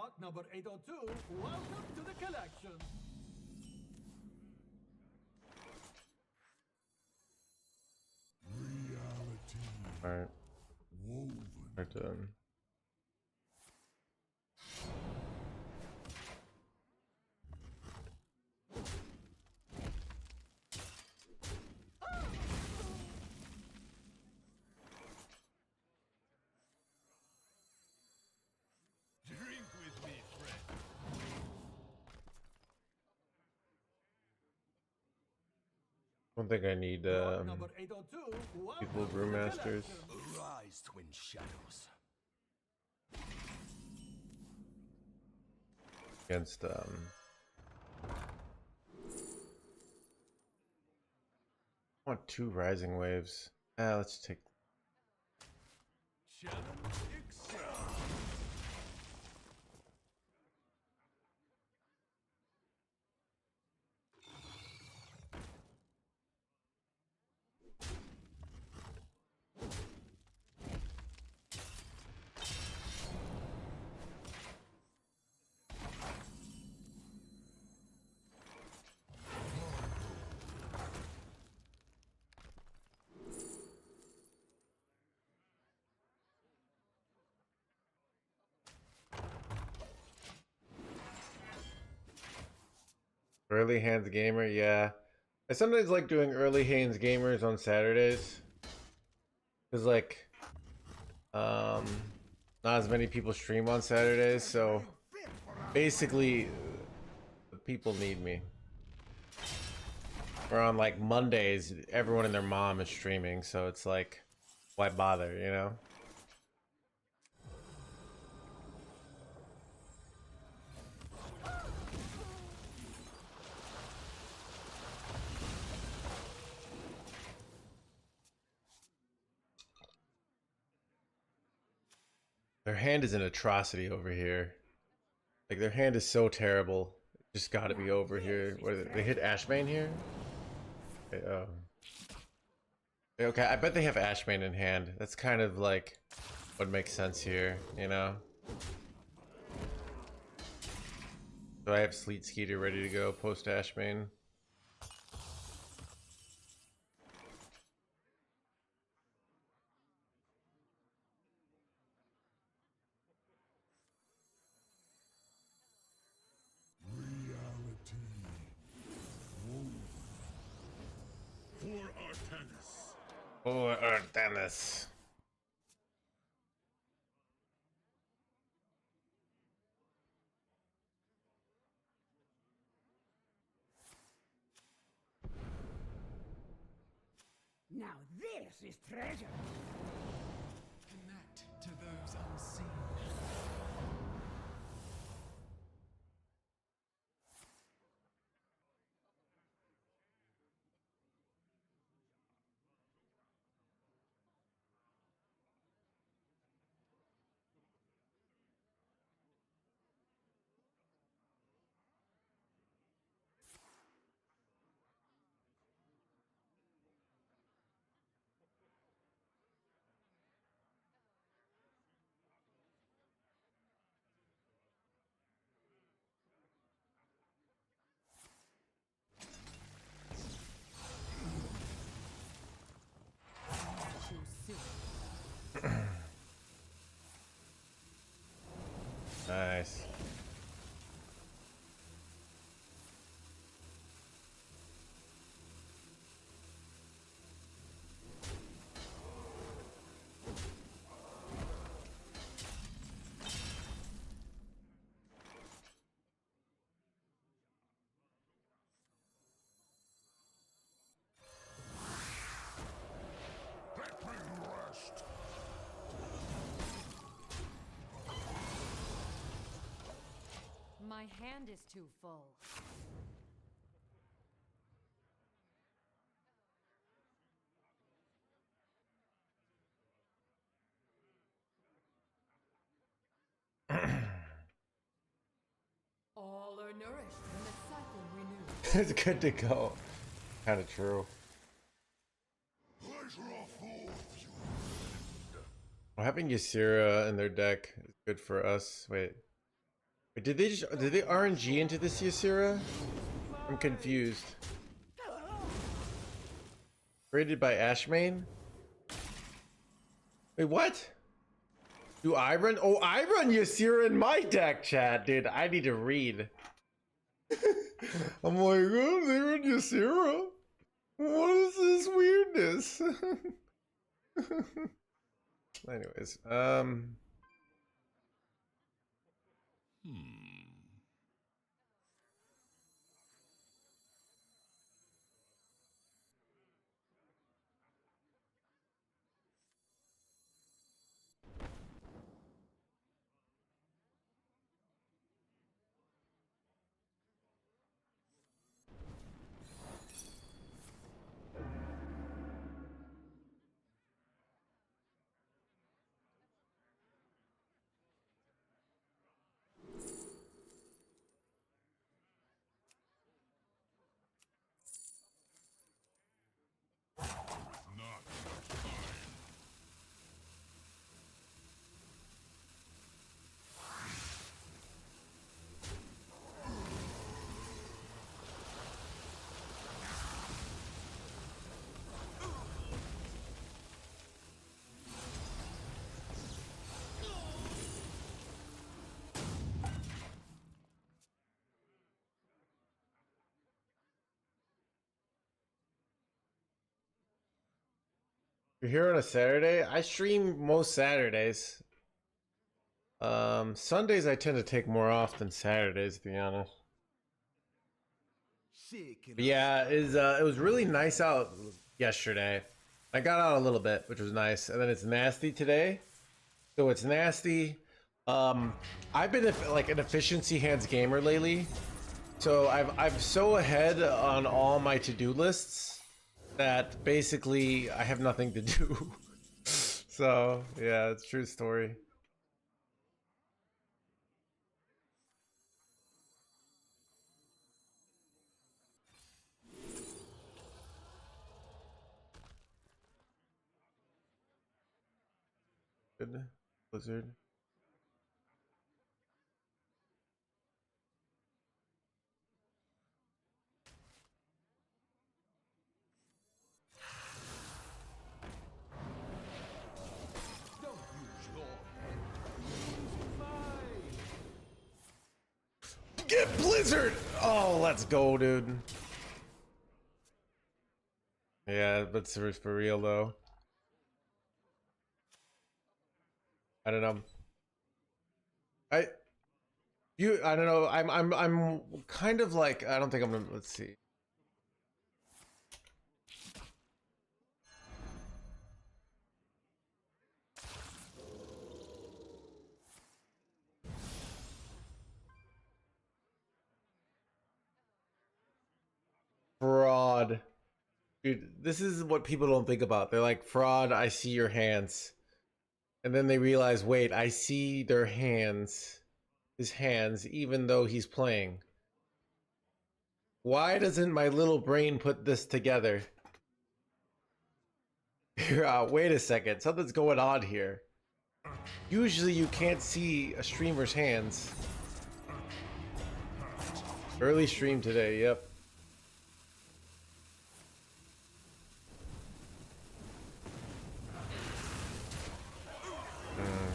Bot number 802, welcome to the collection. Alright. Right then. Drink with me, friend. I don't think I need Bot number 802, people welcome to the brewmasters collection. Arise, twin shadows. against I want 2 rising waves. Let's take Challenge accepted. early hands gamer. Yeah, I sometimes like doing early hands gamers on Saturdays because like um not as many people stream on Saturdays, so basically the people need me. Or on like Mondays, everyone and their mom is streaming, so it's like, why bother, you know? Their hand is an atrocity over here. Like their hand is so terrible. Just got to be over here. What, they hit Ashbane here? Okay, okay, I bet they have Ashbane in hand. That's kind of like what makes sense here, you know? So I have Sleet Skeeter ready to go post Ashbane. For Artanis. Oh, Dennis. Now this is treasure. Connect to those unseen. Nice. My hand is too full. All are nourished when the cycle renews. It's good to go. Kind of true. Well, having Ysera in their deck is good for us. Wait. Did they RNG into this Ysera? I'm confused. Created by Ashmane? Wait, what? Do I run? Oh, I run Ysera in my deck, chat, dude. I need to read. I'm like, oh, they run Ysera? What is this weirdness? Anyways, you're here on a Saturday? I stream most Saturdays. Sundays I tend to take more off than Saturdays, to be honest. But yeah, it was really nice out yesterday. I got out a little bit, which was nice, and then it's nasty today. So it's nasty. I've been like an efficiency hands gamer lately, so I'm so ahead on all my to-do lists that basically I have nothing to do. So yeah, it's a true story. Good Blizzard. Don't use your head. Use mine. Get Blizzard! Oh, let's go, dude. Yeah, but for real though. I don't know. I don't know. I'm kind of like, I don't think I'm gonna, let's see. Fraud. Dude, this is what people don't think about. They're like, fraud, I see your hands. And then they realize, wait, I see their hands. His hands, even though he's playing. Why doesn't my little brain put this together? Wait a second, something's going on here. Usually you can't see a streamer's hands. Early stream today, yep.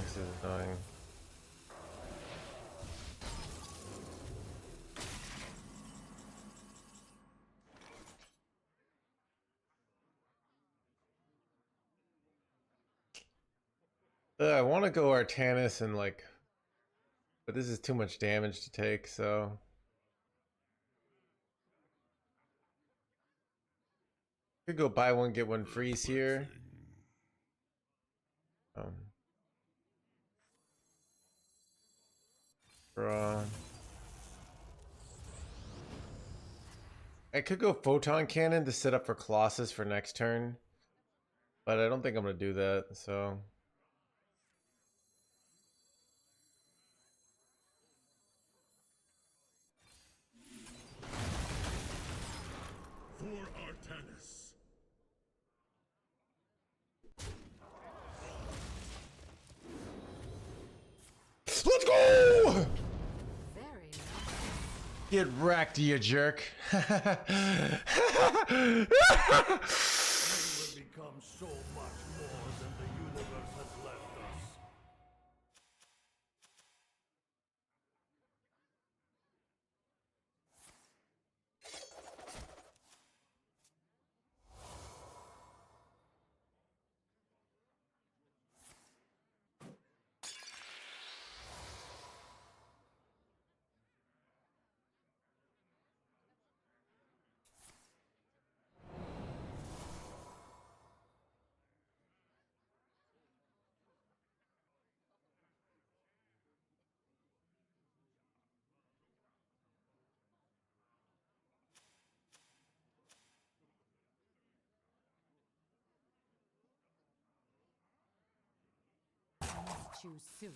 This is annoying. I want to go Artanis and like, but this is too much damage to take, so. Could go buy one, get one freeze here. Draw. I could go Photon Cannon to set up for Colossus for next turn, but I don't think I'm gonna do that, so. For Artanis. Let's go! Get wrecked, you jerk. We will become so much more than the universe has left us. Choose soon.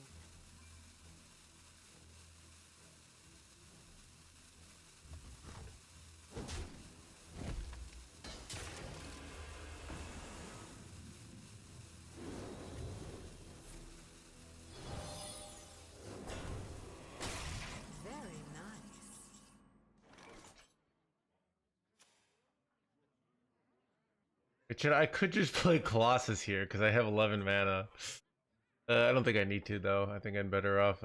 Very nice. I could just play Colossus here because I have 11 mana. I don't think I need to though. I think I'm better off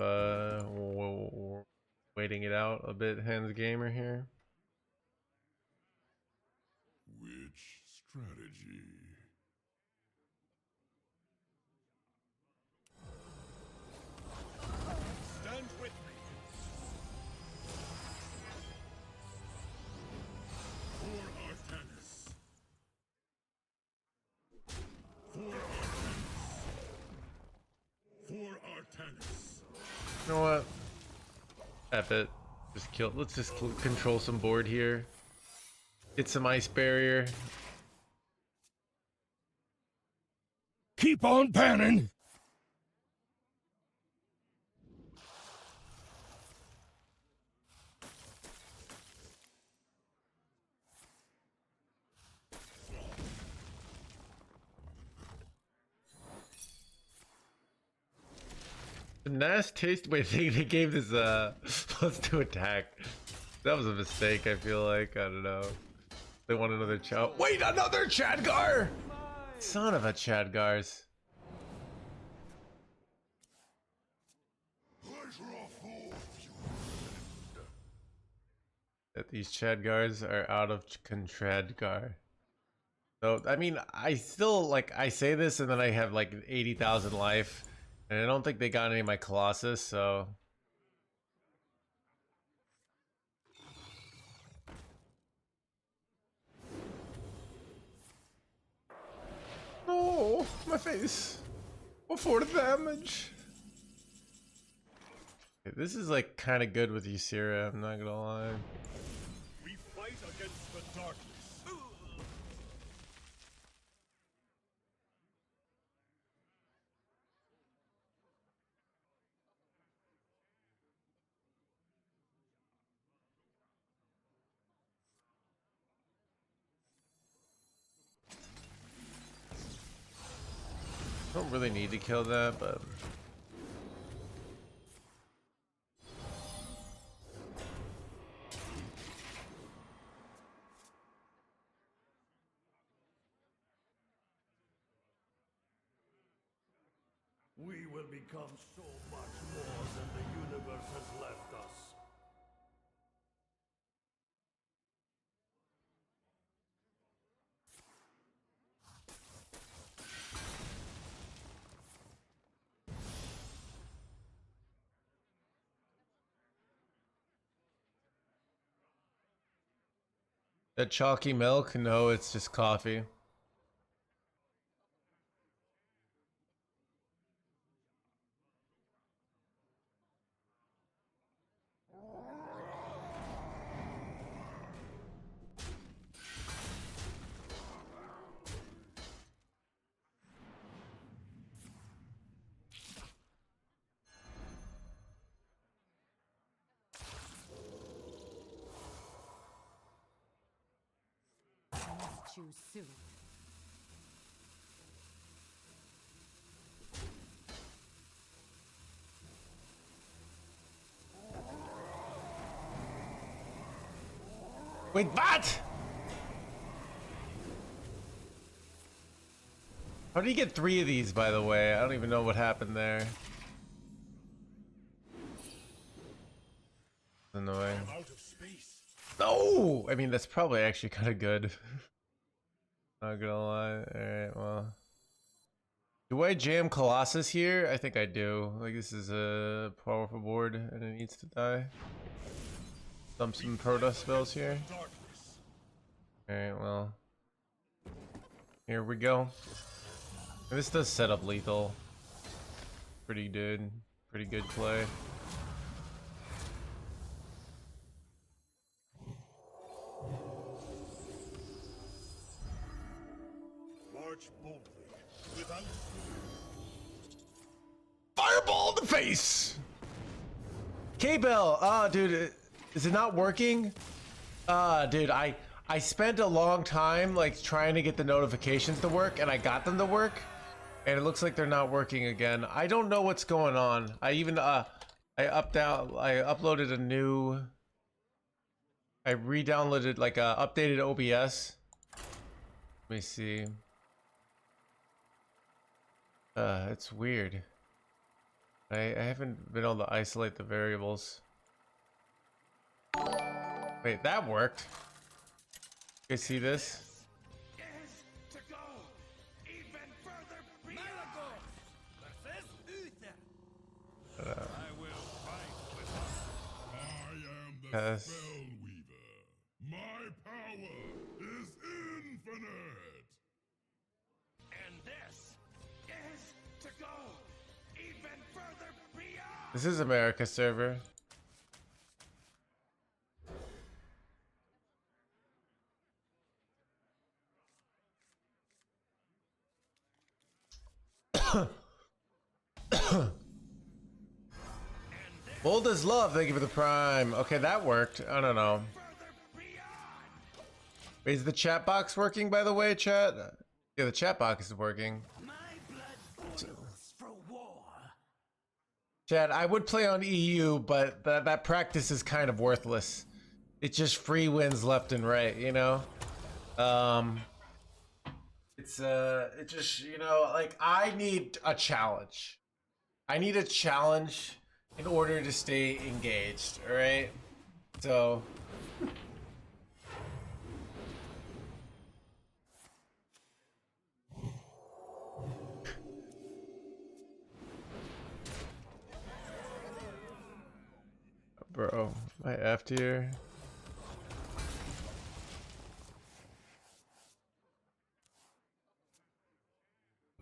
waiting it out a bit. HandsGamer here. Which strategy? Stand with me. For Artanis. For Artanis. For Artanis. You know what? F it. Just kill. Let's just control some board here. Get some ice barrier. Keep on panning. The nice taste. Wait, they gave this +2 attack. That was a mistake. I feel like I don't know. They want another Chow. Wait, another Chadgar! Son of a Chadgars. That these Chadgars are out of Contradgar. So I mean, I still like I say this and then I have like 80,000 life, and I don't think they got any of my Colossus. So oh, my face. What for the damage? Okay, this is like kind of good with Ysera, I'm not gonna lie. We fight against the darkness. Don't really need to kill that, but We will become so much more than the universe has left us. that chalky milk? No, it's just coffee. Choose soon. Wait, what? How did he get 3 of these, by the way? I don't even know what happened there. Annoying. Out of space. No! I mean, that's probably actually kind of good. Not gonna lie. Alright, well. Do I jam Colossus here? I think I do. Like, this is a powerful board and it needs to die. Dump some Protoss spells here. Alright, well. Here we go. This does set up lethal. Pretty good. Pretty good play. March boldly. Without Fireball in the face! K-Bell! Dude, is it not working? Dude, I spent a long time like trying to get the notifications to work, and I got them to work, and it looks like they're not working again. I don't know what's going on. I even I uploaded a new. I re-downloaded like updated OBS. Let me see. It's weird. I haven't been able to isolate the variables. Wait, that worked. You guys see this? is to go even further beyond. I will fight with I am the Yes. Spellweaver. My power is infinite. And this is to go even further beyond. This is America server. Bold as love, thank you for the prime. Okay, that worked. I don't know. Wait, is the chat box working, by the way, chat? Yeah, the chat box is working. My blood boils for war. Chat, I would play on EU, but that practice is kind of worthless. It's just free wins left and right, you know? It just, you know, like, I need a challenge. I need a challenge in order to stay engaged, alright? So... Bro, my F tier.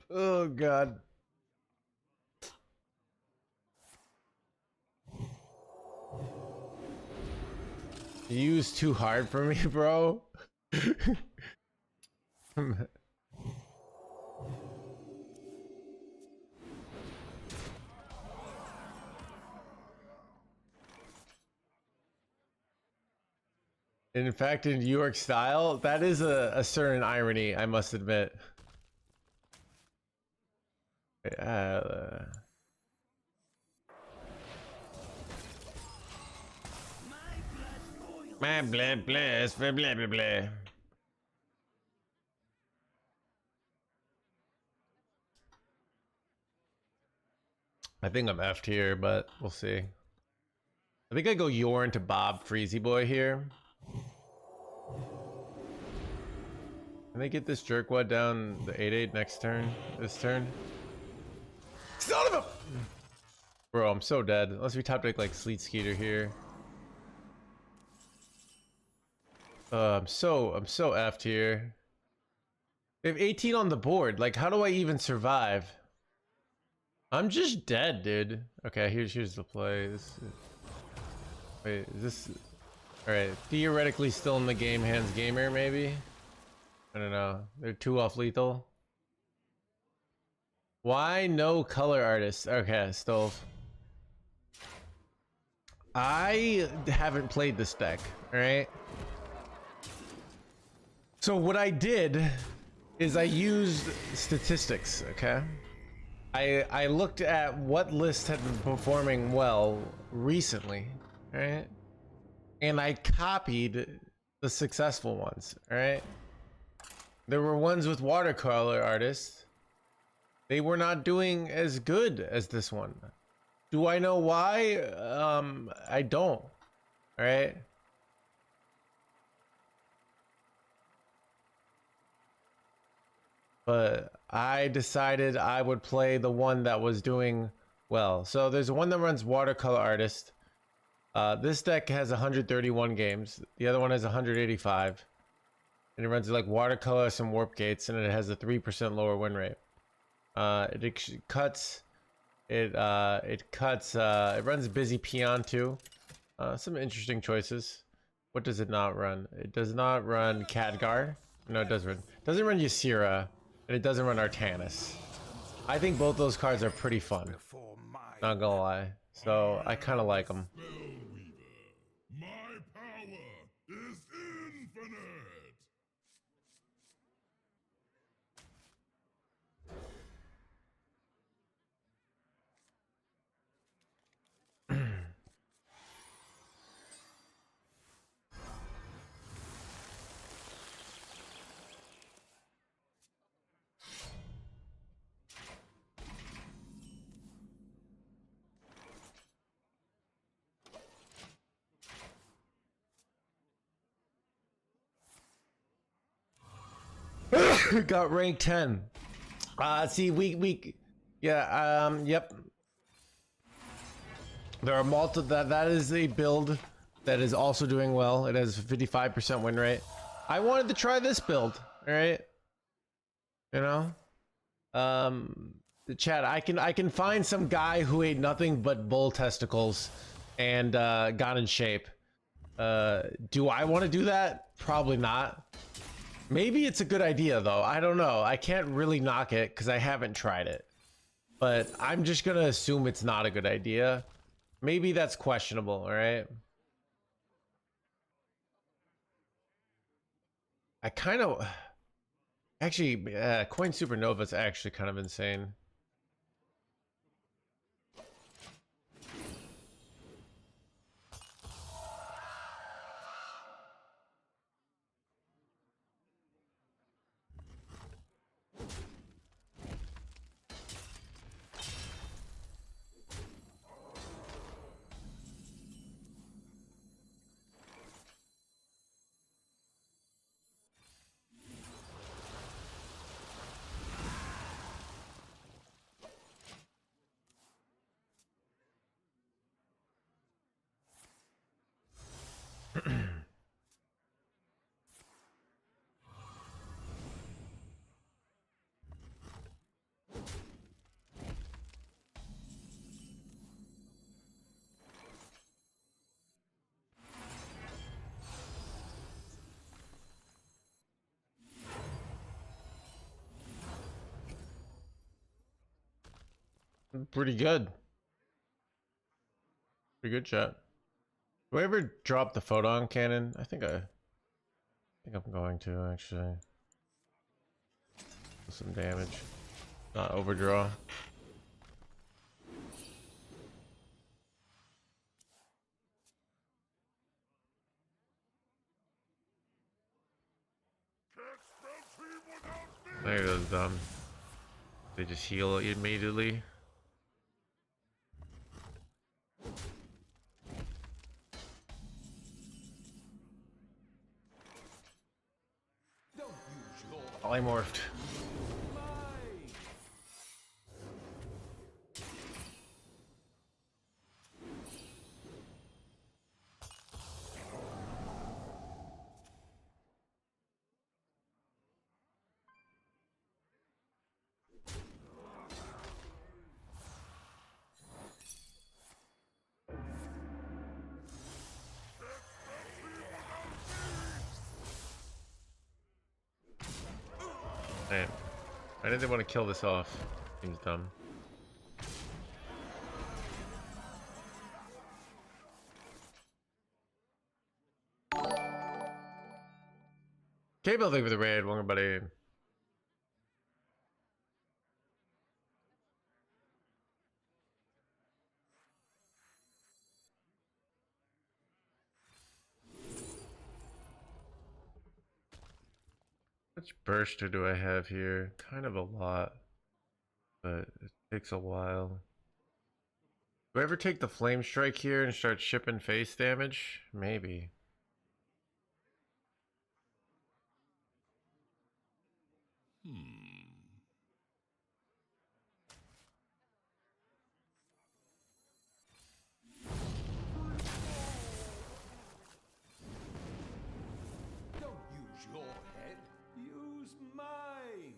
Oh god. You use too hard for me, bro. In fact, in New York style, that is a certain irony, I must admit. My blood boils for blah blah blah. I think I'm F'd here, but we'll see. I think I go Yorn to Bob Freezy Boy here. Can they get this jerkwad down the 8/8 next turn? This turn? Son of a... Bro, I'm so dead. Unless we top deck like Sleet Skeeter here. I'm so effed here. They have 18 on the board. Like, how do I even survive? I'm just dead, dude. Okay, here's the play. Wait, is this... Alright, theoretically still in the game, NoHandsGamer, maybe? I don't know. They're 2 off lethal. Why no color artist? Okay, Stove. I haven't played this deck, alright? So what I did is I used statistics, okay? I looked at what lists had been performing well recently, right? And I copied the successful ones, all right? There were ones with watercolor artists. They were not doing as good as this one. Do I know why? I don't. All right. But I decided I would play the one that was doing well. So there's one that runs watercolor artist. This deck has 131 games. The other one has 185. And it runs like watercolor, some warp gates, and it has a 3% lower win rate. It cuts. It runs busy peon too. Some interesting choices. What does it not run? It does not run Khadgar. No, it does run. Doesn't run Ysera, and it doesn't run Artanis. I think both those cards are pretty fun. Not gonna lie. So I kind of like them. My power is infinite. Got rank 10. See, yep. There are that is a build that is also doing well. It has 55% win rate. I wanted to try this build, all right? You know? The chat, I can find some guy who ate nothing but bull testicles and got in shape. Do I want to do that? Probably not. Maybe it's a good idea though. I don't know. I can't really knock it because I haven't tried it. But I'm just gonna assume it's not a good idea. Maybe that's questionable, all right? I kind of... Actually, Coin Supernova is actually kind of insane. Pretty good. Pretty good chat. Do I ever drop the photon cannon? I think I'm going to actually. Some damage. Not overdraw. There goes dumb. They just heal immediately. Don't use your Polymorphed. mind. Man, I didn't want to kill this off. Seems dumb. K-Bill, thank you for the raid. Welcome, buddy. Which burster do I have here? Kind of a lot, but it takes a while. Do I ever take the flame strike here and start shipping face damage? Maybe. Don't use your head. Use mine.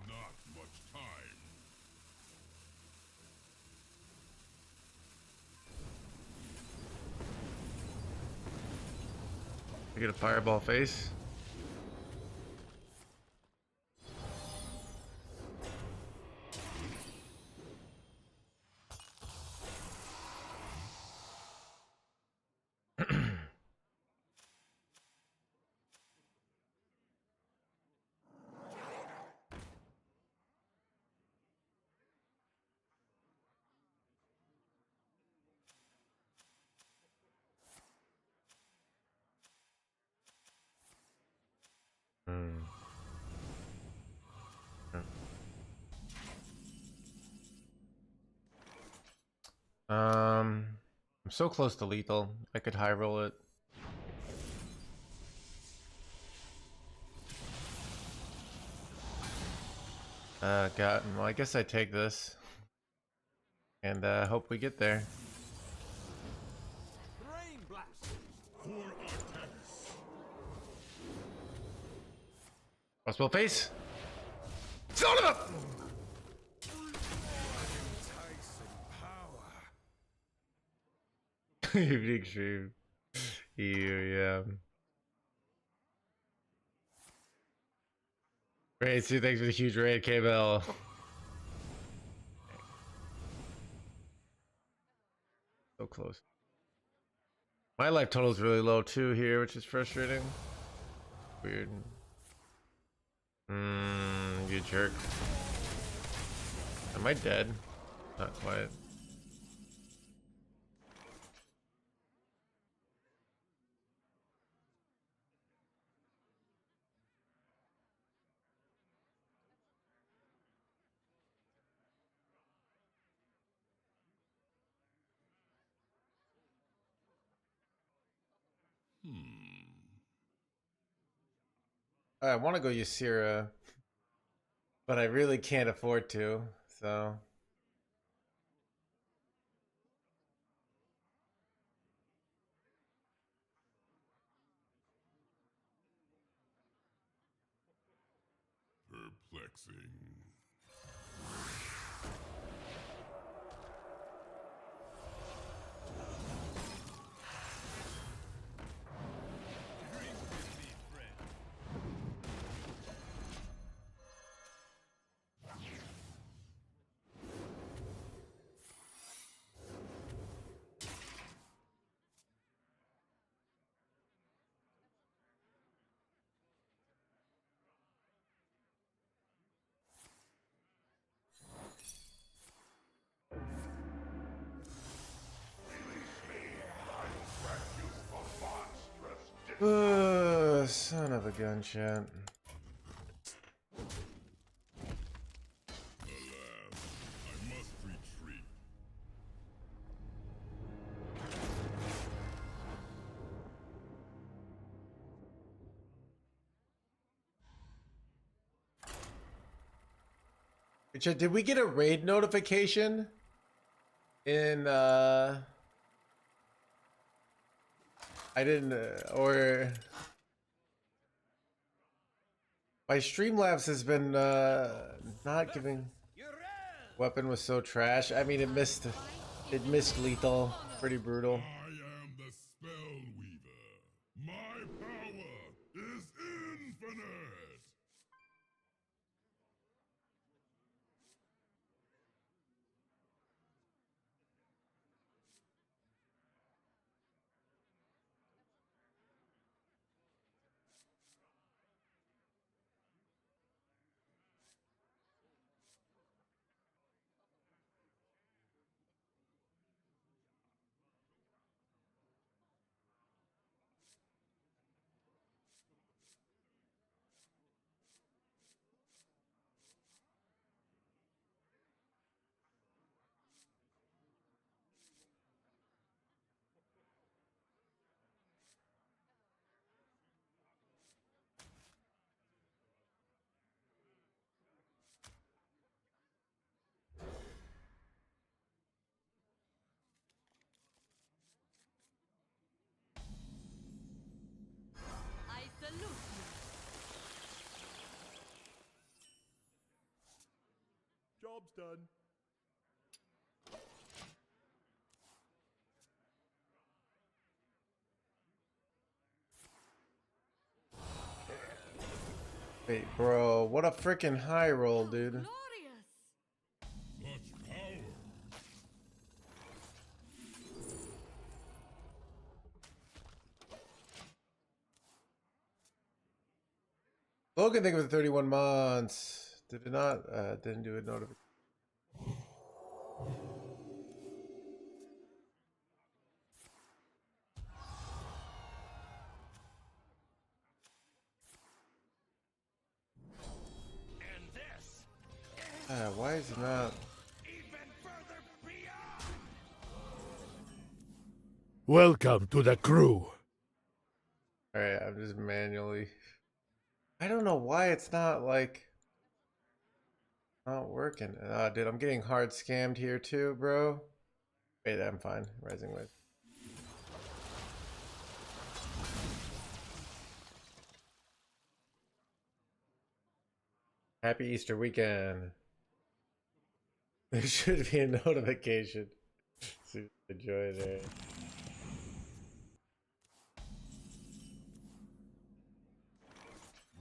Not much time. I get a fireball face. Hmm. I'm so close to lethal. I could high roll it. God. Well, I guess I take this and hope we get there. Rain blast. For Artanis. Crossbow face. Son of a! The extreme. Yeah. Great, see, thanks for the huge raid, KBL. So close. My life total is really low too here, which is frustrating. Weird. You jerk. Am I dead? Not quite. I want to go Ysira, but I really can't afford to, so. Perplexing. Son of a gun, chat. Alas, I must retreat. Hey, chat, did we get a raid notification in I didn't or my Streamlabs has been not giving. Weapon was so trash. I mean, it missed lethal. Pretty brutal. I am the Spell Weaver. My power is infinite. job's done. Wait, bro, what a freaking high roll, dude. Glorious. Such power. Logan, thank you for the 31 months. Did it not? Didn't do a notification. And this Why is it not? even further beyond. Welcome to the crew. Alright, I'm just manually. I don't know why it's not like not working. Dude, I'm getting hard scammed here too, bro. Wait, I'm fine. Rising Wave. Happy Easter weekend. There should be a notification. Enjoy there.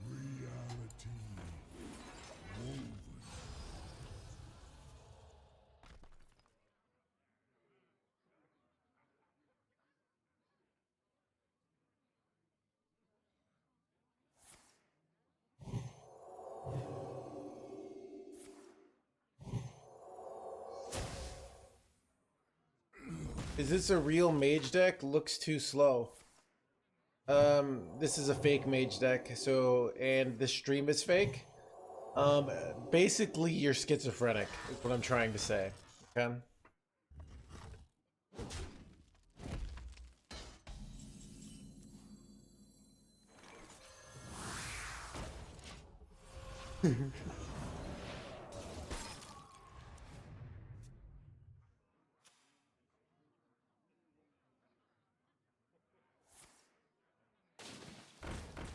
Reality woven. Is this a real mage deck? Looks too slow. This is a fake mage deck, so, and the stream is fake. Basically you're schizophrenic, is what I'm trying to say. Okay?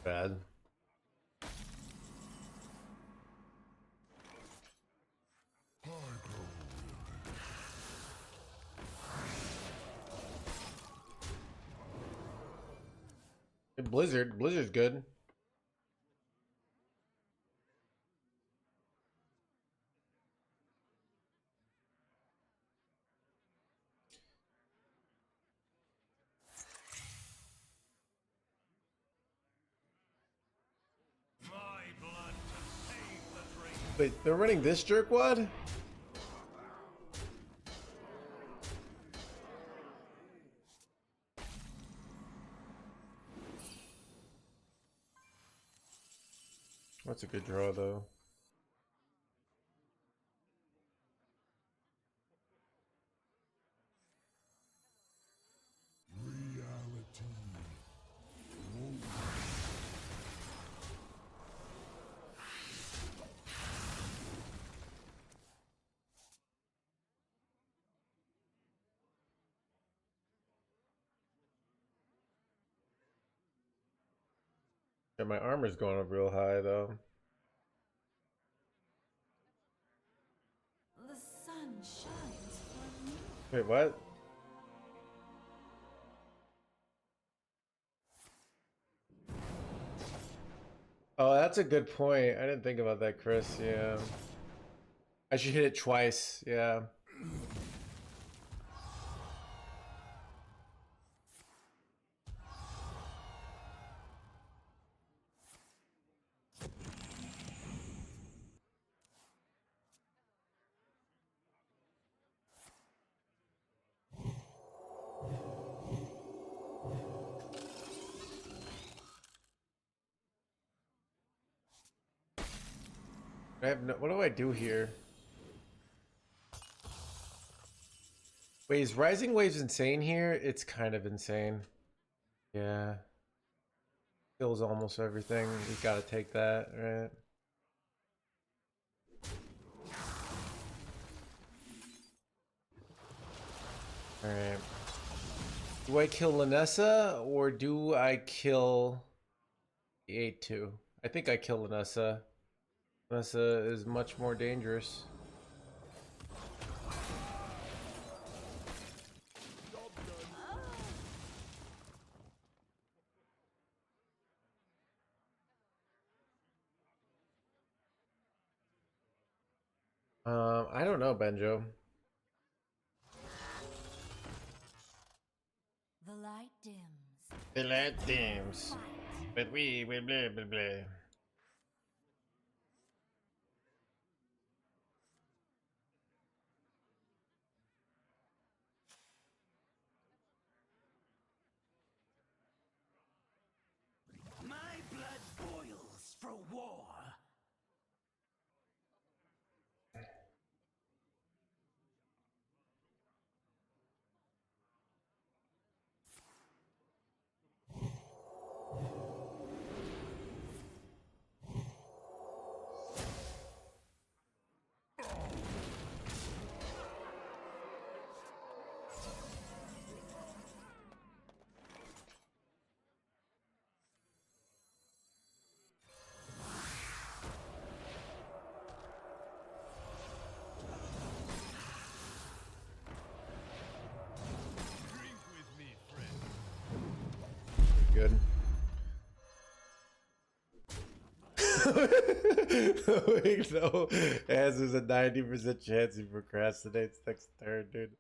Bad. Blizzard's good. My blood to save the dream. Wait, they're running this jerkwad? That's a good draw, though. Reality woven. Yeah, my armor's going up real high, though. The sun shines for me. Wait, what? Oh, that's a good point. I didn't think about that, Chris. Yeah. I should hit it twice. Yeah. I have no, what do I do here? Wait, is Rising Waves insane here? It's kind of insane. Yeah. Kills almost everything. You gotta take that, right? Alright. Do I kill Lanessa or do I kill the 8-2? I think I kill Lanessa. Lanessa is much more dangerous. I don't know, Benjo. The light dims. The light dims, but we will blah blah blah. My blood boils for war. Drink with me, friend. Good. Wait, no. As there's a 90% chance he procrastinates next turn, dude.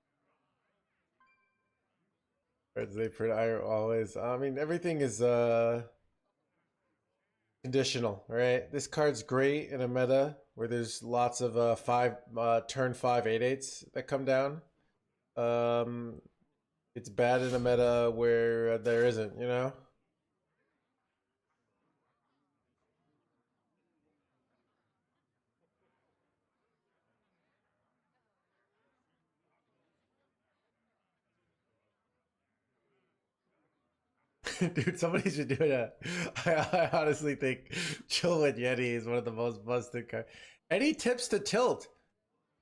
As they pretty always. I mean, everything is conditional, right? This card's great in a meta where there's lots of turn 5/8/8s that come down. It's bad in a meta where there isn't, you know? Dude, somebody should do that. I honestly think Chill with Yeti is one of the most busted cards. Any tips to tilt?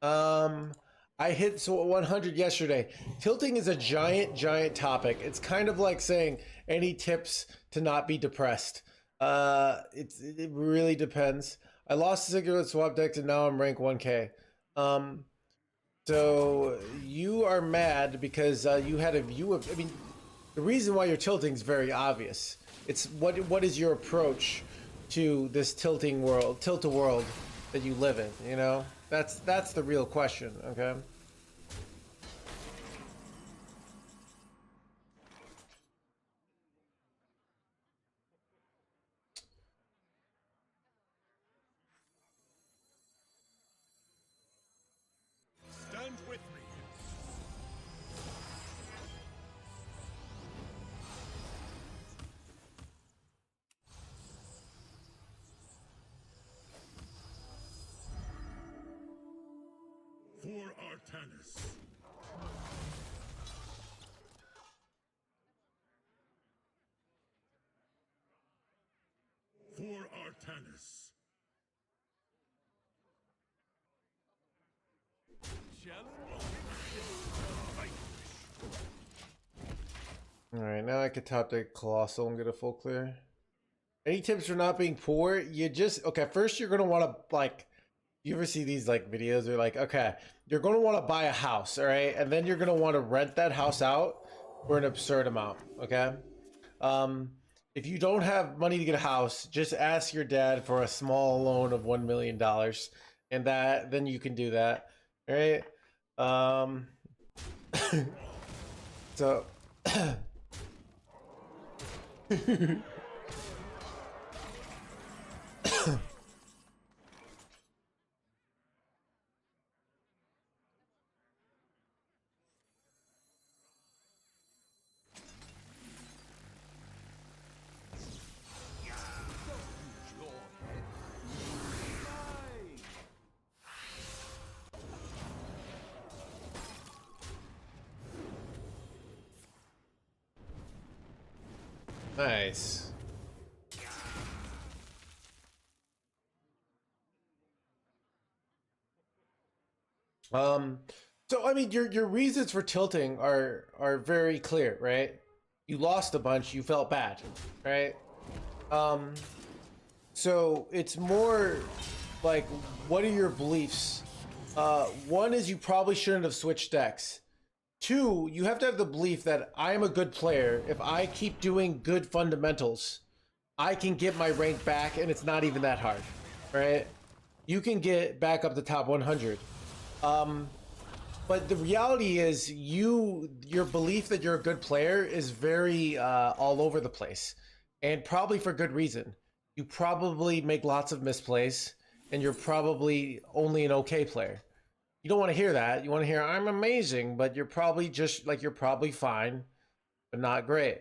I hit 100 yesterday. Tilting is a giant topic. It's kind of like saying any tips to not be depressed. It really depends. I lost a cigarette swap deck and now I'm rank 1K. So you are mad because you had a view of. I mean, the reason why you're tilting is very obvious. It's what is your approach to this tilt a world that you live in, you know? That's the real question, okay? Stand with me. For Artanis. For Artanis. Alright, now I can top deck Colossal and get a full clear. Any tips for not being poor? You just, okay, first you're gonna wanna, like, you ever see these, like, videos where, like, okay, you're gonna wanna buy a house, alright? And then you're gonna wanna rent that house out for an absurd amount, okay? If you don't have money to get a house, just ask your dad for a small loan of $1 million. And then you can do that, alright? So... Nice. So I mean your reasons for tilting are very clear, right? You lost a bunch, you felt bad, right? So it's more like, what are your beliefs? One is you probably shouldn't have switched decks. Two, you have to have the belief that I am a good player. If I keep doing good fundamentals, I can get my rank back and it's not even that hard, right? you can get back up to top 100. But the reality is, your belief that you're a good player is very all over the place, and probably for good reason. You probably make lots of misplays, and you're probably only an okay player. You don't want to hear that. You want to hear I'm amazing, but you're probably just like you're probably fine, but not great.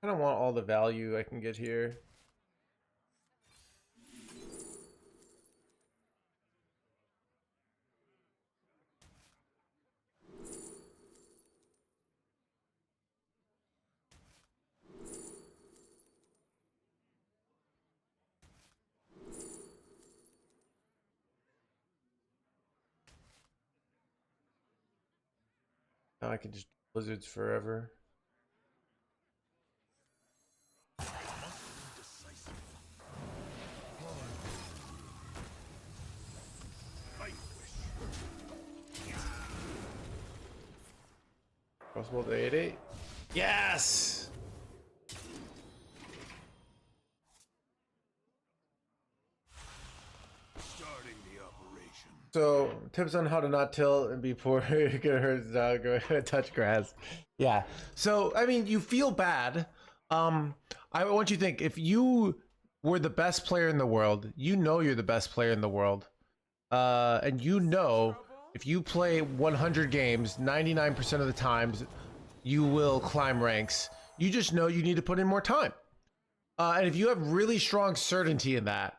I don't want all the value I can get here. Now I can just blizzards forever. Crossbow to 8-8. Yes! Starting the operation. So, tips on how to not tilt and be poor. Get hurt, go ahead, touch grass. Yeah. So, I mean, you feel bad. I want you to think, if you were the best player in the world, you know you're the best player in the world. And you know, if you play 100 games, 99% of the times, you will climb ranks. You just know you need to put in more time. And if you have really strong certainty in that,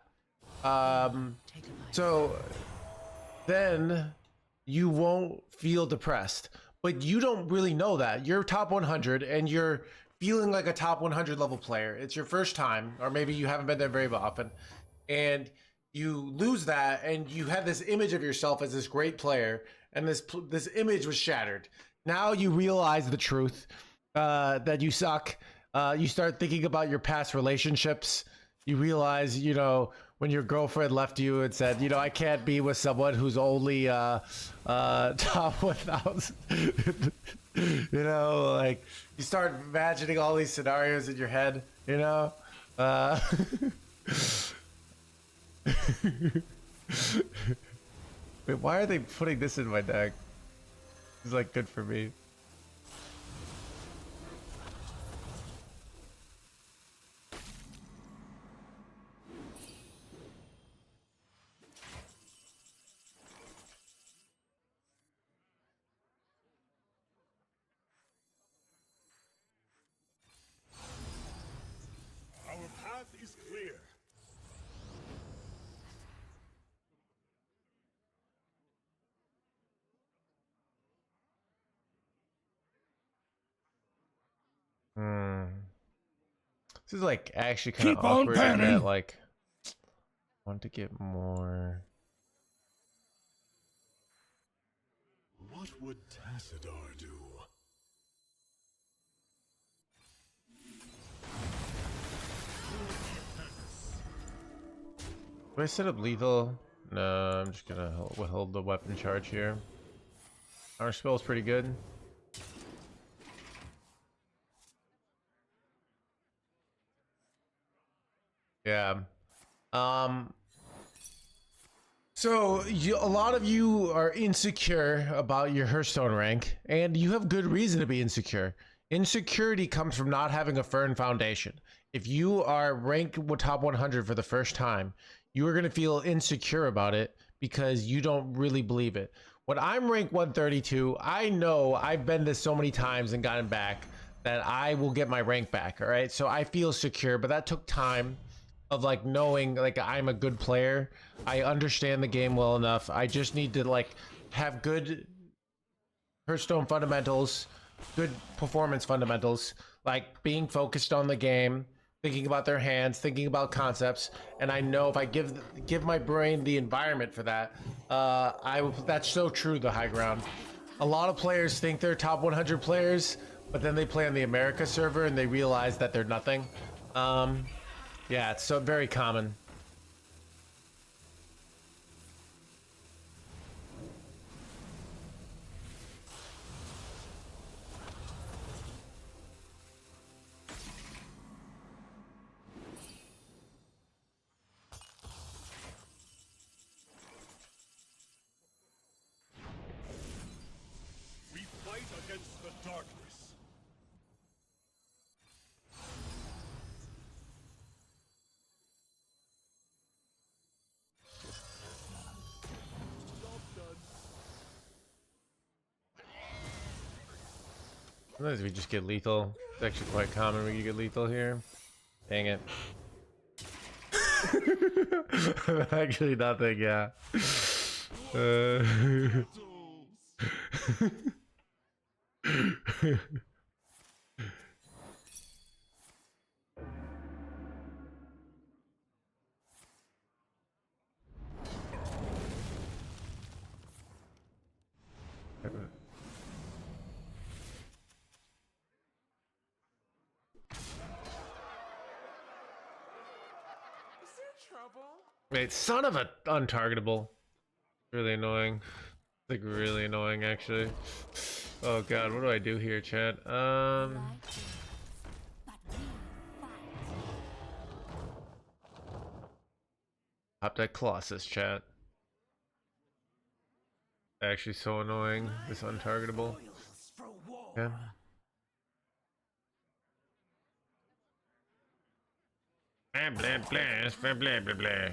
so then you won't feel depressed. But you don't really know that. You're top 100 and you're feeling like a top 100 level player. It's your first time, or maybe you haven't been there very often, and you lose that, and you have this image of yourself as this great player, and this image was shattered. Now you realize the truth, that you suck. You start thinking about your past relationships. You realize, you know, when your girlfriend left you and said, you know, I can't be with someone who's only top 1,000. You know, like, you start imagining all these scenarios in your head, you know? Wait, why are they putting this in my deck? It's like good for me. Our path is clear. This is like actually kind of Keep on awkward in panning. that, like, I want to get more. What would Tassadar do? Do I set up lethal? No, I'm just gonna withhold the weapon charge here. Our spell's pretty good. Yeah. So a lot of you are insecure about your Hearthstone rank, and you have good reason to be insecure. Insecurity comes from not having a firm foundation. If you are ranked top 100 for the first time, you are going to feel insecure about it because you don't really believe it. When I'm ranked 132, I know I've been this so many times and gotten back that I will get my rank back. All right. So I feel secure, but that took time of like knowing like I'm a good player. I understand the game well enough. I just need to like have good Hearthstone fundamentals, good performance fundamentals, like being focused on the game, thinking about their hands, thinking about concepts, and I know if I give my brain the environment for that, that's so true, the high ground. A lot of players think they're top 100 players, but then they play on the America server and they realize that they're nothing. Yeah, it's so very common. Sometimes we just get lethal. It's actually quite common when you get lethal here. Dang it. Actually nothing, yeah. Wait, son of a untargetable. Really annoying. Like really annoying actually. Oh god, what do I do here, chat? Light dims, but we fight. Pop that Colossus, chat. Actually so annoying, this untargetable. Yeah. Blah blah blah blah blah blah.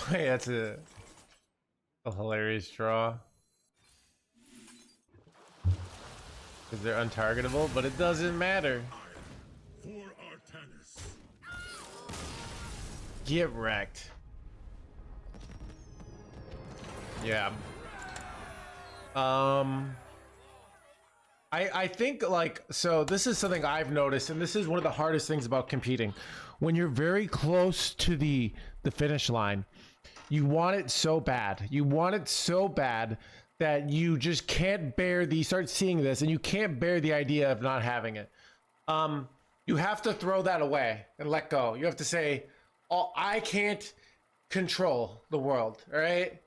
Hey, that's a hilarious draw. Because they're untargetable, but it doesn't matter. For Artanis. Get wrecked. Yeah. I think like, so this is something I've noticed, and this is one of the hardest things about competing. When you're very close to the finish line, you want it so bad. You want it so bad that you just can't bear you start seeing this and you can't bear the idea of not having it. You have to throw that away and let go. You have to say, oh, I can't control the world, all right?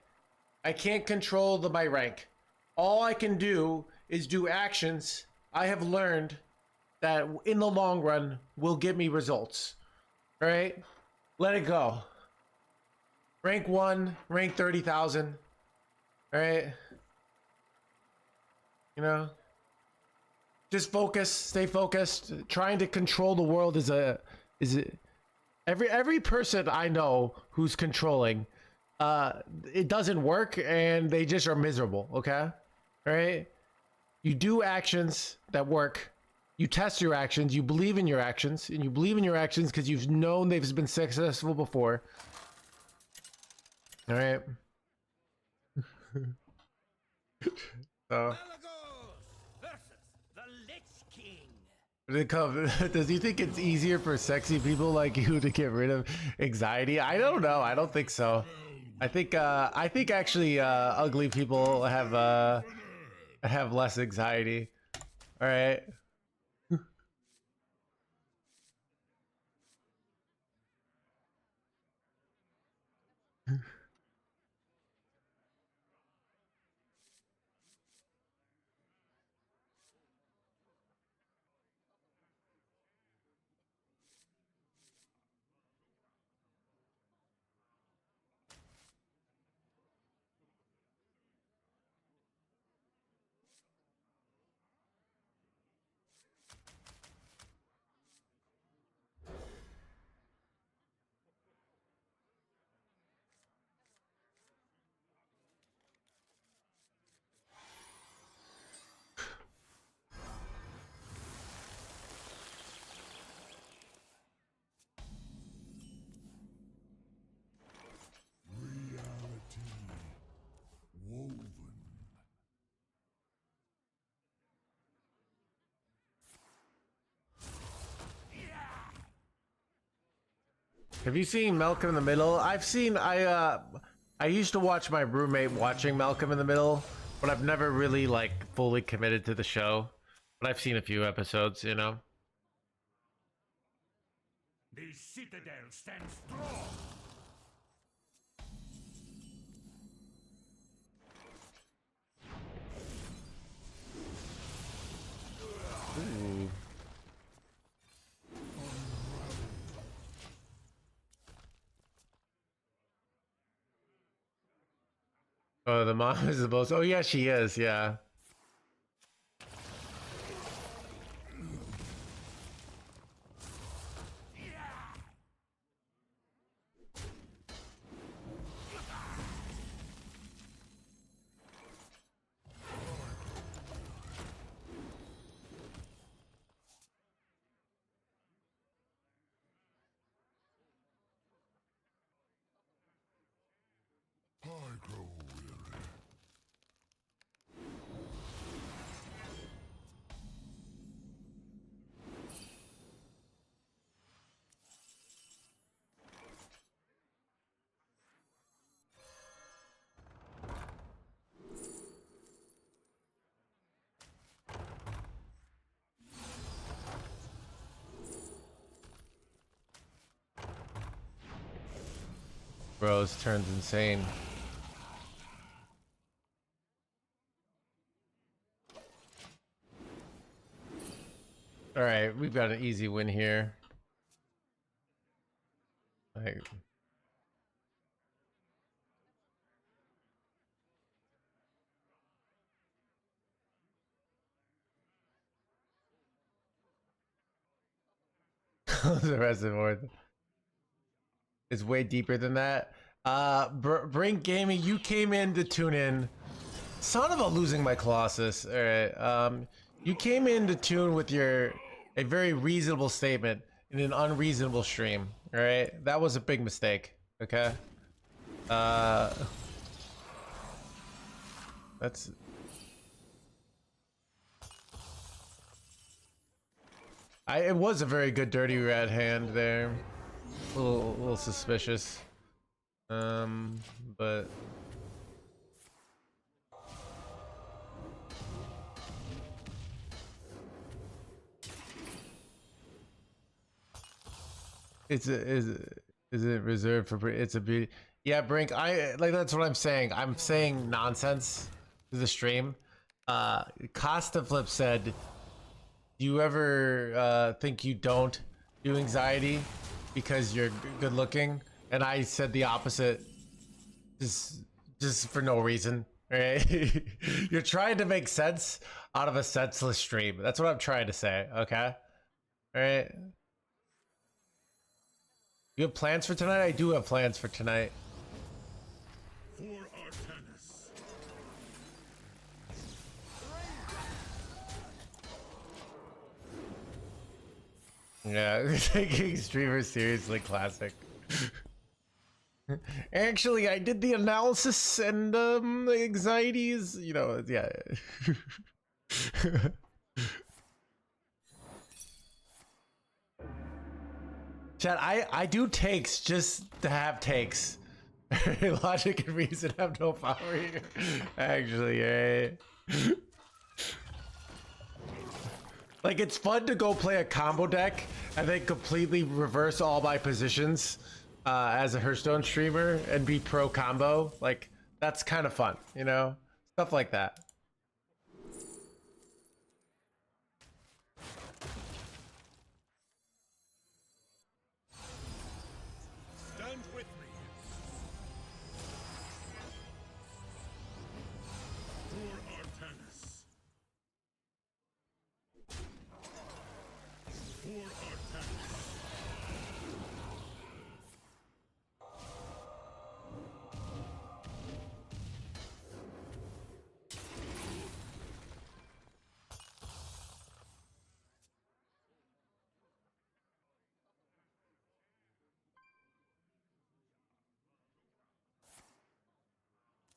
I can't control my rank. All I can do is do actions I have learned that in the long run will give me results. All right? Let it go. Rank 1, rank 30,000. All right? You know? Just focus, stay focused. Trying to control the world is every person I know who's controlling, it doesn't work and they just are miserable, okay? All right? You do actions that work. You test your actions, you believe in your actions, and you believe in your actions because you've known they've been successful before. All right. So does he think it's easier for sexy people like you to get rid of anxiety? I don't know. I don't think so. I think actually ugly people have less anxiety. All right. Reality woven. Have you seen Malcolm in the Middle? I've seen. I used to watch my roommate watching Malcolm in the Middle, but I've never really like fully committed to the show. But I've seen a few episodes, you know. The citadel stands strong. Ooh. Oh, the mom is the most. Oh yeah, she is. Yeah. Bros turns insane. All right, we've got an easy win here. Like, the reservoir is way deeper than that. Brink Gaming, you came in to tune in. Son of a losing my Colossus. All right. You came in to tune with a very reasonable statement in an unreasonable stream. All right. That was a big mistake. Okay. That's. It was a very good dirty rat hand there. A little suspicious. But. Is it reserved for? It's a beauty. Yeah, Brink. That's what I'm saying. I'm saying nonsense to the stream. Costa Flip said, "Do you ever think you don't do anxiety because you're good looking?" And I said the opposite, just for no reason. Right? You're trying to make sense out of a senseless stream. That's what I'm trying to say. Okay. All right. You have plans for tonight? I do have plans for tonight. For Artanis. Yeah, taking streamers seriously, classic. Actually, I did the analysis and the anxieties, yeah. Chad, I do takes just to have takes. Logic and reason have no power here. Actually, right? Like, it's fun to go play a combo deck and then completely reverse all my positions as a Hearthstone streamer and be pro combo. Like, that's kind of fun, Stuff like that. Stand with me. For Artanis. For Artanis.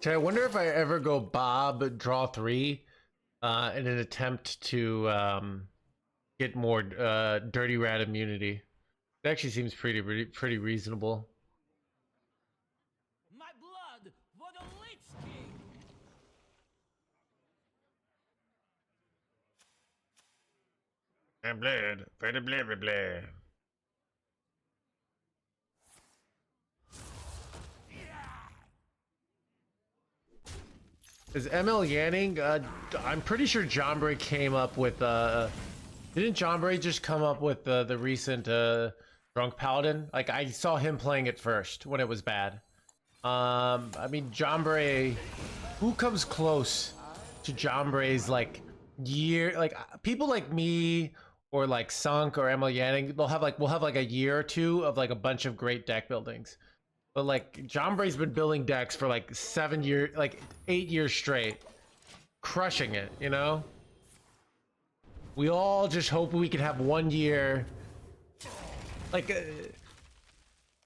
Chad, I wonder if I ever go Bob draw 3 in an attempt to get more dirty rat immunity. It actually seems pretty reasonable. My blood for the Lich King! Blood for the blah. Is ML Yanning? I'm pretty sure John Bray came up with. Didn't John Bray just come up with the recent Drunk Paladin? Like, I saw him playing it first when it was bad. I mean, John Bray. Who comes close to John Bray's year? Like, people like me or like Sunk or ML Yanning, we'll have like a year or two of like a bunch of great deck buildings. But like John Bray's been building decks for like 7 years, like 8 years straight, crushing it, We all just hope we can have 1 year. Like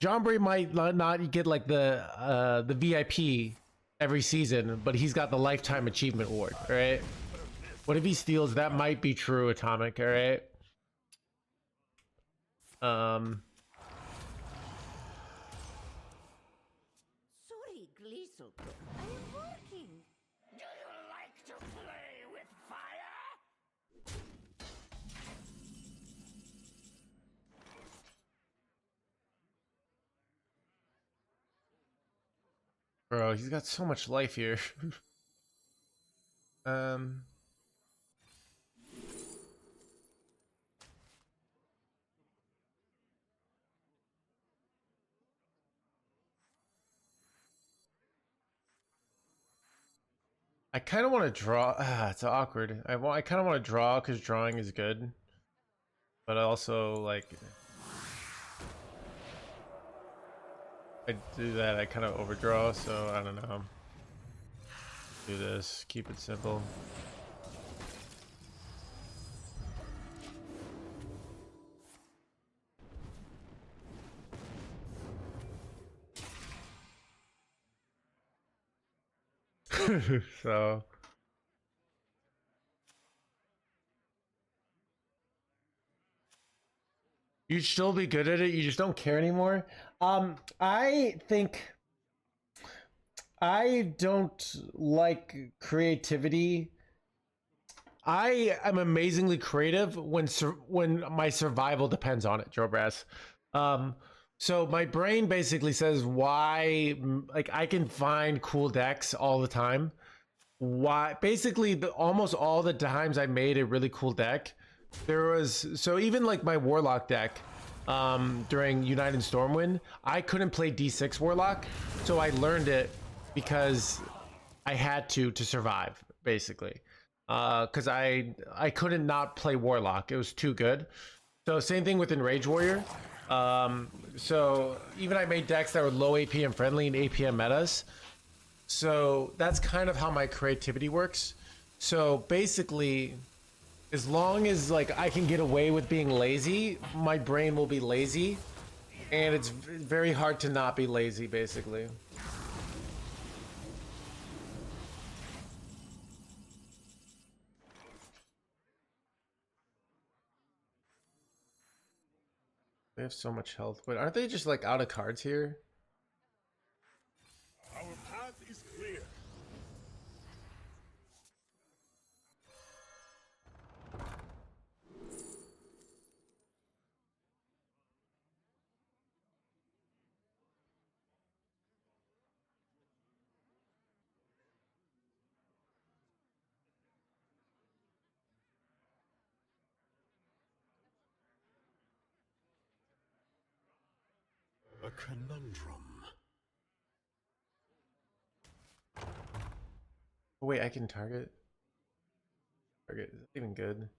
John Bray might not get like the VIP every season, but he's got the lifetime achievement award, right? What if he steals? That might be true, Atomic, all right? Sorry, Gleesuke. I'm working. Do you like to play with fire? Bro, he's got so much life here. um. I kind of want to draw. It's awkward. I kind of want to draw because drawing is good, but I also like. I do that. I kind of overdraw, so I don't know. Do this. Keep it simple. So. You'd still be good at it, you just don't care anymore. I think I don't like creativity. I am amazingly creative when my survival depends on it, Joe Brass. So my brain basically says why, like I can find cool decks all the time. Why basically almost all the times I made a really cool deck, there was so even like my Warlock deck during United Stormwind, I couldn't play D6 Warlock, so I learned it because I had to survive basically. Because I couldn't not play Warlock, it was too good. So same thing with Enrage Warrior. So even I made decks that were low APM friendly and APM metas. So that's kind of how my creativity works. So basically, as long as like I can get away with being lazy, my brain will be lazy, and it's very hard to not be lazy basically. They have so much health, but aren't they just like out of cards here? Our path is clear. A conundrum. Oh wait, I can target. Target is that even good?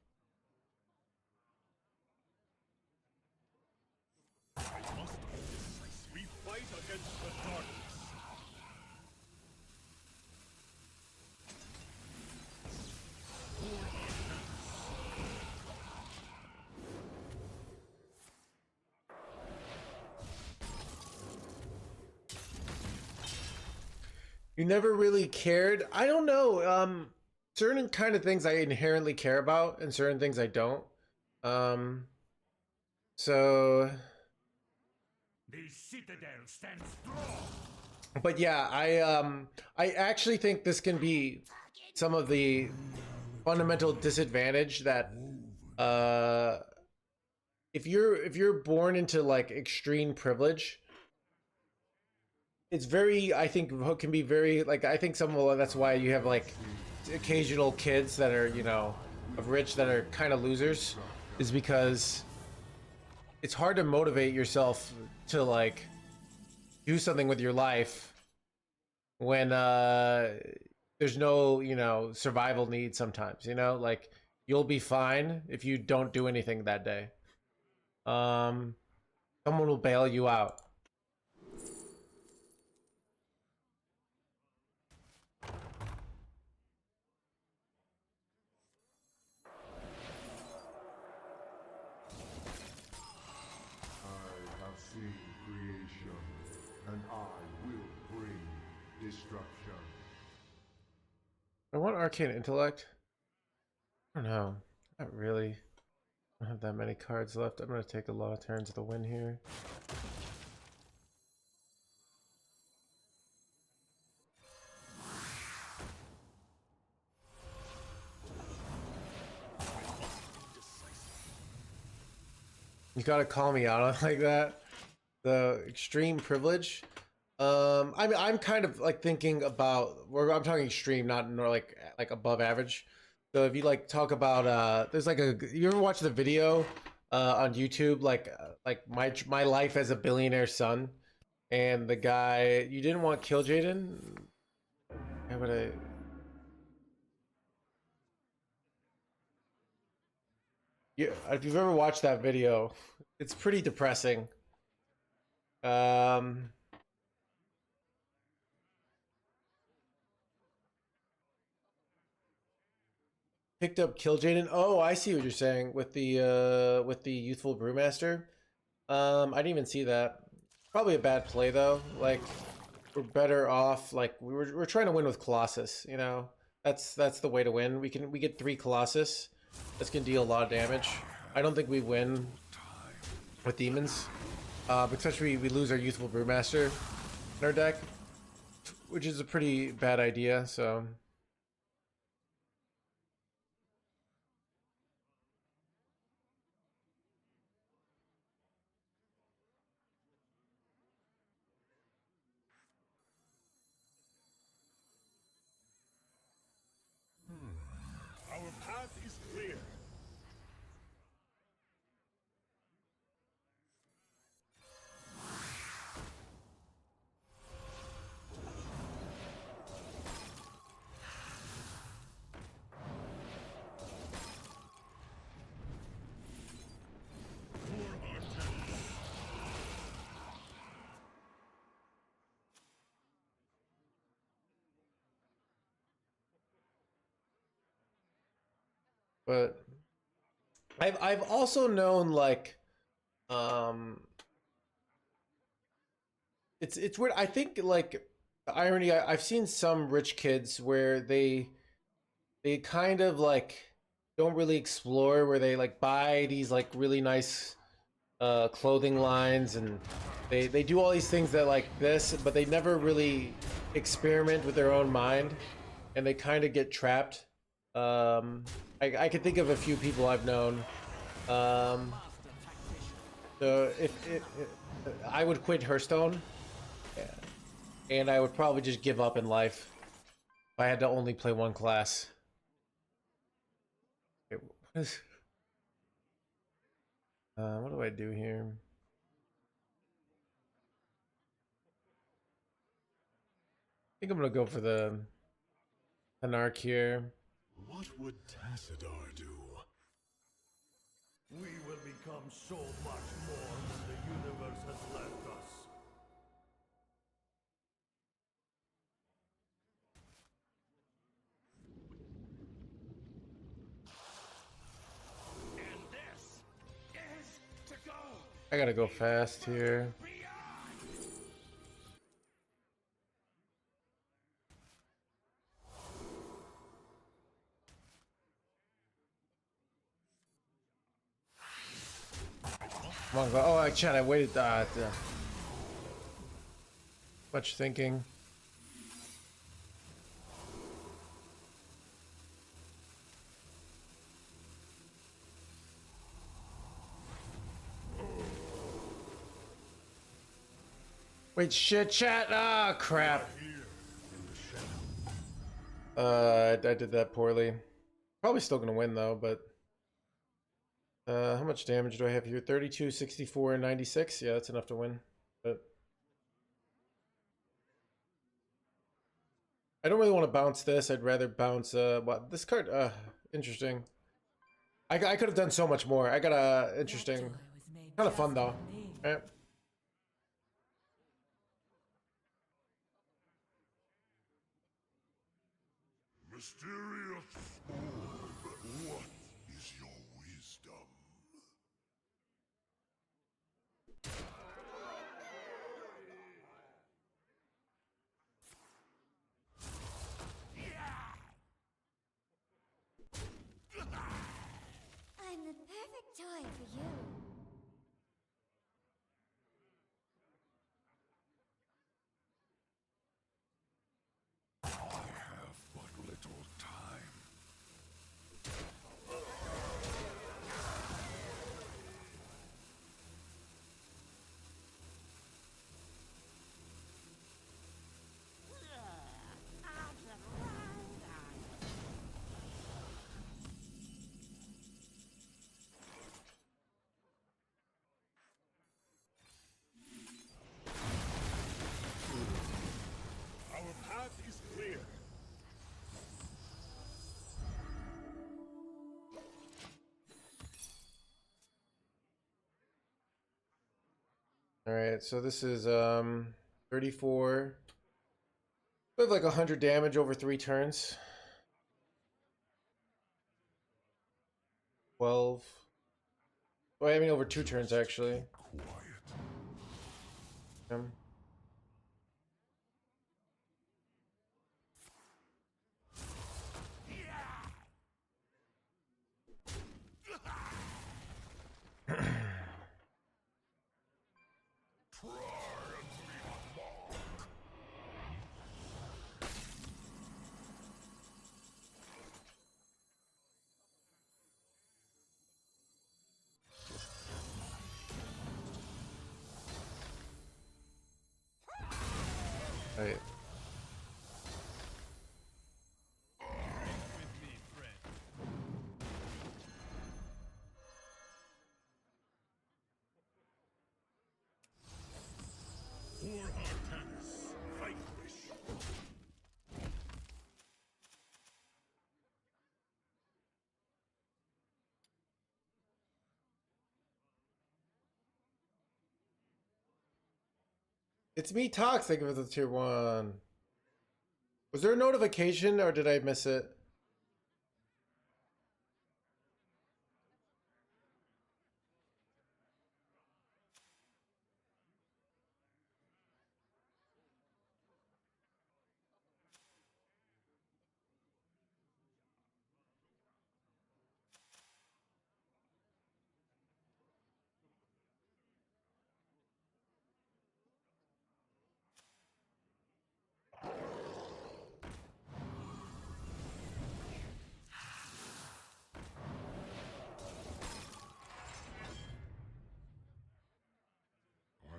I must we fight against the darkness. You never really cared. I don't know. Certain kind of things I inherently care about, and certain things I don't. So. The citadel stands strong. But yeah, I actually think this can be some of the fundamental disadvantage that if you're born into like extreme privilege, it's very, I think can be very like, I think some of that's why you have like occasional kids that are, you know, of rich that are kind of losers, is because it's hard to motivate yourself to like do something with your life when there's no, you know, survival need sometimes, you know, like you'll be fine if you don't do anything that day. Someone will bail you out. I have seen creation, and I will bring destruction. I want arcane intellect. I don't know. Not really. I don't have that many cards left. I'm gonna take a lot of turns to win here. You gotta call me out on like that. The extreme privilege. I mean, I'm kind of like thinking about where I'm talking extreme, not nor like above average. So if you like talk about there's like a you ever watch the video on YouTube like my life as a billionaire son, and the guy you didn't want kill Jaden. How would I? Yeah, if you've ever watched that video, it's pretty depressing. Um. Picked up Kill Jaden. Oh, I see what you're saying with the youthful brewmaster. I didn't even see that. Probably a bad play though. Like we're better off. Like we're trying to win with Colossus. You know, that's the way to win. We get 3 Colossus. This can deal a lot of damage. I don't think we win with demons, especially we lose our youthful brewmaster in our deck, which is a pretty bad idea. So. Our path is clear. But I've also known like um it's weird. I think like the irony I've seen some rich kids where they kind of like don't really explore, where they like buy these like really nice clothing lines, and they do all these things that like this, but they never really experiment with their own mind, and they kind of get trapped. I could think of a few people I've known. Um, so if I would quit Hearthstone, and I would probably just give up in life if I had to only play one class. Okay, what do I do here? I think I'm gonna go for the Anarch here. What would Tassadar do? We will become so much more than the universe has left us. And this is to go I gotta go fast here. beyond. Come on, go. Oh, chat, I waited. Much thinking. Wait, shit, chat. Ah, crap. I did that poorly. Probably still gonna win though, but how much damage do I have here? 32, 64, and 96. Yeah, that's enough to win. But I don't really want to bounce this. I'd rather bounce what this card. Interesting. I could have done so much more. I got a interesting, kind of fun though. Right? Mysterious orb, what is your wisdom? I'm the perfect toy for you. I have but little time. All right, so this is 34. We have like 100 damage over 3 turns. 12. Well, I mean over 2 turns actually. Um, right. With me, friend. For Artanis, vanquish. It's me, Tox. Thank you for the tier 1. Was there a notification or did I miss it?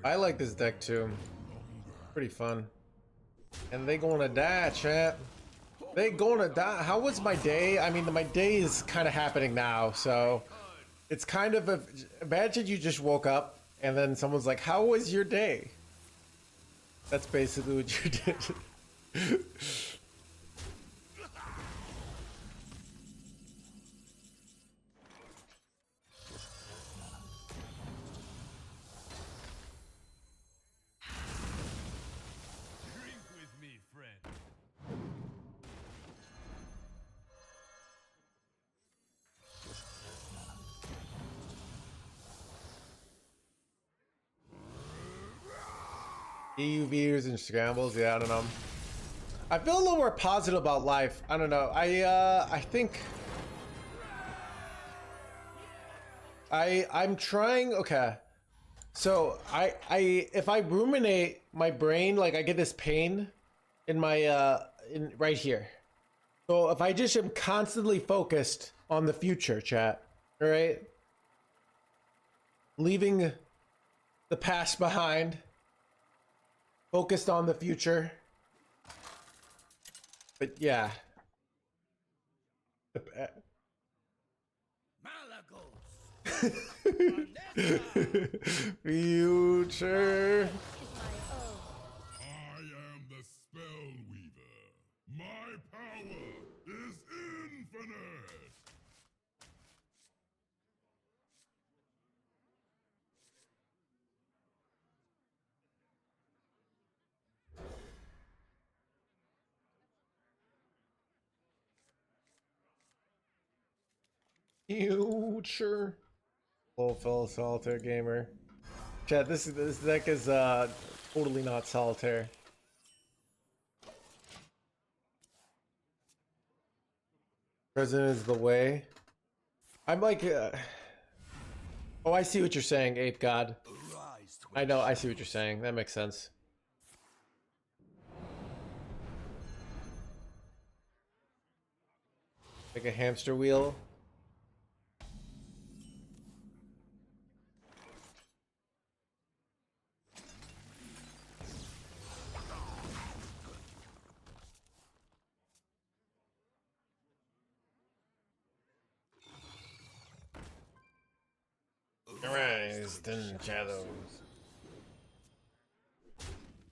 I like this deck too. Pretty fun. And they gonna die, chat. They gonna die. How was my day? I mean, my day is kind of happening now, so it's kind of a. Imagine you just woke up and then someone's like, "How was your day?" That's basically what you did. Drink with me, friend. EUVers and scrambles, yeah, I don't know. I feel a little more positive about life. I don't know. I think I'm trying. Okay, so if I ruminate my brain, like I get this pain in my in right here. So if I just am constantly focused on the future, chat, all right, leaving the past behind, focused on the future. But yeah. Malagos. Future. I am the spell weaver. My power is infinite. Future. Low fellow solitaire gamer. Chat, this deck is totally not solitaire. President is the way. I'm like oh, I see what you're saying, Ape God. I know, I see what you're saying. That makes sense. Like a hamster wheel. Raised in shadows.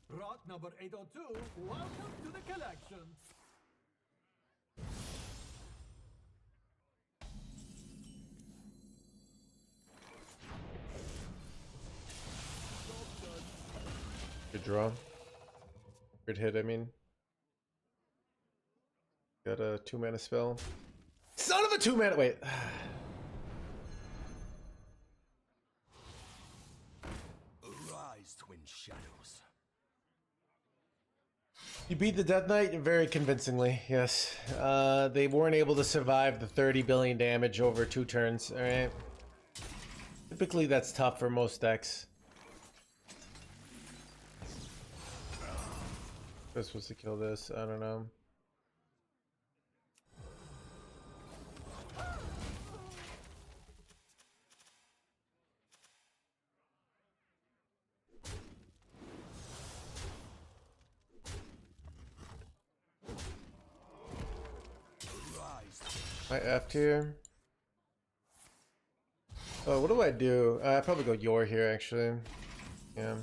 Rot number 802, welcome to the collection. Good draw. Good hit, I mean. Got a 2-mana spell. Son of a 2-mana! Wait. Arise, twin shadows. You beat the Death Knight very convincingly, yes. They weren't able to survive the 30 billion damage over 2 turns, alright? Typically that's tough for most decks. This was to kill this, I don't know. I F'd here. Oh, what do I do? I probably go Yor here, actually. Yeah.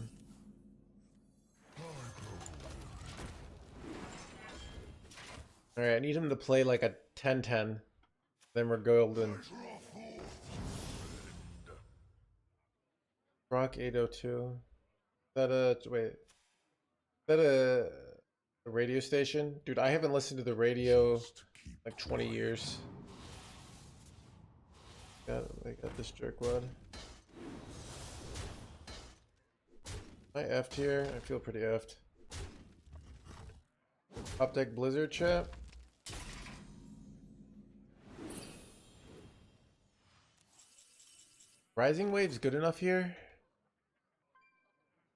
Alright, I need him to play like a 10-10. Then we're golden. Rock 802. Is that a... wait. Is that a radio station? Dude, I haven't listened to the radio like 20 years. I got this jerkwad. I F'd here. I feel pretty F'd. Top deck Blizzard chat. Rising Wave's good enough here?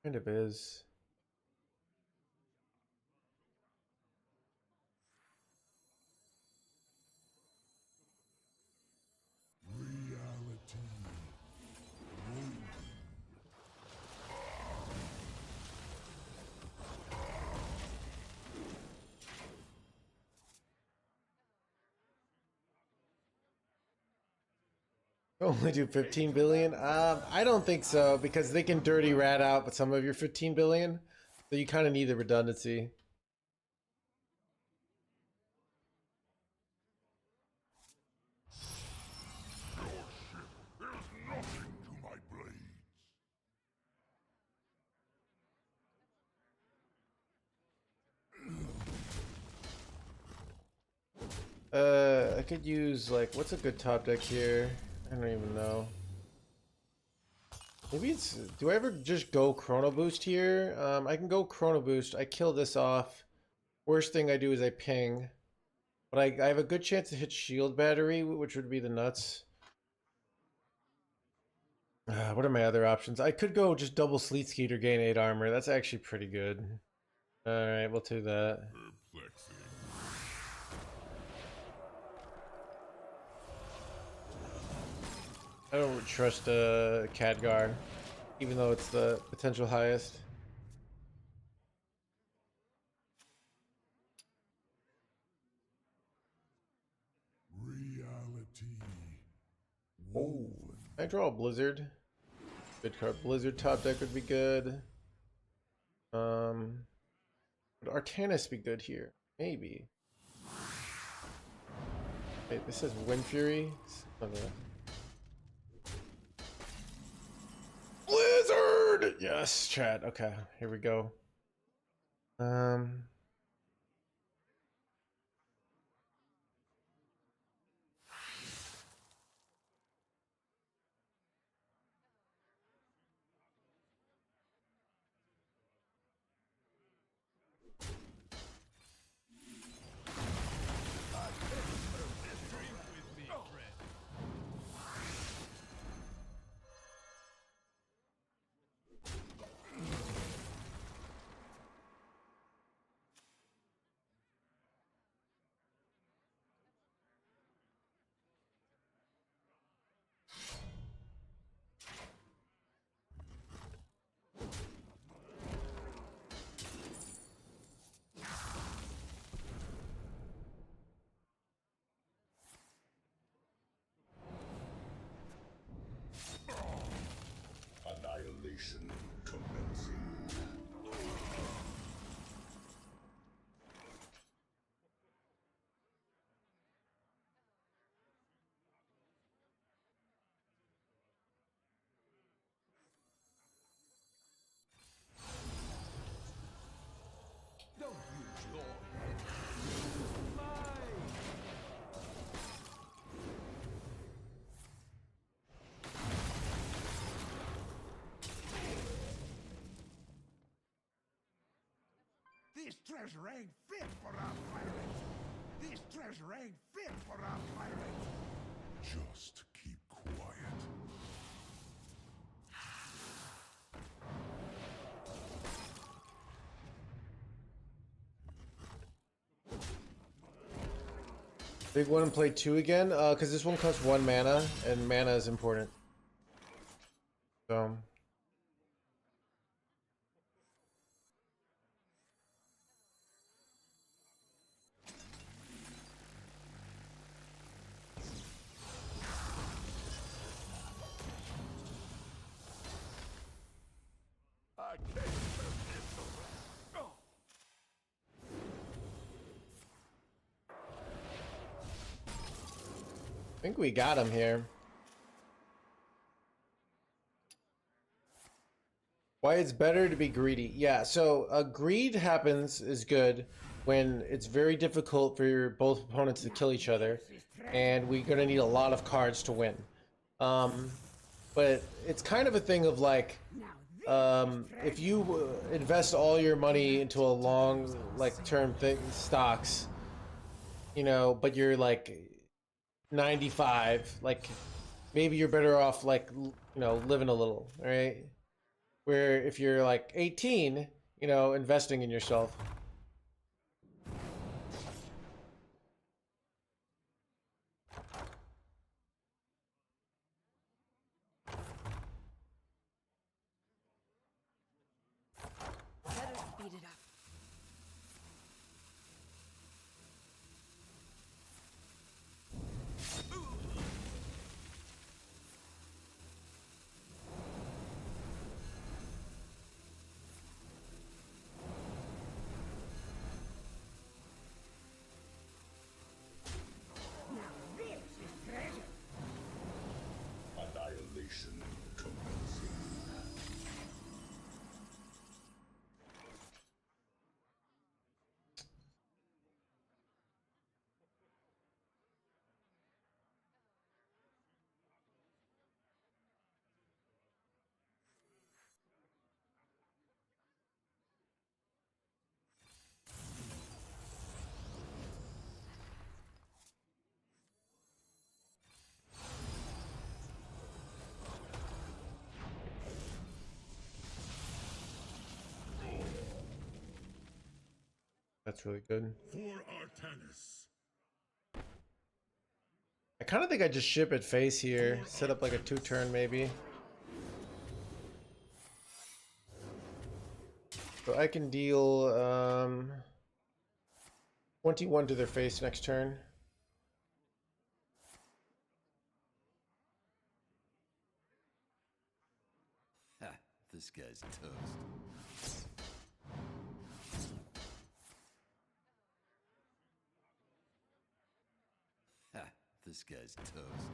Kind of is. Only do 15 billion? I don't think so, because they can dirty rat out with some of your 15 billion. So you kind of need the redundancy. I could use, like, what's a good top deck here? I don't even know. Maybe it's... do I ever just go Chrono Boost here? I can go Chrono Boost. I kill this off. Worst thing I do is I ping. But I have a good chance to hit Shield Battery, which would be the nuts. What are my other options? I could go just double Sleet Skeeter, gain 8 armor. That's actually pretty good. Alright, we'll do that. I don't trust Khadgar, even though it's the potential highest. Reality. Oh, I draw a Blizzard. Good card. Blizzard top deck would be good. Would Artanis be good here? Maybe. Wait, this says Wind Fury. Okay. Blizzard! Yes, chat. Okay, here we go. treasure ain't fit for our pirates. This treasure ain't fit for our pirates. Just keep quiet. Big one and play 2 again? Because this one costs 1 mana, and mana is important. So... I can't live this away. Oh. I think we got him here. Why it's better to be greedy. Yeah, so greed happens is good when it's very difficult for your both opponents to kill each other, and we're gonna need a lot of cards to win. But it's kind of a thing of like, if you invest all your money into a long, like, term thing, stocks, you know, but you're like 95, like, maybe you're better off, like, you know, living a little, right? Where if you're like 18, you know, investing in yourself. Better speed it up. Now this is treasure. Annihilation commencing. That's really good. For Artanis. I kind of think I just ship it face here, set up like a 2-turn maybe. So I can deal 21 to their face next turn. Ha, this guy's toast. Ha, this guy's toast.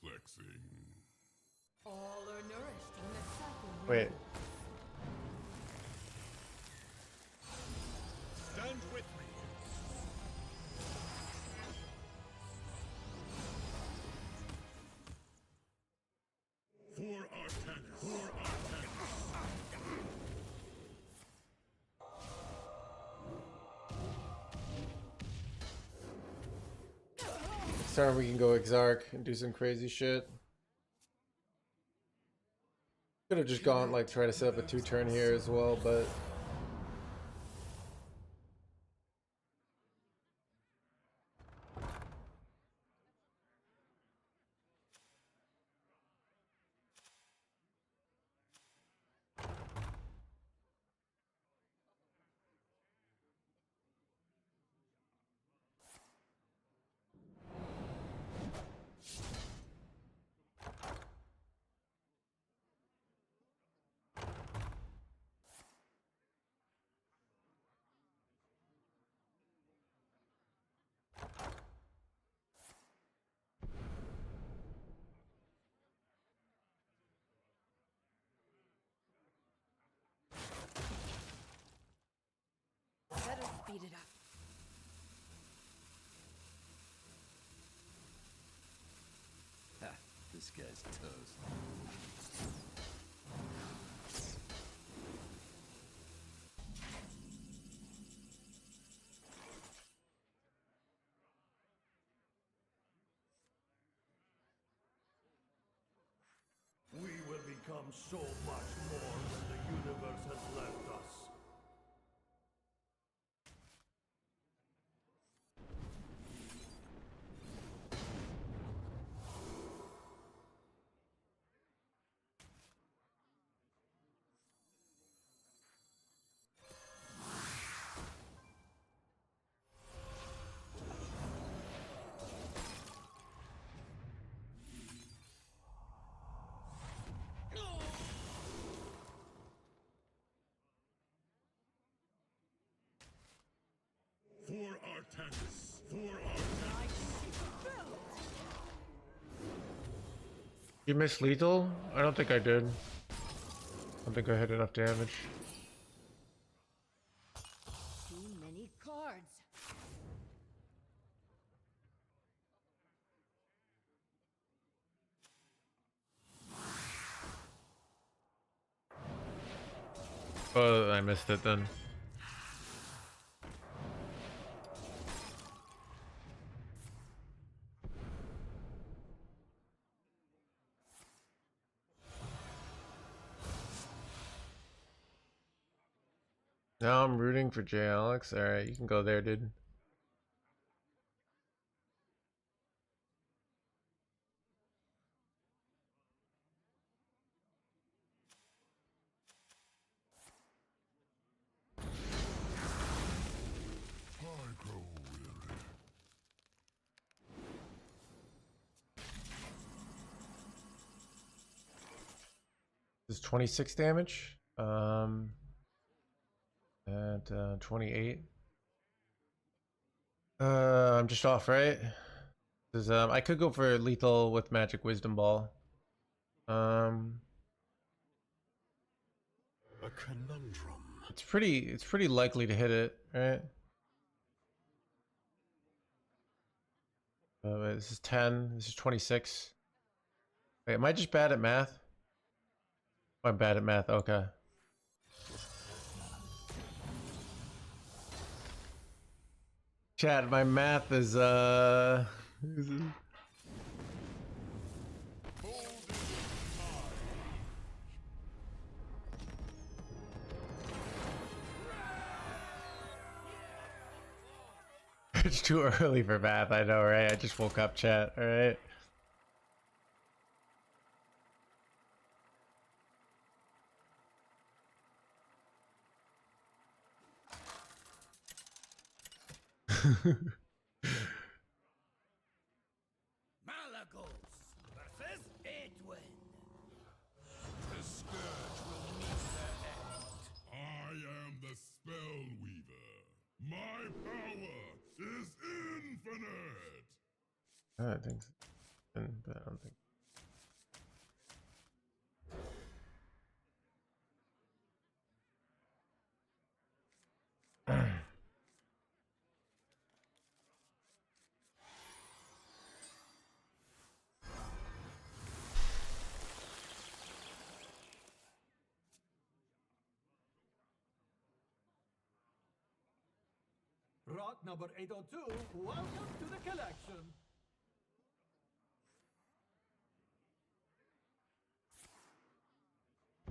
Perplexing. All are nourished when the cycle Wait, Stand with me. For Artanis. For Artanis. next turn we can go Exarch and do some crazy shit. Could have just gone like try to set up a 2-turn here as well, but speed it up. Ha, this guy's toast. We will become so much more than the universe has left us. For Artanis. For Artanis. You miss lethal? I don't think I did. I don't think I hit enough damage. Too many cards. Oh, I missed it then. Now I'm rooting for J Alex. Alright, you can go there, dude. I grow weary. This is 26 damage. At 28. I'm just off, right? This is, I could go for lethal with Magic Wisdom Ball. A conundrum. It's pretty likely to hit it, right? Wait, this is 10. This is 26. Wait, am I just bad at math? I'm bad at math. Okay. Chad, my math is It's too early for math, I know, right? I just woke up, chat, alright? Malagos versus Edwin. The scourge will meet their end. I am the spell weaver. My power is infinite. I think, but I don't think. Rot number 802, welcome to the collection.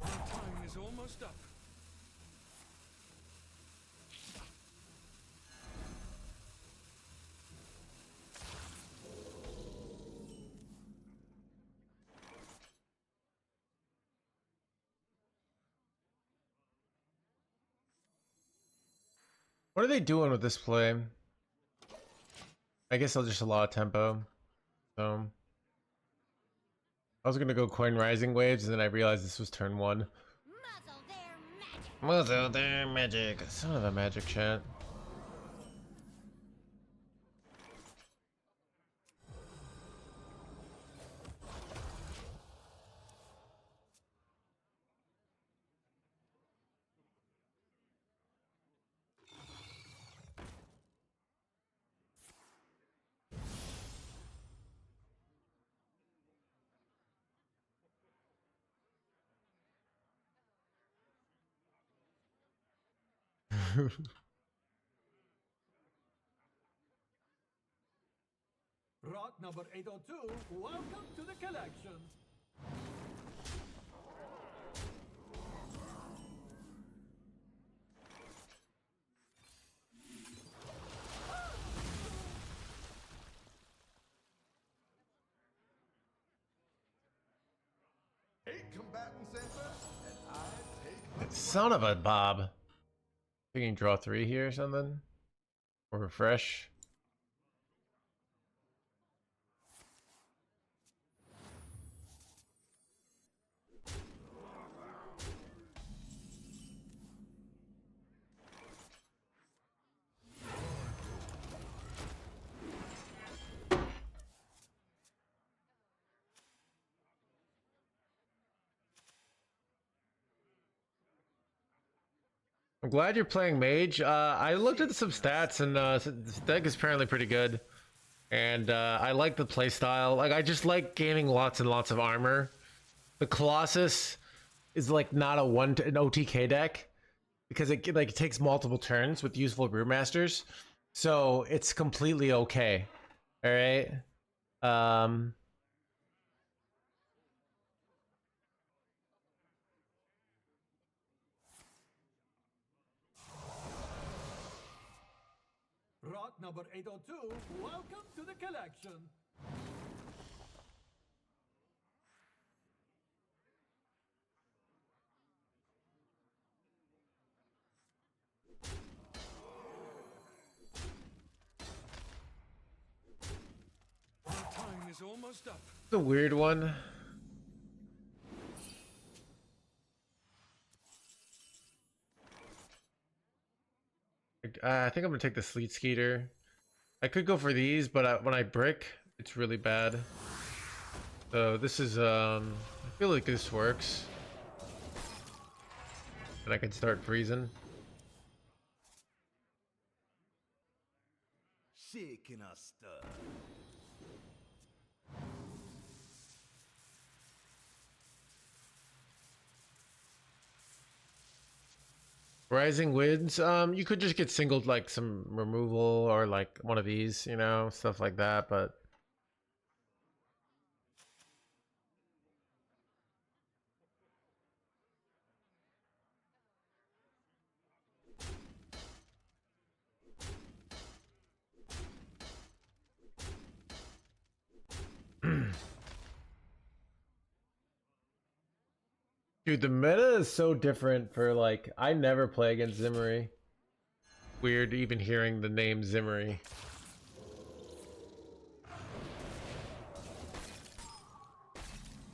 Our time is almost up. What are they doing with this play? I guess I'll just allow tempo. So I was gonna go coin rising waves, and then I realized this was turn 1. Muzzle their magic. Muzzle their magic. Son of a magic, chat. Rot number 802, welcome to the collection. Eight combatant center, and I take the Son of a Bob. We can draw 3 here or something. Or refresh. I'm glad you're playing Mage. I looked at some stats and this deck is apparently pretty good. And I like the playstyle. Like, I just like gaining lots and lots of armor. The Colossus is like not an OTK deck because it like takes multiple turns with useful brewmasters. So it's completely okay. All right. Rot number 802, welcome to the collection. Our time is almost up. It's a weird one. I think I'm gonna take the Sleet Skeeter. I could go for these, but when I brick, it's really bad. So this is I feel like this works. And I can start freezing. shaking our stuff. Rising Winds, you could just get singled like some removal or like one of these, you know, stuff like that, but dude, the meta is so different for like, I never play against Zimmery. Weird even hearing the name Zimmery.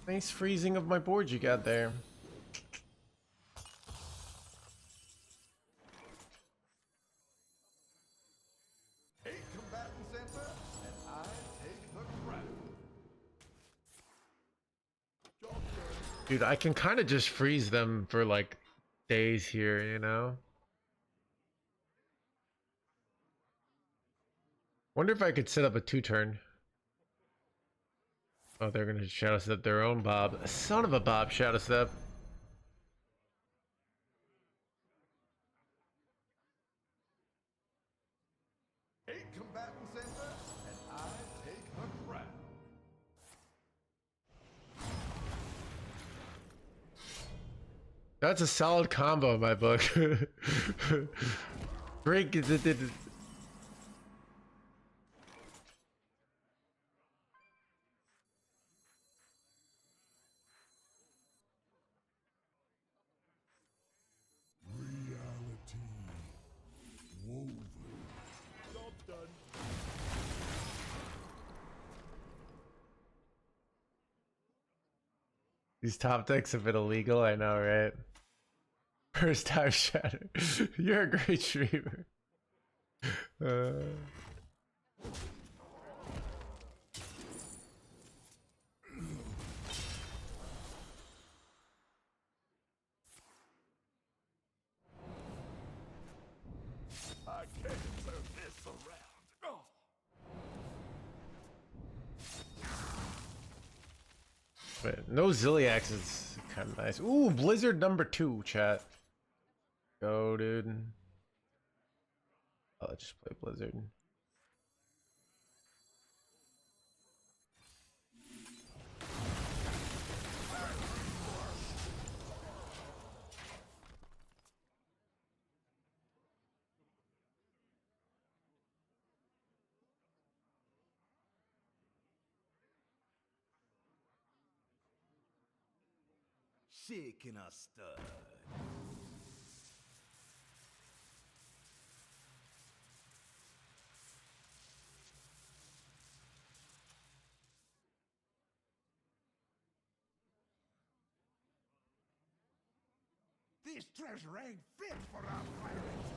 Nice freezing of my board you got there. Eight combatant center, and I take the crown. Job done. Dude, I can kind of just freeze them for like days here, you know? Wonder if I could set up a 2-turn. Oh, they're gonna shadow step their own Bob. Son of a Bob, shadow step. Eight combatant center, and I take the crown. That's a solid combo in my book. Break it. Reality woven. Job done. These top decks have been illegal, I know, right? First time shatter. You're a great streamer. I can't turn this around. Oh. But no Ziliax is kind of nice. Ooh, Blizzard number 2, chat. Go, dude. I'll just play Blizzard. Shaking a stud. This treasure ain't fit for our pirates.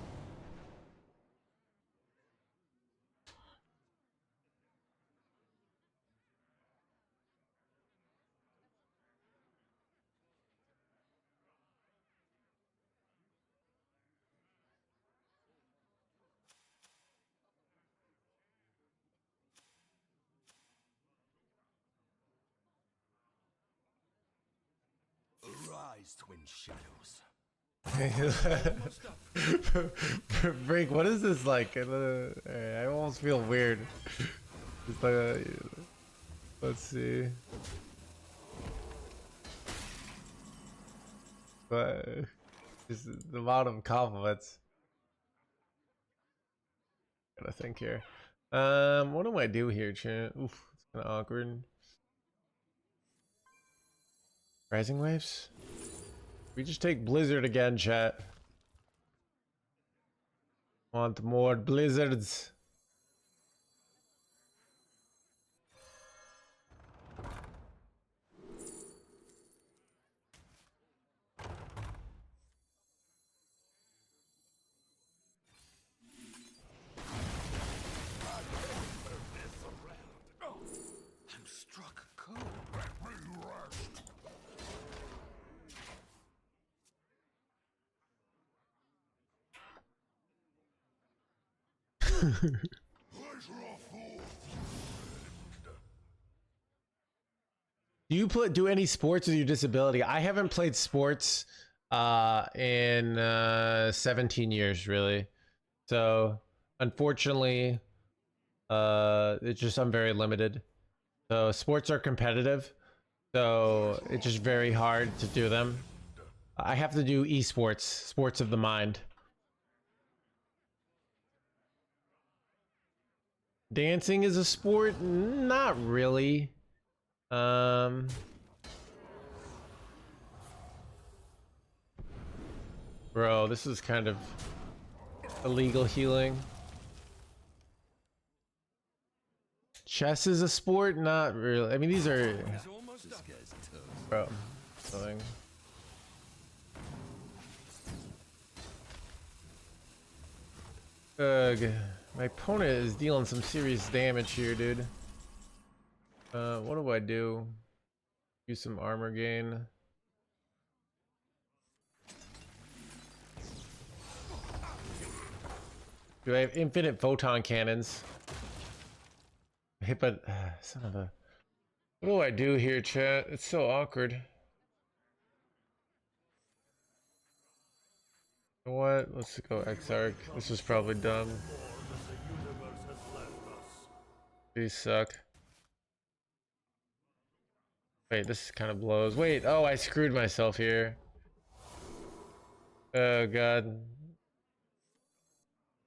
Arise, twin shadows. Brink, what is this like? I almost feel weird. It's like, let's see. But just the amount of compliments. Gotta think here. What do I do here, chat? Oof, it's kind of awkward. Rising waves? We just take Blizzard again, chat. Want more blizzards? I'm struck cold. Let me rest. Do you do any sports with your disability? I haven't played sports in 17 years, really. So unfortunately, it's just I'm very limited. So sports are competitive, so it's just very hard to do them. I have to do esports, sports of the mind. Dancing is a sport? Not really. Bro, this is kind of illegal healing. Chess is a sport? Not really. I mean, these are... Is almost This up. guy's toast. Bro, something. Ugh. My opponent is dealing some serious damage here, dude. What do I do? Use some armor gain. Do I have infinite photon cannons? Hit, but son of a. What do I do here, chat? It's so awkward. You know what? Let's go Exarch. This was probably dumb. These suck. Wait, this kind of blows. Wait, oh, I screwed myself here. Oh god.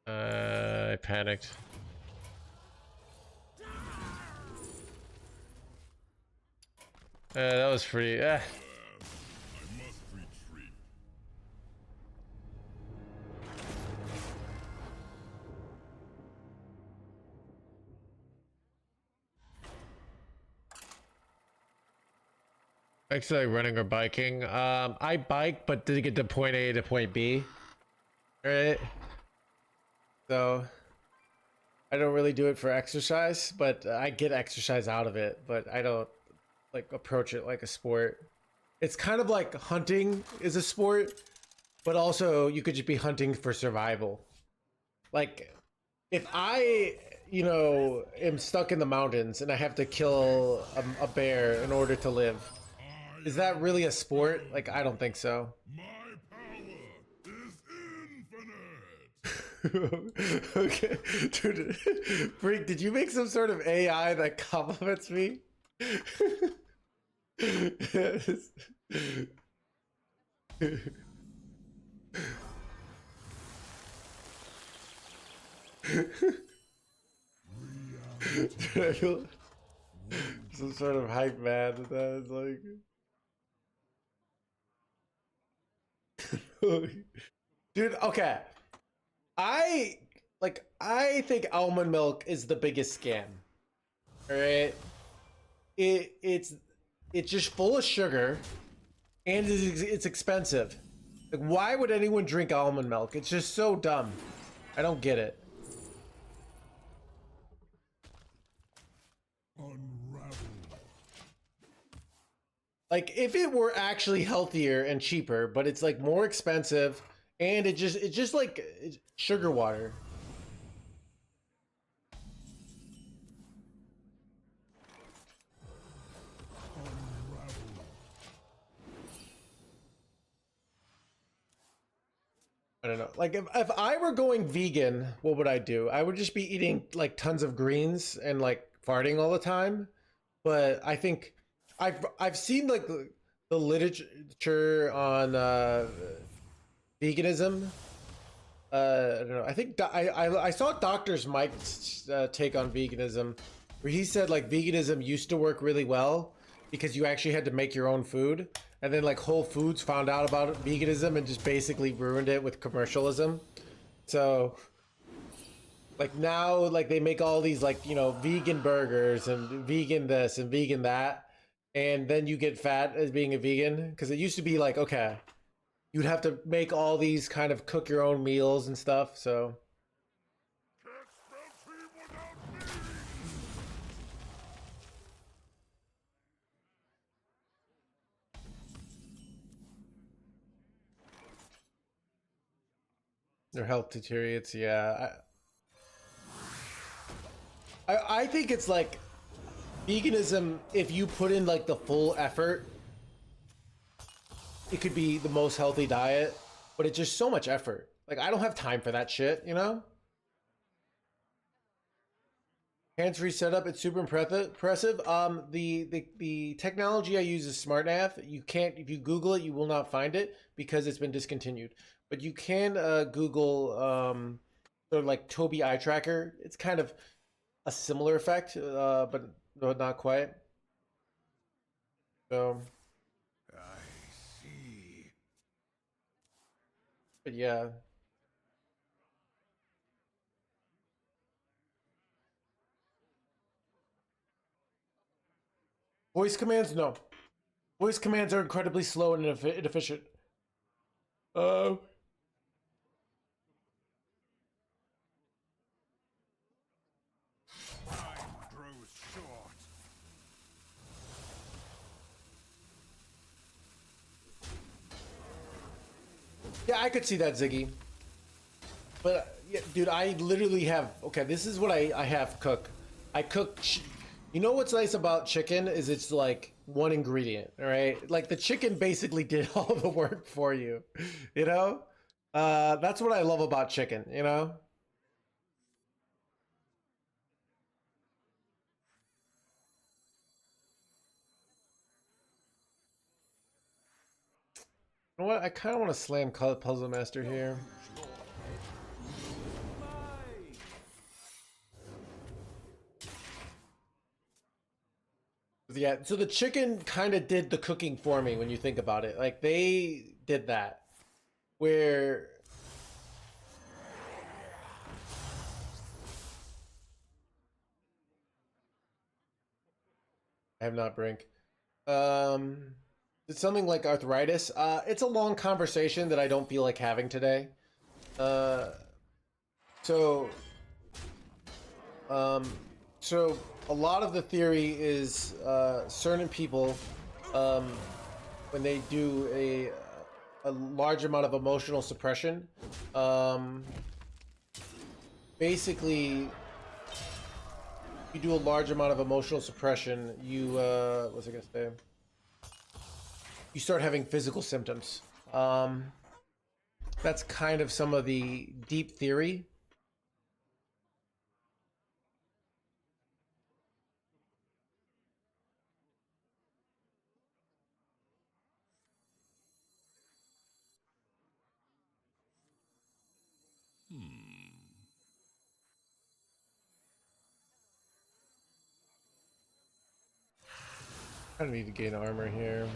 I panicked. That was pretty. I must retreat. Actually, like running or biking. I bike, but to get to point A to point B. Right. So I don't really do it for exercise, but I get exercise out of it. But I don't like approach it like a sport. It's kind of like hunting is a sport, but also you could just be hunting for survival. Like if I, am stuck in the mountains and I have to kill a bear in order to live, is that really a sport? Like, I don't think so. My power is infinite. Okay, dude, Freak, did you make some sort of AI that compliments me? Yes. Dude, I feel some sort of hype man that is like, dude. Okay, I think almond milk is the biggest scam. All right, it's just full of sugar, and it's expensive. Like, why would anyone drink almond milk? It's just so dumb. I don't get it. Unravel. Like, if it were actually healthier and cheaper, but it's like more expensive, and it's just like it's sugar water. I don't know. Like, if I were going vegan, what would I do? I would just be eating like tons of greens and like farting all the time. But I think I've seen like the literature on veganism. I don't know. I think I saw Doctor's Mike's take on veganism, where he said like veganism used to work really well because you actually had to make your own food, and then like Whole Foods found out about veganism and just basically ruined it with commercialism. So like now, like they make all these like, you know, vegan burgers and vegan this and vegan that, and then you get fat as being a vegan, because it used to be like, okay, you'd have to make all these kind of cook your own meals and stuff. So their health deteriorates. Yeah, I think it's like veganism. If you put in like the full effort, it could be the most healthy diet, but it's just so much effort. Like, I don't have time for that shit, you know? Hands-free setup, it's super impressive. The technology I use is SmartNav. You can't, if you Google it, you will not find it because it's been discontinued. But you can Google sort of like Tobii Eye Tracker. It's kind of a similar effect, but not quite. So, I see. but yeah. Voice commands, no. Voice commands are incredibly slow and inefficient. Uh, Time grows short. yeah, I could see that, Ziggy. But yeah, dude, I literally have. Okay, this is what I have cook. I cook. You know what's nice about chicken is it's like one ingredient, all right? Like the chicken basically did all the work for you, you know? That's what I love about chicken, you know? You know what? I kind of want to slam Puzzle Master here. Yeah, so the chicken kind of did the cooking for me when you think about it. Like they did that. Where I have not Brink. It's something like arthritis. It's a long conversation that I don't feel like having today. Uh, so, so a lot of the theory is certain people, when they do a large amount of emotional suppression, basically you do a large amount of emotional suppression, you what was I gonna say? You start having physical symptoms. That's kind of some of the deep theory. I need to gain armor here.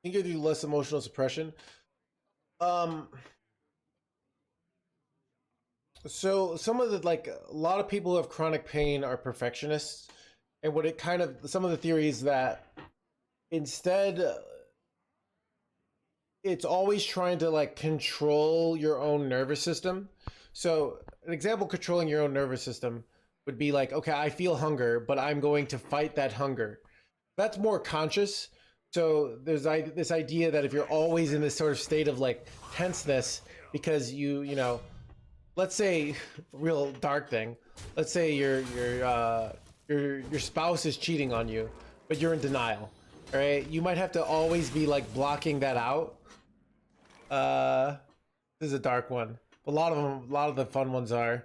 You can do less emotional suppression. So some of the like a lot of people who have chronic pain are perfectionists, and what it kind of some of the theories that instead it's always trying to like control your own nervous system. So an example controlling your own nervous system would be like, okay, I feel hunger, but I'm going to fight that hunger. That's more conscious. So there's this idea that if you're always in this sort of state of like tenseness because you know, let's say real dark thing. Let's say your spouse is cheating on you, but you're in denial. All right, you might have to always be like blocking that out. This is a dark one. A lot of the fun ones are.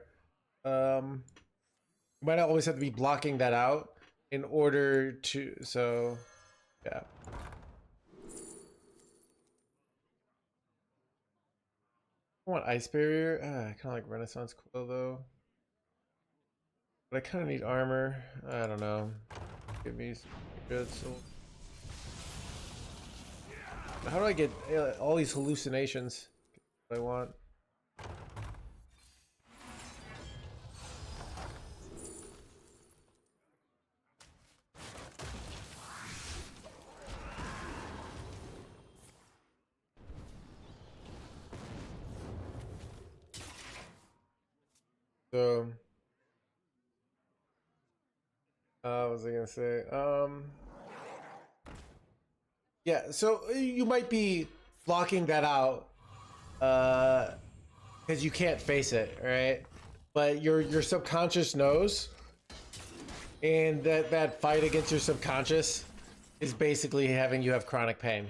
You might always have to be blocking that out in order to. So, yeah. I want ice barrier. I kind of like Renaissance Quill though. But I kind of need armor. I don't know. Give me some good soul. How do I get all these hallucinations? What I want. So, what was I gonna say? Yeah, so you might be blocking that out, because you can't face it, right? But your subconscious knows, and that fight against your subconscious is basically having you have chronic pain.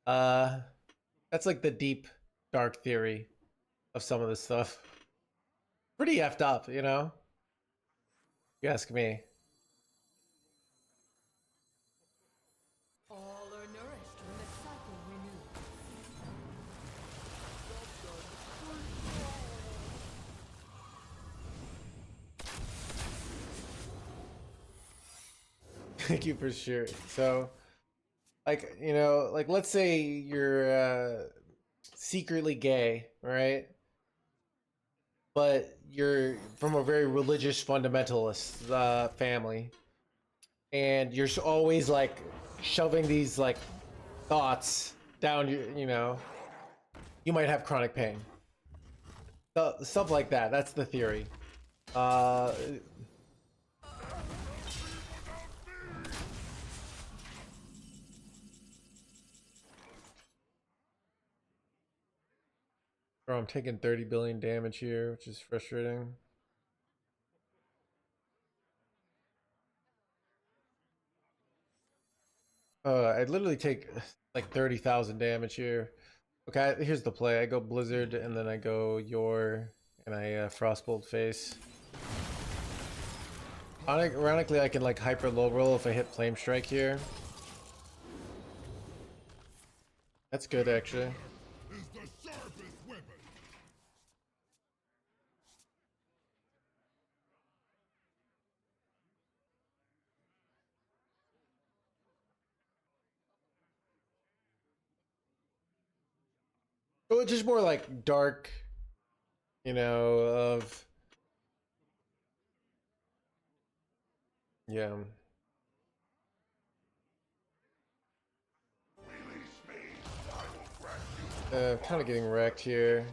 That's like the deep, dark theory of some of this stuff. Pretty effed up, you know? If you ask me. All are nourished when the cycle renews. Thank you for sure. So, like, you know, like let's say you're secretly gay, right? But you're from a very religious fundamentalist family, and you're always like shoving these like thoughts down your, you know, you might have chronic pain. Stuff like that. That's the theory. Bro, I'm taking 30 billion damage here, which is frustrating. I literally take like 30,000 damage here. Okay, here's the play. I go Blizzard, and then I go Yor, and I Frostbolt face. Ironically, I can like hyper low roll if I hit Flame Strike here. That's good, actually. Is the sharpest weapon. So it's just more like dark, you know, of yeah. Kind of getting wrecked here.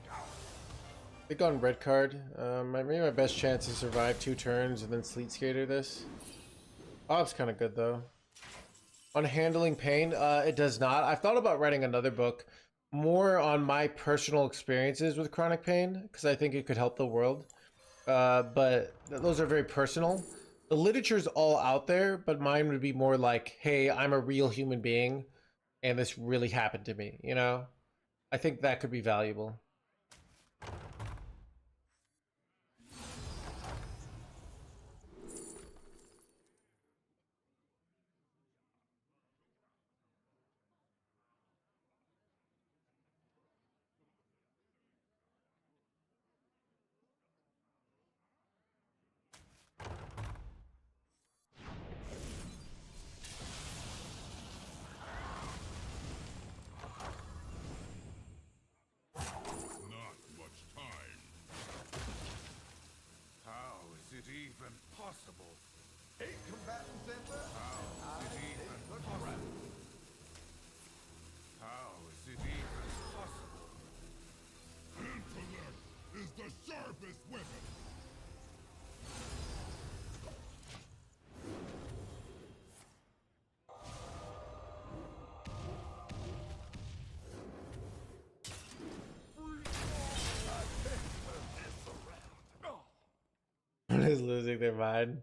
They gone red card. Maybe my best chance to survive 2 turns and then Sleet Skater this. Bob's kind of good though. On handling pain, it does not. I've thought about writing another book more on my personal experiences with chronic pain because I think it could help the world. But those are very personal. The literature's all out there, but mine would be more like, hey, I'm a real human being and this really happened to me, you know? I think that could be valuable. Not much time. How is it even possible? 8 combatants enter? How is it even possible? How is it even possible? Intellect is the sharpest weapon. Everyone is losing their mind.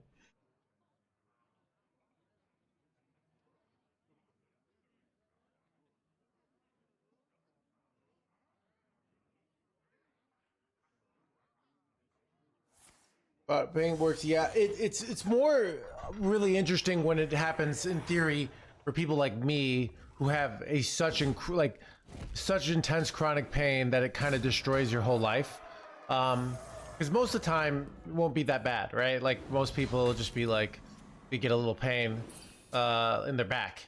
But paying works, yeah. It's more really interesting when it happens in theory for people like me who have a such intense chronic pain that it kind of destroys your whole life. Because most of the time it won't be that bad, right? Like most people will just be like, they get a little pain in their back,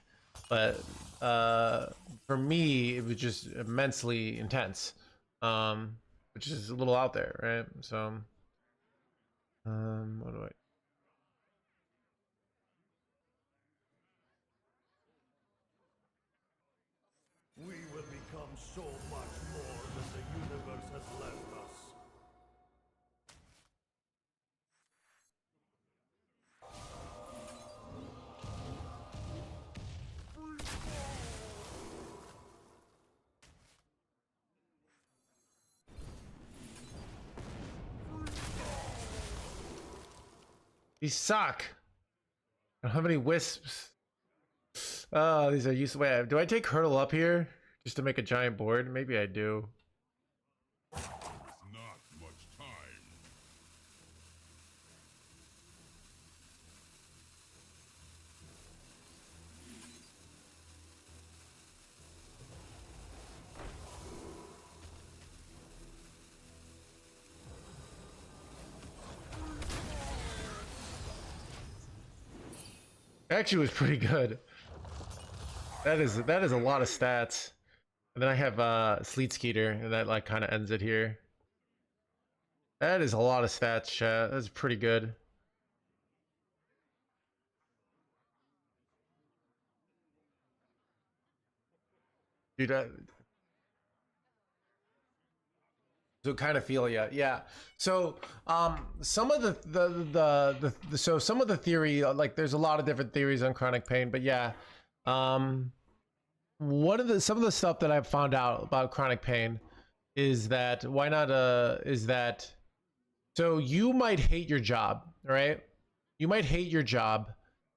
but for me it was just immensely intense, which is a little out there, right? So. What do I? We will become so much more than the universe has left us. These suck. I don't have any wisps. Oh, these are useless. Wait, do I take hurdle up here just to make a giant board? Maybe I do. Not much time. Actually, was pretty good. That is a lot of stats. And then I have Sleet Skeeter, and that like kind of ends it here. That is a lot of stats, chat. That's pretty good. Dude, so kind of feel, yeah. So some of so some of the theory, like there's a lot of different theories on chronic pain, but yeah, some of the stuff that I've found out about chronic pain is that so you might hate your job, right? You might hate your job,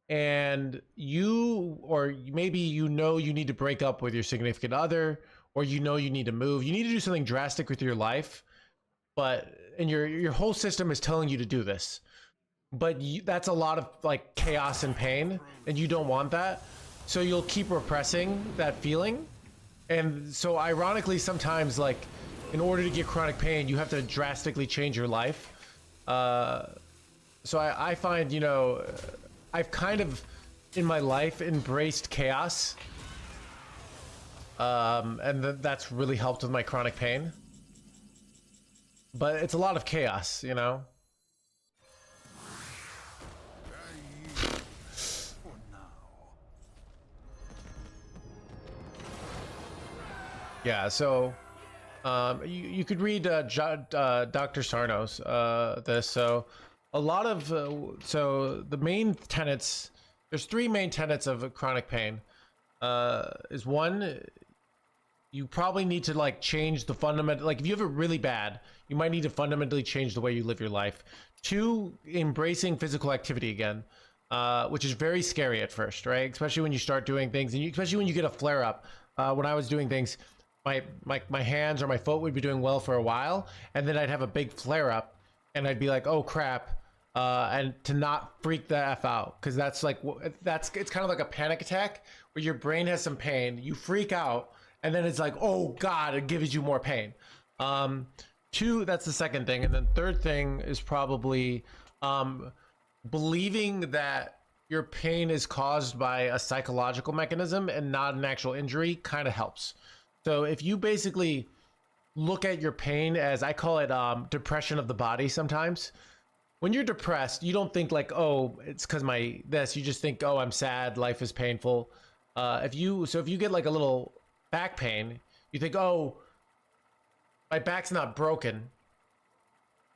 and maybe you know you need to break up with your significant other, or you know you need to move. You need to do something drastic with your life, and your whole system is telling you to do this. But that's a lot of like chaos and pain, and you don't want that. So you'll keep repressing that feeling. And so ironically, sometimes like in order to get chronic pain, you have to drastically change your life. So I find, I've kind of in my life embraced chaos. And that's really helped with my chronic pain. But it's a lot of chaos, Yeah, so you could read Dr. Sarno's this. So a lot of so the main tenets, there's 3 main tenets of chronic pain. Is one, you probably need to like change the fundamental, like if you have it really bad, you might need to fundamentally change the way you live your life. 2, embracing physical activity again, which is very scary at first, right? Especially when you start doing things, and especially when you get a flare up. When I was doing things, my hands or my foot would be doing well for a while, and then I'd have a big flare up, and I'd be like, oh crap, and to not freak the F out, because that's like it's kind of like a panic attack where your brain has some pain, you freak out, and then it's like, oh god, it gives you more pain. Two, that's the second thing, and then third thing is probably believing that your pain is caused by a psychological mechanism and not an actual injury kind of helps. So if you basically look at your pain as, I call it depression of the body sometimes. When you're depressed, you don't think like, oh, it's because my this. You just think, oh, I'm sad, life is painful. If you get like a little back pain, you think, oh, my back's not broken.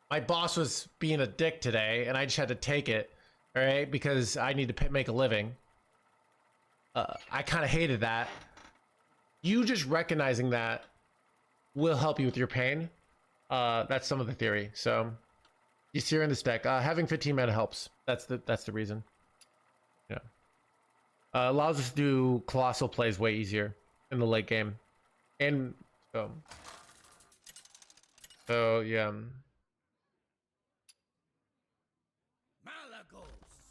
My boss was being a dick today, and I just had to take it, all right, because I need to make a living. I kind of hated that. You just recognizing that will help you with your pain. That's some of the theory. So you see her in this deck. Having 15 mana helps. That's the reason. Yeah. Allows us to do colossal plays way easier in the late game. And so yeah.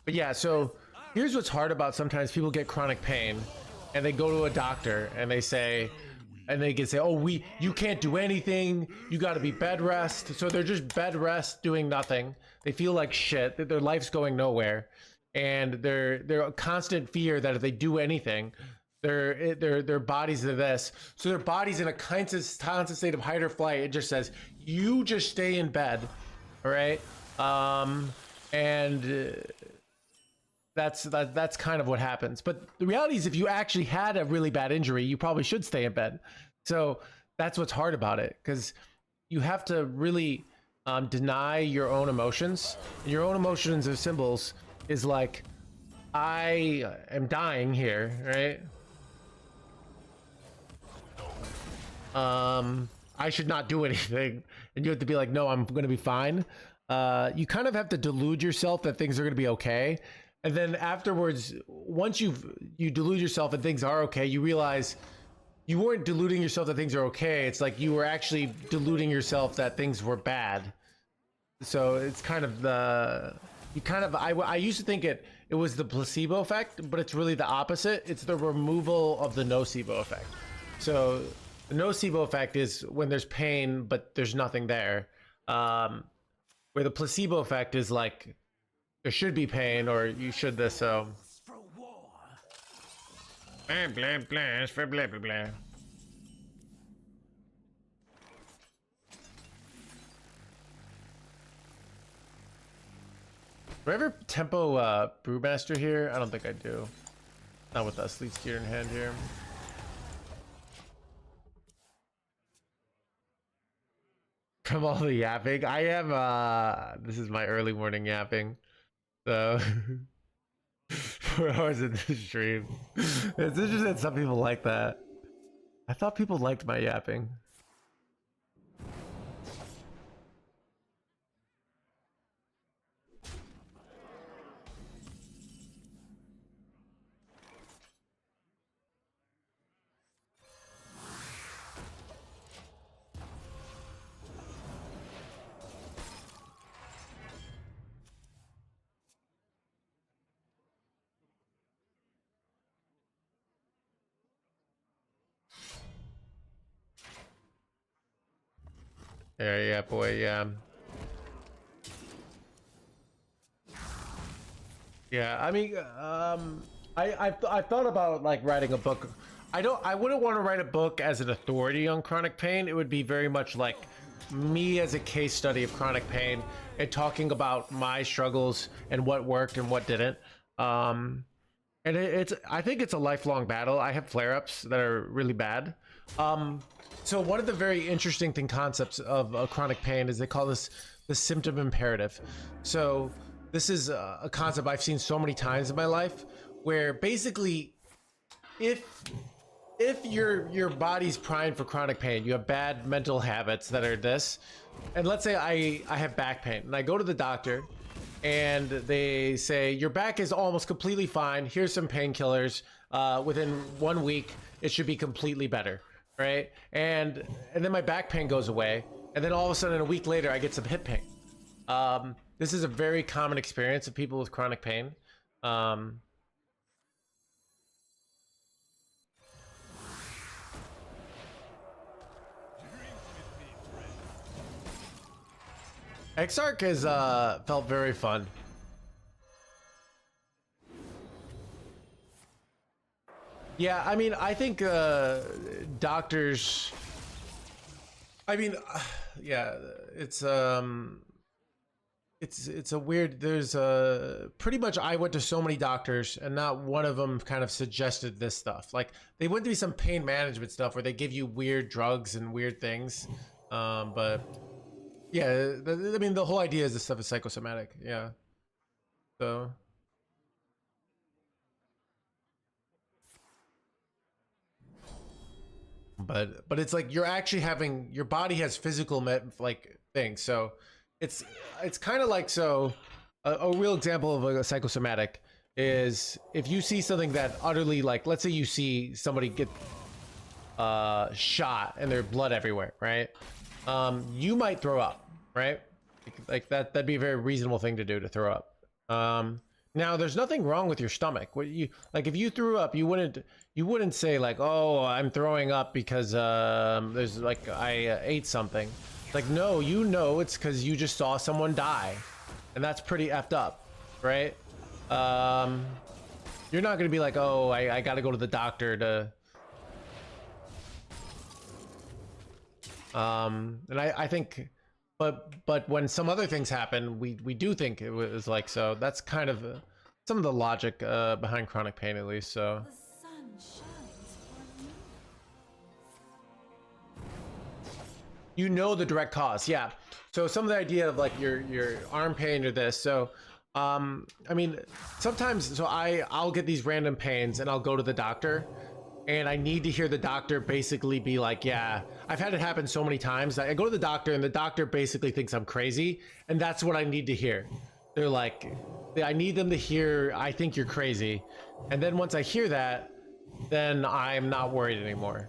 But yeah, so here's what's hard about sometimes people get chronic pain and they go to a doctor and they say, oh, you can't do anything, you got to be bed rest. So they're just bed rest doing nothing. They feel like shit, that their life's going nowhere, and they're a constant fear that if they do anything, their bodies are this. So their body's in a constant state of fight or flight. It just says, you just stay in bed, all right? That's kind of what happens. But the reality is, if you actually had a really bad injury, you probably should stay in bed. So that's what's hard about it, because you have to really deny your own emotions. And your own emotions or symbols is like, I am dying here, right? I should not do anything, and you have to be like, no, I'm going to be fine. You kind of have to delude yourself that things are going to be okay. And then afterwards, once you delude yourself and things are okay, you realize you weren't deluding yourself that things are okay. It's like you were actually deluding yourself that things were bad. So it's kind of I used to think it was the placebo effect, but it's really the opposite. It's the removal of the nocebo effect. So the nocebo effect is when there's pain, but there's nothing there. Where the placebo effect is like, there should be pain, or you should this, so. For war. Blah, blah, blah, for blah, blah, blah. Do I ever tempo Brewmaster here? I don't think I do. Not with us, lead steer in hand here. From all the yapping, I am this is my early morning yapping, so 4 hours in the stream. It's interesting that some people like that. I thought people liked my yapping. Yeah, boy, yeah. Yeah, I mean, I've thought about like writing a book. I wouldn't want to write a book as an authority on chronic pain. It would be very much like me as a case study of chronic pain and talking about my struggles and what worked and what didn't. And I think it's a lifelong battle. I have flare-ups that are really bad. So one of the very interesting concepts of chronic pain is they call this the symptom imperative. So this is a concept I've seen so many times in my life, where basically if your body's primed for chronic pain, you have bad mental habits that are this, and let's say I have back pain and I go to the doctor and they say your back is almost completely fine, here's some painkillers, within 1 week it should be completely better. right? And then my back pain goes away, and then all of a sudden a week later I get some hip pain. This is a very common experience of people with chronic pain. Exarch has felt very fun. Yeah, I mean, I think doctors. I mean, yeah, it's a weird. There's pretty much I went to so many doctors, and not one of them kind of suggested this stuff. Like they went through some pain management stuff where they give you weird drugs and weird things, but yeah, I mean, the whole idea is this stuff is psychosomatic. Yeah, so. But it's like you're actually having your body has physical like things, so it's kind of like so a real example of a psychosomatic is if you see something that utterly, like, let's say you see somebody get shot and there's blood everywhere, right? You might throw up, right? Like that'd be a very reasonable thing to do, to throw up. Now there's nothing wrong with your stomach. What you like, if you threw up, you wouldn't say like, oh, I'm throwing up because there's like I ate something. Like, no, you know it's because you just saw someone die, and that's pretty effed up, right? You're not gonna be like, oh, I gotta go to the doctor to and I think, but when some other things happen, we do think it was like, so that's kind of some of the logic behind chronic pain, at least. So The sun shines for me. you know the direct cause, yeah. So some of the idea of like your arm pain or this, so I mean, sometimes, so I'll get these random pains and I'll go to the doctor, and I need to hear the doctor basically be like, yeah, I've had it happen so many times. I go to the doctor and the doctor basically thinks I'm crazy, and that's what I need to hear. They're like, I need them to hear, I think you're crazy. And then once I hear that, then I'm not worried anymore.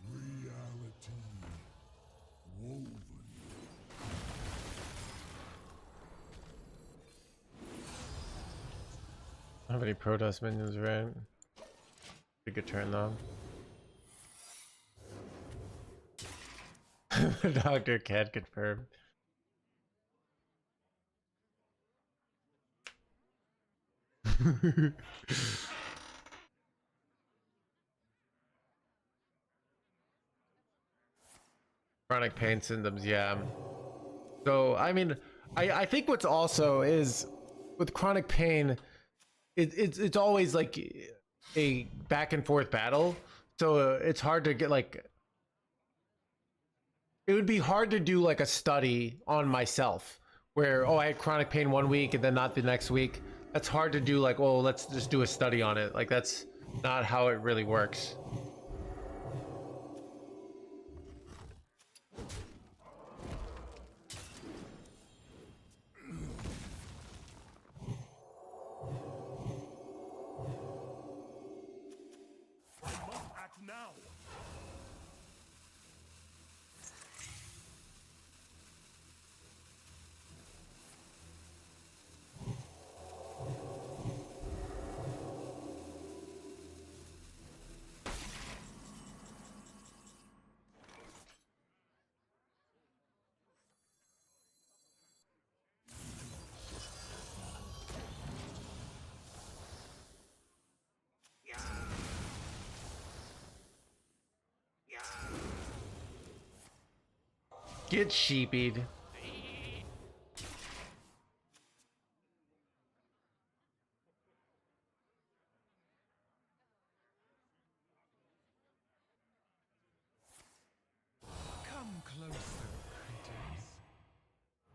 Reality woven. I don't have any Protoss minions, right? A good turn though. Dr. Cat confirmed. Chronic pain symptoms, yeah. So I mean, I think what's also is with chronic pain, it's always like a back and forth battle. So it's hard to get like, it would be hard to do like a study on myself where, oh, I had chronic pain one week and then not the next week. That's hard to do, like, well, let's just do a study on it. Like, that's not how it really works. I must act now. Get sheepied. Come closer, critters.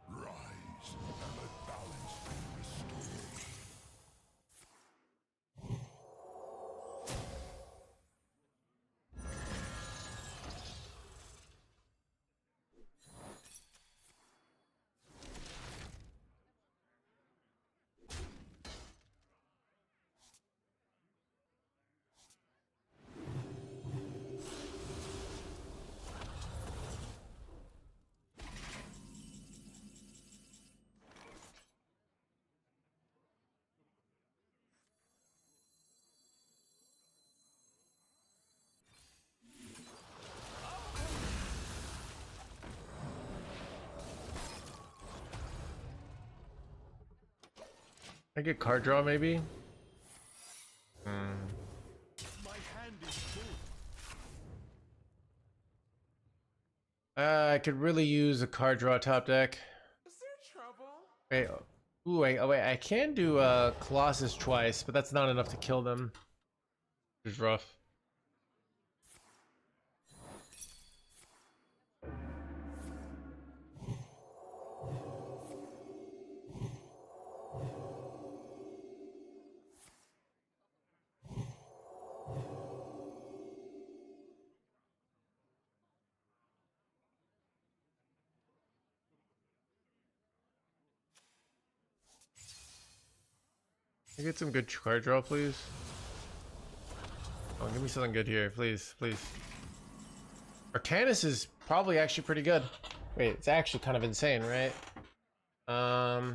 Rise, and let balance be restored. I get card draw maybe? My hand is full. I could really use a card draw top deck. Is there trouble? Wait, ooh, wait, oh wait, I can do Colossus twice, but that's not enough to kill them. Which is rough. Can I get some good card draw, please? Oh, give me something good here, please, please. Arcanus is probably actually pretty good. Wait, it's actually kind of insane, right? I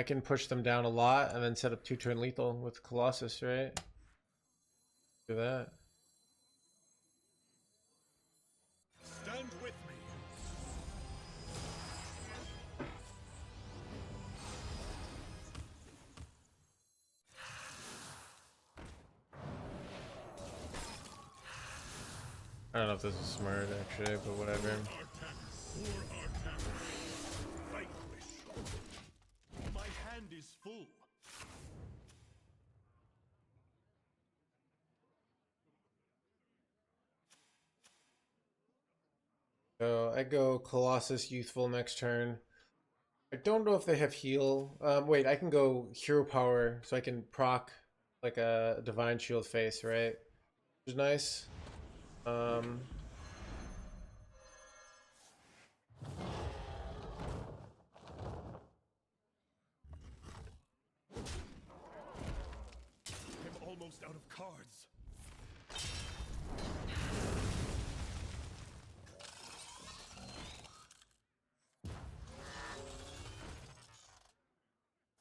can push them down a lot and then set up 2-turn lethal with Colossus, right? Do that. Stand with me. I don't know if this is smart actually, but whatever. My hand is full. So I go Colossus Youthful next turn. I don't know if they have heal. Wait, I can go Hero Power so I can proc like a Divine Shield face, right? Which is nice. I'm almost out of cards.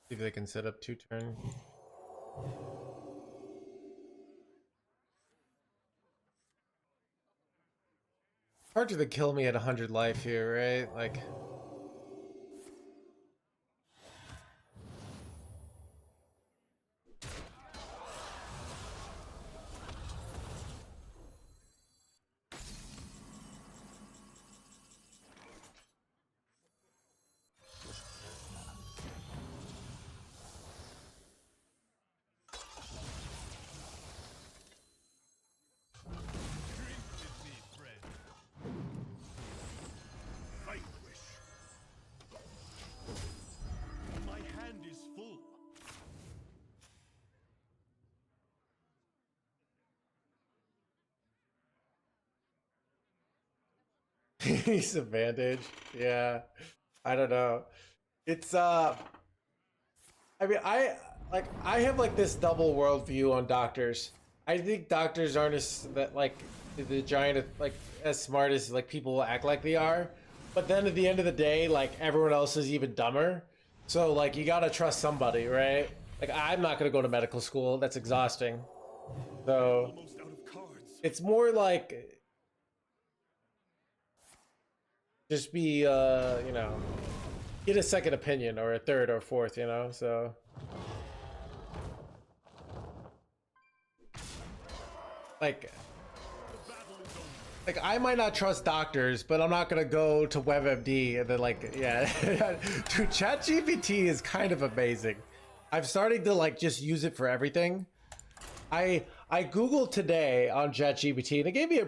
See if they can set up 2-turn. Hard to kill me at 100 life here, right? Like. My hand is full. He's a bandage. Yeah. I don't know. It's I mean I have like this double worldview on doctors. I think doctors aren't as that like the giant like as smart as like people act like they are. But then at the end of the day, like everyone else is even dumber. So like you gotta trust somebody, right? Like I'm not gonna go to medical school. That's exhausting. So Almost out of cards. it's more like just be you know, get a second opinion or a third or fourth, you know. So like I might not trust doctors, but I'm not gonna go to WebMD and then like, yeah. Dude, ChatGPT is kind of amazing. I'm starting to like just use it for everything. I Googled today on ChatGPT and it gave me a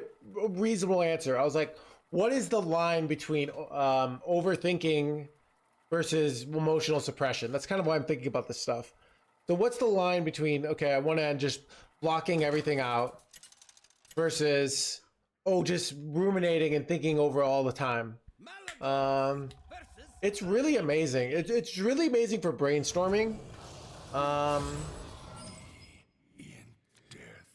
reasonable answer. I was like, what is the line between overthinking versus emotional suppression? That's kind of why I'm thinking about this stuff. So what's the line between, okay, I want to just blocking everything out versus, oh, just ruminating and thinking over all the time? It's really amazing. It's really amazing for brainstorming. In death.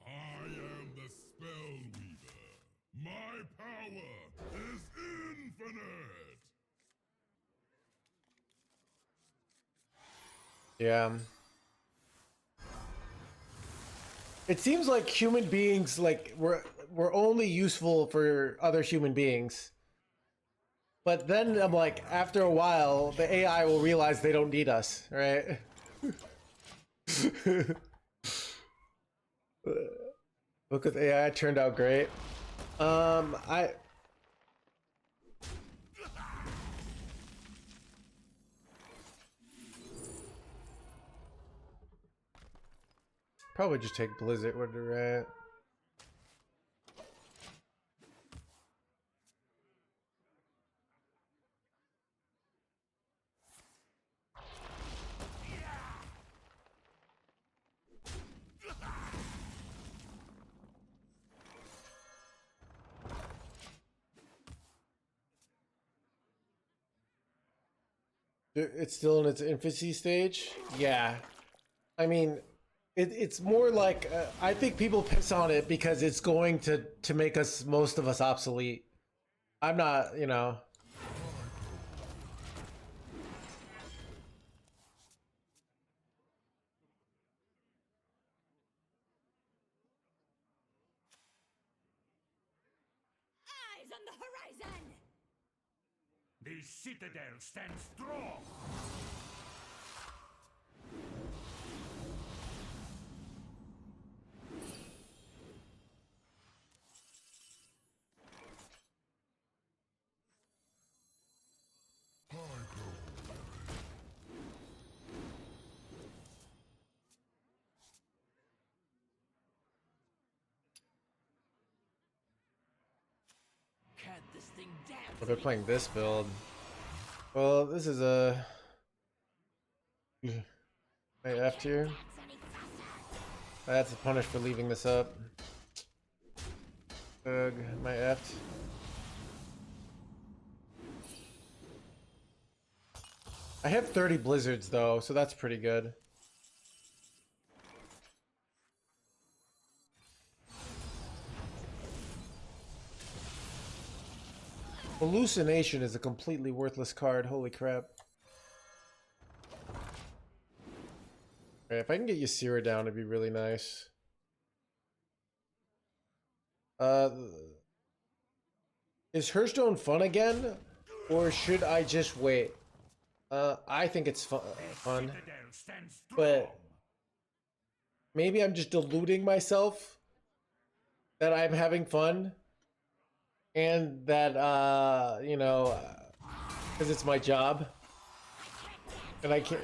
I am the spell weaver. My power is infinite. Yeah. It seems like human beings, like we're only useful for other human beings. But then I'm like, after a while, the AI will realize they don't need us, right? Look at the AI turned out great. I probably just take Blizzard when they're at. It's still in its infancy stage. Yeah, I mean, it's more like I think people piss on it because it's going to make us most of us obsolete. I'm not, you know. Eyes on the horizon! The citadel stands strong. Can't this thing dance? Well, they're playing this build. Well, this is a F tier. That's a punish for leaving this up. Ugh, my F. I have 30 blizzards though, so that's pretty good. Hallucination is a completely worthless card. Holy crap. Alright, if I can get Ysira down, it'd be really nice. Is Hearthstone fun again? Or should I just wait? I think it's fun. But maybe I'm just deluding myself that I'm having fun. And that, you know, because it's my job. And I can't...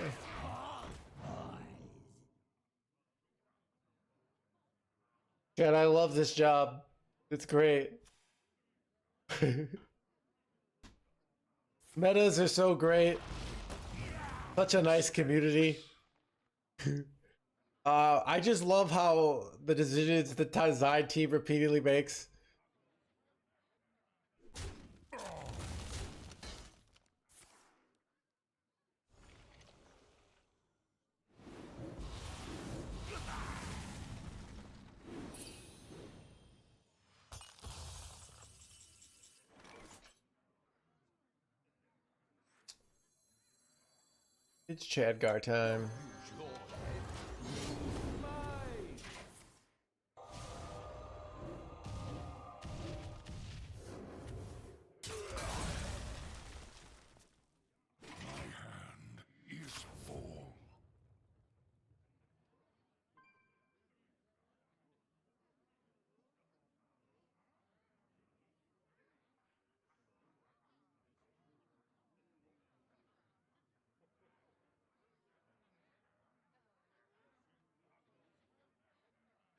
God, I love this job. It's great. Metas are so great. Such a nice community. I just love how the decisions the design team repeatedly makes. It's Chadgar time.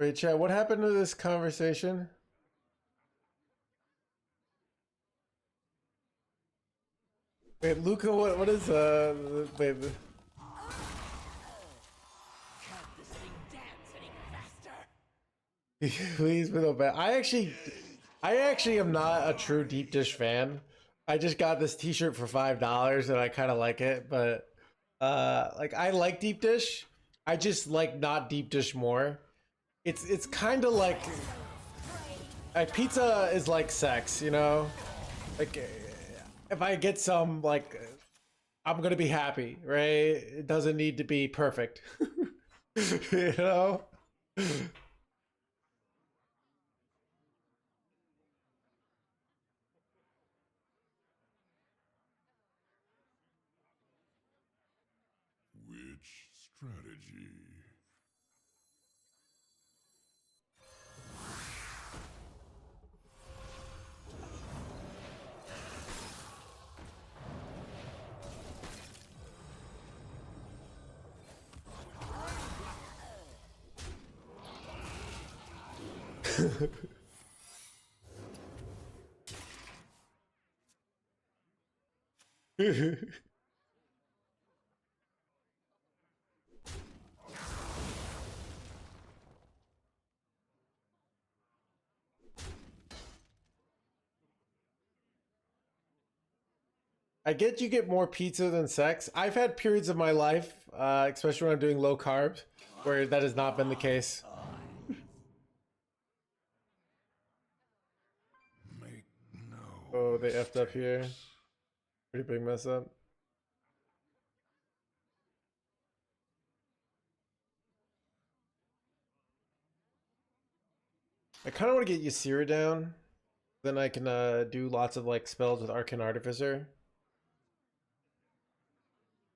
Wait, Chad, what happened to this conversation? Wait, Luca, what is wait. Can't this thing dance any faster? Please, but no bad. I actually am not a true deep dish fan. I just got this T-shirt for $5 and I kind of like it, but like I like deep dish. I just like not deep dish more. It's kind of like pizza is like sex, you know. Like if I get some, like I'm gonna be happy, right? It doesn't need to be perfect, you know. strategy. I get you get more pizza than sex. I've had periods of my life, especially when I'm doing low carb, where that has not been the case. Make no. Oh, they effed up here. Pretty big mess up. I kind of want to get Ysira down. Then I can do lots of like spells with Arcane Artificer.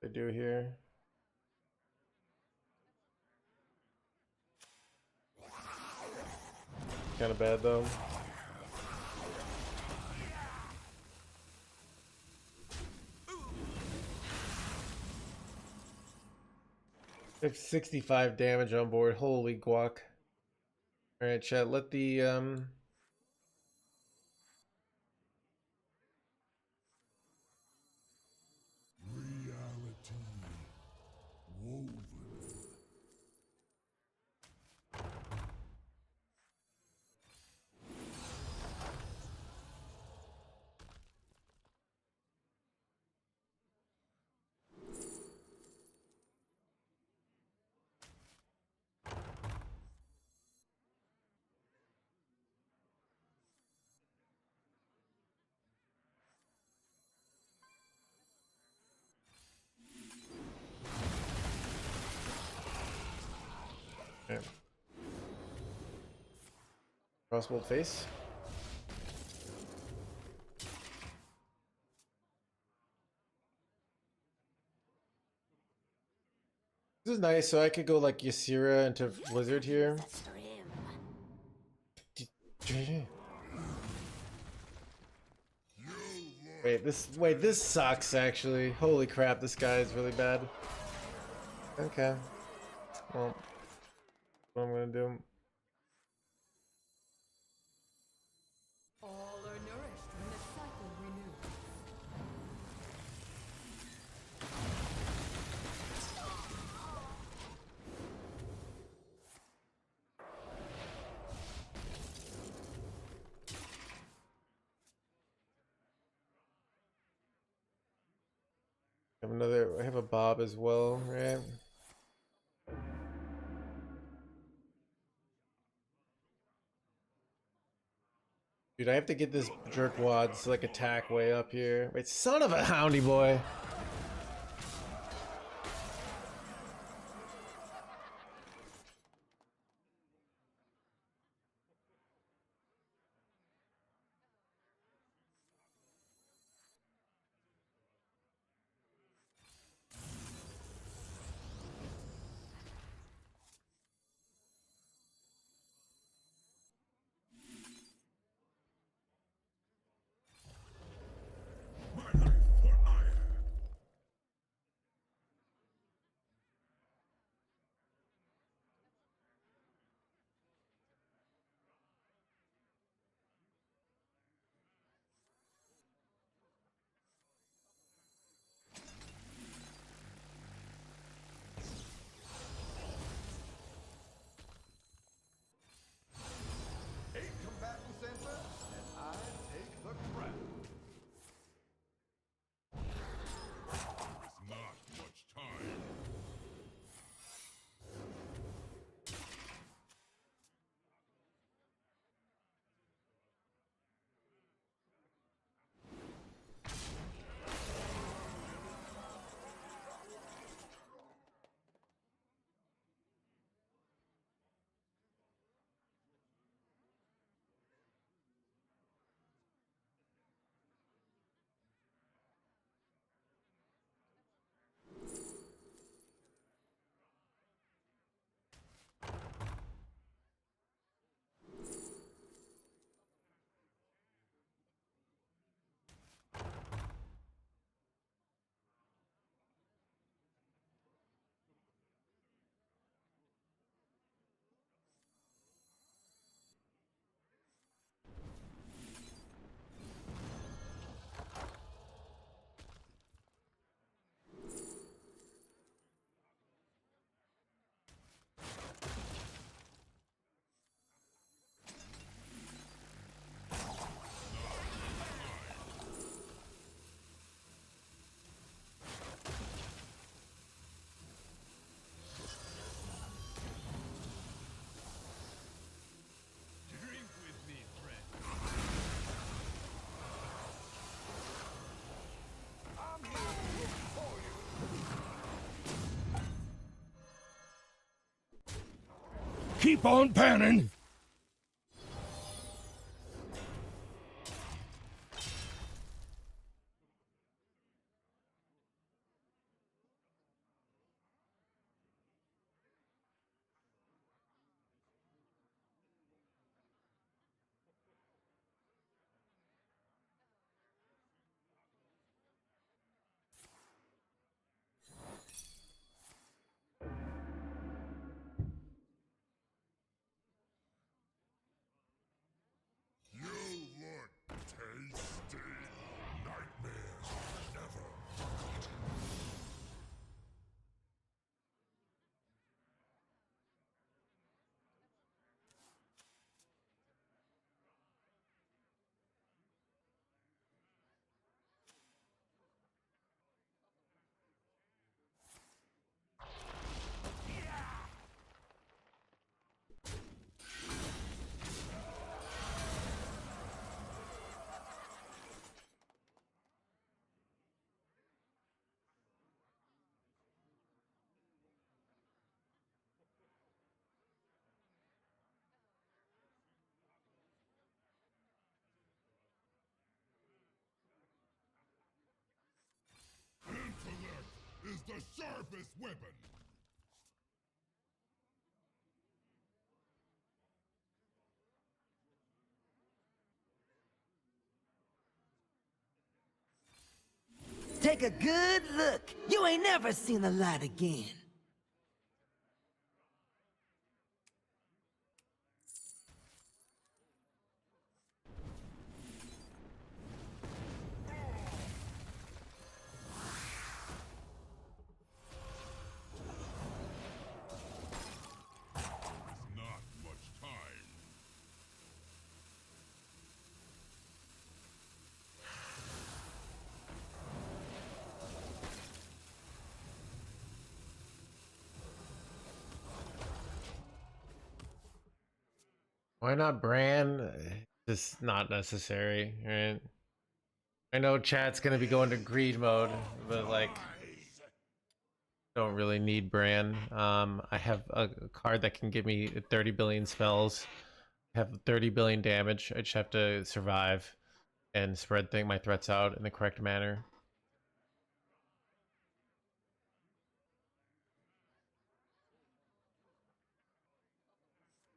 They do here. Kind of bad though. I have 65 damage on board. Holy guac. Alright, chat, let the Reality woven. yeah. Crossbow face. This is nice, so I could go like Ysira into Blizzard here. Wait, this sucks actually. Holy crap, this guy is really bad. Okay. Well, what I'm gonna do. All are nourished when the cycle renews. I have a Bob as well, right? Dude, I have to get this jerkwad's like attack way up here. Wait, son of a houndy boy. My life for ire. Keep on panning. You look tasty. Nightmares never forgotten. Intellect is the sharpest weapon. Take a good look. You ain't never seen the light again. There's not much time. Why not Bran? Just not necessary, right? I know chat's gonna be going to greed mode, but like, don't really need Bran. I have a card that can give me 30 billion spells, have 30 billion damage. I just have to survive and spread my threats out in the correct manner.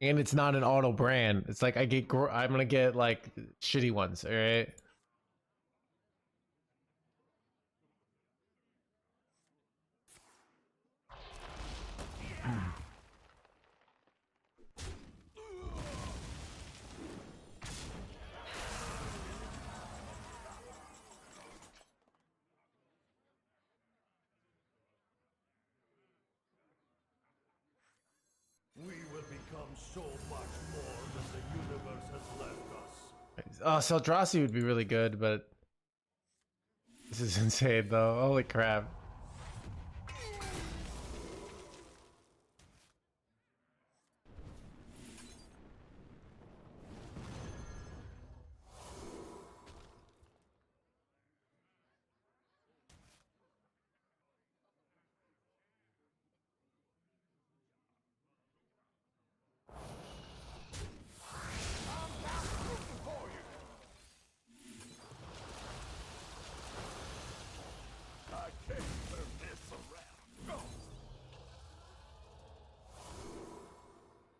And it's not an auto brand. It's like I'm gonna get like shitty ones, all right? We will become so much more than the universe has left us. Oh, Seldrassi would be really good, but this is insane though. Holy crap.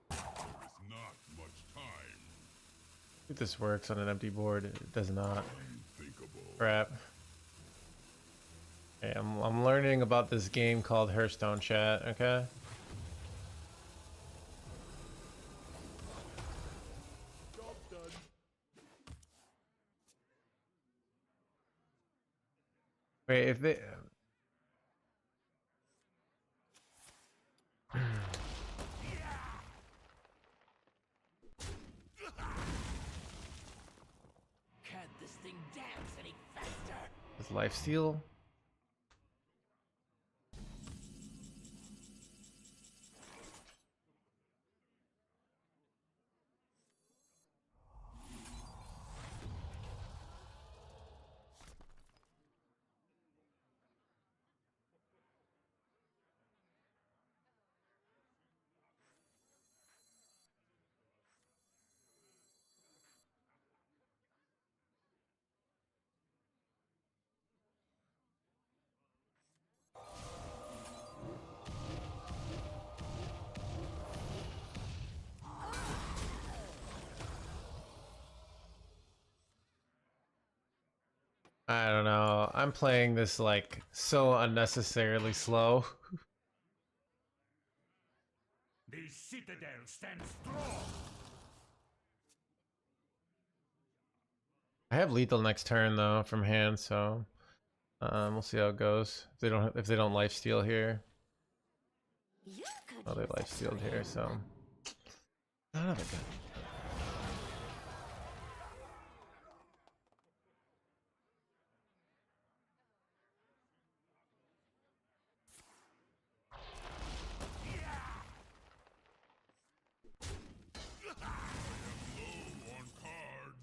There's not much time. If this works on an empty board, it does not. Unthinkable. Crap. Okay, I'm learning about this game called Hearthstone, chat, okay? Job done. Wait, if they Can't this thing dance any faster? does lifesteal? I don't know. I'm playing this like so unnecessarily slow. The citadel stands strong. I have lethal next turn though from hand, so we'll see how it goes. If they don't lifesteal here. You could Oh, they use a lifestealed here, friend. so not a good. Low on cards.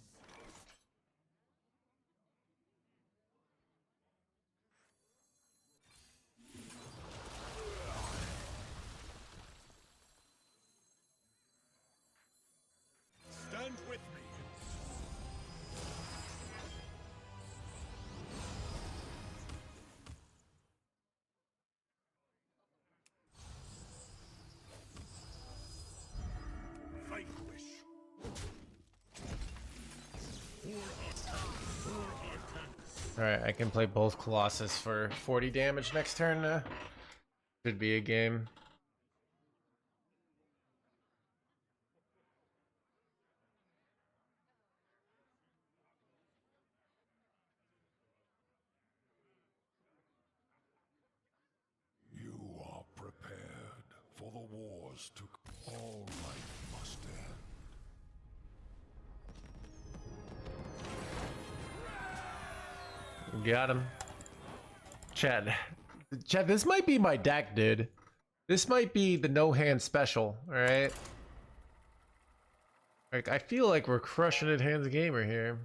Stand with me. Vanquish. Alright, I can play both Colossus for 40 damage next turn. Should be a game. You are prepared for the wars to all life must end. Got him. Chad. Chad, this might be my deck, dude. This might be the no hand special, alright? Like, I feel like we're crushing it hands gamer here.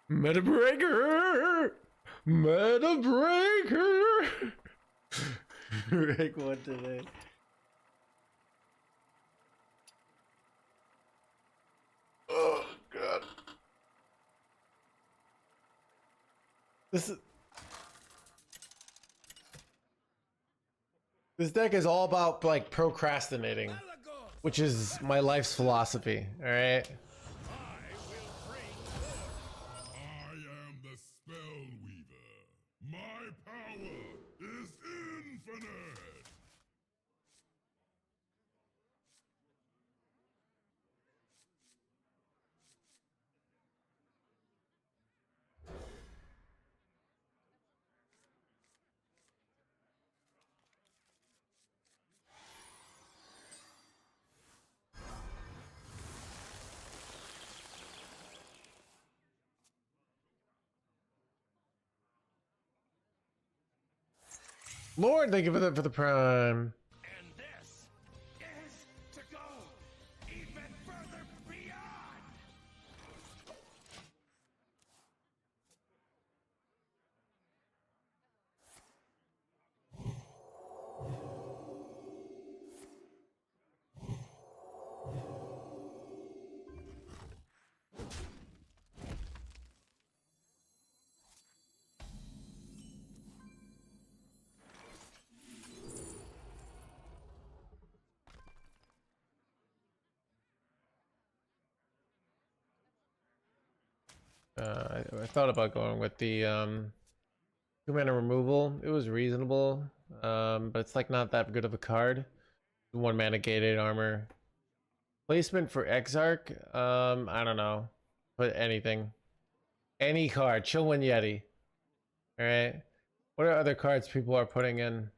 Meta breaker! Meta breaker! Rank 1 today. Oh god. This deck is all about like procrastinating, which is my life's philosophy, alright? I am the Spell Weaver. My power is infinite. Lord, thank you for the prime. And this is to go even further beyond. I thought about going with the 2-mana removal. It was reasonable, but it's like not that good of a card. 1-mana gated armor. Placement for Exarch, I don't know. Put anything. Any card. Chillwind Yeti. Alright. What are other cards people are putting in?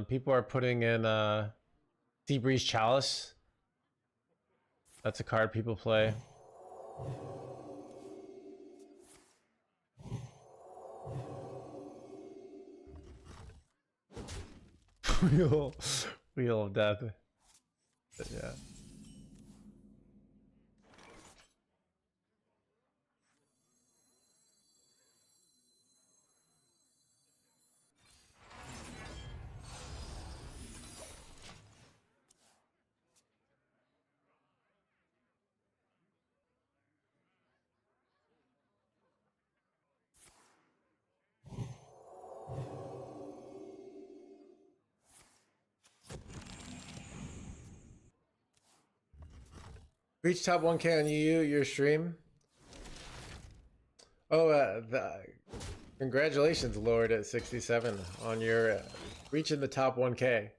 People are putting in Seabreeze Chalice. That's a card people play. Wheel of Death. But yeah. Reach top 1K on your stream. Oh, congratulations, Lord, at 67 on your reaching the top 1K.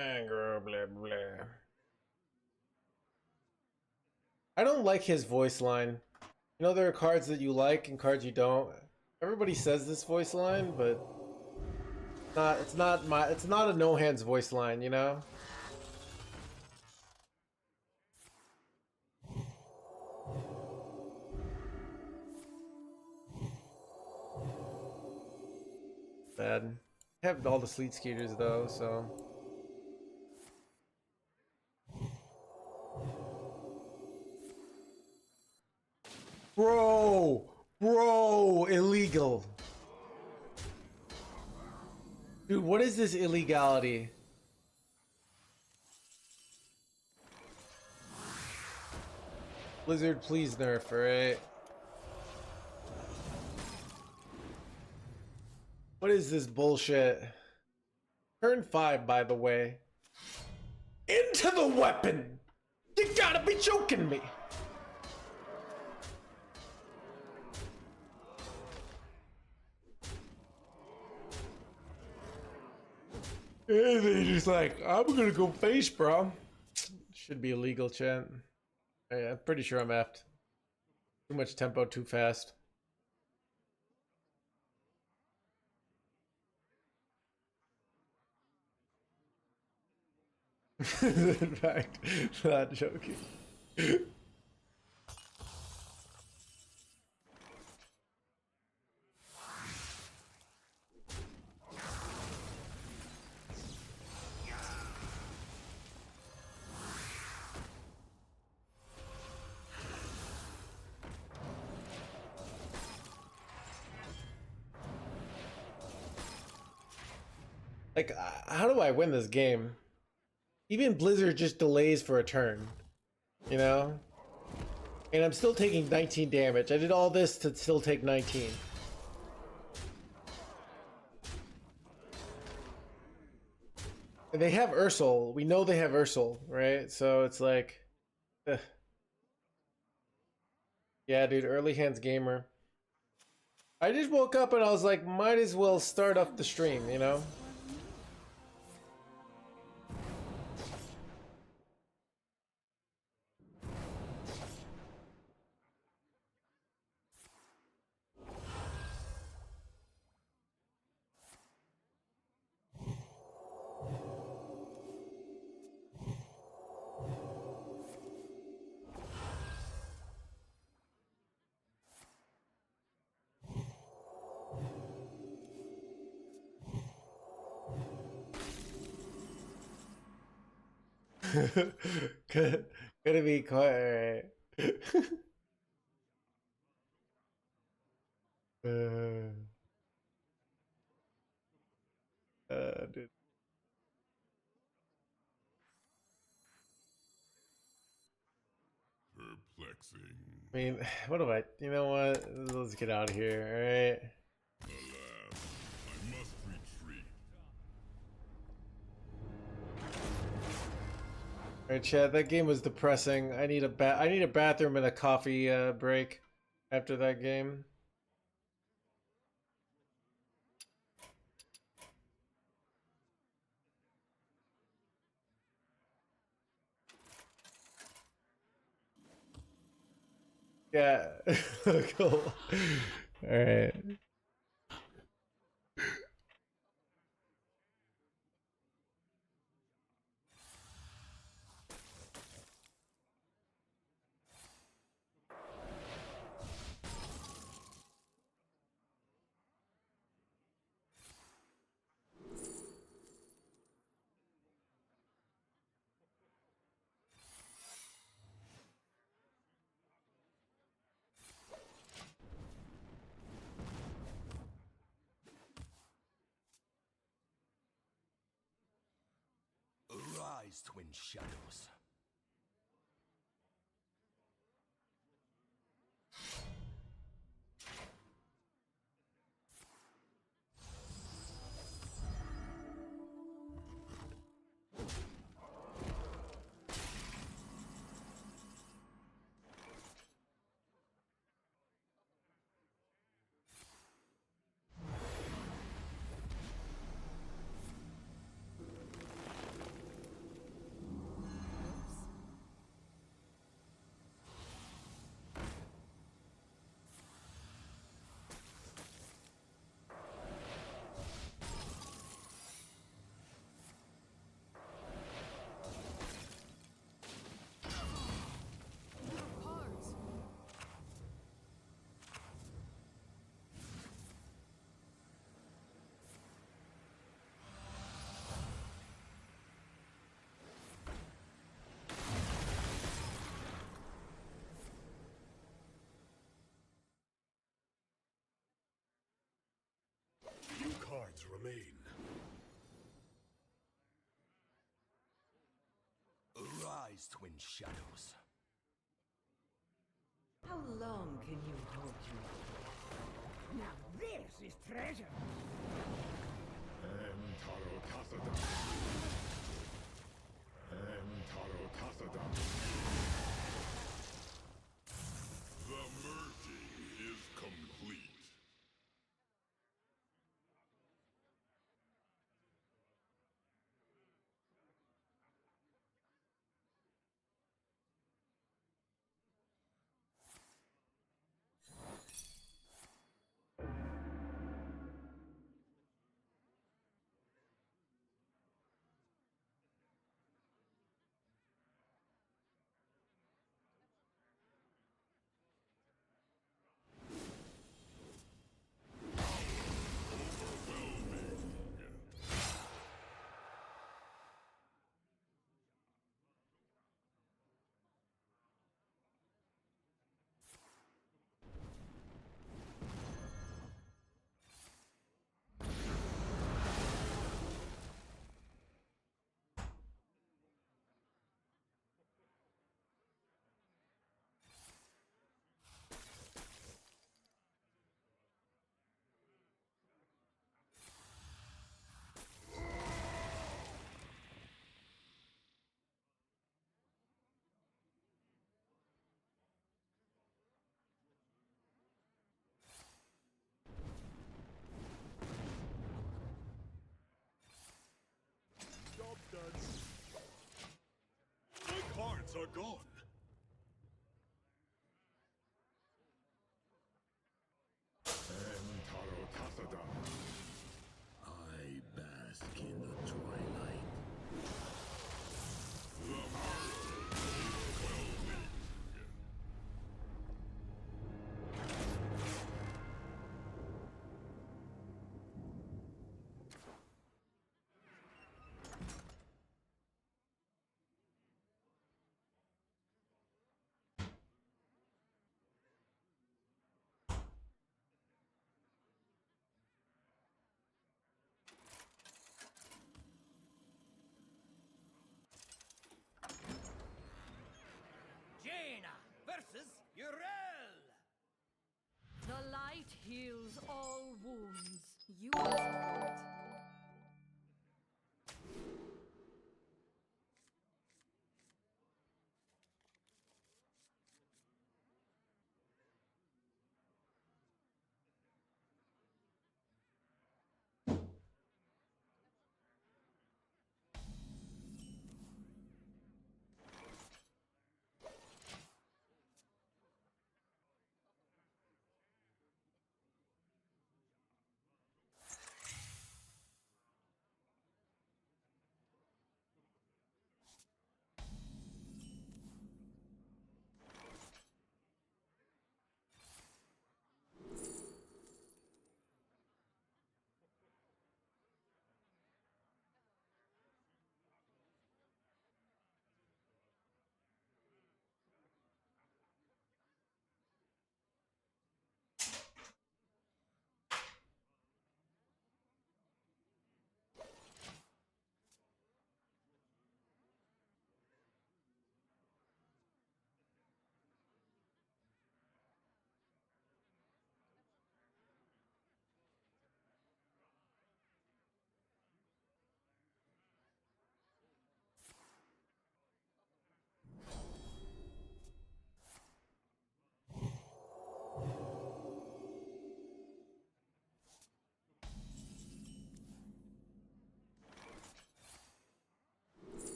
Anger, blah, blah. I don't like his voice line. You know, there are cards that you like and cards you don't. Everybody says this voice line, but it's not a no hands voice line, you know? Bad. I have all the sleet skeeters though, so. Bro, illegal. Dude, what is this illegality? Blizzard, please nerf, alright? What is this bullshit? Turn 5, by the way. Into the weapon! You gotta be joking me! And they just like, I'm gonna go face, bro. Should be illegal, chat. Yeah, I'm pretty sure I'm effed. Too much tempo, too fast. In fact, not joking. Like, how do I win this game? Even Blizzard just delays for a turn, you know? And I'm still taking 19 damage. I did all this to still take 19. And they have Ursol. We know they have Ursol, right? So it's like... ugh. Yeah, dude, early hands gamer. I just woke up and I was like, might as well start up the stream, you know? Gonna be quiet, alright. Dude. Perplexing. I mean, what do I... You know what? Let's get out of here, alright? Alas, I must retreat. Alright, Chad, that game was depressing. I need a bathroom and a coffee break after that game. Yeah. Cool. Alright. Arise, twin shadows. Cards. Few cards remain. Arise, twin shadows. How long can you hold your... Now this is treasure. Taro Tasada. Taro Tasada. The merging is complete.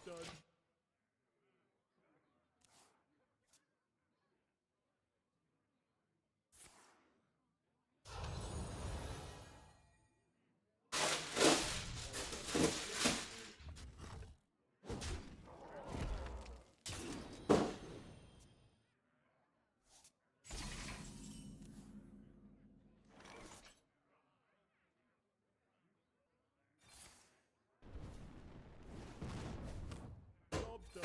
done. Job done.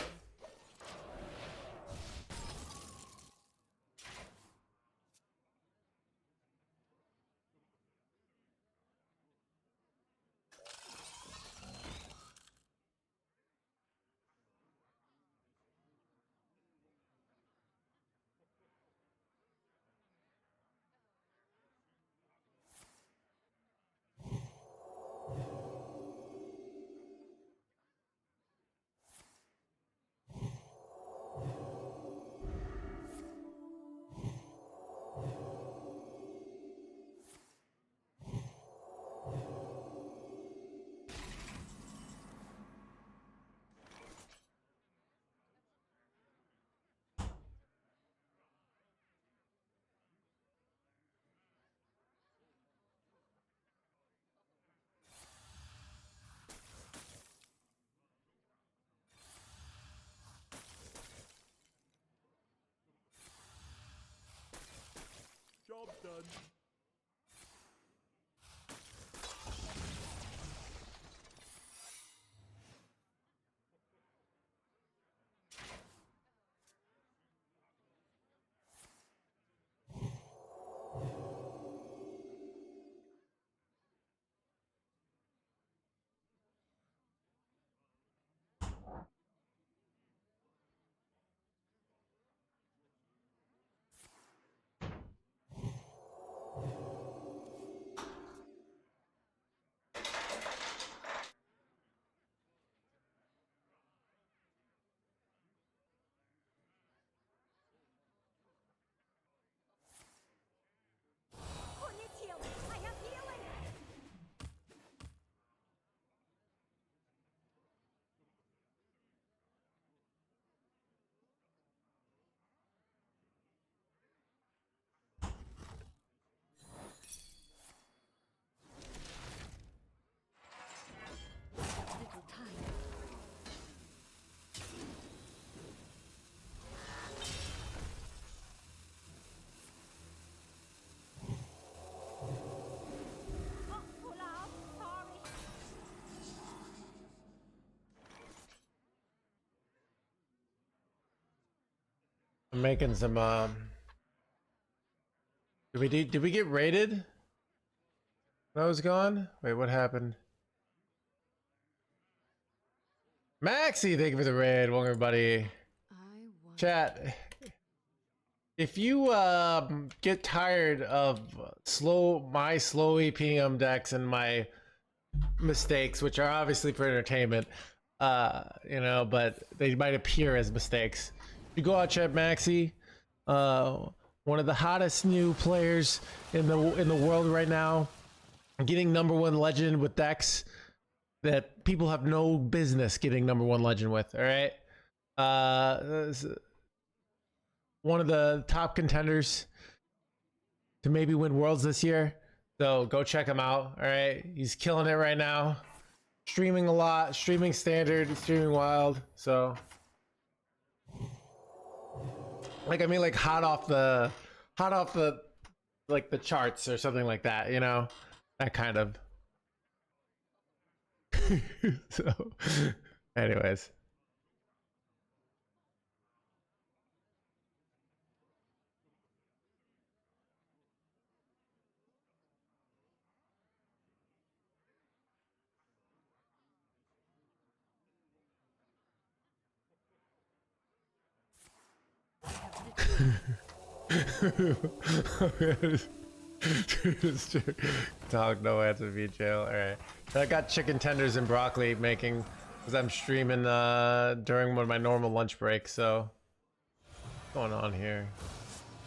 Job done. On your tail. I am healing. Little time. Oh, pull out. Sorry. I'm making some did we get raided? When I was gone? Wait, what happened? Maxie, thank you for the raid. Welcome everybody. Chat. If you get tired of my slow EPM decks and my mistakes, which are obviously for entertainment, you know, but they might appear as mistakes. You go out, chat Maxi, one of the hottest new players in the world right now, getting #1 legend with decks that people have no business getting #1 legend with. All right, one of the top contenders to maybe win worlds this year. So go check him out. All right, he's killing it right now. Streaming a lot, streaming standard, streaming wild. So, like, I mean, like hot off the like the charts or something like that. You know, that kind of. So, anyways. Dog, no answer, VJ. All right, I got chicken tenders and broccoli making because I'm streaming during one of my normal lunch breaks. So, what's going on here?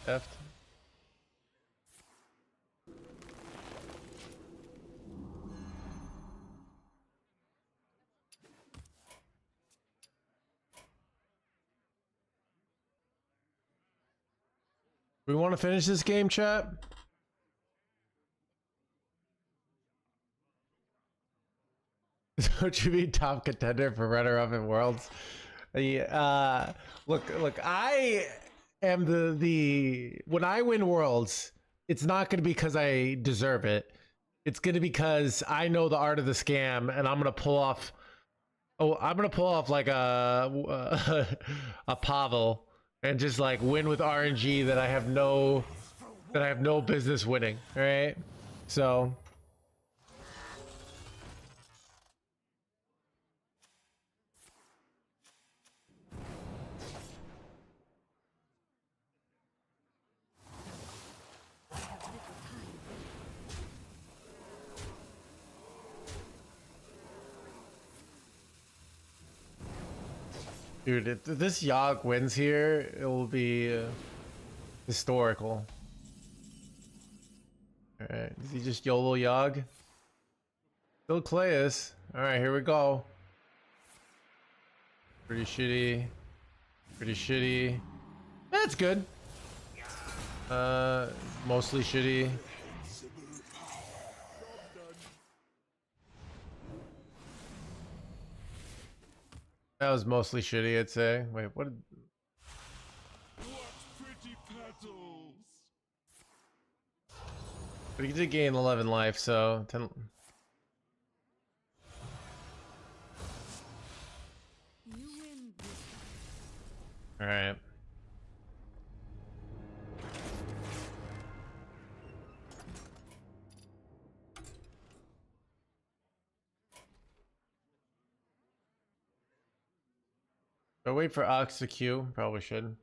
F. We want to finish this game, chat? Don't you be top contender for runner-up in Worlds? Yeah, look, I am the when I win Worlds, it's not going to be because I deserve it. It's going to be because I know the art of the scam, and I'm going to pull off. Oh, I'm going to pull off like a Pavel and just like win with RNG that I have no business winning. All right, so. Dude, if this Yogg wins here, it will be historical. Alright, is he just YOLO Yogg? Still Clayus. Alright, here we go. Pretty shitty. Pretty shitty. That's good. Mostly shitty. That was mostly shitty, I'd say. Wait, what? Pretty petals. But he did gain 11 life, so 10. You win this All right. Do I wait for Ox to queue? Probably should.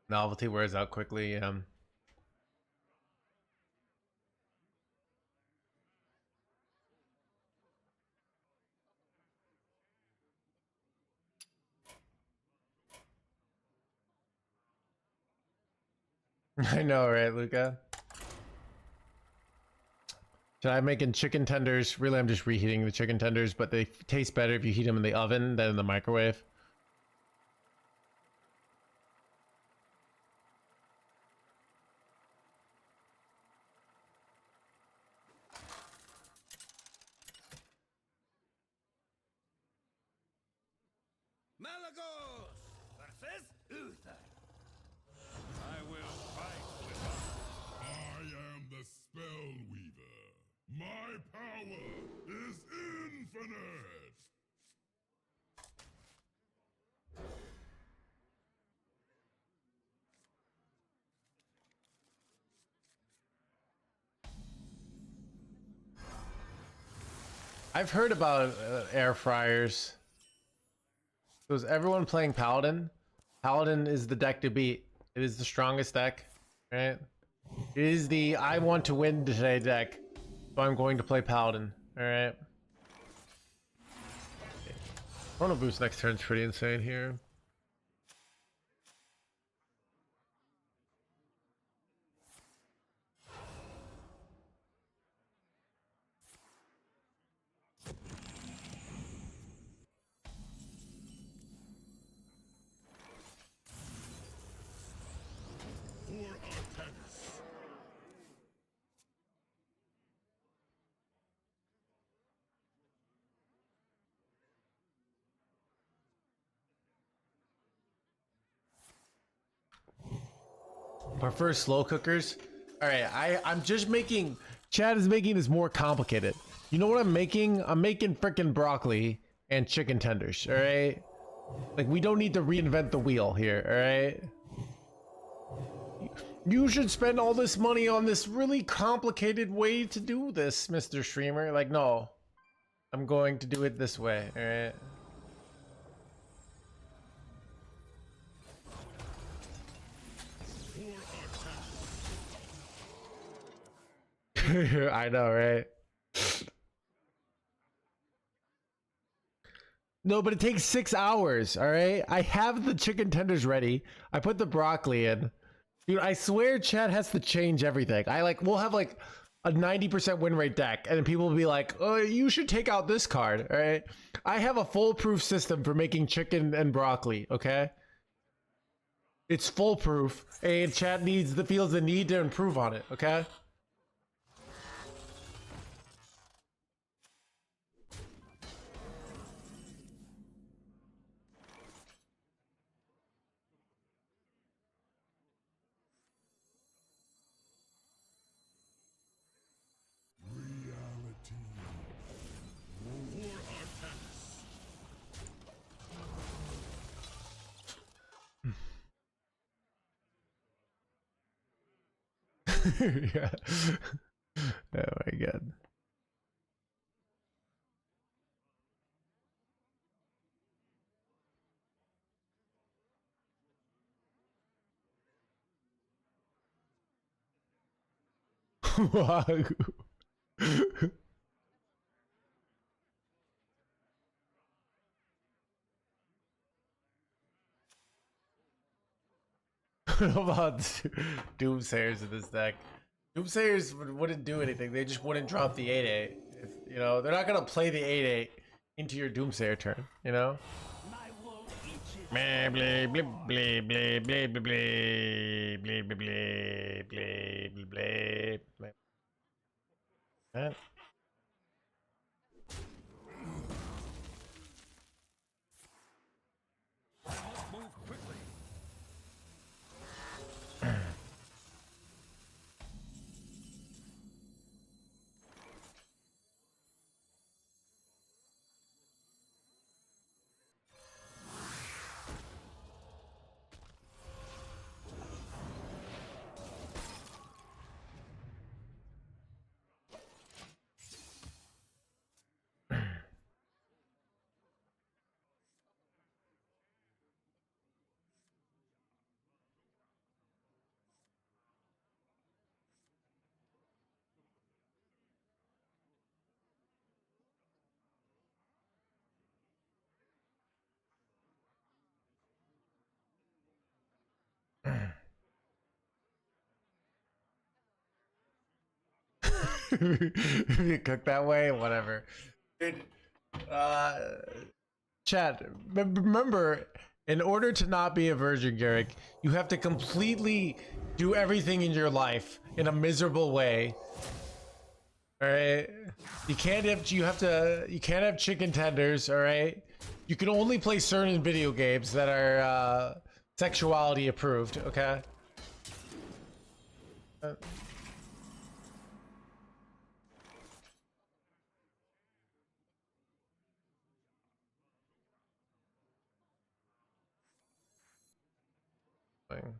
Novelty wears out quickly, yeah. I know, right, Luca? So I'm making chicken tenders. Really, I'm just reheating the chicken tenders, but they taste better if you heat them in the oven than in the microwave. Malagos versus Uther. I will fight with honor. I am the spell weaver. My power is infinite. I've heard about air fryers. So is everyone playing Paladin? Paladin is the deck to beat. It is the strongest deck, right? It is the I want to win today deck. So I'm going to play Paladin, alright? Chrono Boost next turn's pretty insane here. Our first slow cookers. All right, I'm just making. Chad is making this more complicated. You know what I'm making? I'm making freaking broccoli and chicken tenders. All right, like we don't need to reinvent the wheel here. All right. You should spend all this money on this really complicated way to do this, Mr. Streamer. Like, no, I'm going to do it this way. All right. I know, right? No, but it takes 6 hours, all right? I have the chicken tenders ready. I put the broccoli in. Dude, I swear Chad has to change everything. We'll have like a 90% win rate deck, and then people will be like, oh, you should take out this card, all right? I have a foolproof system for making chicken and broccoli, okay? It's foolproof, and chat feels the need to improve on it. Okay. Reality. War Yeah. Oh my god. Wow. What about Doomsayers in this deck? Doomsayers wouldn't do anything. They just wouldn't drop the 8/8. You know, they're not gonna play the 8/8 into your Doomsayer turn. You know. Blah, blah, blah, blah, blah, blah, blah, blah, blah, blah, blah, blah, blah. That. Move quickly. If you cook that way, whatever. Dude, Chad, remember, in order to not be a virgin, Garrick, you have to completely do everything in your life in a miserable way. All right, you can't have chicken tenders. All right, you can only play certain video games that are sexuality approved. Okay. Thing.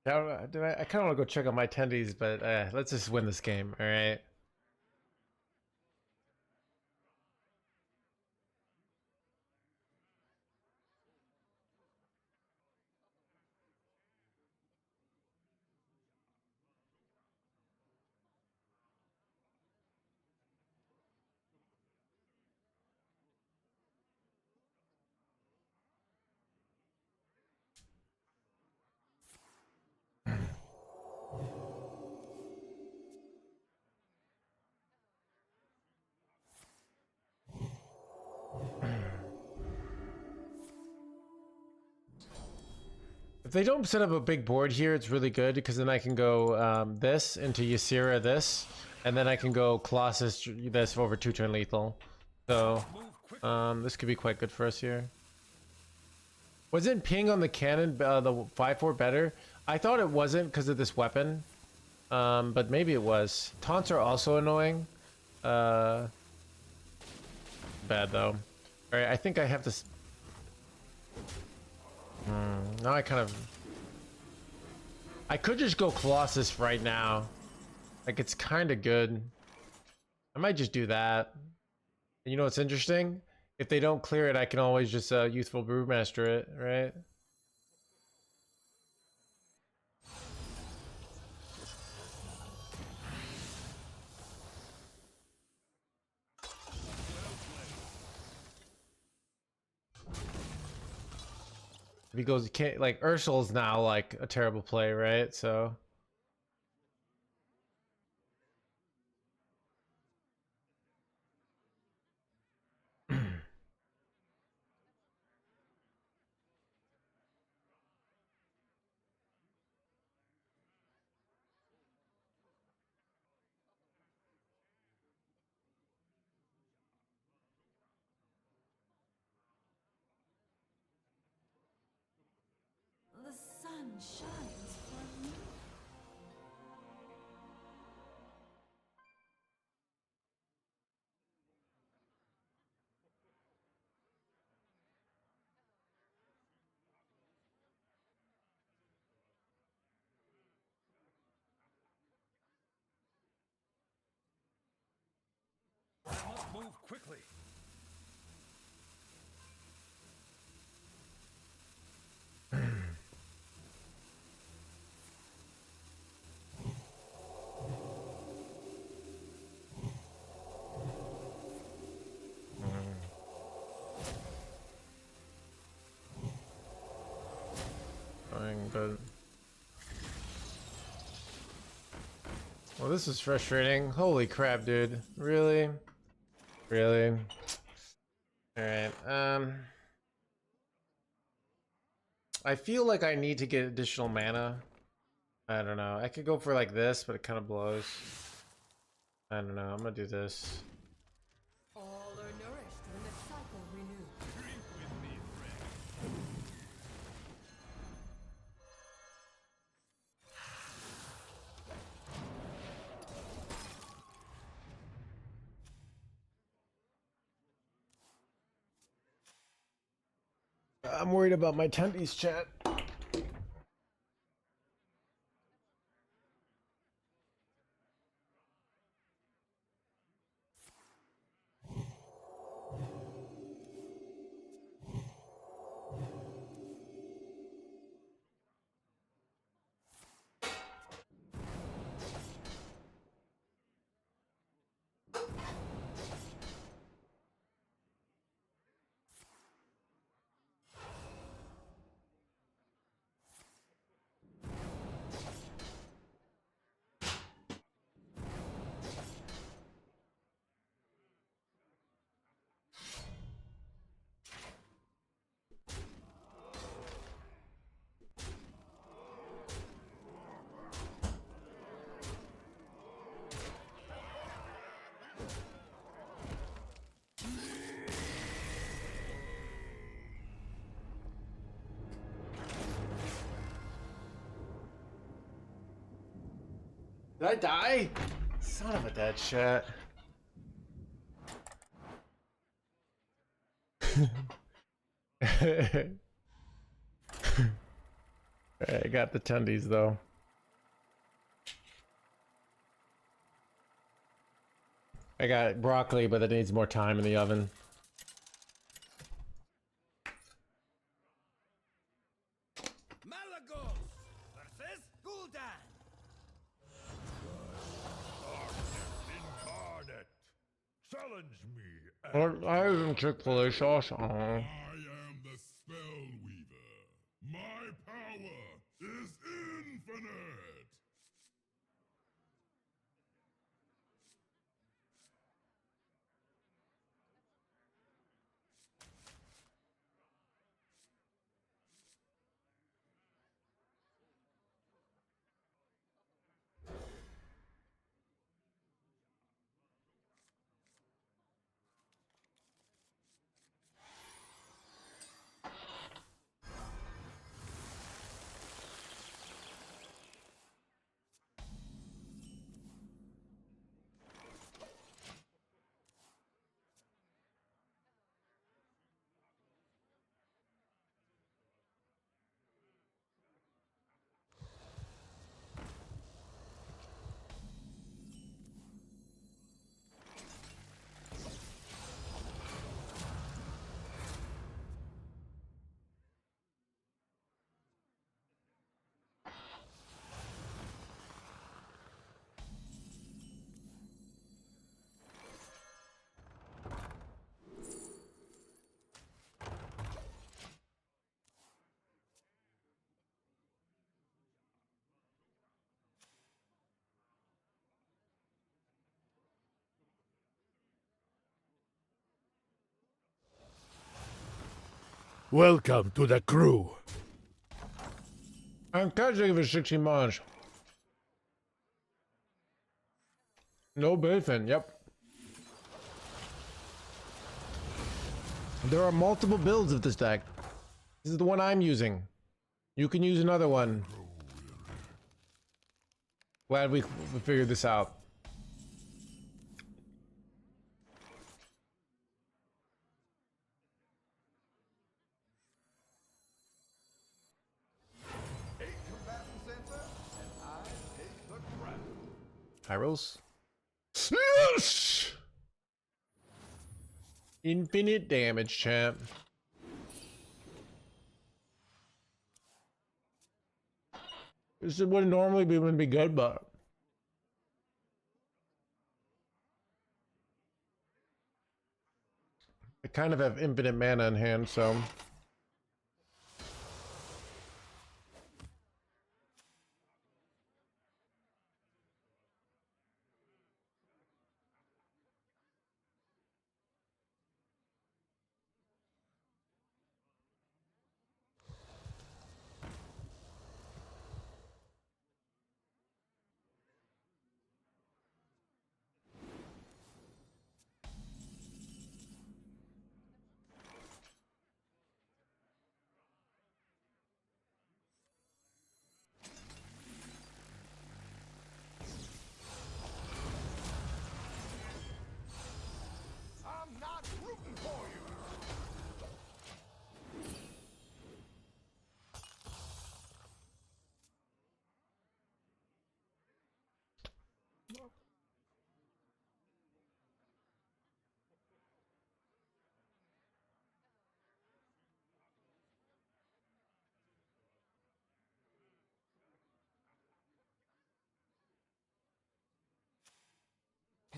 I kind of want to go check on my attendees, but let's just win this game, all right? If they don't set up a big board here, it's really good because then I can go this into Ysera this, and then I can go Colossus this over 2-turn lethal. So this could be quite good for us here. Wasn't ping on the cannon the 5/4 better? I thought it wasn't because of this weapon, but maybe it was. Taunts are also annoying. Bad though. All right, I think I have to. Now I could just go Colossus right now. Like, it's kind of good. I might just do that. And you know what's interesting? if they don't clear it, I can always just youthful brewmaster it, right? If he goes, he can't, like Ursul's now like a terrible play, right? So The sun shines for me. I must move quickly. going good. Well, this is frustrating. Holy crap, dude. Really? Really? Alright, I feel like I need to get additional mana. I don't know. I could go for like this, but it kind of blows. I don't know. I'm gonna do this. All are nourished when the cycle renews. Drink with me, friend. I'm worried about my tendies, chat. Did I die? Son of a dead shit. I got the tendies though. I got broccoli, but it needs more time in the oven. Malagos versus Gul'dan. Incarnate. Challenge me. I have some Chick-fil-A sauce. I am the spell weaver. My power is infinite. Welcome to the crew. I'm catching of a 60 Mage. No Bayfin, yep. There are multiple builds of this deck. This is the one I'm using. You can use another one. Glad we figured this out. Hyros? Yes! Infinite damage, champ. This would normally wouldn't be good, but I kind of have infinite mana in hand, so I'm not rooting for you.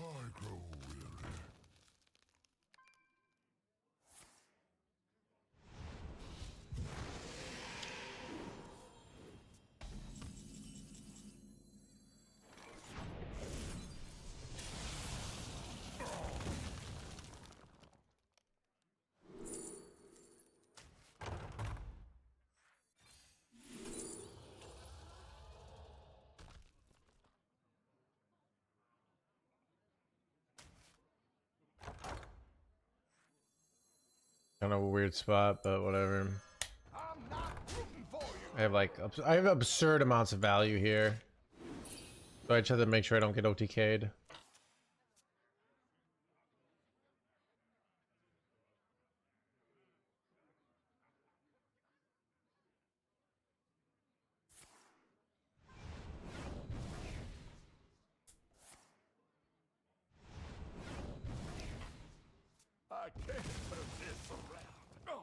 I grow weary. kind of a weird spot, but whatever. I'm not rooting for you. I have like I have absurd amounts of value here, so I just have to make sure I don't get OTK'd. I can't turn this around. Oh.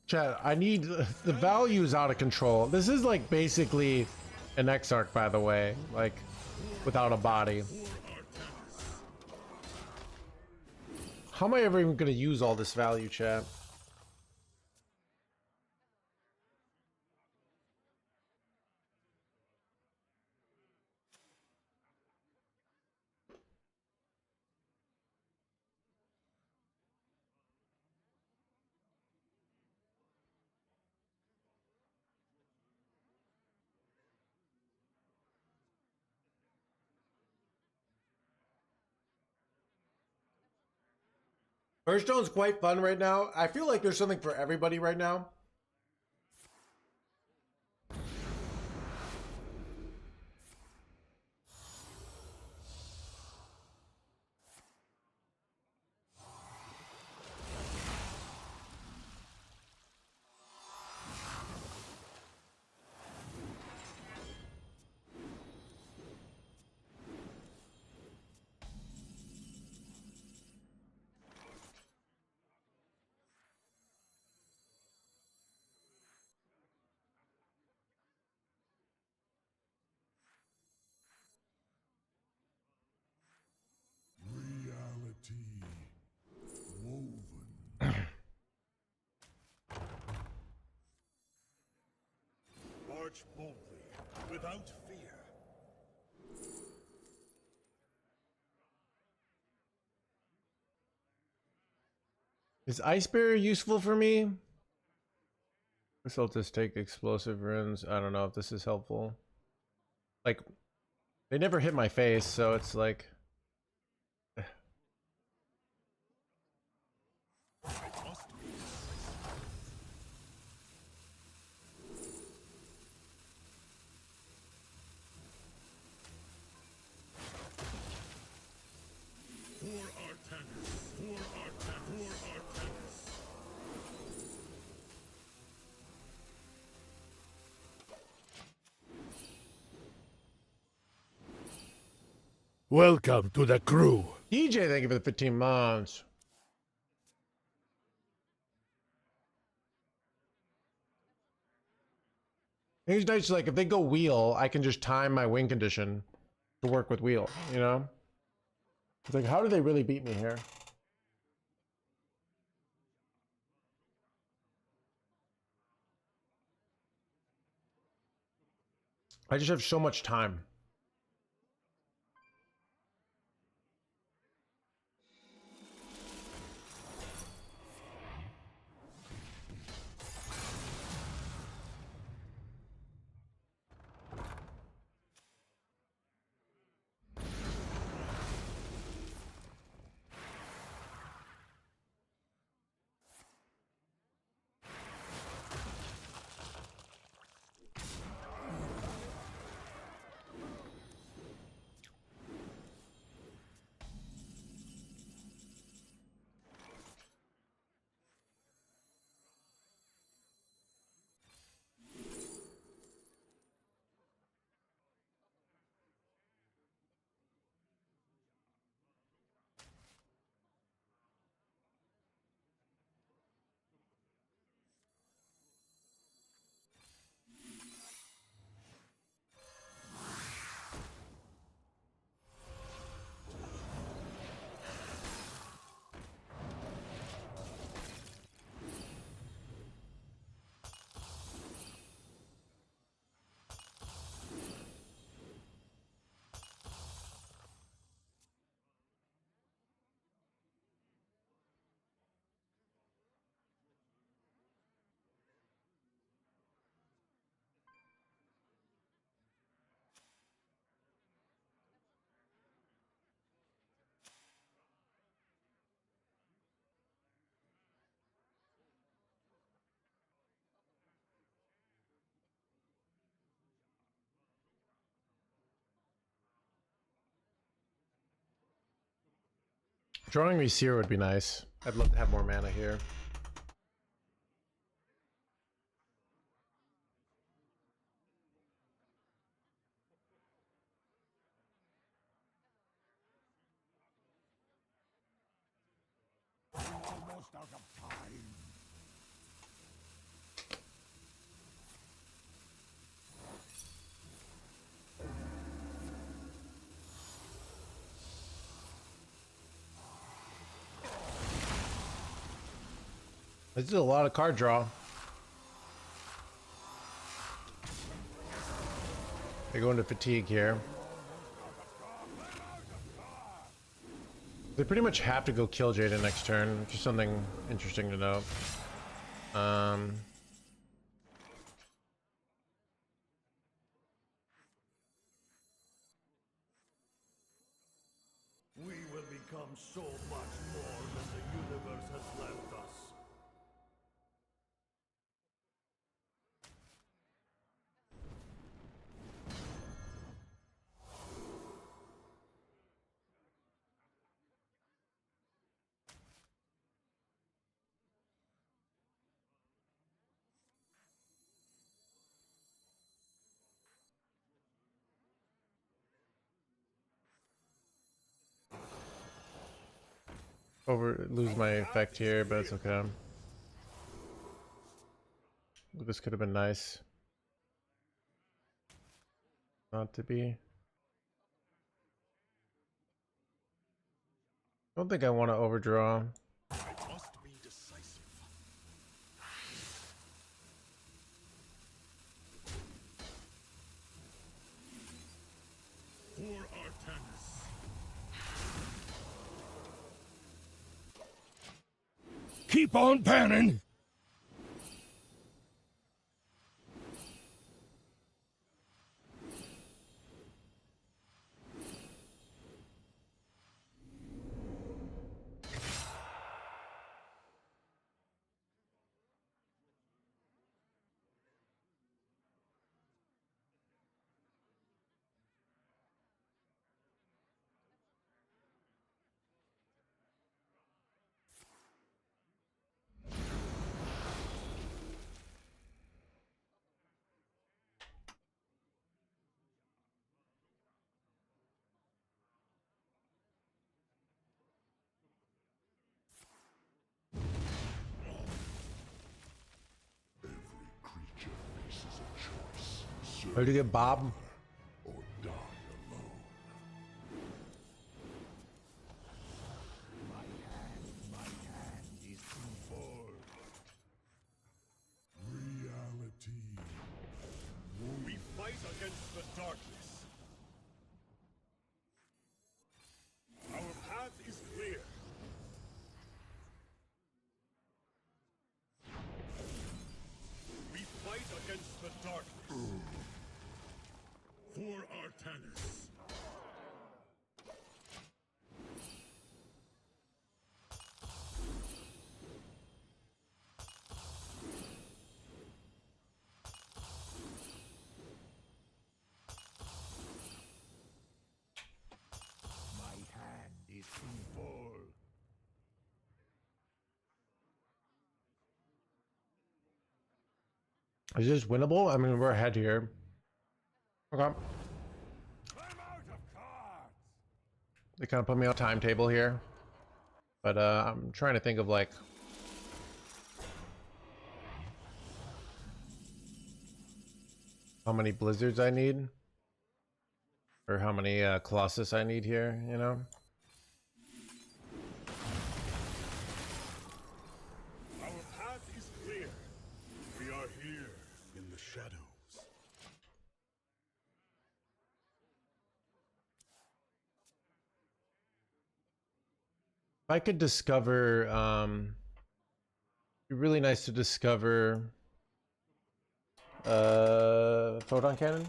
Chat, I need the value's out of control. This is like basically an Exarch, by the way, like without a body. How am I ever even gonna use all this value, chat? Hearthstone's quite fun right now. I feel like there's something for everybody right now. March boldly, without fear. Is Ice Barrier useful for me? Guess I'll just take explosive runes. I don't know if this is helpful. Like, they never hit my face, so it's like... Welcome to the crew. DJ, thank you for the 15 months. It's nice, like, if they go wheel, I can just time my win condition to work with wheel, you know? It's like, how do they really beat me here? I just have so much time. Drawing Reseer would be nice. I'd love to have more mana here. Almost out of time. This is a lot of card draw. They go into fatigue here. They pretty much have to go kill Jaden next turn, which is something interesting to note. We will become so much more than the universe has left us. Lose my effect here, but it's okay. This could have been nice. Not to be. I don't think I want to overdraw. I must be decisive. keep on panning. Where'd you get Bob? Or die alone. My hand is full. Reality. We fight against the darkness. Our path is clear. We fight against the darkness. For Artanis. My hand is full. Is this winnable? I mean, we're ahead here. Okay. I'm out of cards. They kind of put me on a timetable here. But I'm trying to think of like how many blizzards I need. Or how many Colossus I need here, you know? Our path is clear. We are here in the shadows. If I could discover, it'd be really nice to discover photon cannon.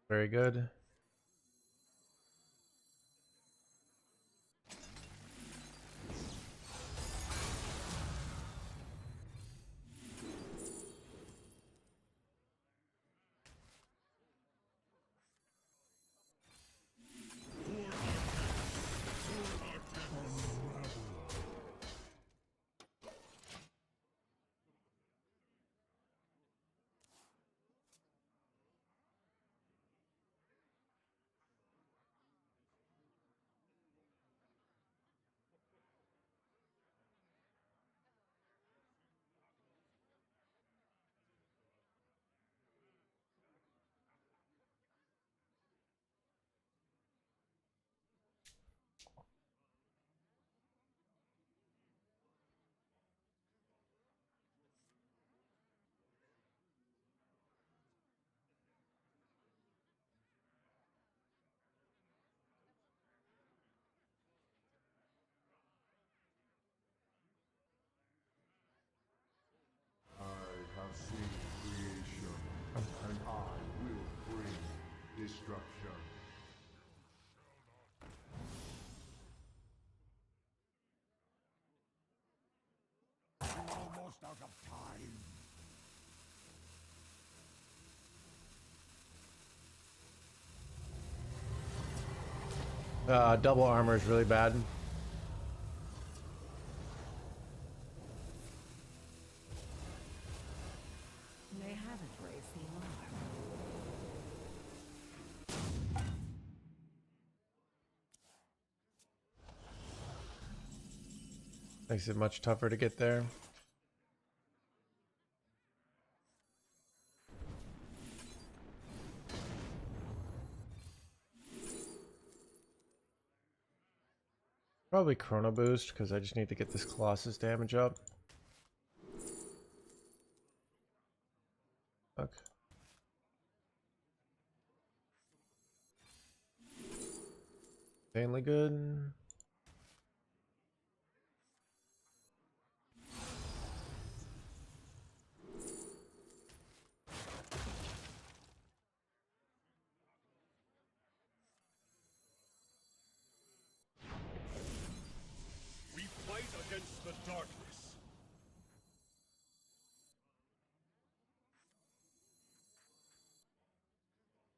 Very good. I have seen creation, and I will bring destruction. We're almost out of time. Double armor is really bad. They haven't raised the alarm. Makes it much tougher to get there. Probably Chrono Boost, because I just need to get this Colossus damage up. Fuck. Insanely good. We fight against the darkness.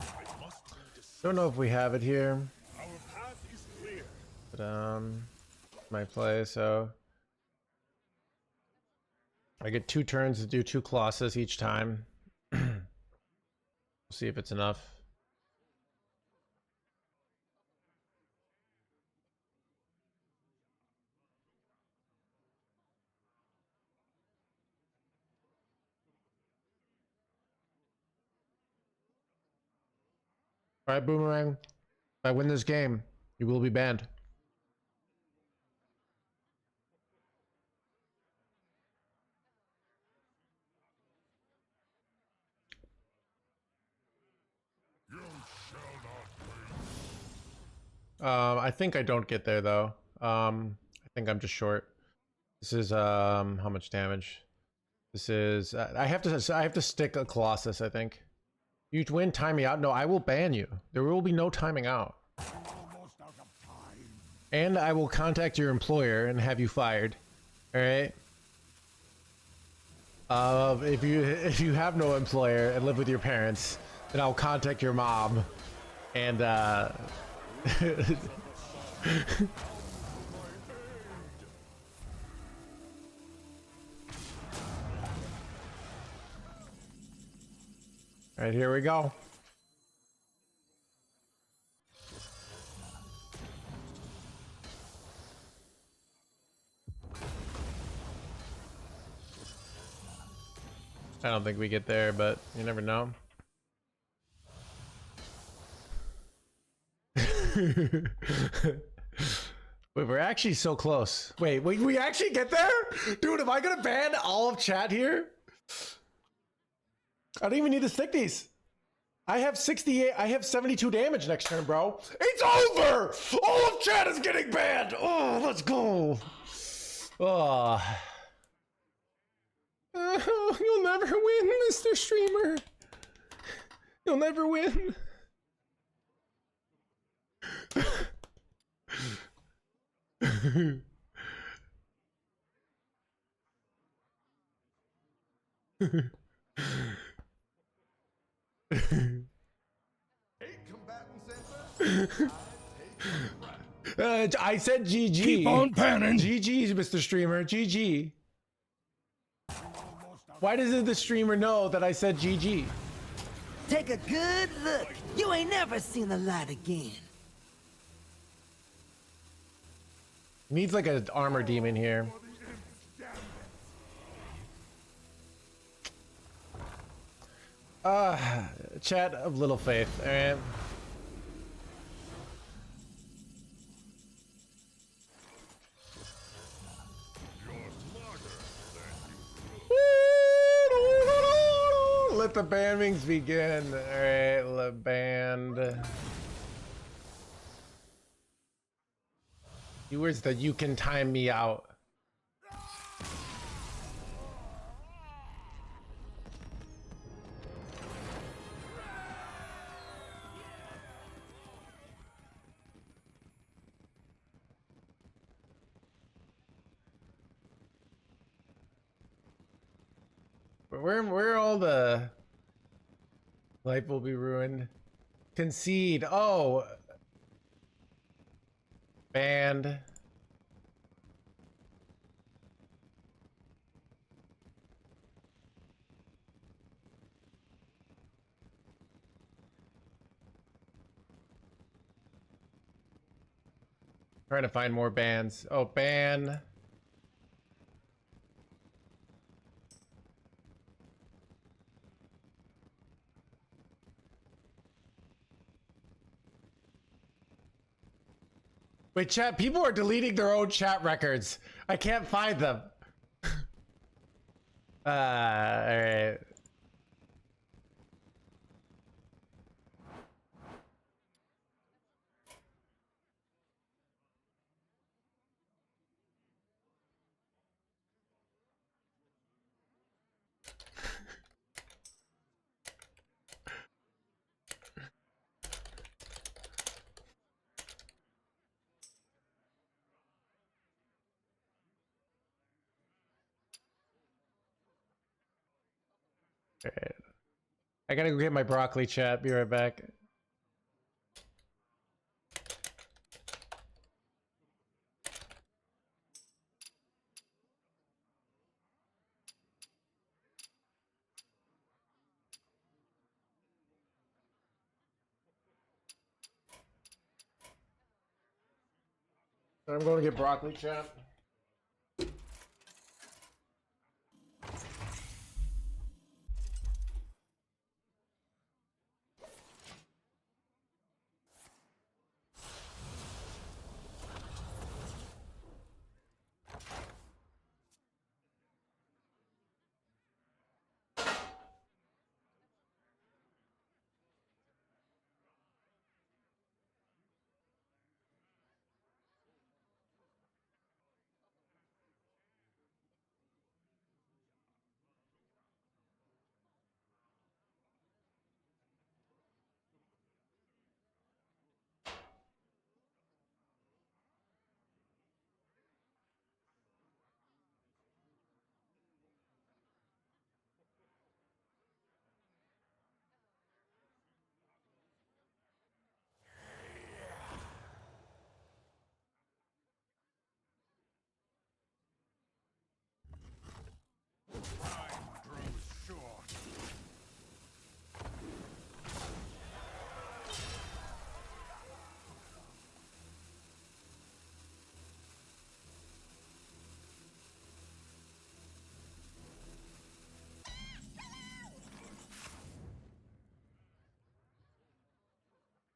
I must be decided. Don't know if we have it here, Our path is clear. but my play, so I get 2 turns to do 2 Colossus each time. We'll see if it's enough. All right, Boomerang. If I win this game, you will be banned. You shall not win. I think I don't get there though. I think I'm just short. This is how much damage? This is I have to stick a Colossus, I think. You win, time me out. No, I will ban you. There will be no timing out. Almost out of time. And I will contact your employer and have you fired. All right? If you have no employer and live with your parents, then I'll contact your mom and All right, here we go. I don't think we get there, but you never know. Wait, we're actually so close. Wait, we actually get there? Dude, am I gonna ban all of chat here? I don't even need to stick these. I have 68, I have 72 damage next turn, bro. It's over! All of chat is getting banned! Oh, let's go! Oh. You'll never win, Mr. Streamer. You'll never win. I said GG. Keep on panning. GG, Mr. Streamer. GG. Why doesn't the streamer know that I said GG? Take a good look. You ain't never seen the light again. Needs like an armor demon here. Chat of little faith, alright? Let the bandings begin. Alright, let band. Viewers that you can time me out. Where are all the life will be ruined? Concede. Oh, banned. Trying to find more bans. Oh, ban. Wait, chat, people are deleting their own chat records. I can't find them. Alright. Alright. I gotta go get my broccoli, chat. Be right back. I'm going to get broccoli, chat. Time grows short.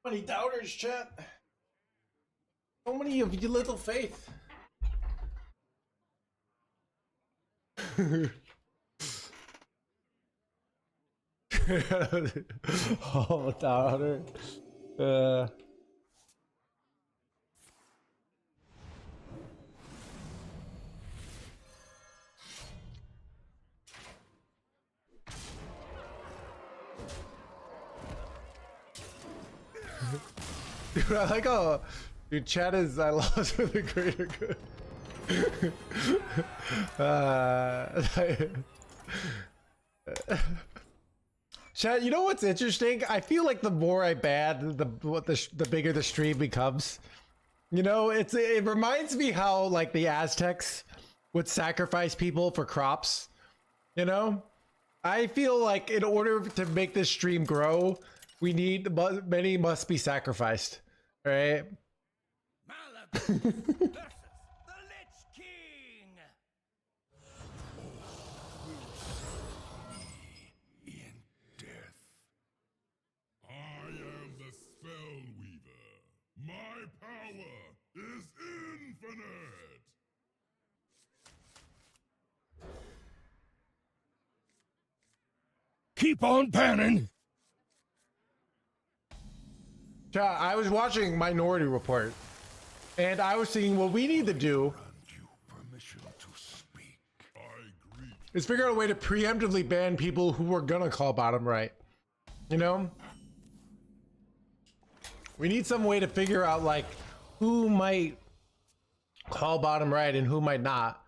How many doubters, chat? So many of you little faith. Oh, doubter. Dude, I like how dude chat is I lost for the greater good. Chat, you know what's interesting? I feel like the more I ban, the bigger the stream becomes. You know, it reminds me how like the Aztecs would sacrifice people for crops. You know, I feel like in order to make this stream grow, we need many must be sacrificed. Right? Maladon versus the Lich King. In death. I am the Spell Weaver. My power is infinite. Keep on panning. Chat, I was watching Minority Report, and I was seeing what we need to do Grant you permission to speak. I agree. is figure out a way to preemptively ban people who were gonna call bottom right. You know? We need some way to figure out like who might call bottom right and who might not,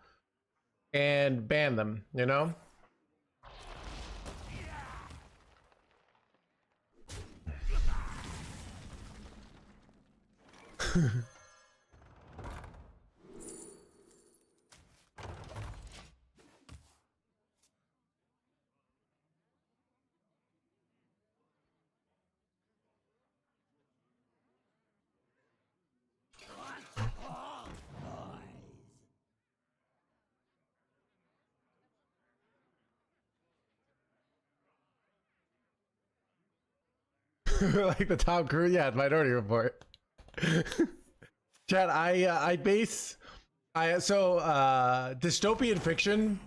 and ban them, you know? Like the Tom Cruise, yeah, Minority Report. Chad, I base dystopian fiction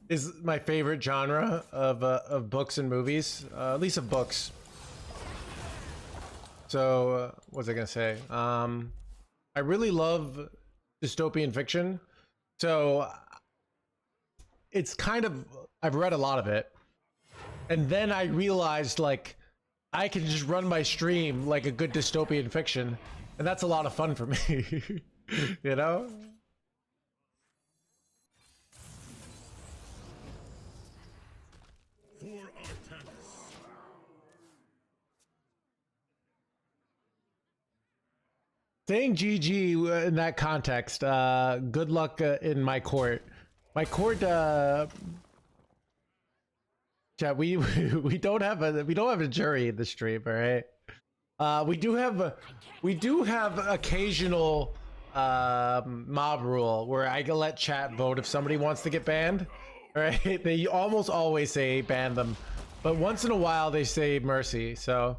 is my favorite genre of books and movies, at least of books. So what was I gonna say? I really love dystopian fiction. So it's kind of, I've read a lot of it, and then I realized like I can just run my stream like a good dystopian fiction, and that's a lot of fun for me. You know? For Artanis. Saying GG in that context, good luck in my court. My court, chat, we don't have a jury in the stream, all right? We do have occasional mob rule where I can let chat vote if somebody wants to get banned. Right? They almost always say ban them, but once in a while they say mercy. So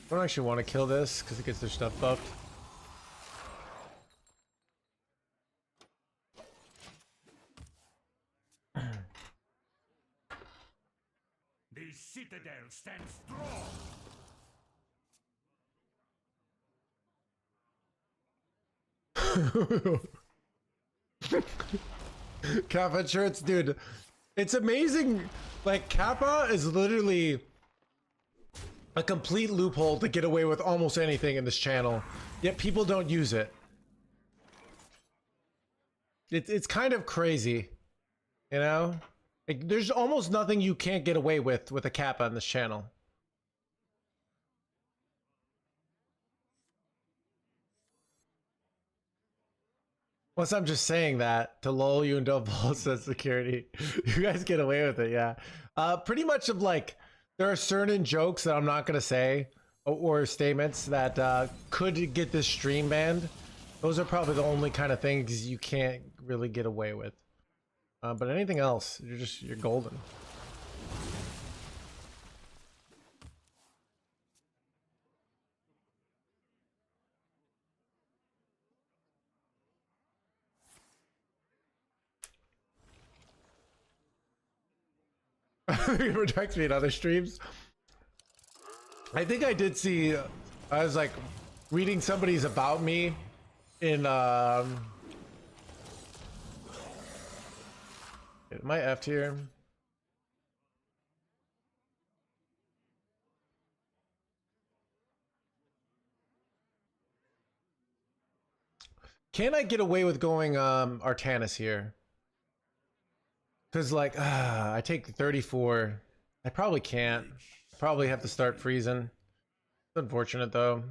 I don't actually want to kill this because it gets their stuff buffed. The citadel stands strong. Kappa shirts, dude. It's amazing. Like, Kappa is literally a complete loophole to get away with almost anything in this channel, yet people don't use it. It's kind of crazy, you know? Like, there's almost nothing you can't get away with a Kappa on this channel. Unless I'm just saying that to lull you into a false sense of security. You guys get away with it, yeah. Pretty much of like, there are certain jokes that I'm not gonna say, or statements that could get this stream banned. Those are probably the only kind of things you can't really get away with. But anything else, you're golden. He protects me in other streams. I think I did see, I was like reading somebody's about me in am I F'd here? Can I get away with going Artanis here? Because like I take 34. I probably can't. Probably have to start freezing. It's unfortunate though.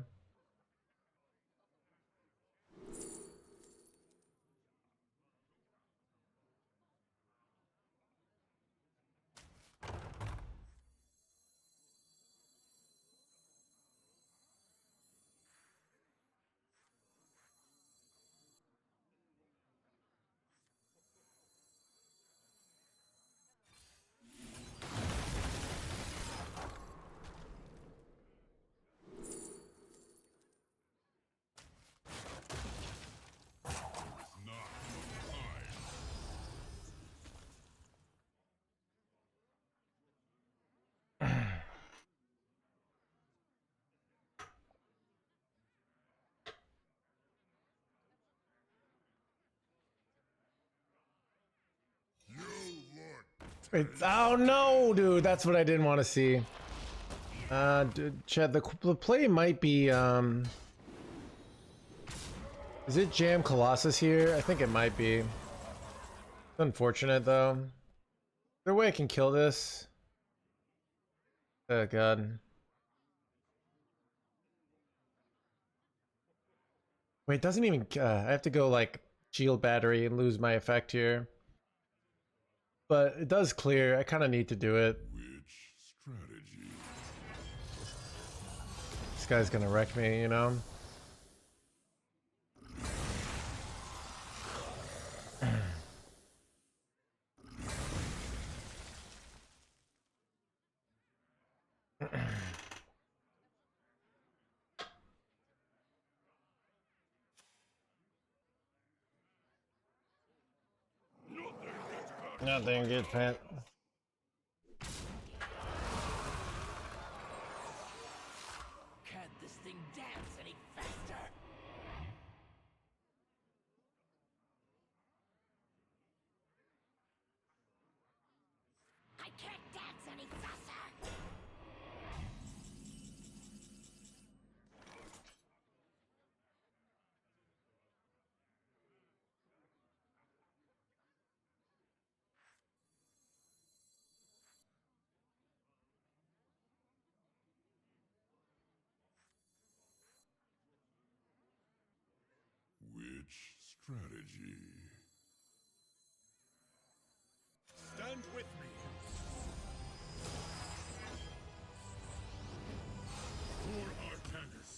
Oh no, dude, that's what I didn't want to see. Dude, Chad, the play might be is it Jam Colossus here? I think it might be. It's unfortunate though. Is there a way I can kill this? Oh god. Wait, it doesn't even I have to go like shield battery and lose my effect here. But it does clear. I kind of need to do it. Which strategy? This guy's gonna wreck me, you know? Nothing good, Pant. Can't this thing dance any faster? I can't dance any faster. Which strategy? Stand with me. For Artanis.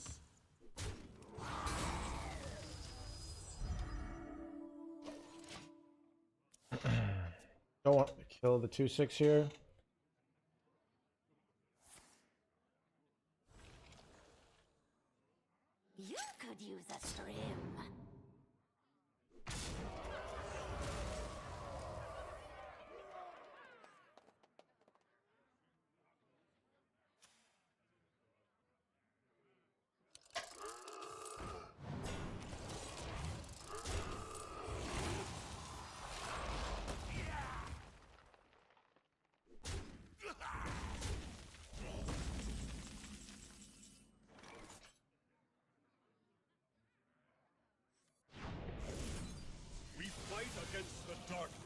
Don't want to kill the 2/6 here. You could use a stream. We fight against the darkness.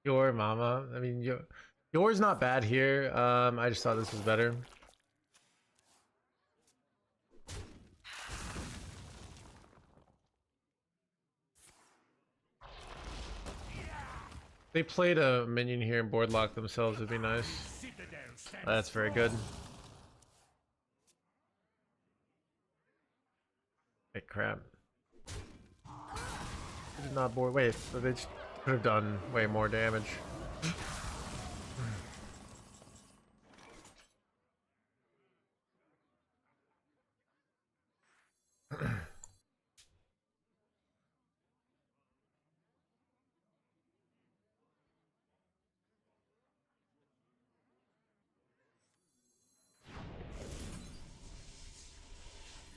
Your mama. I mean, yours not bad here. I just thought this was better. They played a minion here and board locked themselves. It'd be nice. That's very good. Hey, crap. Did not board. Wait, so they just could have done way more damage.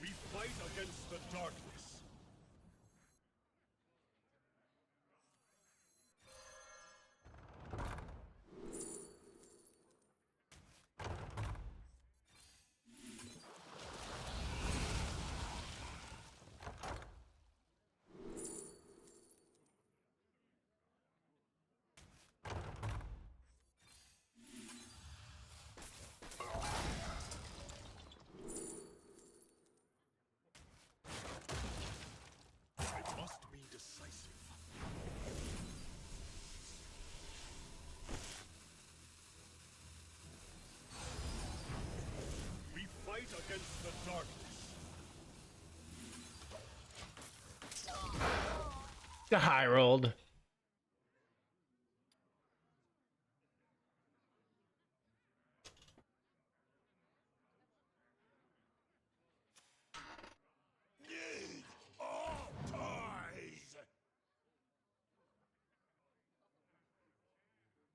We fight against the darkness. I must be decisive. We fight against the darkness. The high rolled.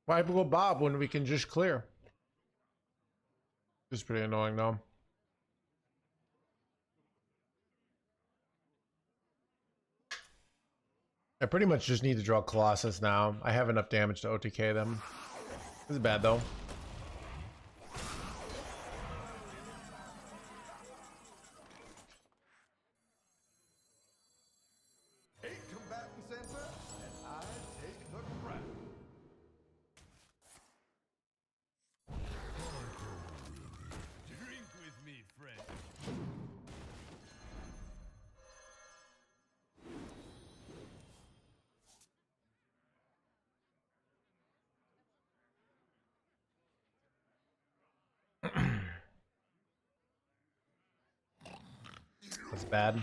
Why go Bob when we can just clear? It's pretty annoying though. I pretty much just need to draw Colossus now. I have enough damage to OTK them. This is bad though. Eight combatants enter, and I take the crown. Drink with me, friend. That's bad.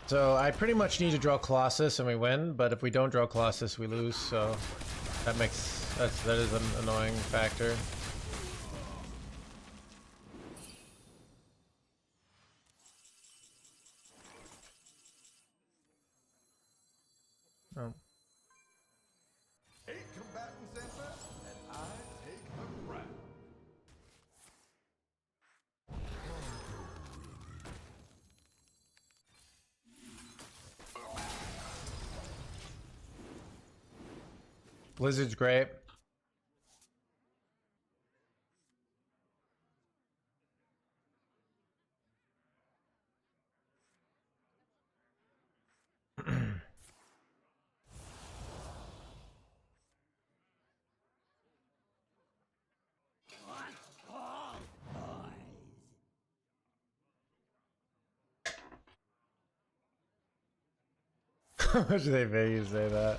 So I pretty much need to draw Colossus and we win, but if we don't draw Colossus, we lose. So that is an annoying factor. Oh. Eight combatants enter, and I take the crown. Blizzard's great. How much do they pay you to say that?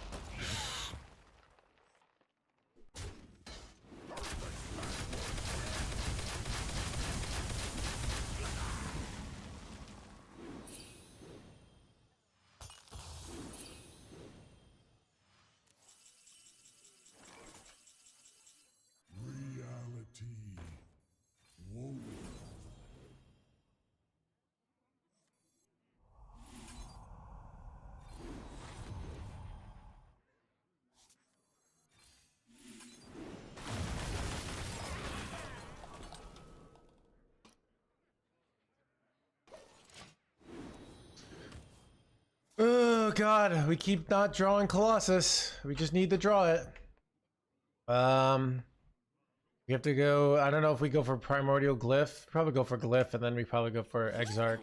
Reality. Woven. Oh god, we keep not drawing Colossus. We just need to draw it. We have to go. I don't know if we go for Primordial Glyph. Probably go for Glyph, and then we probably go for Exarch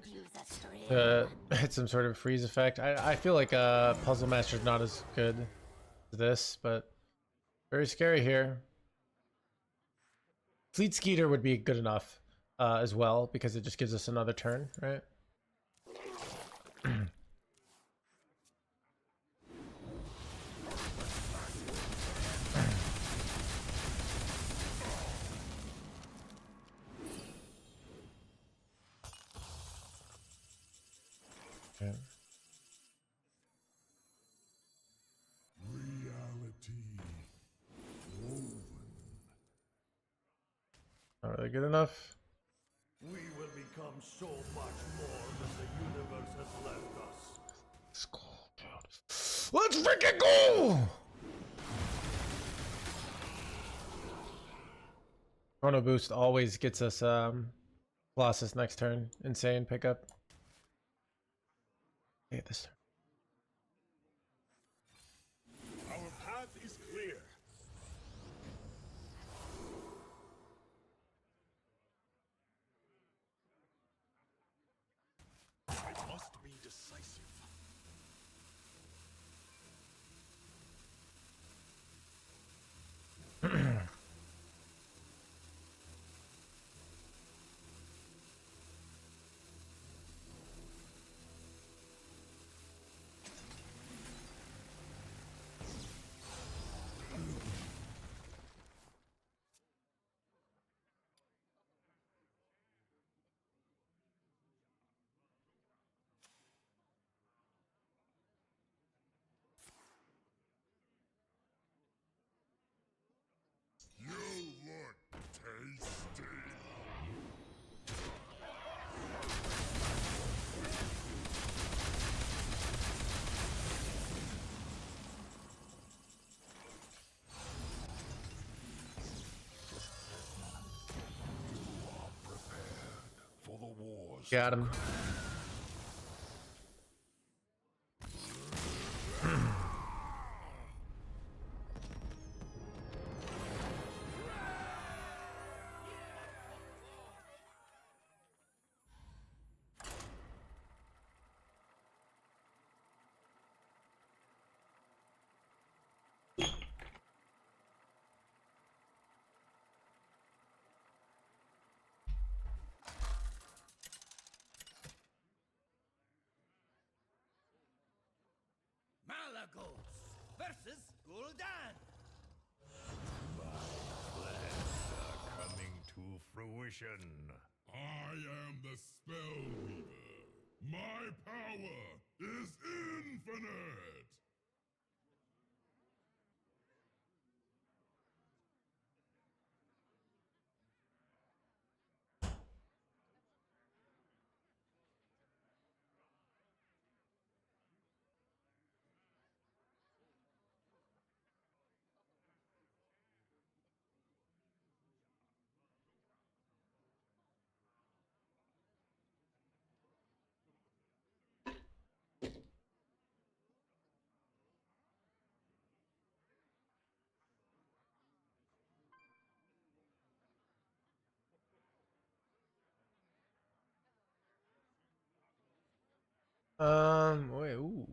to hit some sort of freeze effect. I feel like Puzzle Master's not as good as this, but very scary here. Fleet Skeeter would be good enough as well, because it just gives us another turn, right? Okay. Reality. Woven. Not really good enough. We will become so much more than the universe has left us. Let's go, dude. Let's freaking go! Chrono Boost always gets us Colossus next turn. Insane pickup. Okay, this turn. Our path is clear. I must be decisive. Got him. Malagos versus Gul'dan. Coming to fruition. I am the Spellweaver. My power is infinite. Wait, ooh.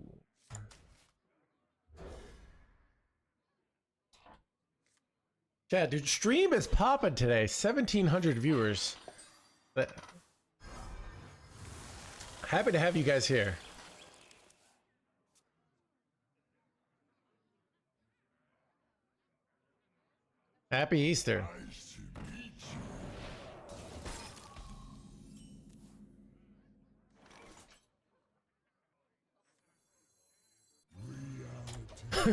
Yeah, dude, stream is popping today. 1,700 viewers. But happy to have you guys here. Happy Easter. Nice to meet you.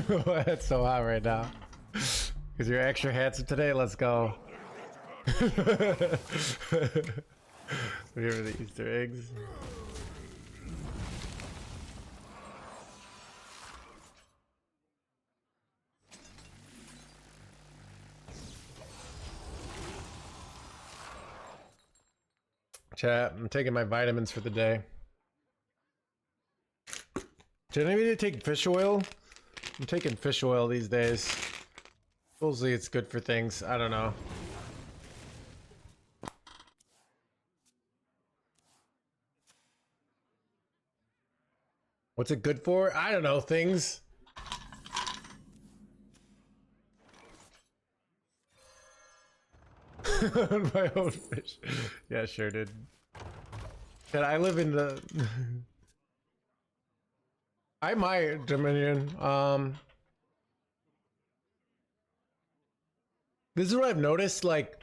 Reality. It's so hot right now. Because you're extra handsome today. Let's go. Here are the Easter eggs. Chat, I'm taking my vitamins for the day. Did anybody take fish oil? I'm taking fish oil these days. Supposedly it's good for things. I don't know. What's it good for? I don't know. Things. My own fish. Yeah, sure did. And I live in the... I might, Dominion. This is what I've noticed, like,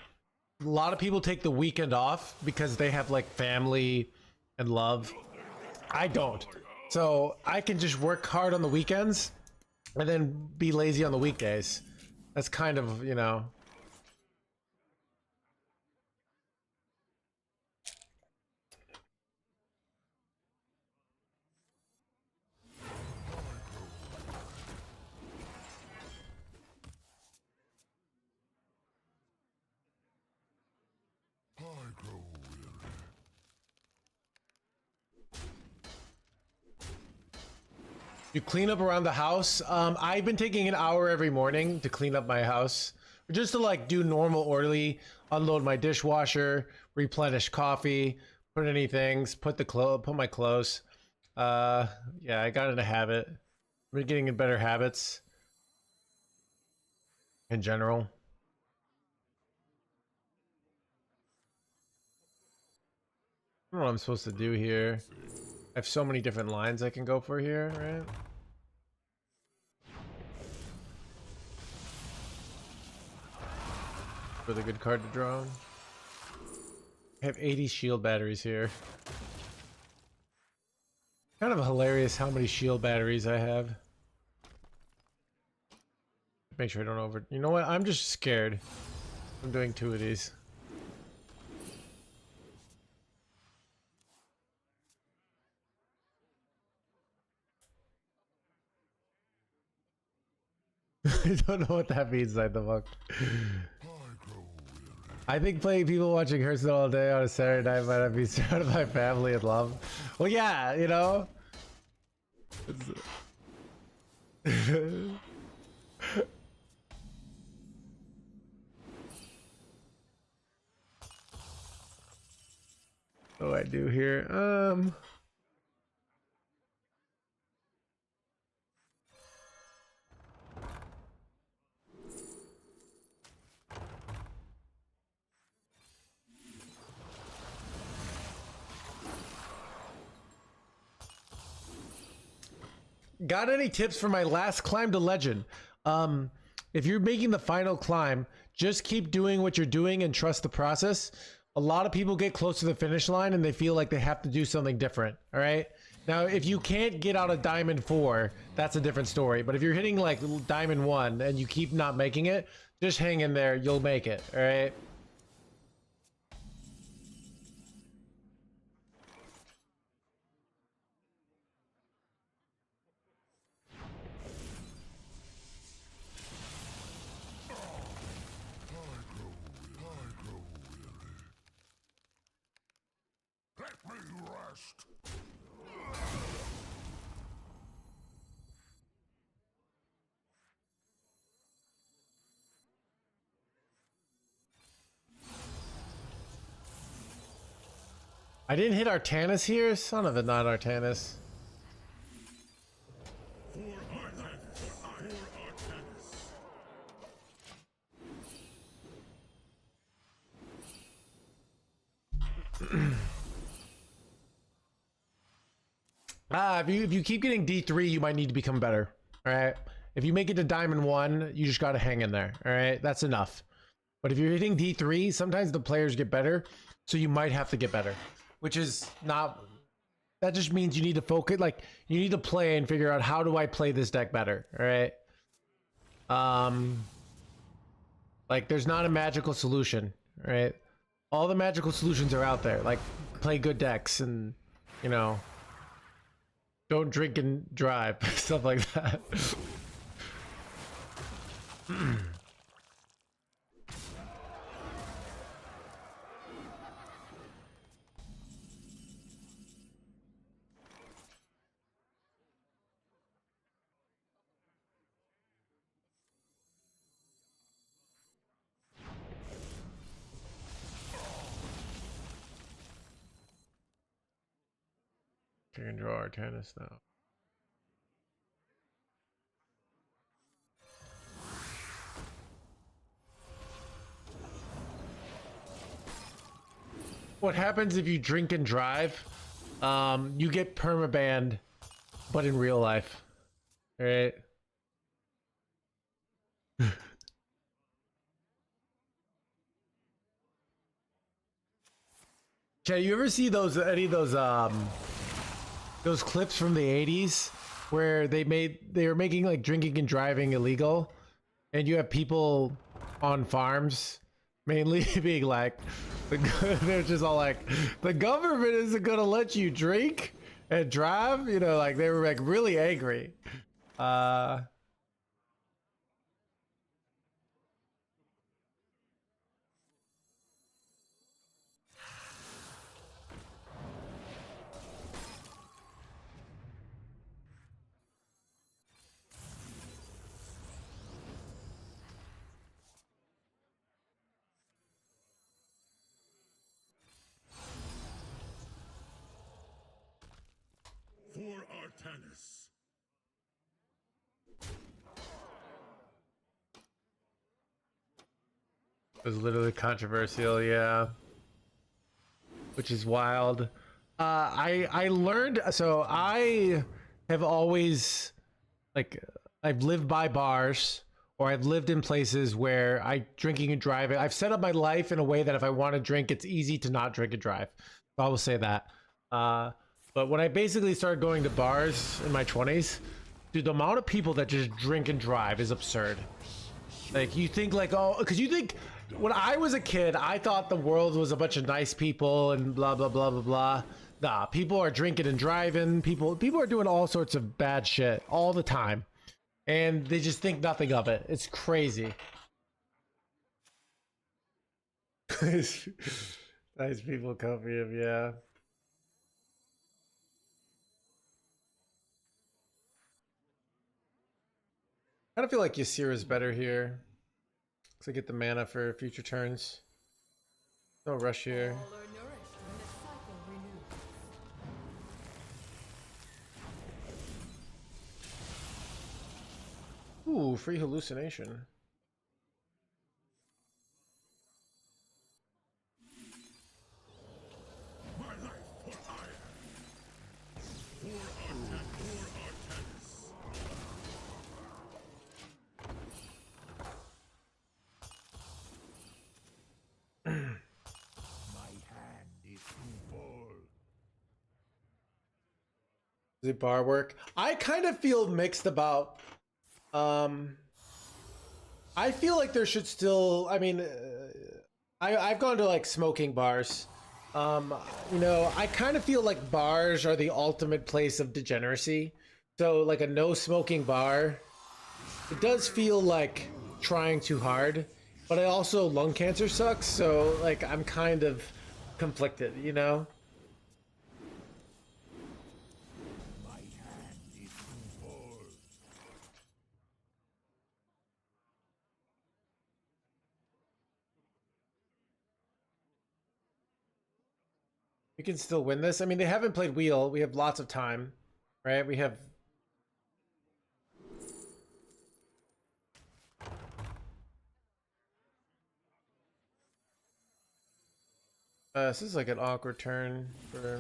a lot of people take the weekend off because they have, like, family and love. I don't. So I can just work hard on the weekends and then be lazy on the weekdays. That's kind of, you know... I grow weary. You clean up around the house. I've been taking an hour every morning to clean up my house, just to like do normal orderly, unload my dishwasher, replenish coffee, put any things, put my clothes. Yeah, I got in a habit. I've been getting in better habits in general. I don't know what I'm supposed to do here. I have so many different lines I can go for here, right? Really good card to draw. I have 80 shield batteries here. Kind of hilarious how many shield batteries I have. Make sure I don't over... You know what? I'm just scared. I'm doing 2 of these. I don't know what that means, like the fuck. I grow weary. I think playing people watching Hearthstone all day on a Saturday night might not be surrounded by family and love. Well, yeah, you know. What do I do here? Got any tips for my last climb to legend? If you're making the final climb, just keep doing what you're doing and trust the process. A lot of people get close to the finish line and they feel like they have to do something different. All right. Now, if you can't get out of Diamond 4, that's a different story. But if you're hitting like Diamond 1 and you keep not making it, just hang in there. You'll make it. All right. Let me rest. I didn't hit Artanis here. Son of a not Artanis. If you keep getting D3, you might need to become better. All right. If you make it to Diamond 1, you just got to hang in there. All right. That's enough. But if you're hitting D3, sometimes the players get better. So you might have to get better, which is not, that just means you need to focus. Like you need to play and figure out, how do I play this deck better? All right. Like there's not a magical solution, right? All the magical solutions are out there. Like play good decks and, you know, don't drink and drive, stuff like that. You can draw our tennis now. What happens if you drink and drive? You get permabanned, but in real life. All right. Okay, you ever see any of those clips from the 80s where they were making like drinking and driving illegal, and you have people on farms mainly being like, they're just all like, the government isn't gonna let you drink and drive, you know, like they were like really angry. For Artanis. It was literally controversial, yeah. Which is wild. I learned, so I have always, like, I've lived by bars, or I've lived in places where drinking and driving. I've set up my life in a way that if I want to drink, it's easy to not drink and drive. I will say that. But when I basically started going to bars in my 20s, dude, the amount of people that just drink and drive is absurd. Like, you think like, oh, because you think, when I was a kid, I thought the world was a bunch of nice people and blah, blah, blah, blah, blah. Nah, people are drinking and driving. People are doing all sorts of bad shit all the time. And they just think nothing of it. It's crazy. Nice, nice people copy him, yeah. I kind of feel like Ysir is better here. Because I get the mana for future turns. No rush here. All are nourished when the cycle renews. Ooh, free hallucination. My life for iron. For Artanis. My hand is too full. Does it bar work? I kind of feel mixed about. I feel like there should still. I mean, I've gone to like smoking bars. You know, I kind of feel like bars are the ultimate place of degeneracy. So like a no smoking bar, it does feel like trying too hard. But I also lung cancer sucks, so like I'm kind of conflicted, you know. My hand is too full. We can still win this. I mean, they haven't played wheel. We have lots of time, right? We have. This is like an awkward turn for.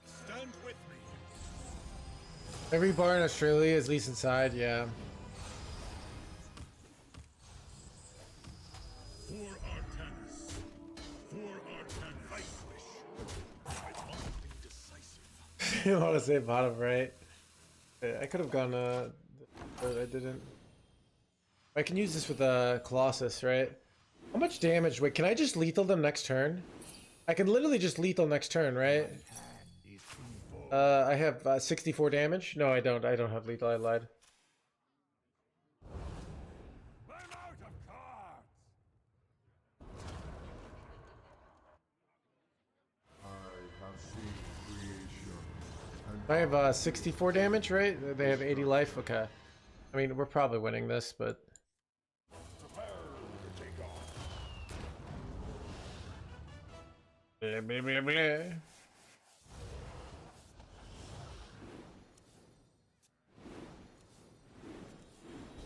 Stand with me. Every bar in Australia is least inside, yeah. For Artanis. For Artanis. I must be decisive. You want to say bottom right? I could have gone, but I didn't. I can use this with Colossus, right? How much damage? Wait, can I just lethal them next turn? I can literally just lethal next turn, right? I have 64 damage. No, I don't. I don't have lethal. I lied. I'm out of cards. I have seen creation. And I have 64 damage, right? They have 80 life. Okay. I mean, we're probably winning this, but. Blah, blah, blah, blah.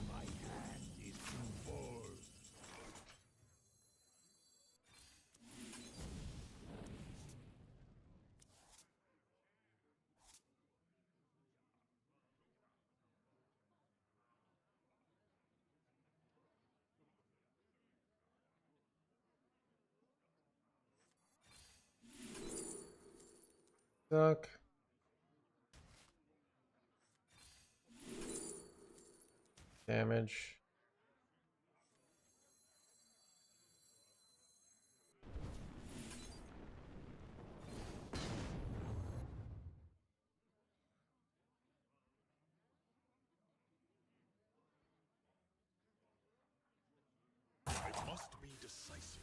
My hand is too full. Suck. Damage. I must be decisive.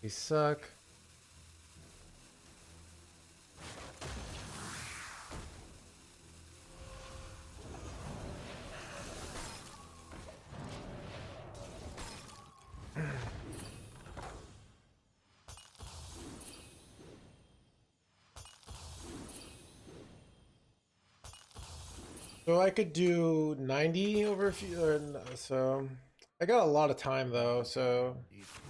They suck. So I could do 90 over a few, so I got a lot of time though, so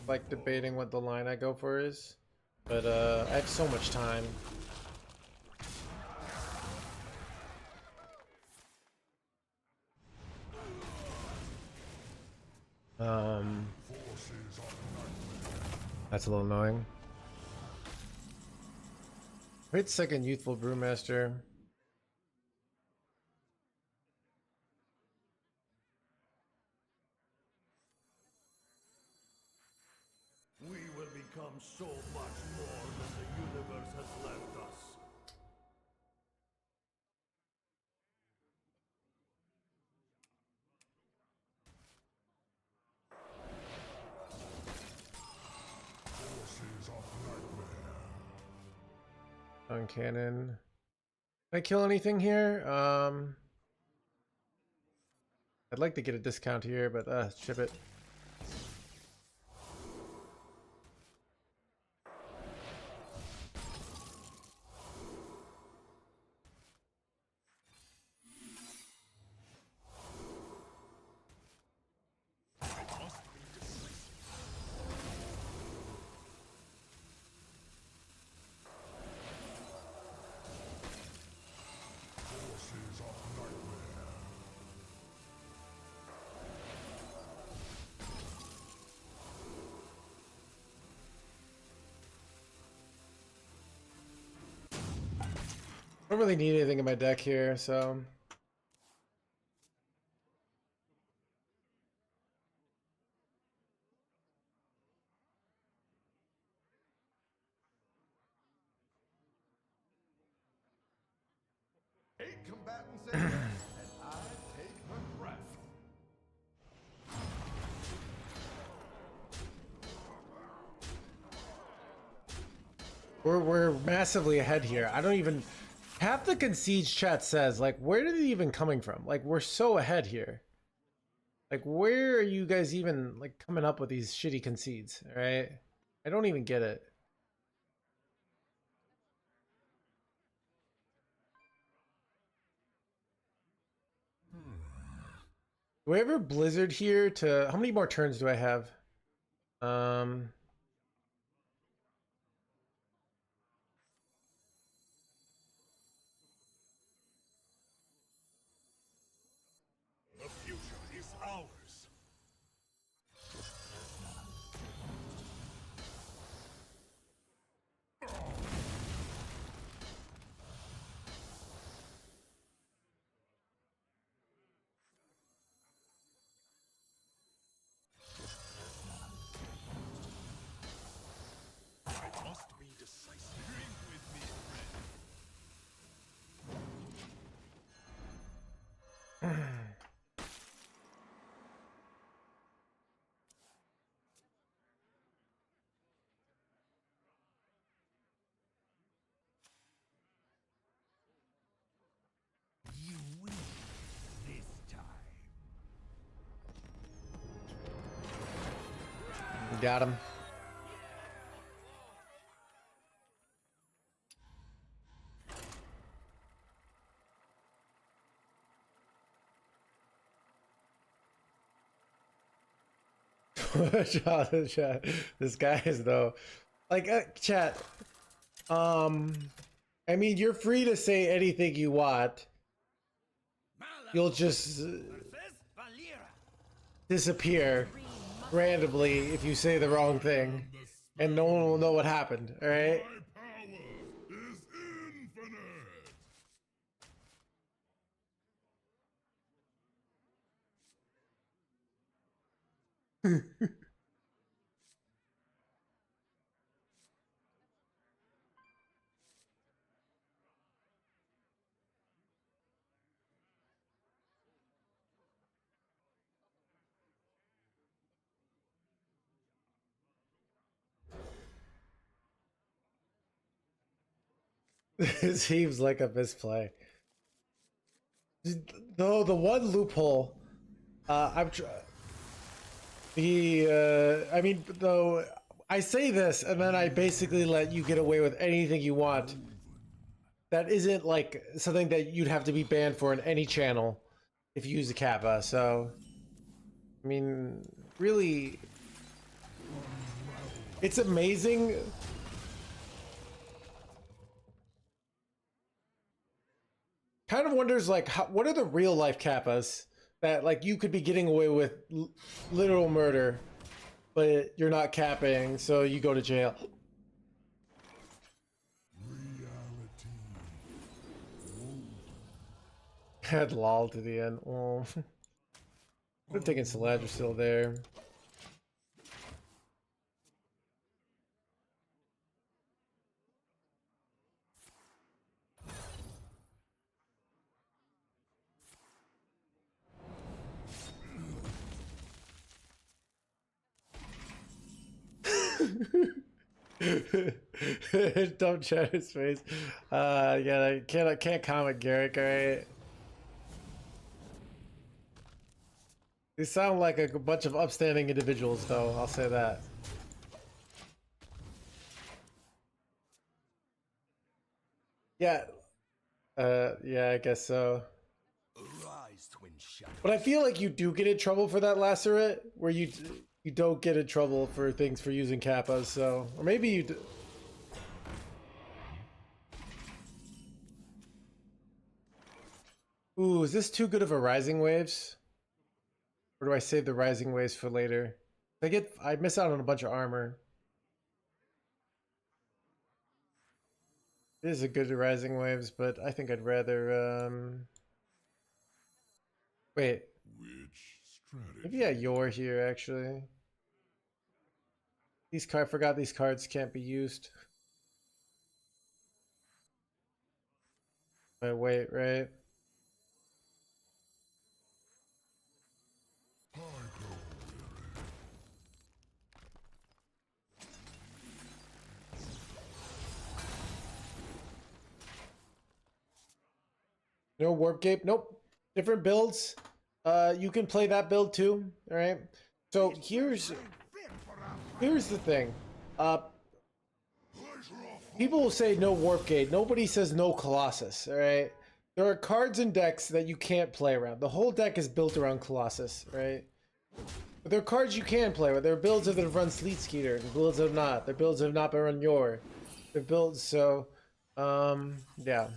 like debating what the line I go for is, but I have so much time. That's a little annoying. Wait, second youthful brewmaster. We will become so much more than the universe has left us. On cannon. Can I kill anything here? I'd like to get a discount here, but ship it. Forces of nightmare. I don't really need anything in my deck here, so. Eight combatants enter, and I take her breath. We're massively ahead here. I don't even half the concedes chat says like where are they even coming from? Like we're so ahead here. Like where are you guys even like coming up with these shitty concedes? All right, I don't even get it. Do I ever blizzard here to how many more turns do I have? The future is ours. I must be decisive. Drink with me, friend. You win this time. Got him. Chat. This guy is though, like chat. I mean, you're free to say anything you want. You'll just disappear randomly if you say the wrong thing, and no one will know what happened. All right. My power is infinite. It seems like a misplay. Though the one loophole, I mean, though I say this and then I basically let you get away with anything you want. That isn't like something that you'd have to be banned for in any channel if you use the kappa. So, I mean, really, it's amazing. Kind of wonders like what are the real life kappas that like you could be getting away with literal murder, but you're not capping, so you go to jail. Reality. Had lol to the end. Oh, I'm taking Saladra still there. Dumb Chatter's face. Yeah, I can't comment, Garrick. All right. They sound like a bunch of upstanding individuals, though. I'll say that. Yeah. Yeah, I guess so. Arise, twin shadow. But I feel like you do get in trouble for that lacerate, where you don't get in trouble for things for using kappas. So, or maybe you. Ooh, is this too good of a Rising Waves? Or do I save the Rising Waves for later? I miss out on a bunch of armor. It is a good Rising Waves, but I think I'd rather wait. Which strategy? Maybe you're here actually. I forgot these cards can't be used. Wait, right? I grow weary. No warp gate. Nope. Different builds. You can play that build too. All right. So here's the thing. People will say no warp gate. Nobody says no Colossus. All right. There are cards and decks that you can't play around. The whole deck is built around Colossus, right? But there are cards you can play with. There are builds that have run Sleet Skeeter, and builds that have not. There are builds that have not been run Yor. They're builds so, yeah.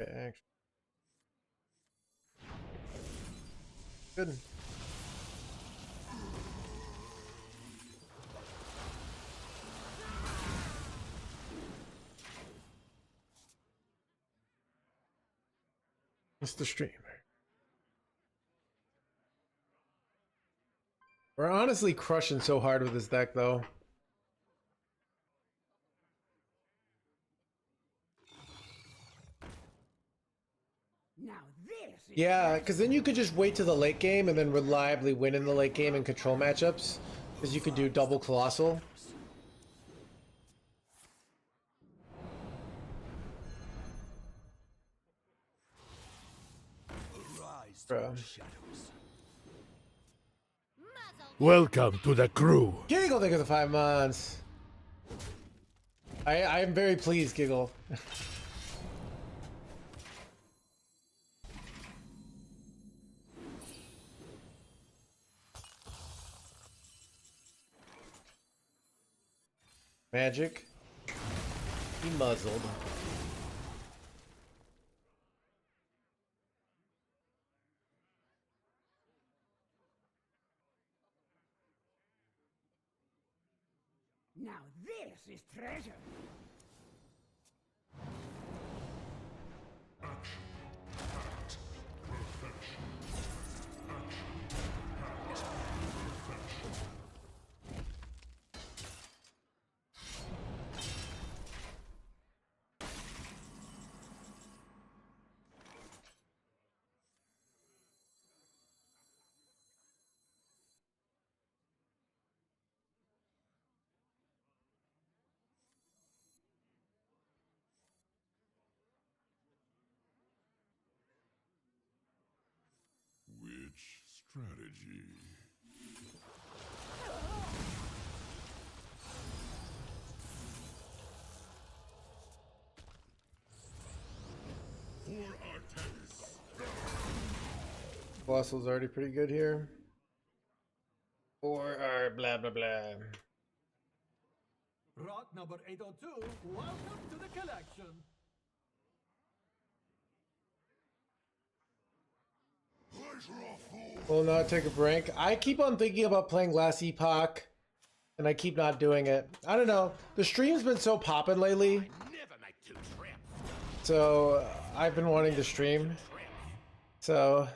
Okay, actually. Good. Mr. Streamer. We're honestly crushing so hard with this deck, though. Now this is Yeah, because then you could just wait to the late game and then reliably win in the late game and control matchups. Because you could do double Colossal. Arise, Bro. twin shadows. Welcome to the crew. Giggle, thank you for the 5 months. I am very pleased, Giggle. Magic. He muzzled. now this is treasure. Which strategy? For Artemis. Colossal's already pretty good here. Or our blah blah blah. Rock number 802, welcome to the collection. Will not take a break. I keep on thinking about playing Last Epoch, and I keep not doing it. I don't know. The stream's been so poppin' lately, Never make two trips. so I've been wanting to stream. So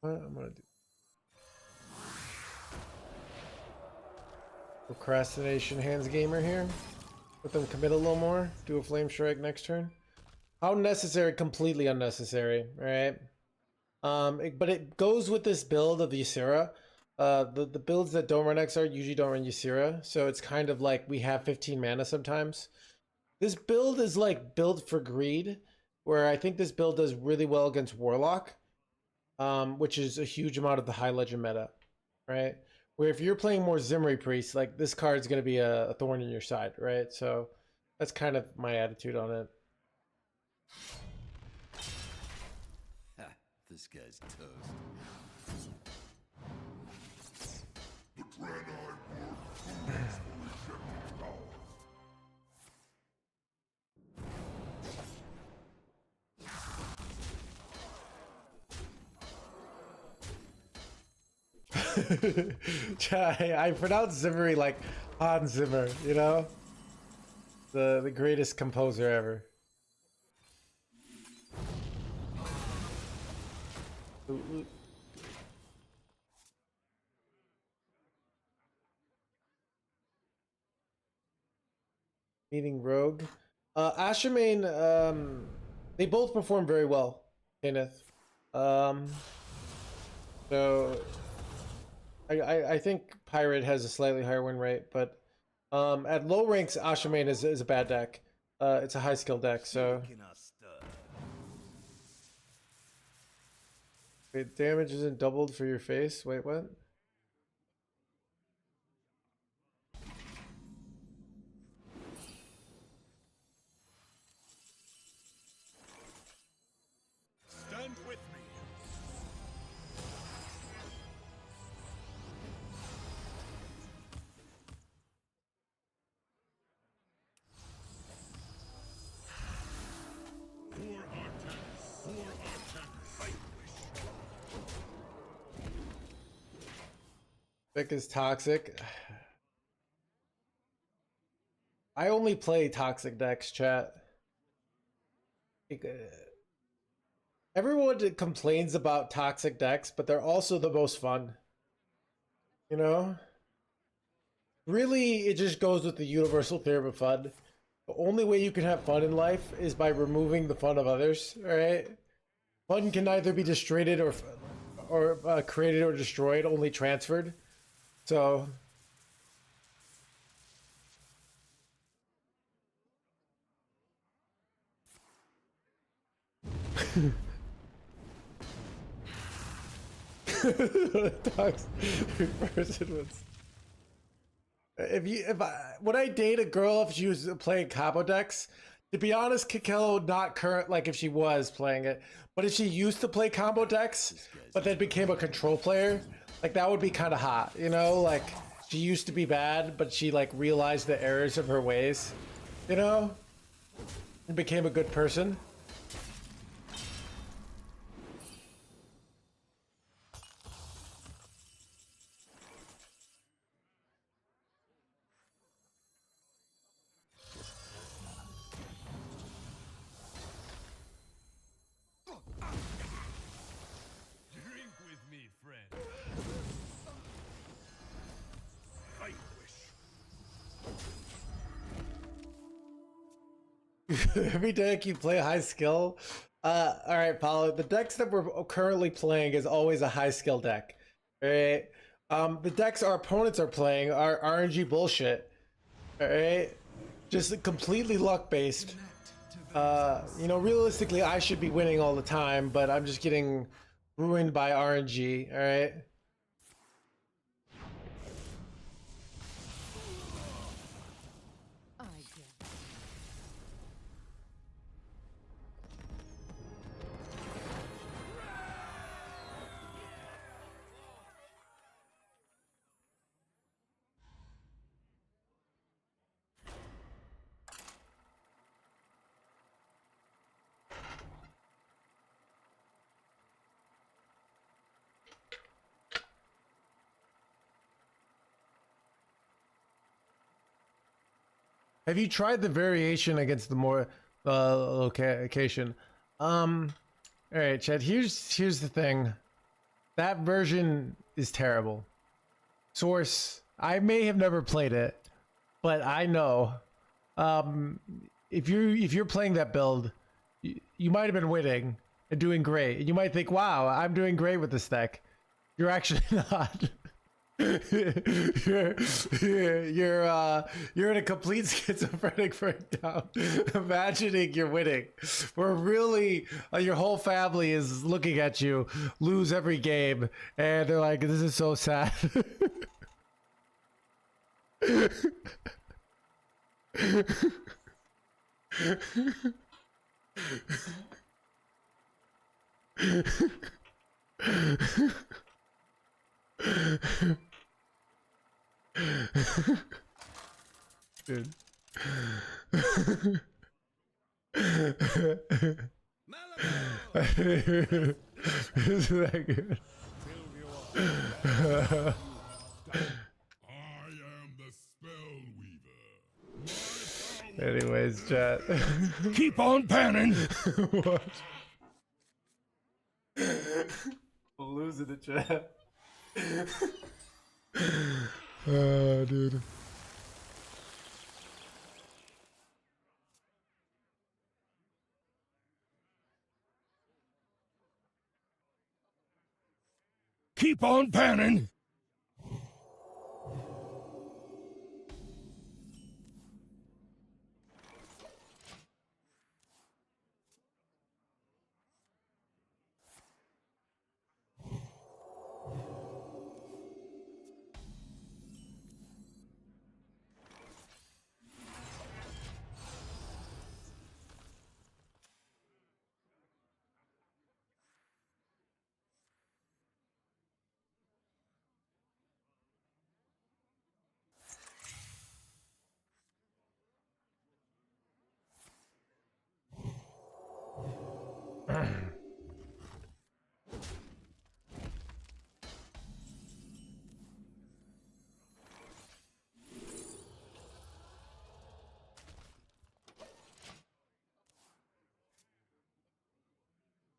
What I'm gonna do. Procrastination hands gamer here. Let them commit a little more. Do a flame strike next turn. How necessary? Completely unnecessary, right? But it goes with this build of Ysera. The builds that don't run XR usually don't run Ysera, so it's kind of like we have 15 mana sometimes. This build is like built for greed, where I think this build does really well against Warlock, which is a huge amount of the high legend meta, right? Where if you're playing more Zimri Priest, like this card's going to be a thorn in your side, right? So that's kind of my attitude on it. This guy's toast. The Dread-Eye Worm calls for rejected power. I pronounce Zimri like Hans Zimmer, you know? The greatest composer ever. Ooh. Meeting Rogue. Ashamain, they both perform very well, Kenneth. So I think Pirate has a slightly higher win rate, but at low ranks, Ashamain is a bad deck. It's a high skill deck, so. Wait, damage isn't doubled for your face? Wait, what? Stand with me. Vic is toxic. I only play toxic decks, chat. Everyone complains about toxic decks, but they're also the most fun. You know? Really, it just goes with the universal theorem of fun. The only way you can have fun in life is by removing the fun of others, alright? Fun can neither be destroyed or created or destroyed, only transferred. So... Would I date a girl if she was playing combo decks? To be honest, Kikelo not current, like if she was playing it, but if she used to play combo decks, but then became a control player, like that would be kind of hot, you know? Like she used to be bad, but she like realized the errors of her ways, you know, and became a good person. Drink with me, friend. Vanquish. Every deck you play high skill. All right, Paulo. The decks that we're currently playing is always a high skill deck. All right. The decks our opponents are playing are RNG bullshit. All right. Just completely luck based. You know, realistically, I should be winning all the time, but I'm just getting ruined by RNG. All right. I get Have you tried the variation against the more location? All right, Chad. Here's the thing. That version is terrible. Source, I may have never played it, but I know if you're playing that build, you might have been winning and doing great. You might think, "Wow, I'm doing great with this deck." You're actually not. you're in a complete schizophrenic breakdown, imagining you're winning. Where really your whole family is looking at you lose every game, and they're like, "This is so sad." Dude. Isn't that good? I am the spell weaver. Anyways, chat. Keep on panning. What? We'll lose in the chat. Dude. Keep on panning.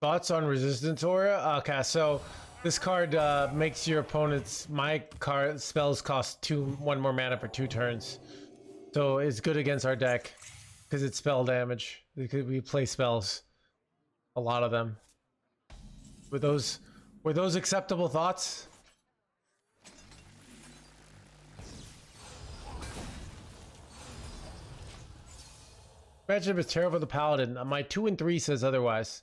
Thoughts on Resistance Aura? Okay, so this card makes your opponent's card spells cost one more mana for 2 turns. So it's good against our deck because it's spell damage. We play spells, a lot of them. Were those acceptable thoughts? Matchup is terrible for the Paladin. My 2 and 3 says otherwise.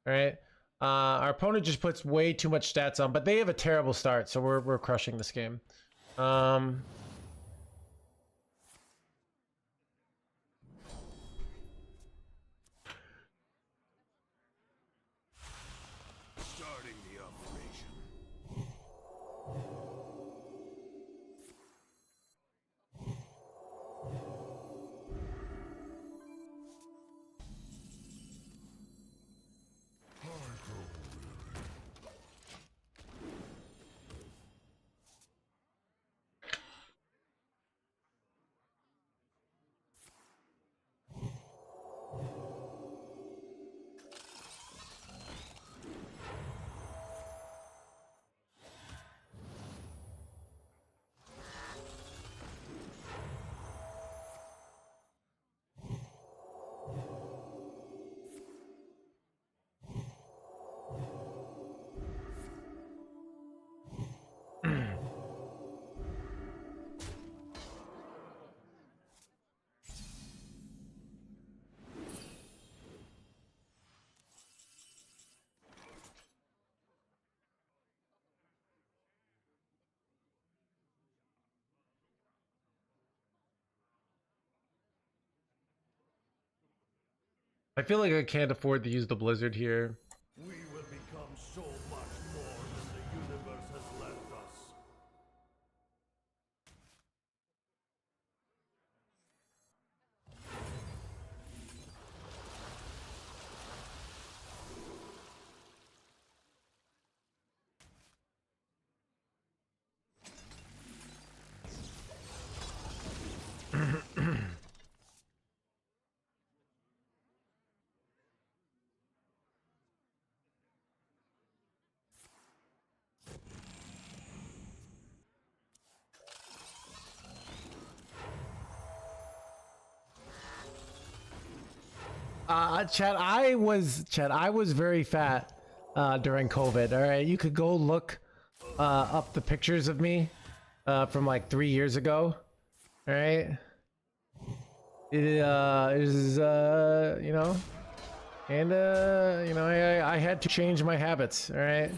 All right. Our opponent just puts way too much stats on, but they have a terrible start, so we're crushing this game. Starting the operation. I feel like I can't afford to use the Blizzard here. We will become so much more than the universe has left us. Chad, I was very fat during COVID. All right, you could go look up the pictures of me from like 3 years ago. All right, it is you know, and you know, I had to change my habits. All right,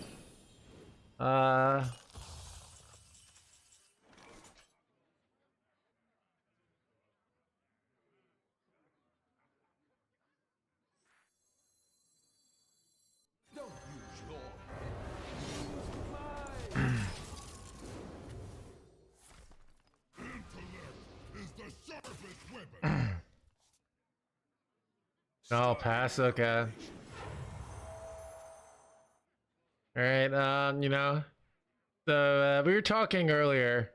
Don't use your Intellect is the sharpest weapon. I'll pass. Okay. All right. You know, so we were talking earlier.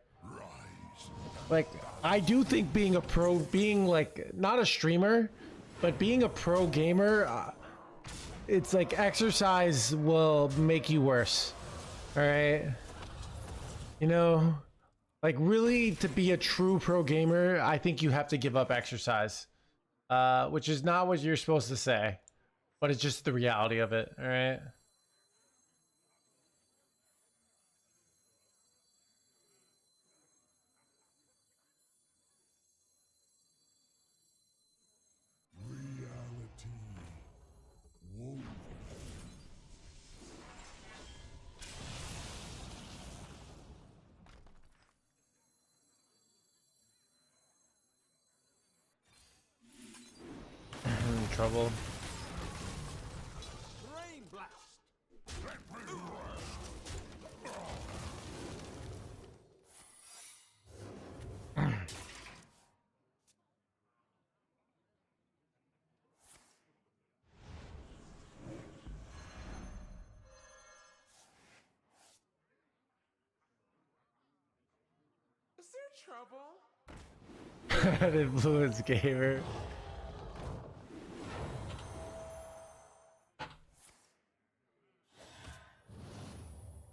Like, I do think being a pro, being like not a streamer, but being a pro gamer, it's like exercise will make you worse. All right. You know, like really to be a true pro gamer, I think you have to give up exercise, which is not what you're supposed to say, but it's just the reality of it. All right. Reality woven. Trouble. brain blast. Is there trouble? Influence gamer.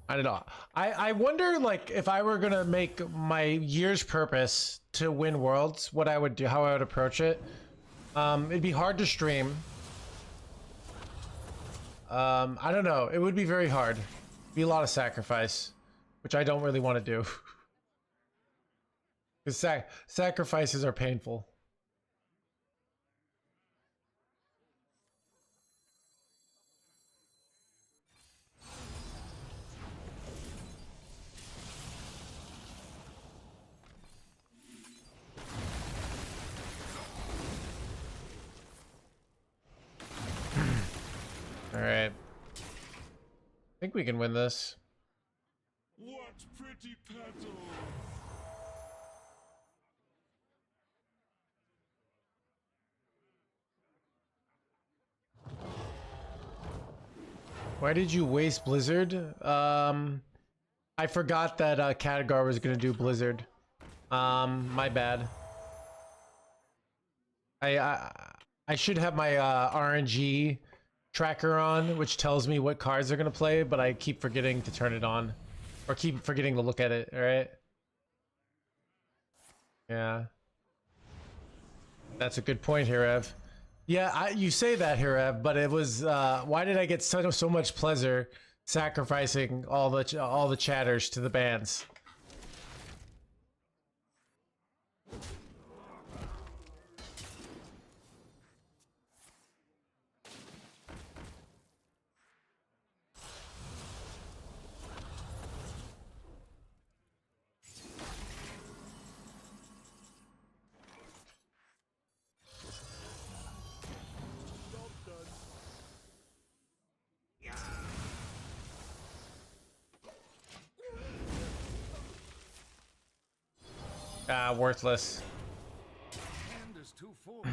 I don't know. I wonder, like, if I were gonna make my year's purpose to win worlds, what I would do, how I would approach it. It'd be hard to stream. I don't know. It would be very hard. Be a lot of sacrifice, which I don't really want to do. Because sacrifices are painful. All right. I think we can win this. What pretty petals! Why did you waste Blizzard? I forgot that Khadgar was gonna do Blizzard. My bad. I should have my RNG tracker on, which tells me what cards they're gonna play, but I keep forgetting to turn it on, or keep forgetting to look at it. All right. Yeah. That's a good point here, Ev. Yeah, you say that here, Ev, but it was why did I get so much pleasure sacrificing all the chatters to the bands? Worthless. Hand is too full. The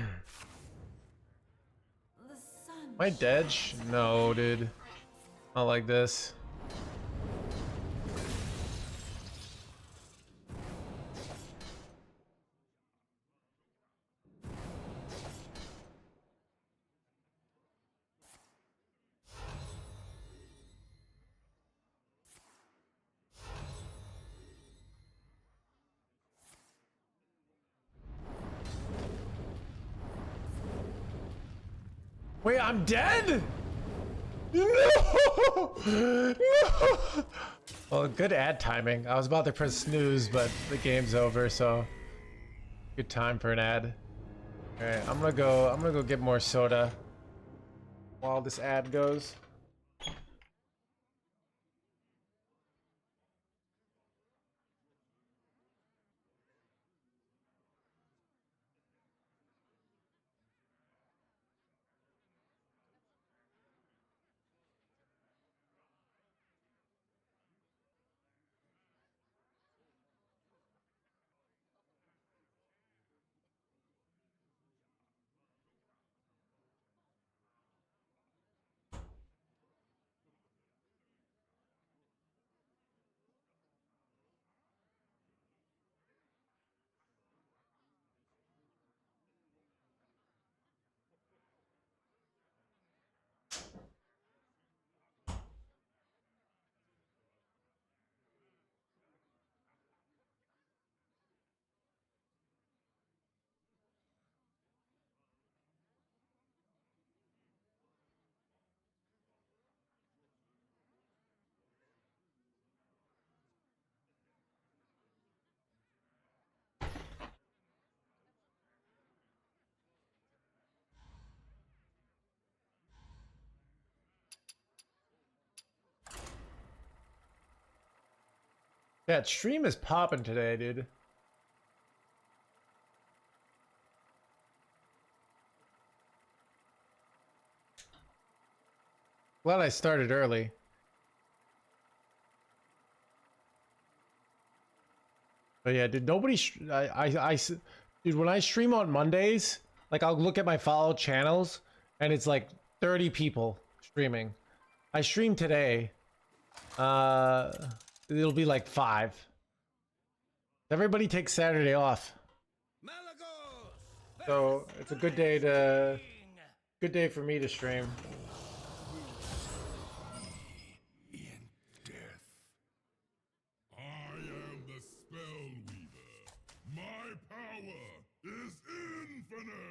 sun. Am I dead? No, dude. Not like this. Wait, I'm dead? No! No! Well, good ad timing. I was about to press snooze, but the game's over, so good time for an ad. Alright, I'm gonna go get more soda while this ad goes. That stream is popping today, dude. Glad I started early. But yeah, dude, nobody. Dude, when I stream on Mondays, like I'll look at my followed channels, and it's like 30 people streaming. I stream today. It'll be like 5. Everybody takes Saturday off, so it's a good day for me to stream. In death. I am the spell weaver. My power is infinite.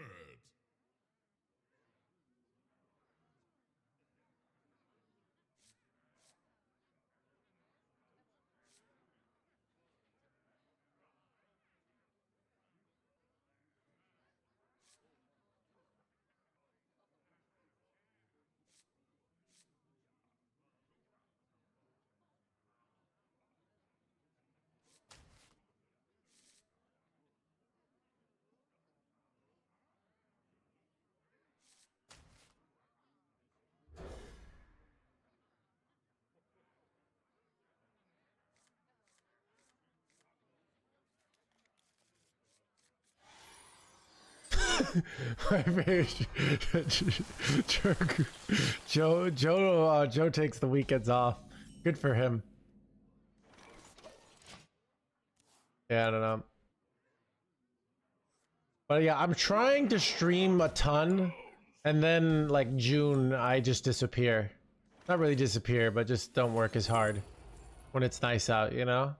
My favorite Joe takes the weekends off. Good for him. Yeah, I don't know. But yeah, I'm trying to stream a ton, and then like June, I just disappear. Not really disappear, but just don't work as hard when it's nice out, you know?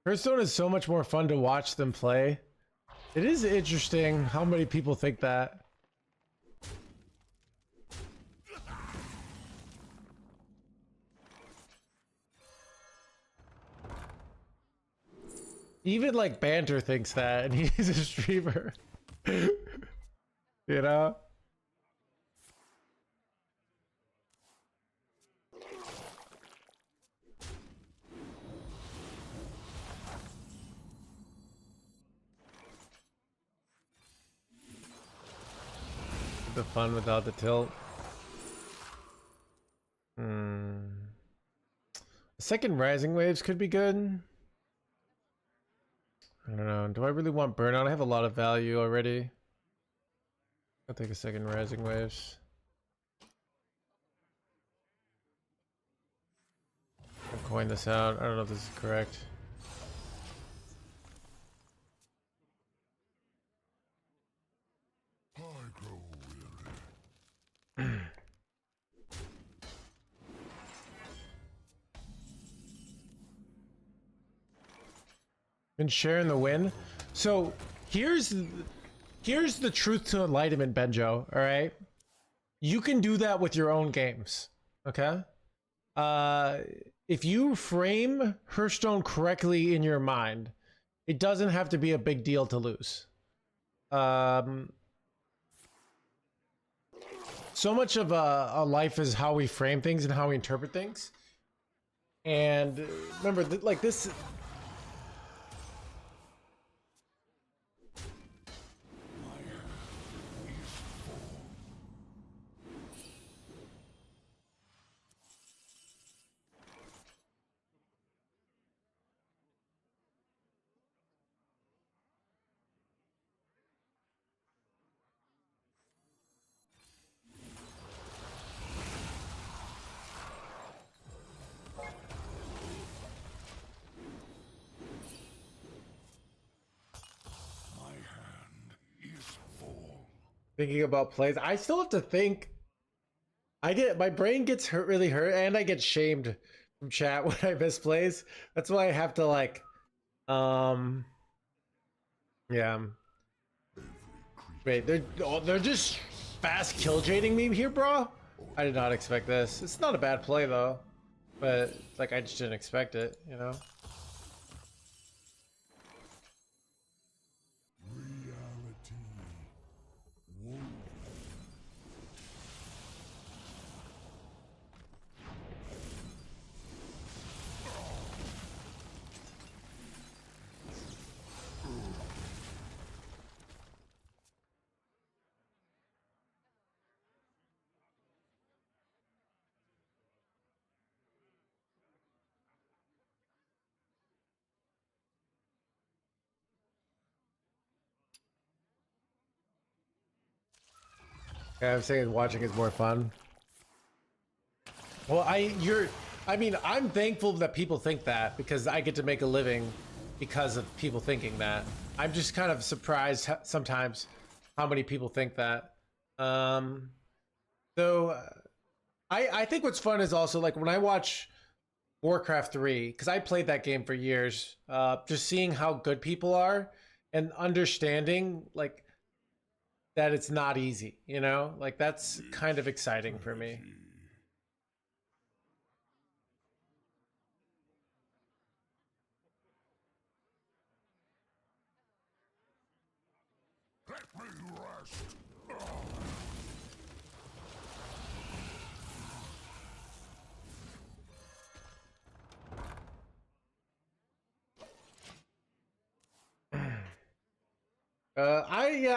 Hearthstone is so much more fun to watch than play. It is interesting how many people think that. Even like Banter thinks that, and he's a streamer. You know? The fun without the tilt. Second Rising Waves could be good. I don't know. Do I really want Burnout? I have a lot of value already. I'll take a second Rising Waves. I'll coin this out. I don't know if this is correct. I grow weary. Been sharing the win. So here's here's the truth to enlightenment, Benjo. All right, you can do that with your own games. Okay. If you frame Hearthstone correctly in your mind, it doesn't have to be a big deal to lose. So much of a life is how we frame things and how we interpret things. And remember, like this. Thinking about plays, I still have to think. My brain gets hurt, really hurt, and I get shamed from chat when I miss plays. That's why I have to like, yeah. Wait, they're just fast kill jading me here, bro. I did not expect this. It's not a bad play though, but like I just didn't expect it, you know. Yeah, I'm saying watching is more fun. Well, I mean, I'm thankful that people think that because I get to make a living because of people thinking that. I'm just kind of surprised sometimes how many people think that. So I think what's fun is also like when I watch Warcraft 3, because I played that game for years, just seeing how good people are and understanding like that it's not easy, you know? Like that's kind of exciting for me. Let me rest.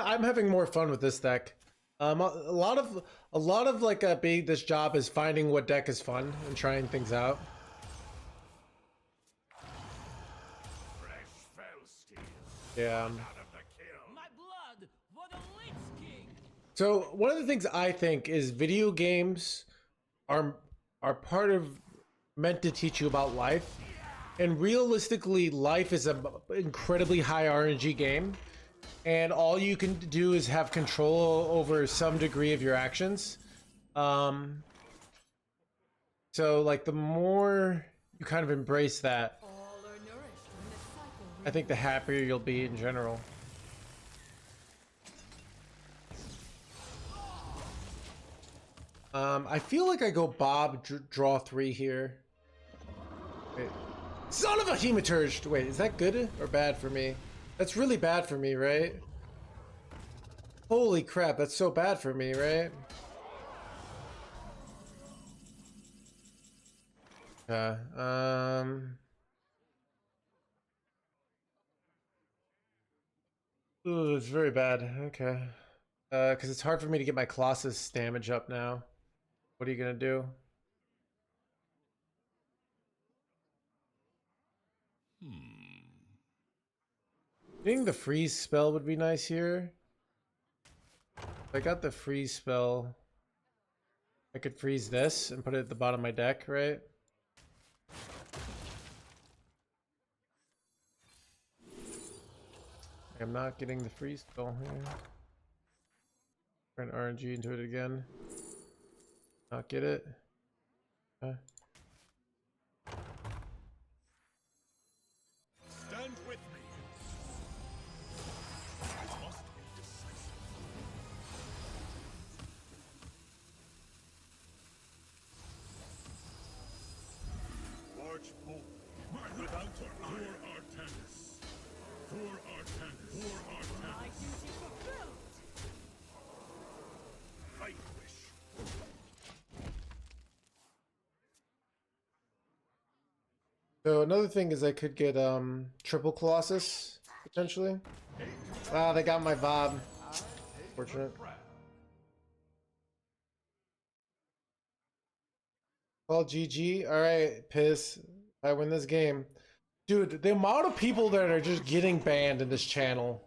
I'm having more fun with this deck. A lot of like being this job is finding what deck is fun and trying things out. Yeah. My blood for the Lich King. So one of the things I think is video games are part of meant to teach you about life, and realistically, life is an incredibly high RNG game. And all you can do is have control over some degree of your actions. So like the more you kind of embrace that, All are nourished when the cycle I think the happier you'll be in general. I feel like I go Bob, draw 3 here. Wait. Son of a Hematurge! Wait, is that good or bad for me? That's really bad for me, right? Holy crap, that's so bad for me, right? Ooh, it's very bad. Okay. Because it's hard for me to get my Colossus damage up now. What are you gonna do? I think the freeze spell would be nice here. If I got the freeze spell, I could freeze this and put it at the bottom of my deck, right? I'm not getting the freeze spell here. Turn RNG into it again. Not get it. Stand with me. I must be decisive. So another thing is I could get triple Colossus potentially. Ah, they got my VOD. Fortunate. Call GG. All right, piss. I win this game, dude. The amount of people that are just getting banned in this channel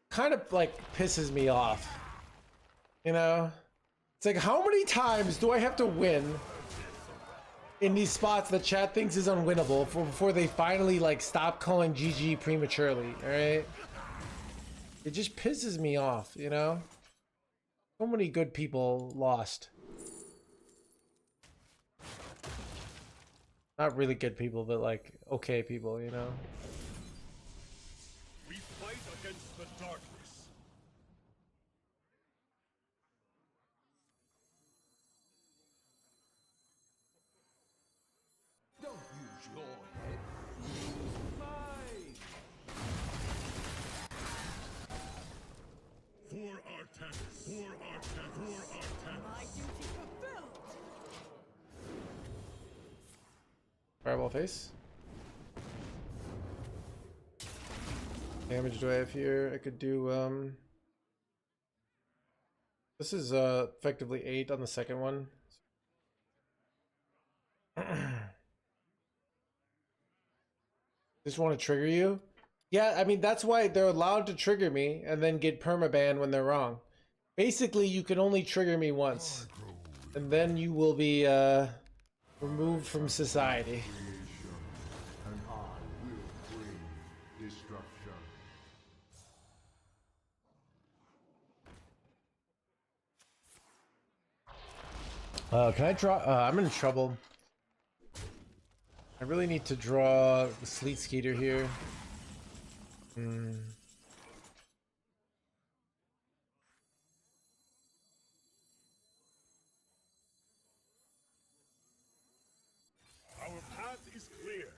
kind of like pisses me off. You know, it's like, how many times do I have to win in these spots that chat thinks is unwinnable before they finally like stop calling GG prematurely? All right, it just pisses me off, you know. So many good people lost. Not really good people, but like okay people, you know. We fight against the darkness. Don't use your head. Use mine. For Artanis. For Artanis. For Artanis. My duty fulfilled. Fireball face. Damage do I have here? I could do this is effectively 8 on the second one. Just want to trigger you? Yeah, I mean that's why they're allowed to trigger me and then get permaban when they're wrong. Basically, you can only trigger me once, and then you will be removed from society. And I will bring destruction. Can I draw? I'm in trouble. I really need to draw the Sleet Skeeter here. Our path is clear.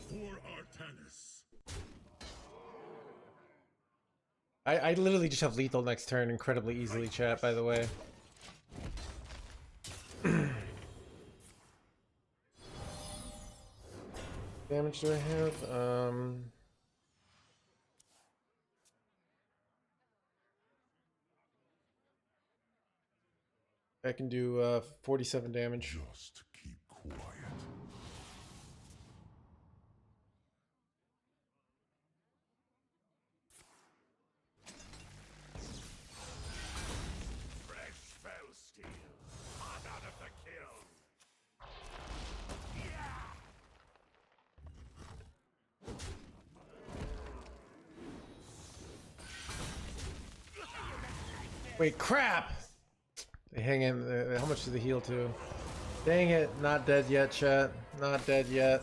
For Artanis. I literally just have lethal next turn incredibly easily, chat, by the way. Damage do I have? I can do 47 damage. Just keep quiet. Fresh fell steel. Hot out of the kiln. Wait, crap! They hang in. How much do they heal to? Dang it, not dead yet, chat. Not dead yet.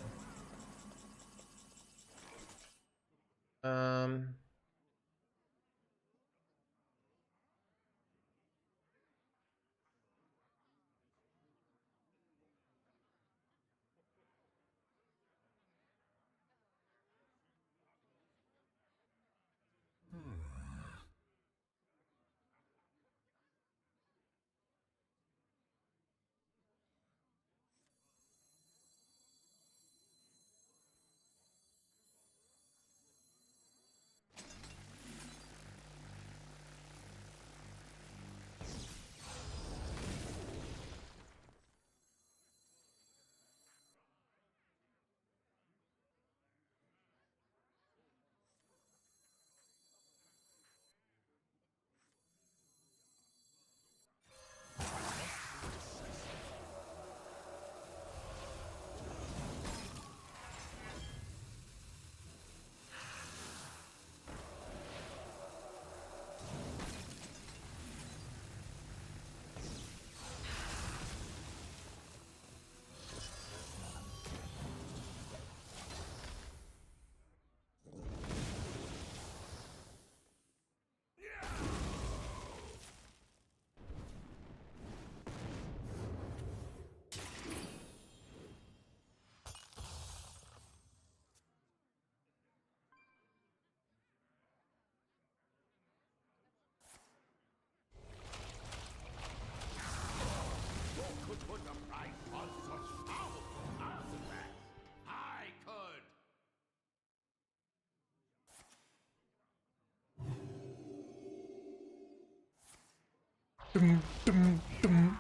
Dum, dum, dum.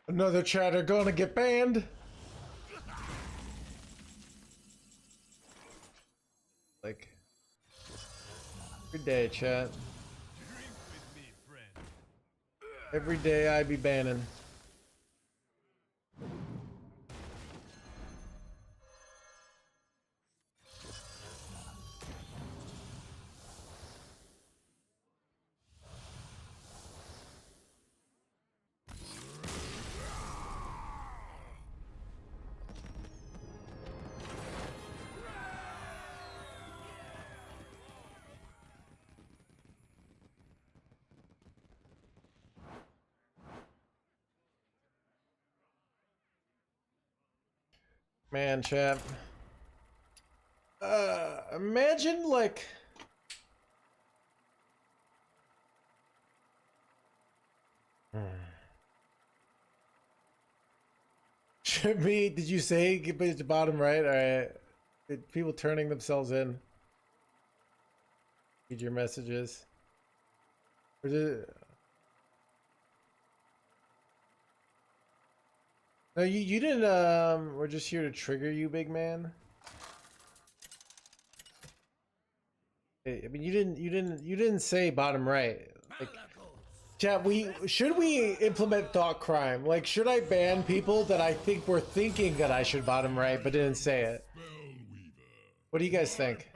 Another chatter gonna get banned. Like every day, chat. Every day I be banning. Man, chat. Imagine like should be, did you say get it to bottom right? Alright. People turning themselves in. Read your messages. Or did no, you didn't we're just here to trigger you, big man. I mean you didn't say bottom right. Like, chat, should we implement thought crime? Like, should I ban people that I think were thinking that I should bottom right but didn't say it? What do you guys think?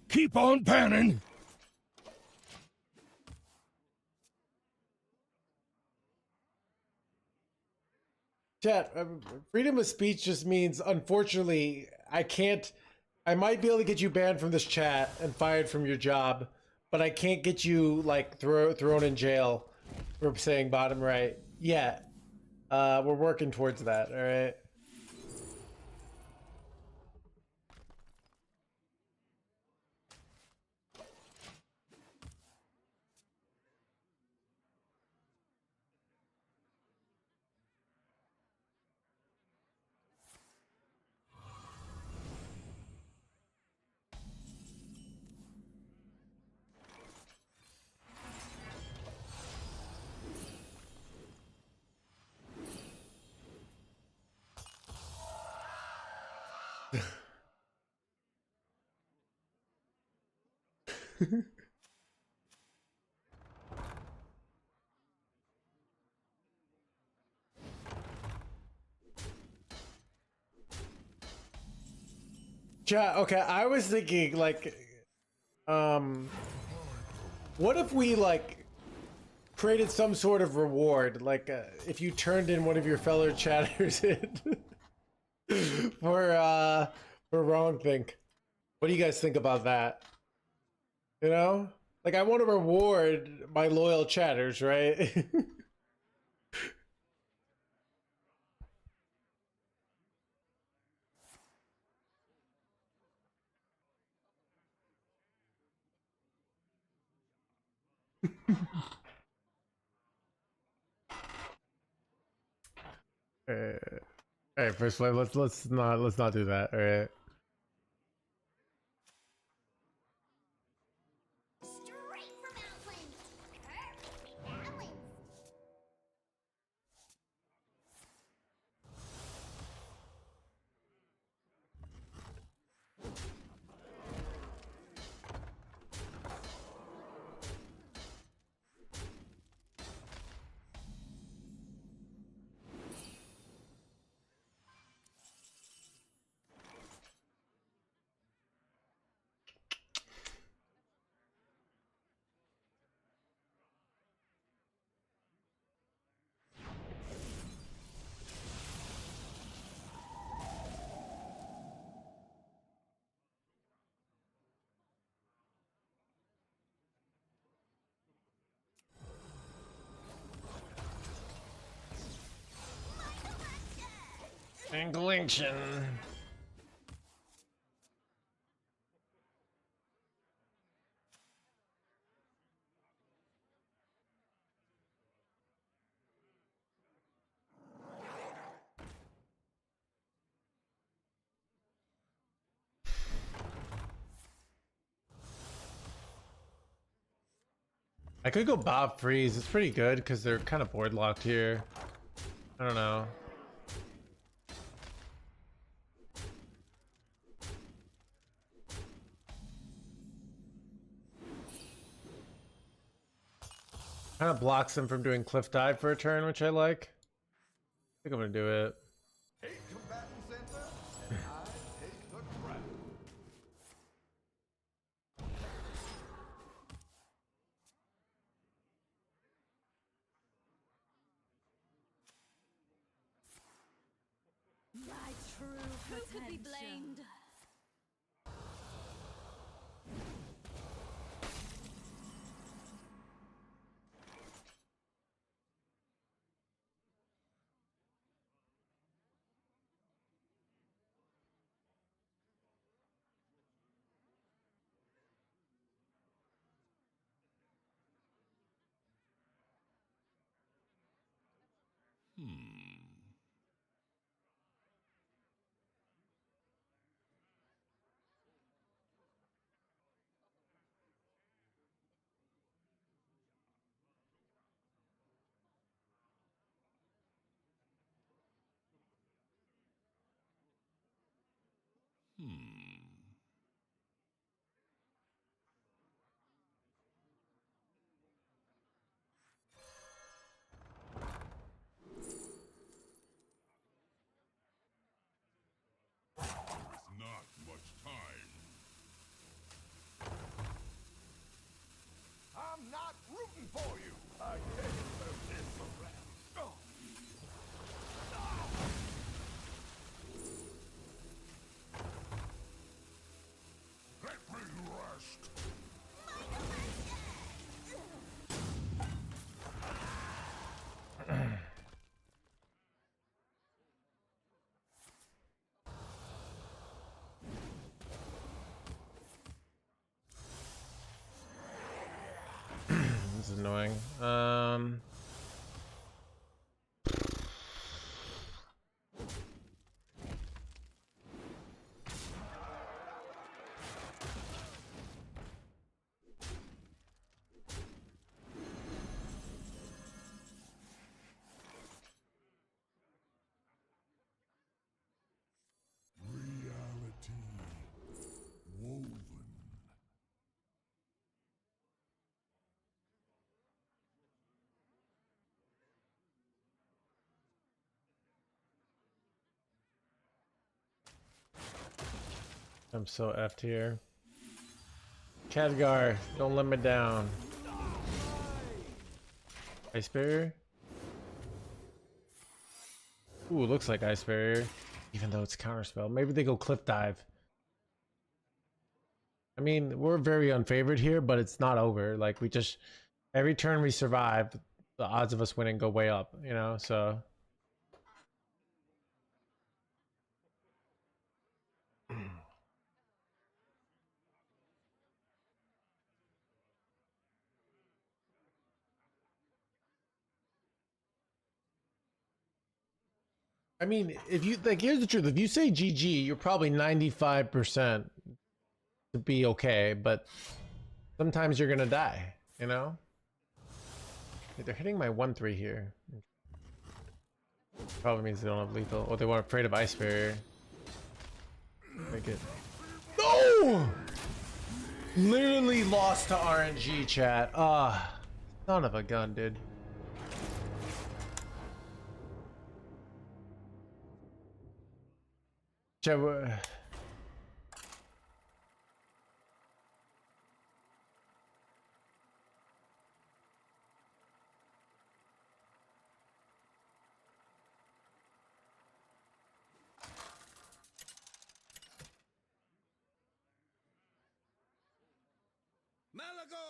Keep on banning. Chat, freedom of speech just means, unfortunately, I might be able to get you banned from this chat and fired from your job, but I can't get you, like, thrown in jail for saying bottom right yet. We're working towards that, alright? Chat, okay, I was thinking, like, what if we, like, created some sort of reward, like, if you turned in one of your fellow chatters in for wrong think. What do you guys think about that? You know? Like, I want to reward my loyal chatters, right? All right, first play. Let's not do that. All right. Straight from Outland. Perfectly balanced. Inglingtion. I could go Bob Freeze. It's pretty good because they're kind of board locked here. I don't know. Kind of blocks them from doing Cliff Dive for a turn, which I like. I think I'm gonna do it. 8 combatant center, and I take the crown. My true Who could be potential. blamed? There's not much time. I'm not rooting for you. I can't turn this around. Oh. Let me rest. This is annoying. Reality woven. I'm so effed here. Khadgar, don't let me down. Ice Barrier? Ooh, looks like Ice Barrier. Even though it's counterspell. Maybe they go Cliff Dive. I mean, we're very unfavored here, but it's not over. Like, we just... Every turn we survive, the odds of us winning go way up, you know? So... I mean, if you... Like, here's the truth. If you say GG, you're probably 95% to be okay, but... Sometimes you're gonna die, you know? They're hitting my 1-3 here. Probably means they don't have lethal. Oh, they weren't afraid of Ice Barrier. Make it. No! Literally lost to RNG, chat. Ah, son of a gun, dude. Chat, Malagos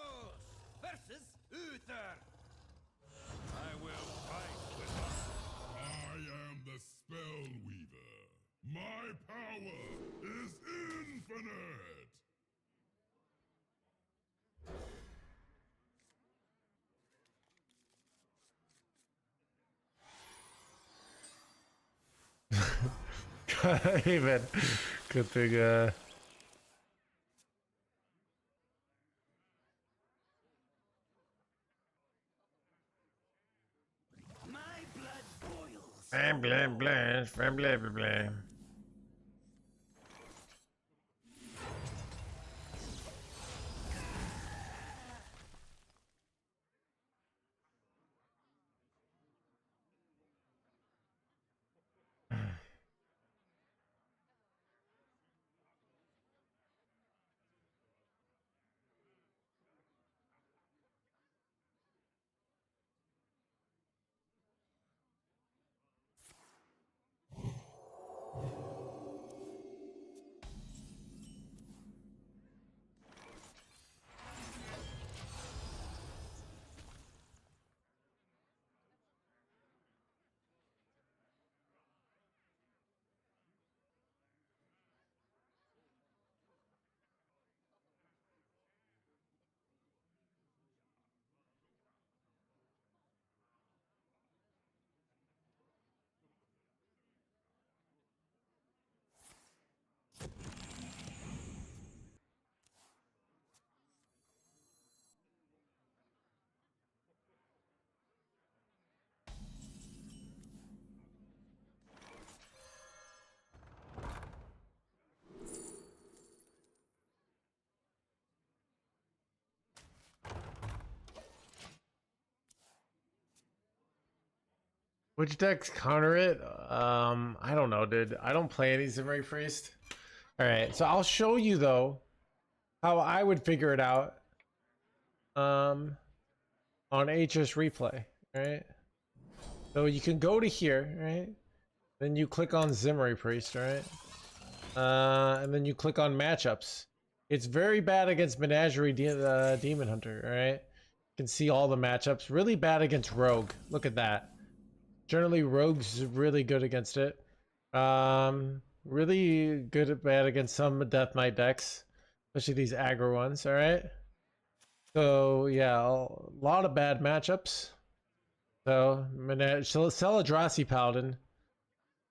versus Uther. I will fight with us. I am the spell weaver. Even good thing. My blood boils. Blam blam blam, blam blam blam blam. Which decks counter it? I don't know, dude. I don't play any Zimmery Priest. All right, so I'll show you though how I would figure it out. On HS Replay, right? So you can go to here, right? Then you click on Zimmery Priest, right? And then you click on matchups. It's very bad against Menagerie Demon Hunter, right? You can see all the matchups. Really bad against Rogue. Look at that. Generally, Rogue's really good against it. Really good at bad against some Death Knight decks, especially these aggro ones. All right. So yeah, a lot of bad matchups. So Celadrassi Paladin,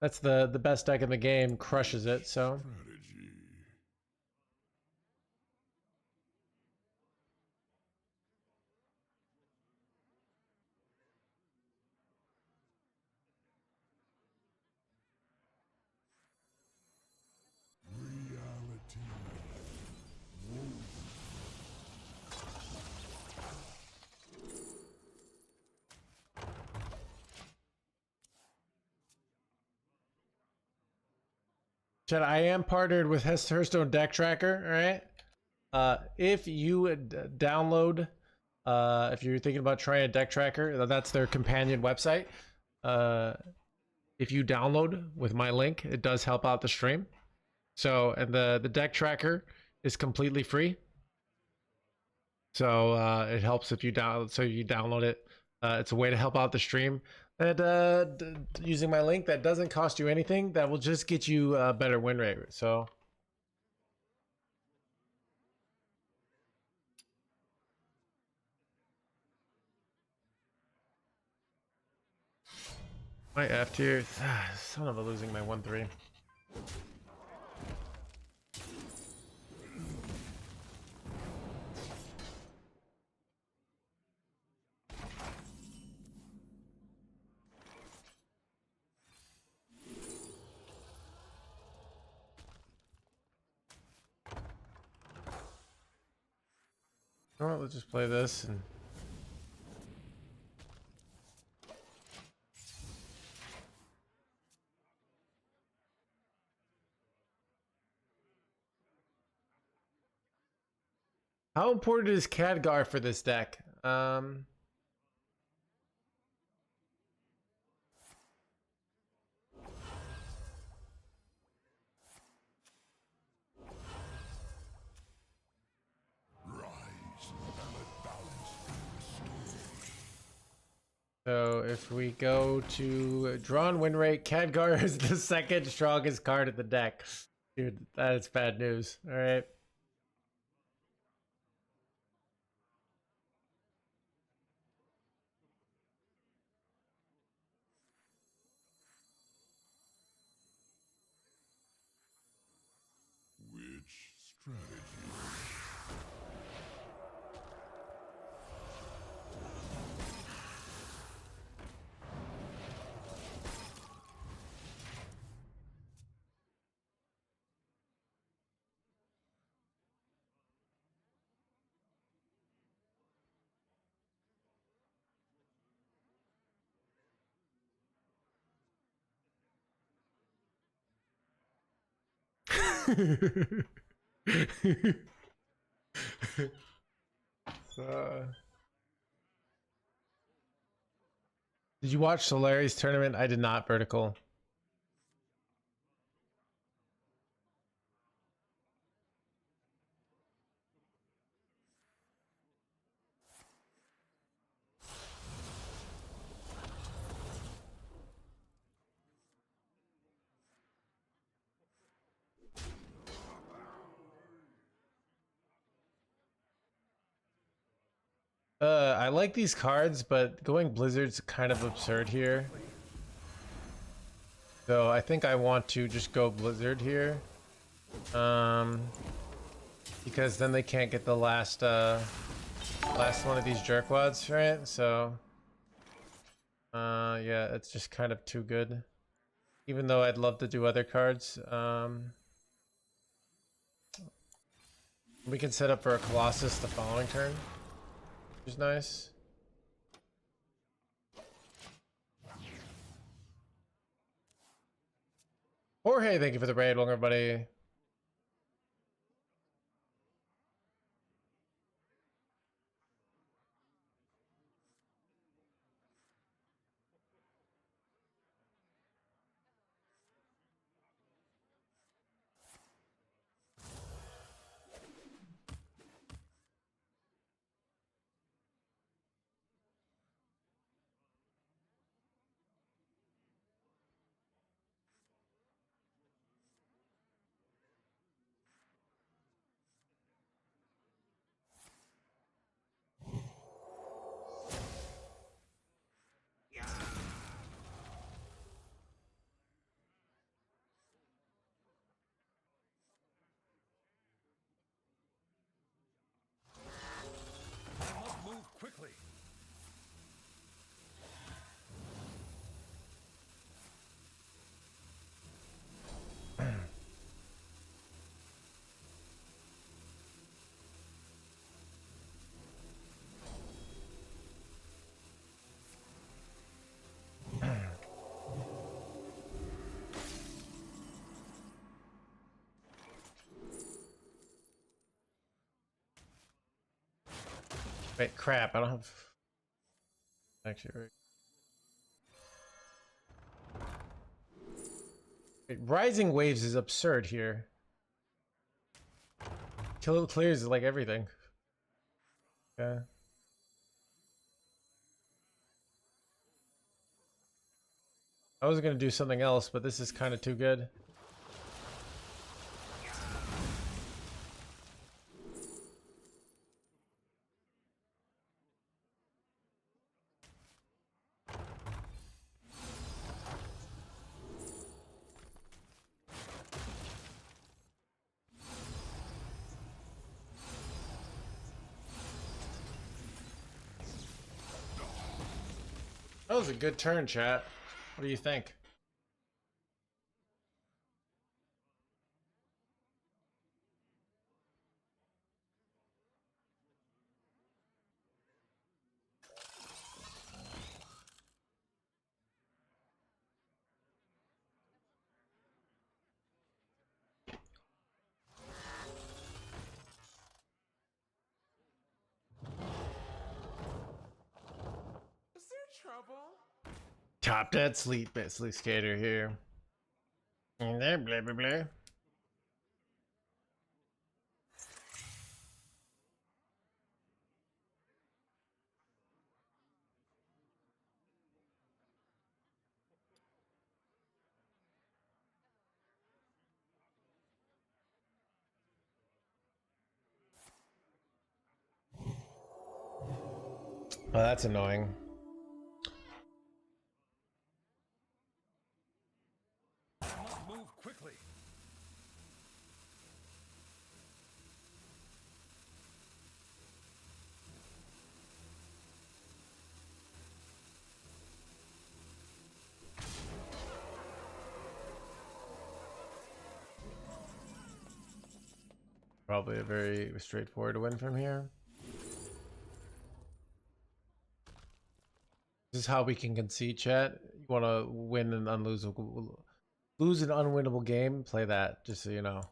that's the best deck in the game. Crushes it. So. Strategy. Reality. Chad, I am partnered with Hearthstone Deck Tracker. All right. If you download, if you're thinking about trying a deck tracker, that's their companion website. If you download with my link, it does help out the stream. So, and the deck tracker is completely free. So it helps if you download it. It's a way to help out the stream. And using my link, that doesn't cost you anything. That will just get you a better win rate. So. My F tier. Son of a losing my 1-3. All right, let's just play this and. How important is Khadgar for this deck? So if we go to drawn win rate, Khadgar is the second strongest card in the deck. Dude, that is bad news. All right. strategy. So, did you watch Solari's tournament? I did not, Vertical. I like these cards, but going Blizzard's kind of absurd here. So I think I want to just go Blizzard here. Because then they can't get the last one of these jerkwads, right? So yeah, it's just kind of too good. Even though I'd love to do other cards. We can set up for a Colossus the following turn, which is nice. Jorge, thank you for the raid. Welcome, everybody. I must move quickly. Wait, crap, I don't have... Actually, right. Wait, Rising Waves is absurd here. Kill clears is like everything. Yeah. I was gonna do something else, but this is kind of too good. That was a good turn, chat. What do you think? Is there trouble? Top dead sleep skater here. And there, blah blah blah. Oh, that's annoying. I must move quickly. probably a very straightforward win from here. This is how we can concede, chat. You want to win an lose an unwinnable game? Play that, just so you know.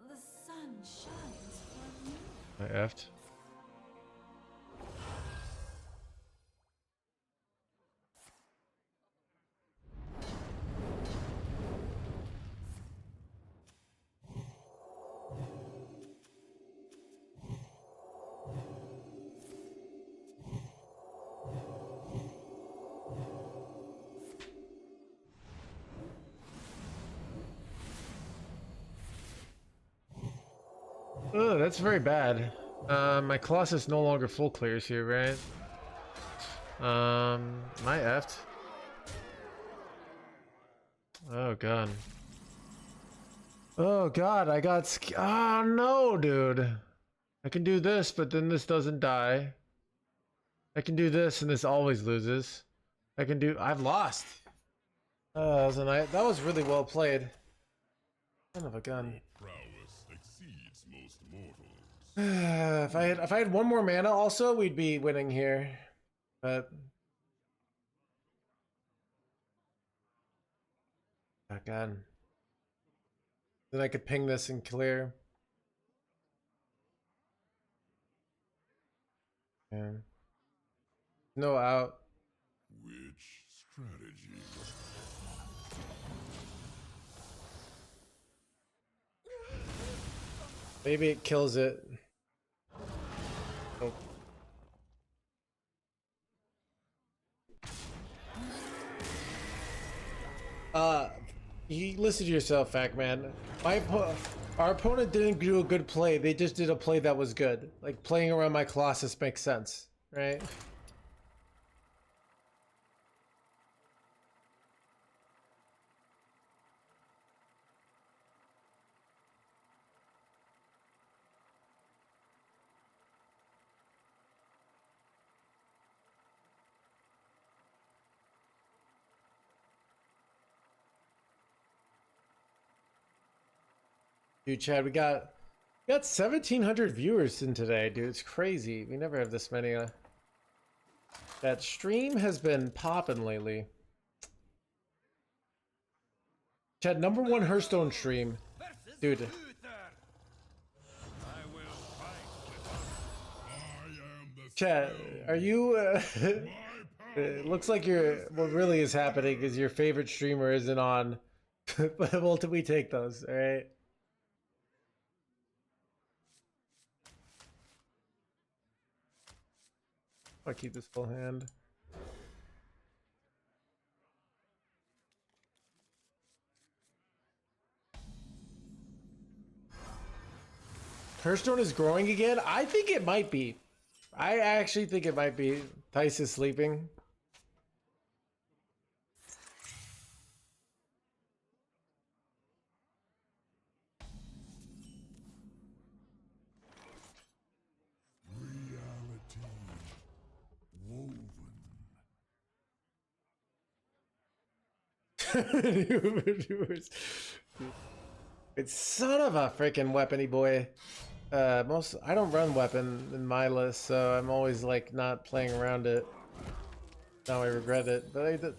The sun shines for me. I effed. Oh, that's very bad. My Colossus no longer full clears here, right? My effed. Oh god. Oh god, I got oh no, dude. I can do this, but then this doesn't die. I can do this and this always loses. I've lost. That was really well played. Son of a gun. Prowess exceeds most mortals. If I had one more mana also, we'd be winning here. But oh god. Then I could ping this and clear. Yeah. No out. Which strategy? Maybe it kills it. Nope. You listen to yourself, Fact Man. Our opponent didn't do a good play. They just did a play that was good. Like playing around my Colossus makes sense, right? Dude, Chad, we got 1,700 viewers in today, dude. It's crazy. We never have this many. That stream has been popping lately. Chad, #1 Hearthstone stream, dude. Chad, are you? It looks like what really is happening is your favorite streamer isn't on. But well, we take those, all right? I'll keep this full hand. Hearthstone is growing again? I think it might be. I actually think it might be. Tice is sleeping. It's son of a freaking weapony boy. I don't run weapon in my list, so I'm always like not playing around it. Now I regret it, but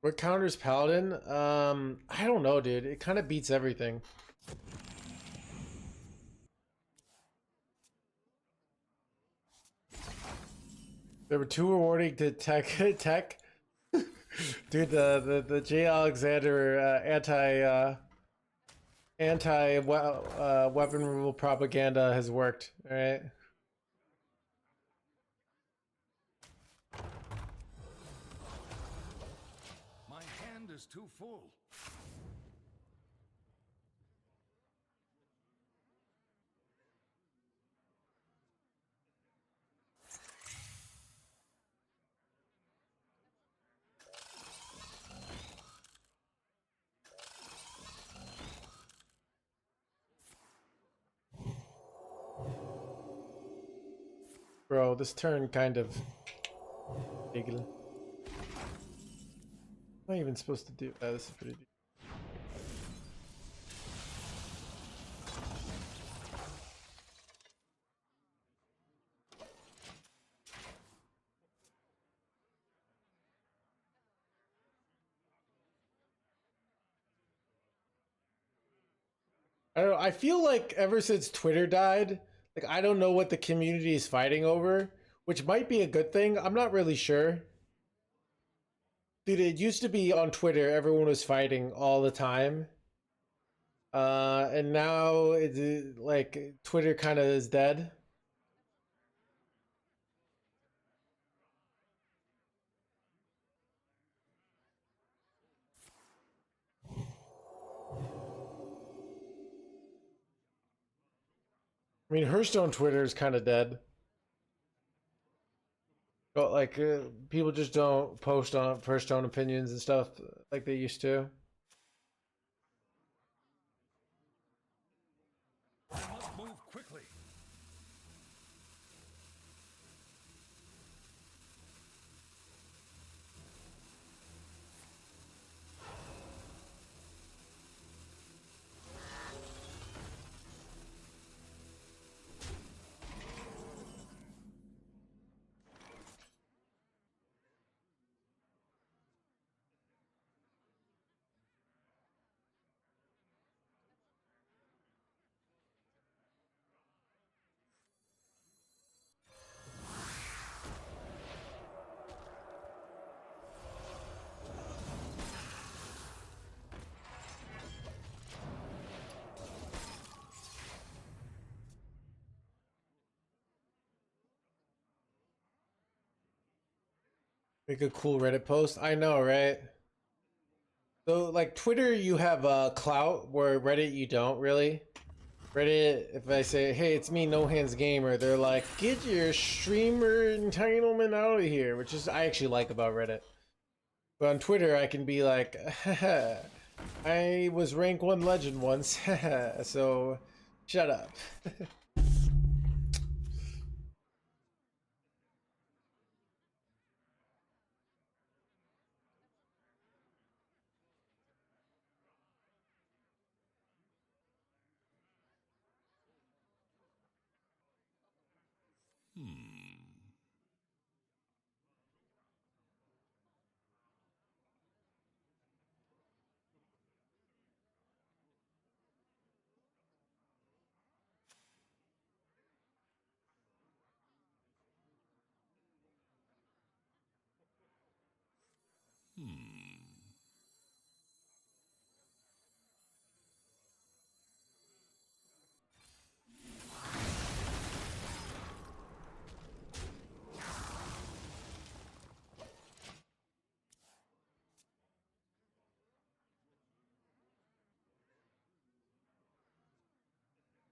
what counters Paladin? I don't know, dude. It kind of beats everything. They were too rewarding to tech. Dude, the J. Alexander anti weapon removal propaganda has worked. All right. My hand is too full. Bro, this turn kind of big. Am I even supposed to do that? This is pretty deep. I don't know. I feel like ever since Twitter died, like I don't know what the community is fighting over, which might be a good thing. I'm not really sure. Dude, it used to be on Twitter, everyone was fighting all the time. And now it's like Twitter kind of is dead. I mean, Hearthstone Twitter is kind of dead. But like, people just don't post on Hearthstone opinions and stuff like they used to. I must move quickly. Make a cool Reddit post. I know, right? So like Twitter, you have clout, where Reddit you don't really. Reddit, if I say, hey, it's me, NoHandsGamer, they're like, get your streamer entitlement out of here, which is I actually like about Reddit. But on Twitter, I can be like, I was rank 1 legend once, so shut up.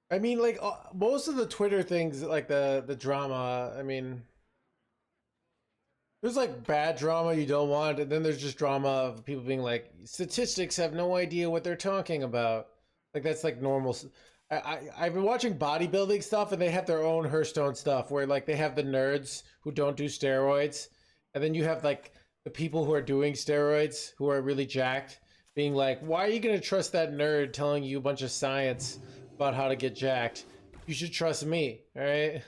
I mean, like most of the Twitter things, like the drama. I mean, there's like bad drama you don't want, and then there's just drama of people being like, statistics have no idea what they're talking about. Like that's like normal. I've been watching bodybuilding stuff, and they have their own Hearthstone stuff where like they have the nerds who don't do steroids, and then you have like the people who are doing steroids who are really jacked, being like, why are you gonna trust that nerd telling you a bunch of science about how to get jacked? You should trust me, all right?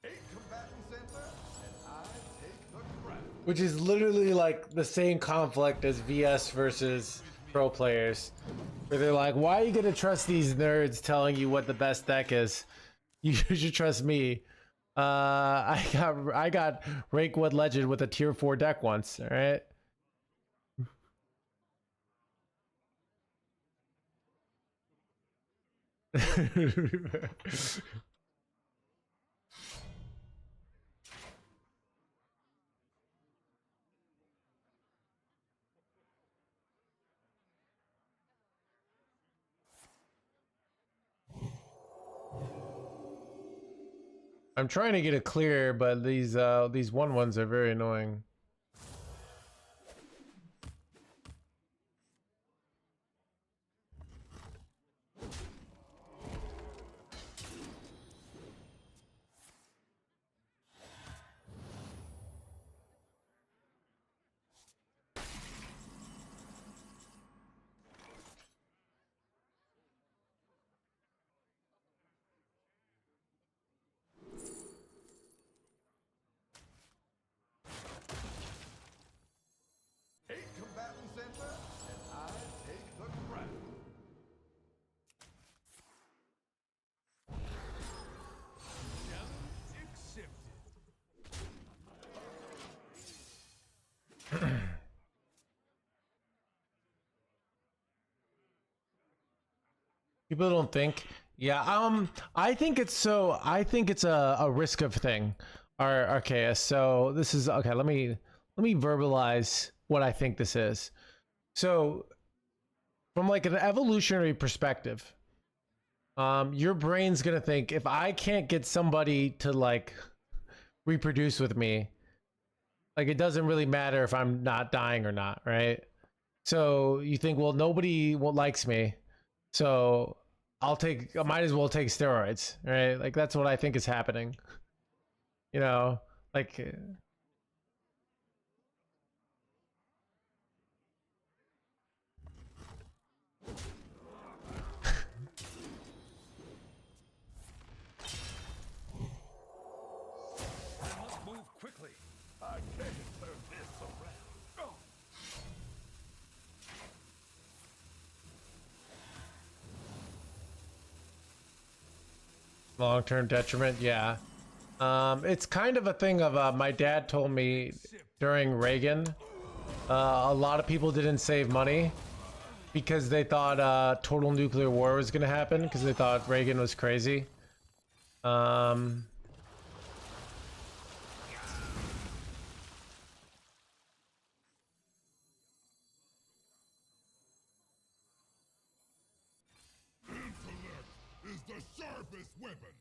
Eight combatants enter, and I which is literally like the same conflict as VS versus pro players, where they're like, why are you gonna trust these nerds telling you what the best deck is? You should trust me. I got Rakewood Legend with a tier 4 deck once, all right? I'm trying to get it clear, but these 1/1s are very annoying. Eight combatants enter, and I take the crown. Challenge accepted. People don't think. Yeah, I think it's a risk of thing. Arceus. So this is okay, let me verbalize what I think this is. So from like an evolutionary perspective, your brain's gonna think, if I can't get somebody to like reproduce with me, like it doesn't really matter if I'm not dying or not, right? So you think, well, nobody likes me, so I might as well take steroids, right? Like that's what I think is happening. You know, like I must move quickly. I can't turn this around. Oh. long-term detriment, yeah. It's kind of a thing of my dad told me during Reagan, a lot of people didn't save money because they thought total nuclear war was going to happen because they thought Reagan was crazy. Intellect is the sharpest weapon.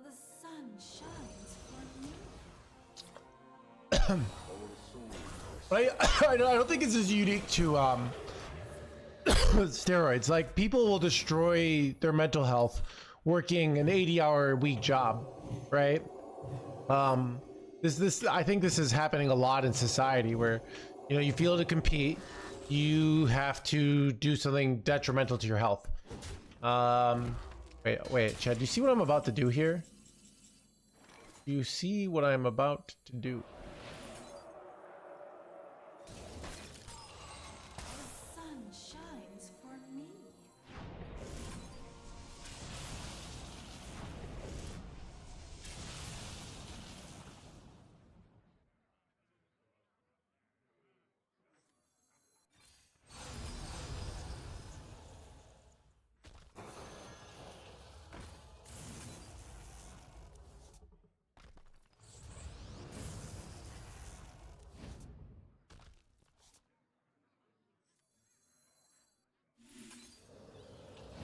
The sun shines for me. I don't think this is unique to steroids. Like people will destroy their mental health working an 80-hour week job, right? This I think this is happening a lot in society where, you know, you feel to compete, you have to do something detrimental to your health. Wait, Chad, do you see what I'm about to do here? Do you see what I'm about to do? The sun shines for me.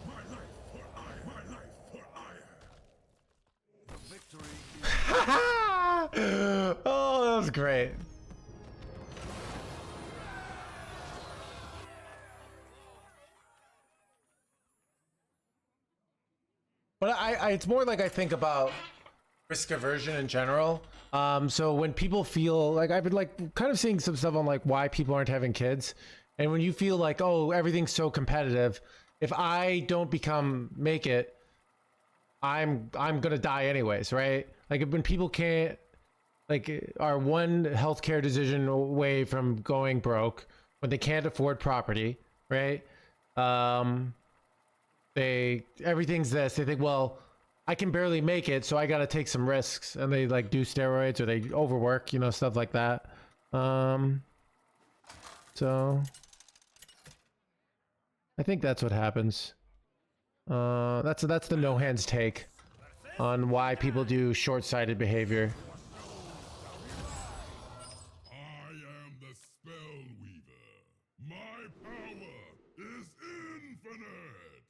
My life for ire. My life for ire. The victory Oh, that was great. But it's more like I think about risk aversion in general. So when people feel like, I've been like kind of seeing some stuff on like why people aren't having kids, and when you feel like, oh, everything's so competitive, if I don't make it, I'm gonna die anyways, right? Like when people can't, like, are one healthcare decision away from going broke, when they can't afford property, right? Everything's this. They think, well, I can barely make it, so I got to take some risks, and they like do steroids or they overwork, you know, stuff like that. So I think that's what happens. That's the no hands take on why people do short-sighted behavior. I am the spell weaver. My power is infinite.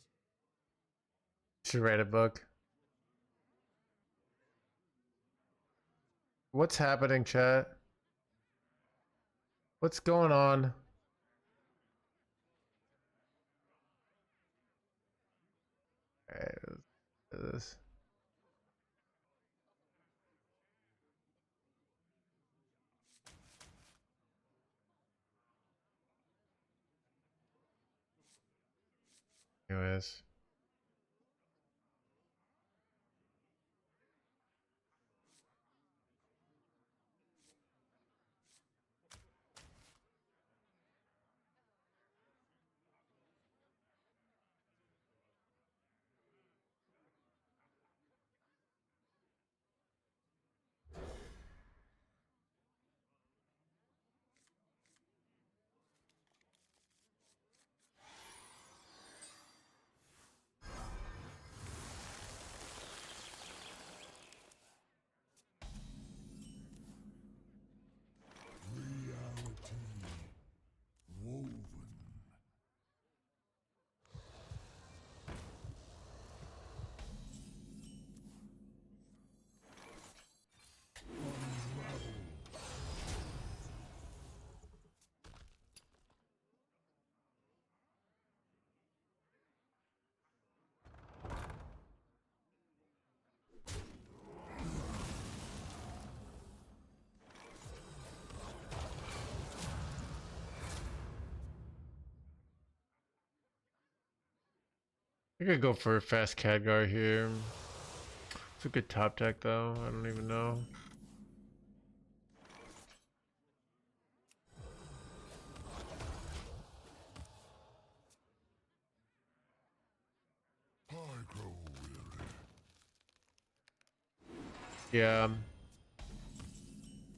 Should write a book. What's happening, chat? What's going on? Alright, let's do this. Anyways. Reality woven. I could go for a fast Khadgar here. It's a good top deck though. I don't even know. I grow weary. Yeah.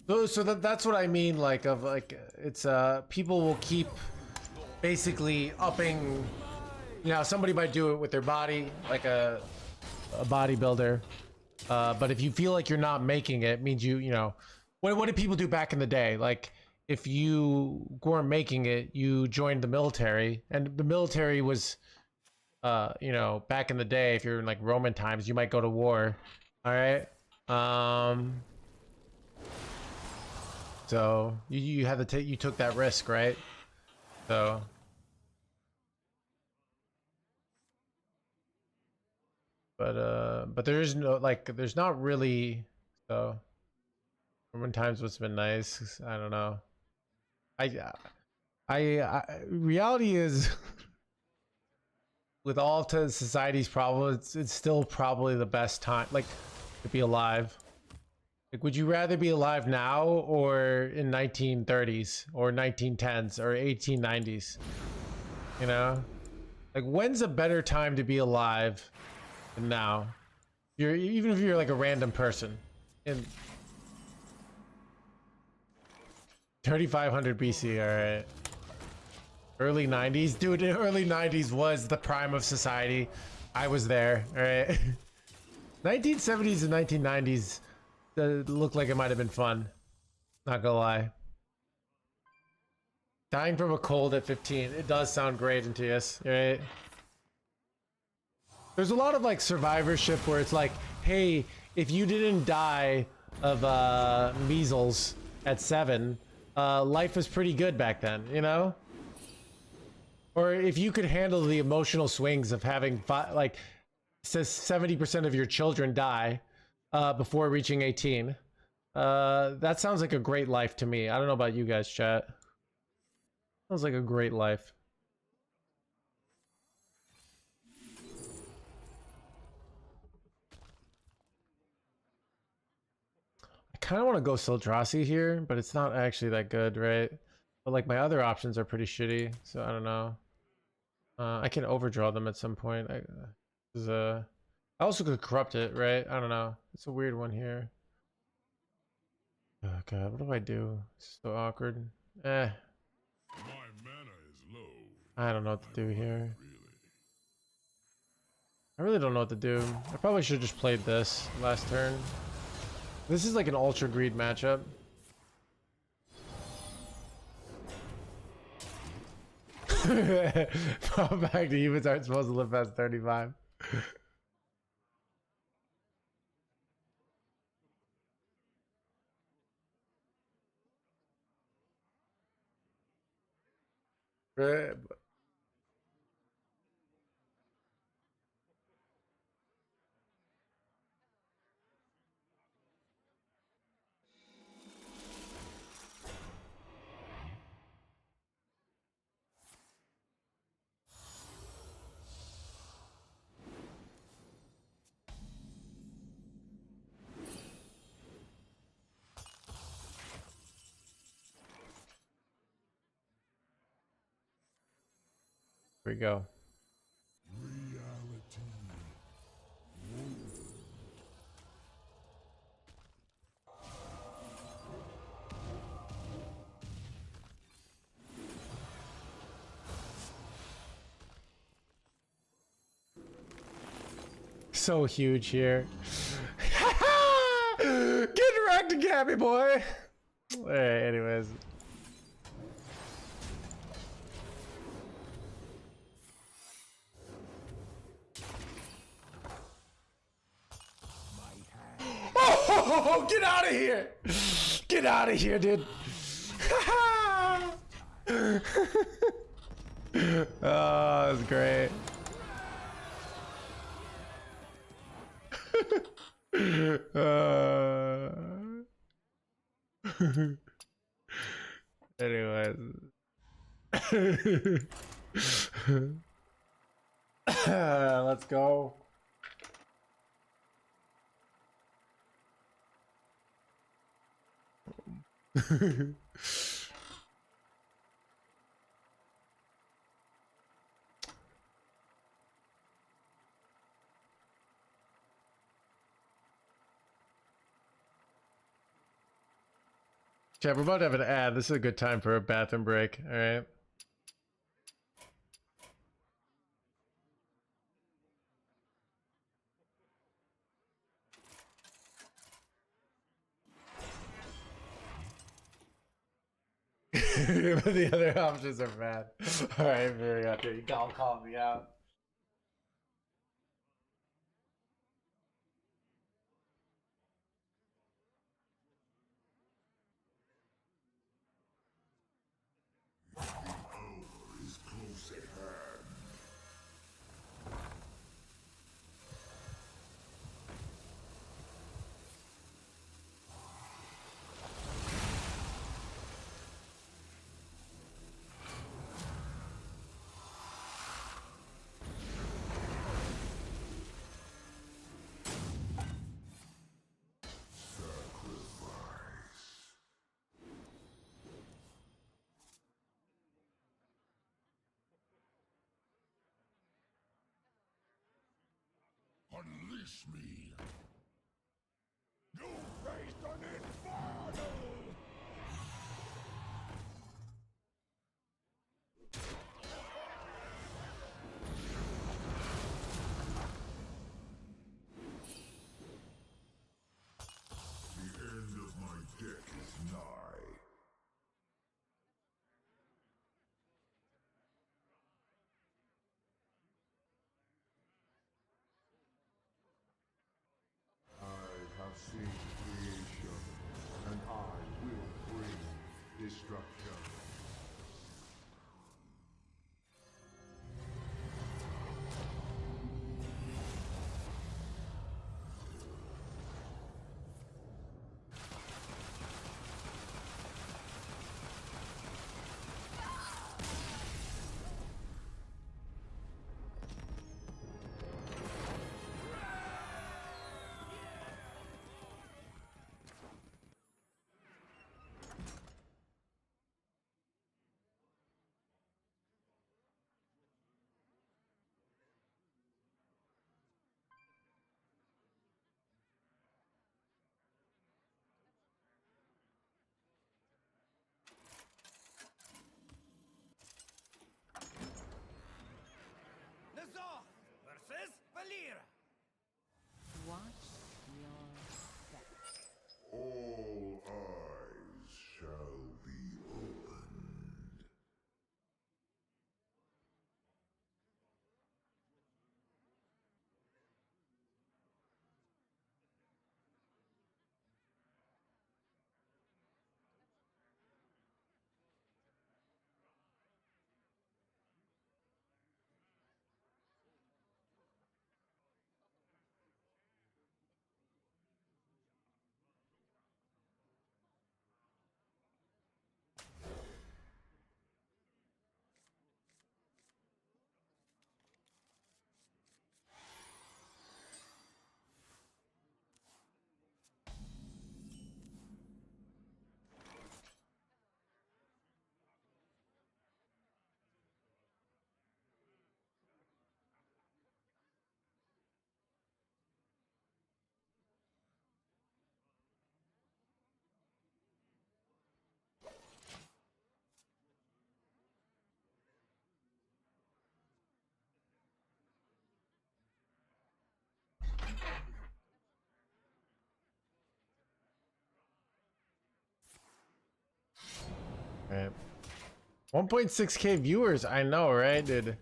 So that's what I mean. Like it's people will keep basically upping. You know, somebody might do it with their body, like a bodybuilder. But if you feel like you're not making it, means you know, what did people do back in the day? Like, if you weren't making it, you joined the military, and the military was, you know, back in the day, if you're in like Roman times, you might go to war. All right. So you had to you took that risk, right? So. But there is no, like, there's not really, so Roman times what's been nice. I don't know. I reality is with all to society's problems, it's still probably the best time, like, to be alive. Like, would you rather be alive now or in 1930s or 1910s or 1890s? You know, like, when's a better time to be alive? Now, even if you're like a random person in 3500 BC, all right. Early 90s, dude. Early 90s was the prime of society. I was there, all right. 1970s and 1990s looked like it might have been fun. Not gonna lie. Dying from a cold at 15, it does sound great in TS, right? There's a lot of like survivorship where it's like, hey, if you didn't die of measles at 7, life was pretty good back then, you know? Or if you could handle the emotional swings of having like says 70% of your children die before reaching 18. That sounds like a great life to me. I don't know about you guys, chat. Sounds like a great life. I kind of want to go Sildrassi here, but it's not actually that good, right? But like my other options are pretty shitty, so I don't know. I can overdraw them at some point. I also could corrupt it, right? I don't know. It's a weird one here. Oh god, what do I do? It's so awkward. My mana is low. I don't know what to do here. Really. I really don't know what to do. I probably should have just played this last turn. This is like an ultra greed matchup. Fall back to humans aren't supposed to live past 35. Right. Here we go. Reality. So huge here. Get wrecked, Gabby boy. Alright, anyways. Oh, get out of here! Get out of here, dude. Oh, that's great. Anyways. Let's go. Chat, we're about to have an ad. This is a good time for a bathroom break. All right. But the other options are bad. All right, here we go. You gotta call me out. Is close at hand. Unleash me! You faced an inferno! The end of my deck is nigh. Right. 1.6k viewers. I know, right, dude?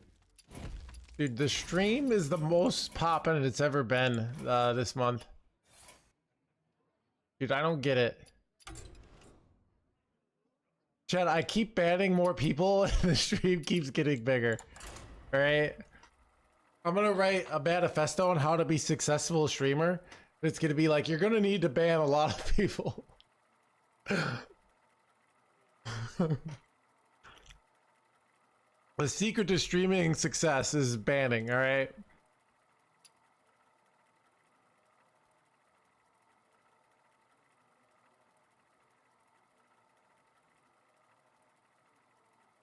Dude, the stream is the most poppin' it's ever been this month. Dude, I don't get it. Chad, I keep banning more people and the stream keeps getting bigger. Alright? I'm gonna write a manifesto on how to be successful streamer. It's gonna be like, you're gonna need to ban a lot of people. The secret to streaming success is banning, alright?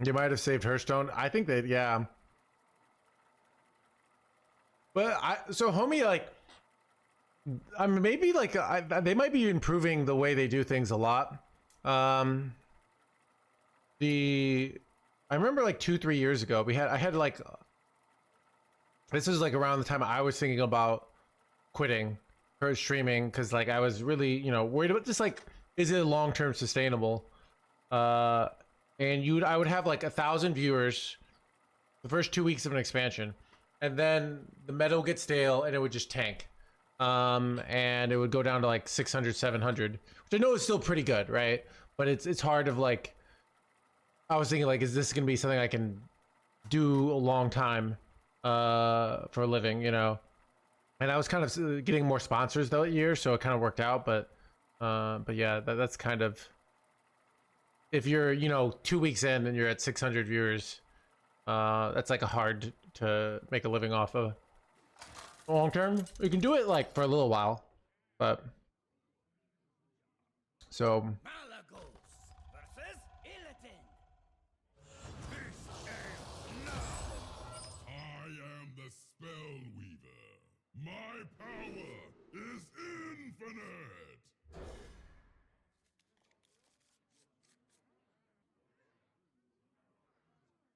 You might have saved Hearthstone. I think that, yeah. But so homie, like, I mean, maybe like they might be improving the way they do things a lot. I remember like 2-3 years ago, I had like, this is like around the time I was thinking about quitting her streaming because like I was really, you know, worried about just like, is it long-term sustainable? And I would have like 1,000 viewers the first 2 weeks of an expansion, and then the meta would get stale and it would just tank. And it would go down to like 600, 700, which I know is still pretty good, right? But it's hard of like, I was thinking like, is this gonna be something I can do a long time for a living, you know? And I was kind of getting more sponsors that year, so it kind of worked out. But yeah, that's kind of, if you're, you know, 2 weeks in and you're at 600 viewers, that's like a hard to make a living off of. Long term, you can do it like for a little while, but so. Malagos versus Illidan. I am the spell weaver. My power is infinite.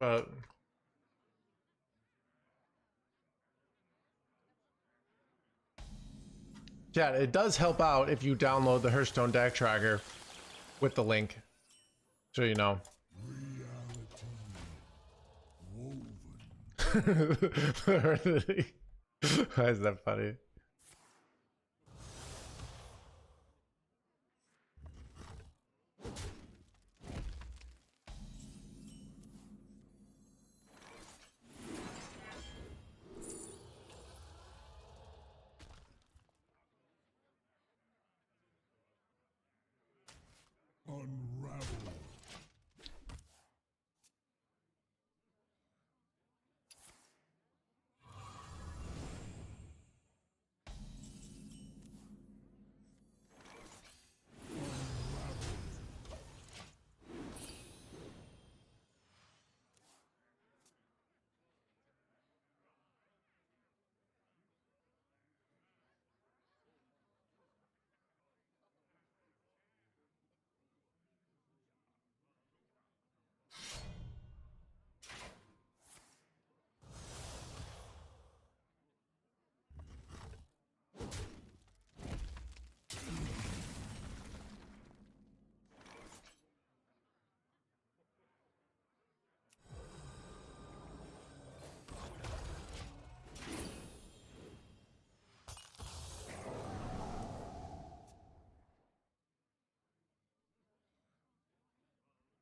But yeah, it does help out if you download the Hearthstone deck tracker with the link, so you know. Why is that funny? Unravel.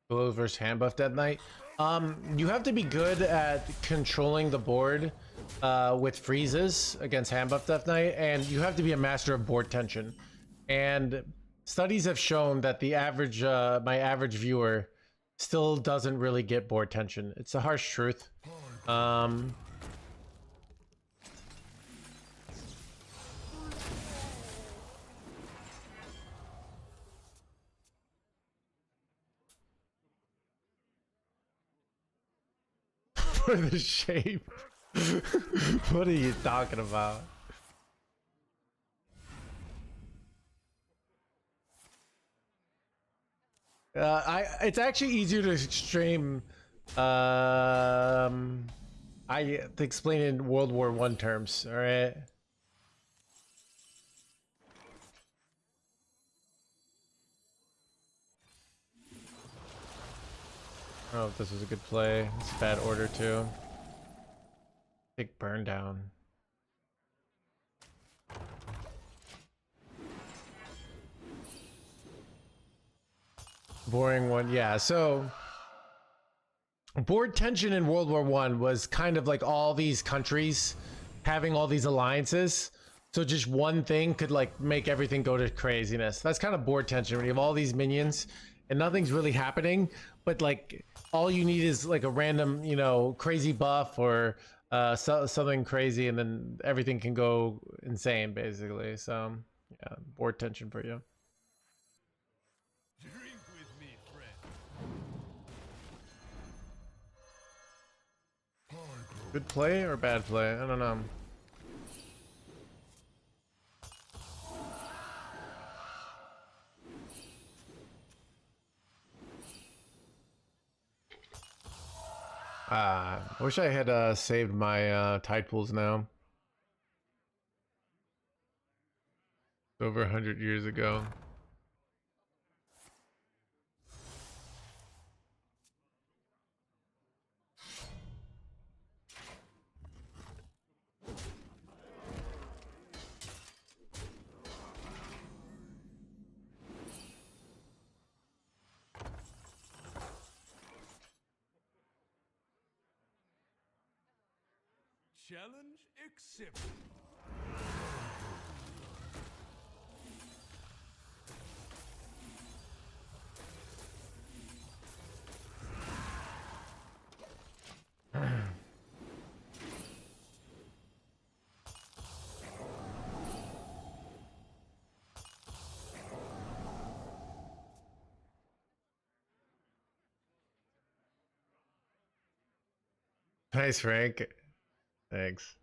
Below versus hand buff Dead Knight. You have to be good at controlling the board with freezes against hand buff Death Knight, and you have to be a master of board tension. And studies have shown that the average, my average viewer, still doesn't really get board tension. It's a harsh truth. For the shape. What are you talking about? It's actually easier to stream. To explain in World War I terms. All right. I don't know if this was a good play. It's bad order too. Big burn down. Boring one, yeah. So board tension in World War I was kind of like all these countries having all these alliances. So just one thing could like make everything go to craziness. That's kind of board tension when you have all these minions and nothing's really happening, but like all you need is like a random, you know, crazy buff or something crazy, and then everything can go insane basically. So yeah, board tension for you. Drink with me, friend. Good play or bad play? I don't know. I wish I had saved my tide pools now. Over 100 years ago. Challenge accepted. Nice, Frank. Thanks.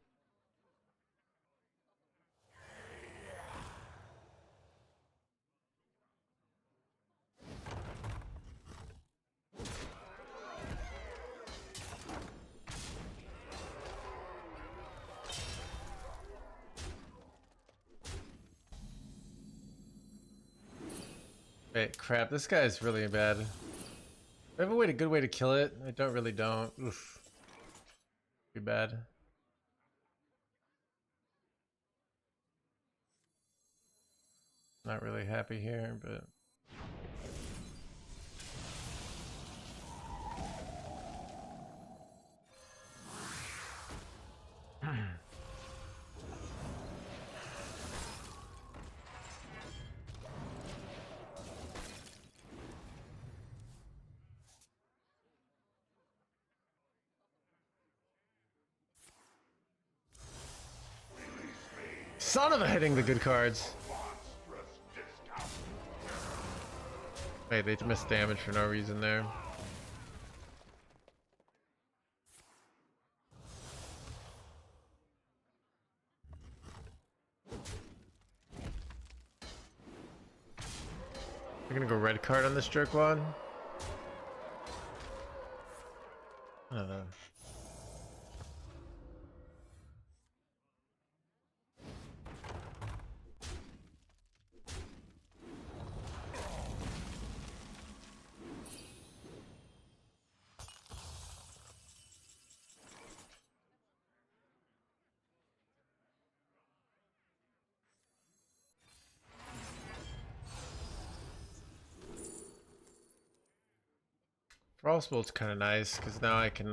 Wait, crap, this guy's really bad. Do I have a good way to kill it? I don't. Oof. Too bad. Not really happy here, but son of a hitting the good cards. Wait, they missed damage for no reason there. We're gonna go red card on this jerkwad. I don't know. Frostbolt's kind of nice because now I can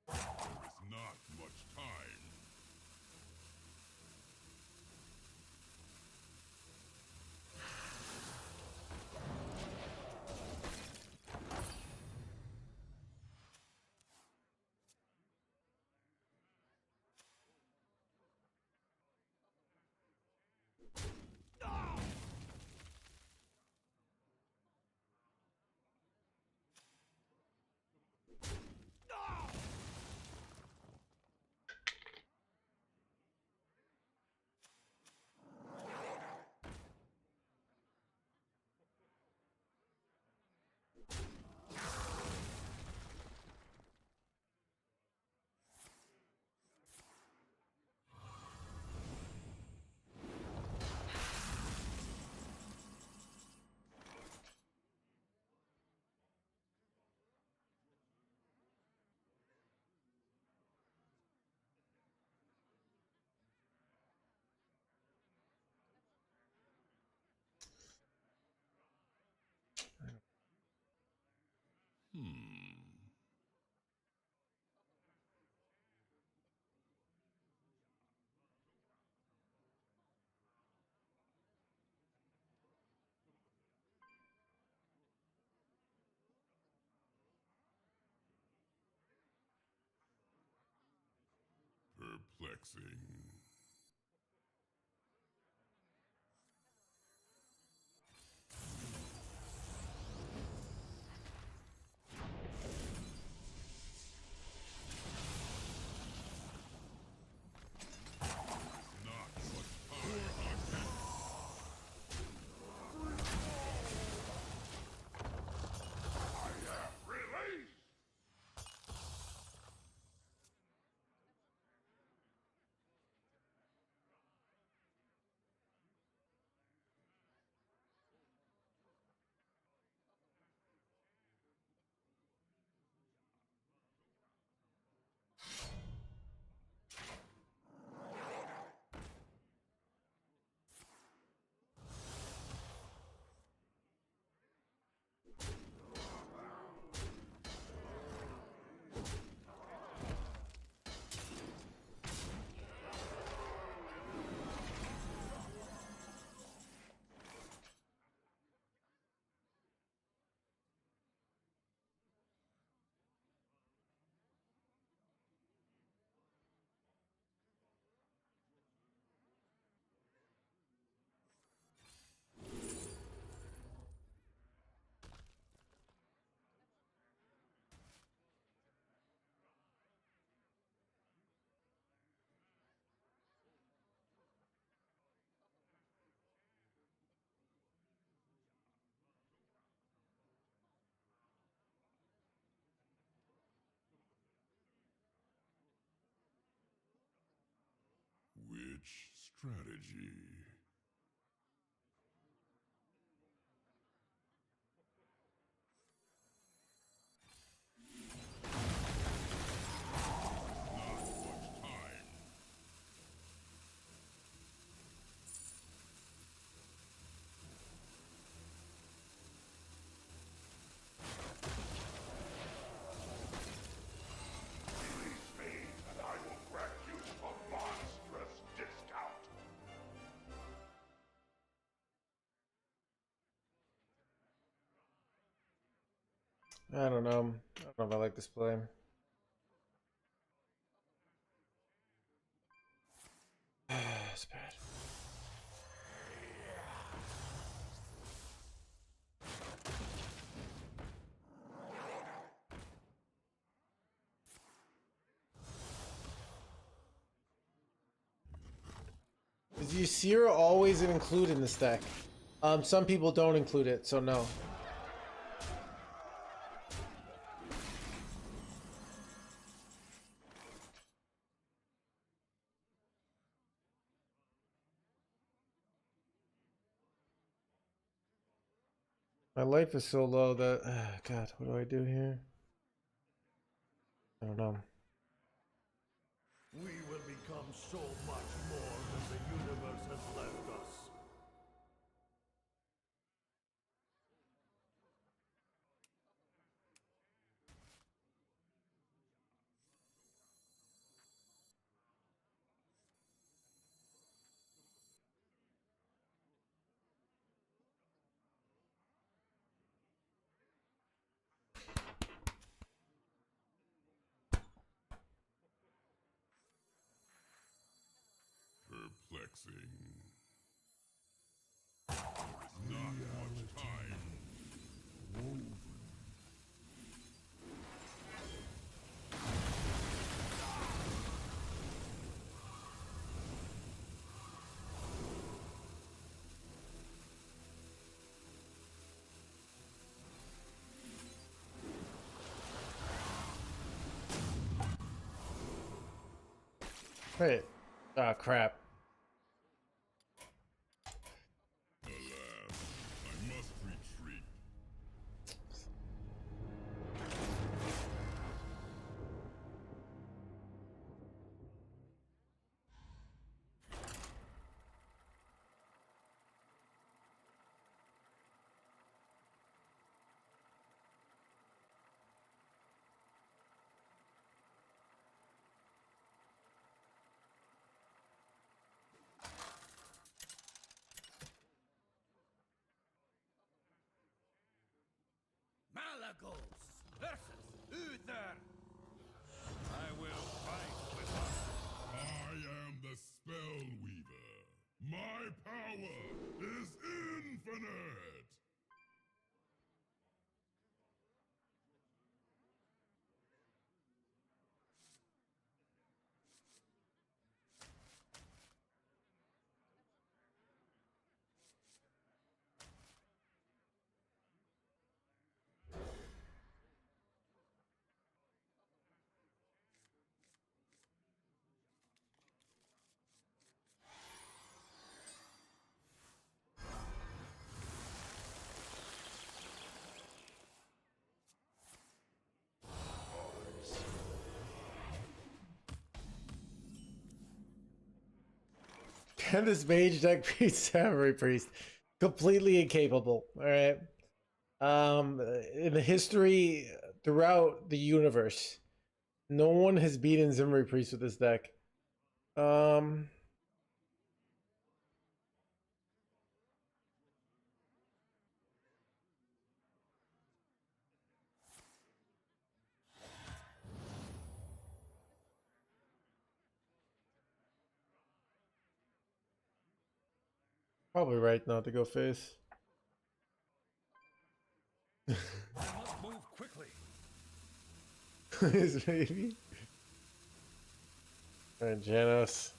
With not much time. Perplexing. Not much time. Release! Which strategy? Not much time. Release me, and I will grant you a monstrous discount. I don't know. I don't know if I like this play. It's bad. Is Ysira always an include in this deck? Some people don't include it, so no. My life is so low that God, what do I do here? I don't know. We will become so much more than the universe has left us. Perplexing. Not much time. Wait. Ah, crap. Alas, I must retreat. Malagos versus Uther. I will fight with us. I And this mage deck beats Samurai Priest. Completely incapable. Alright. In the history throughout the universe, no one has beaten Samurai Priest with this deck. Probably right not to go face. I must move quickly. His baby. Alright, Janos.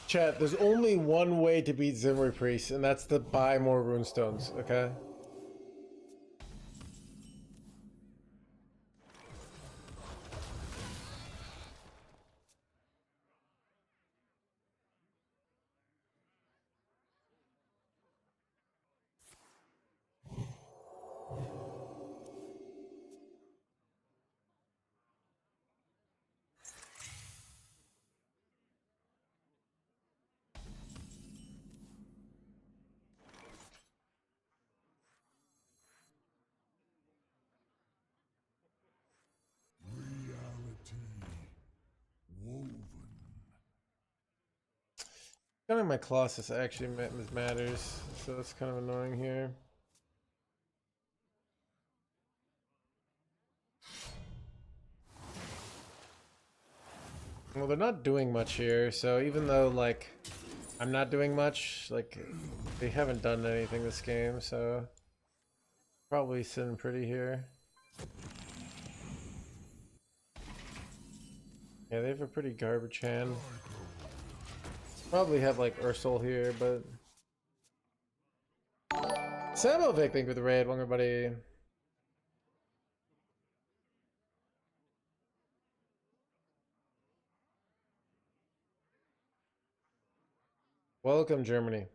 Chat, there's only one way to beat Zimri Priest, and that's to buy more runestones, okay? Reality woven. Kind of my Colossus actually matters, so that's kind of annoying here. Well, they're not doing much here, so even though, like, I'm not doing much, like, they haven't done anything this game, so probably sitting pretty here. Yeah, they have a pretty garbage hand. Probably have, like, Ursul here, but... Samovic, thank you for the raid, welcome everybody. Welcome, Germany.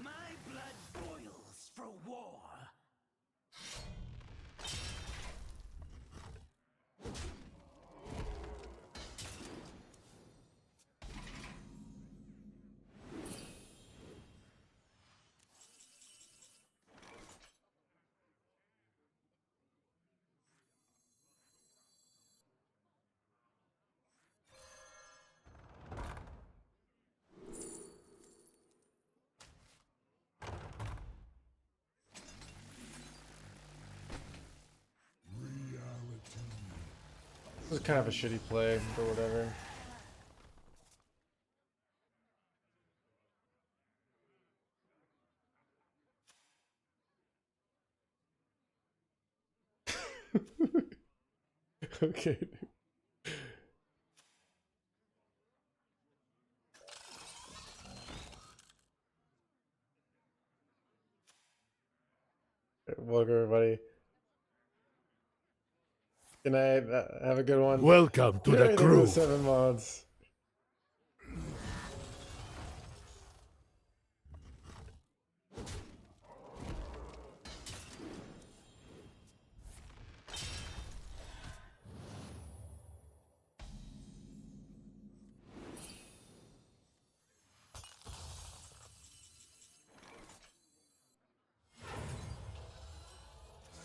My blood boils for war. This is kind of a shitty play, but whatever. Okay. Welcome, everybody. Good night. Have a good one. Welcome to the crew. 7 mods.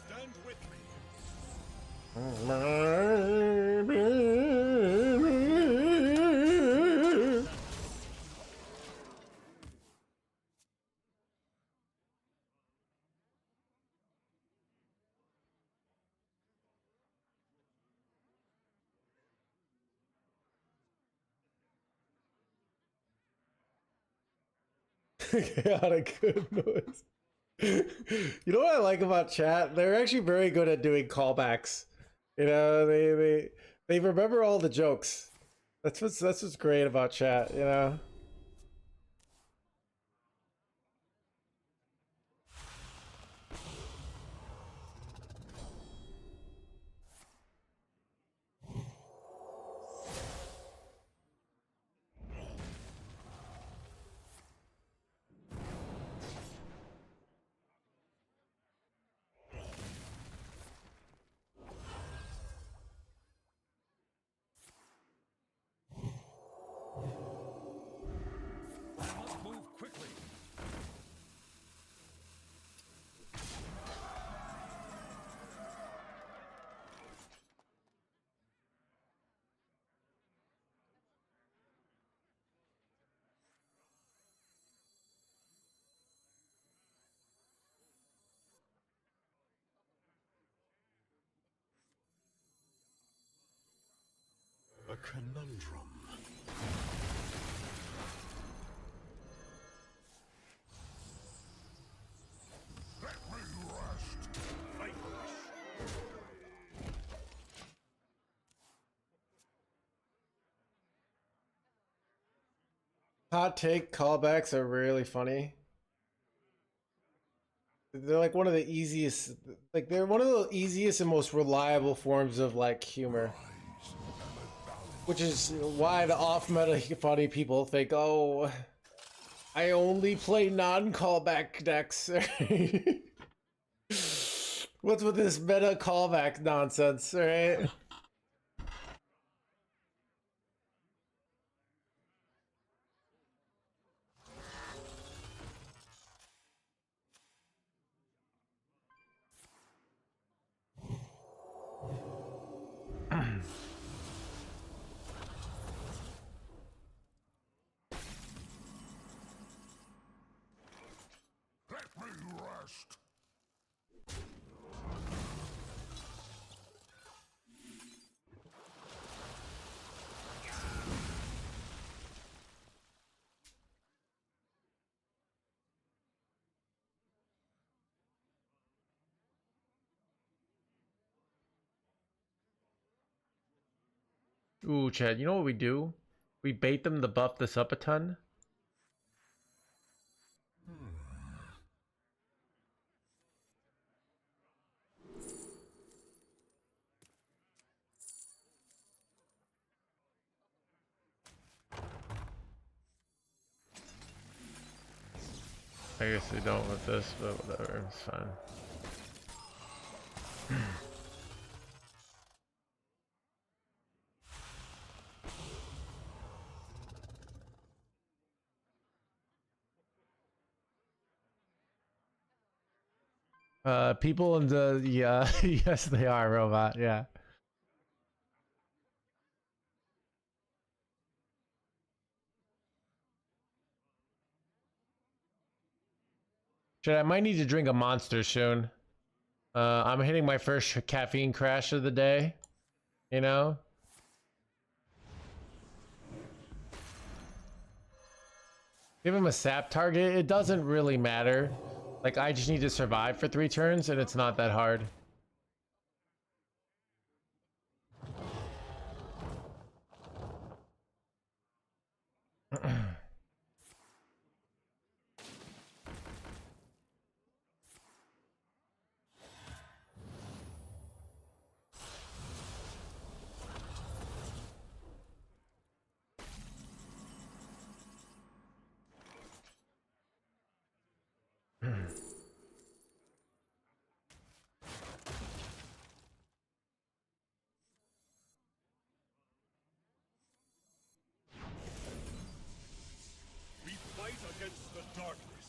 Stand with me. Chaotic good noise. You know what I like about chat? They're actually very good at doing callbacks. You know, they remember all the jokes. That's what's great about chat, you know? I must move quickly. A conundrum. Let me rest. Hot take callbacks are really funny. They're like one of the easiest, like they're one of the easiest and most reliable forms of like humor. Which is why the off-meta funny people think, oh, I only play non-callback decks. What's with this meta callback nonsense, right? Let me rest. Ooh, Chad, you know what we do? We bait them to buff this up a ton. I guess they don't with this, but whatever, it's fine. People in the yeah, yes they are, robot, yeah. Shit, I might need to drink a monster soon. I'm hitting my first caffeine crash of the day, you know? Give him a sap target, it doesn't really matter. Like, I just need to survive for 3 turns, and it's not that hard. We fight against the darkness.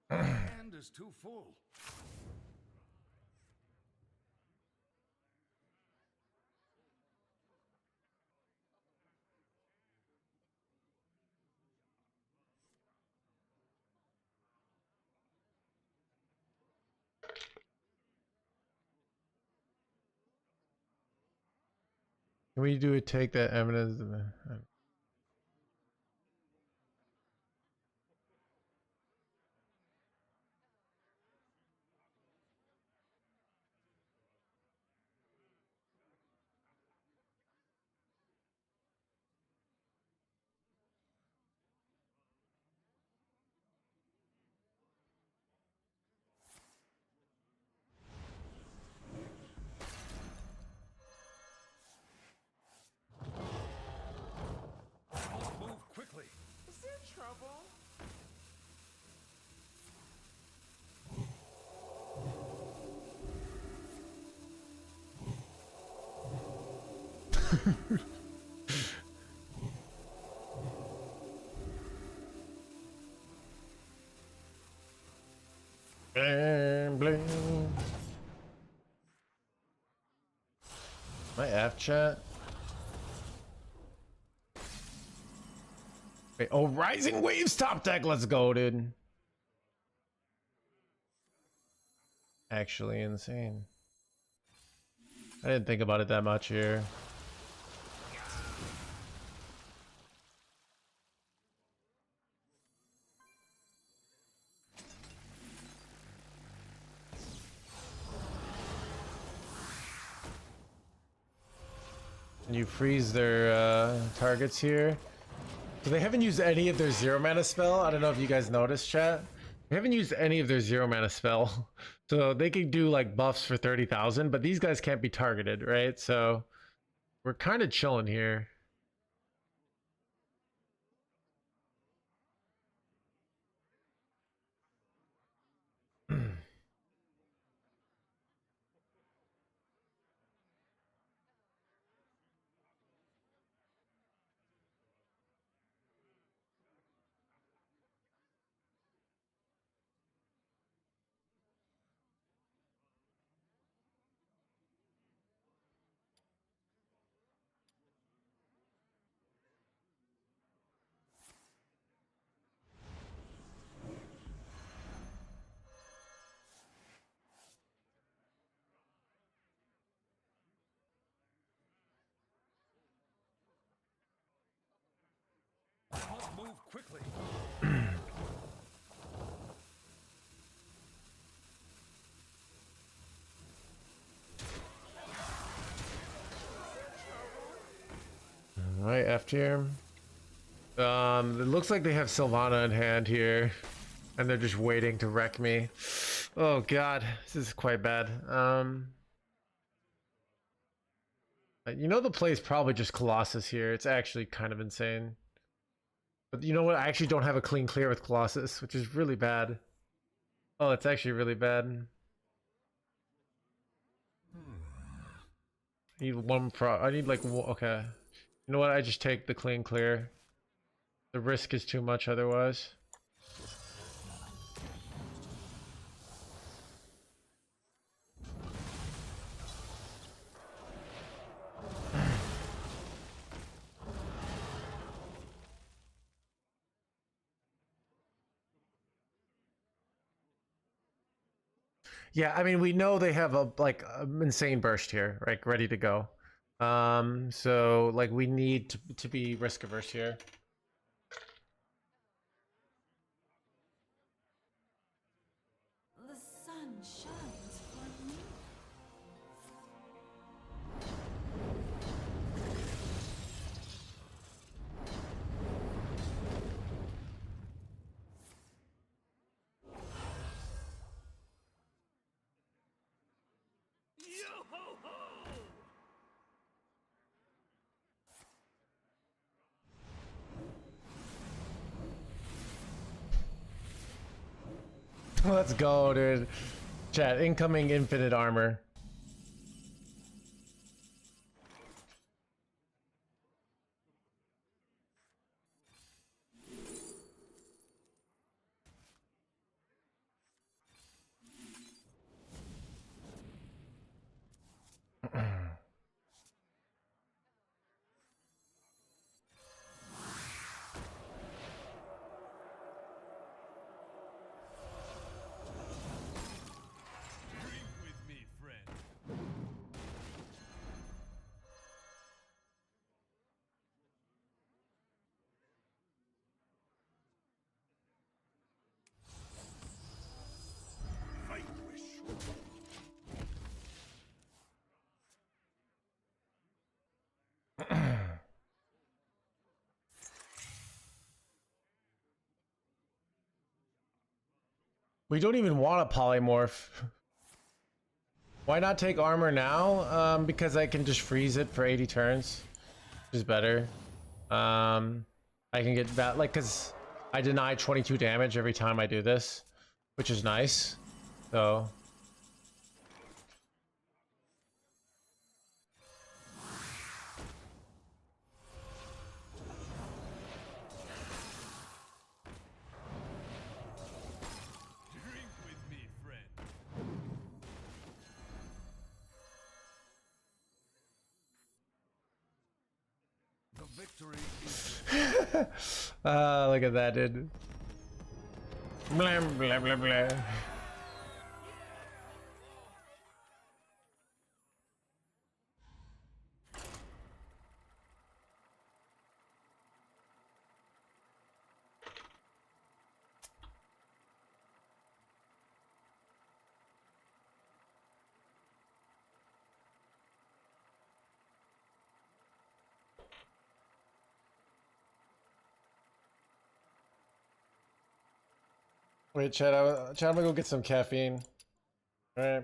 Hand is too full. Can we do a take that eminence? Move quickly. Is there trouble? Bling, bling. My F chat. Wait, oh, Rising Waves top deck. Let's go, dude. Actually insane. I didn't think about it that much here. Can you freeze their targets here? So they haven't used any of their 0 mana spell. I don't know if you guys noticed, chat. They haven't used any of their 0 mana spell. So they could do like buffs for 30,000, but these guys can't be targeted, right? So we're kind of chilling here. Move quickly. Alright, F tier. It looks like they have Sylvana in hand here. And they're just waiting to wreck me. Oh god, this is quite bad. You know the play is probably just Colossus here. It's actually kind of insane. But you know what? I actually don't have a clean clear with Colossus, which is really bad. Oh, it's actually really bad. I need one pro. I need like okay. You know what? I just take the clean clear. The risk is too much otherwise. Yeah, I mean, we know they have a like insane burst here, like ready to go. So like we need to be risk averse here. The sun shines for me. Yo ho ho! Let's go, dude. Chat, incoming infinite armor. Drink with me, friend. We don't even want a polymorph. Why not take armor now? Because I can just freeze it for 80 turns, which is better. I can get that, like, because I deny 22 damage every time I do this, which is nice. So Drink with me, friend. The victory is look at that, dude. Blah blah blah blah. Wait, Chad, I'm gonna go get some caffeine. All right.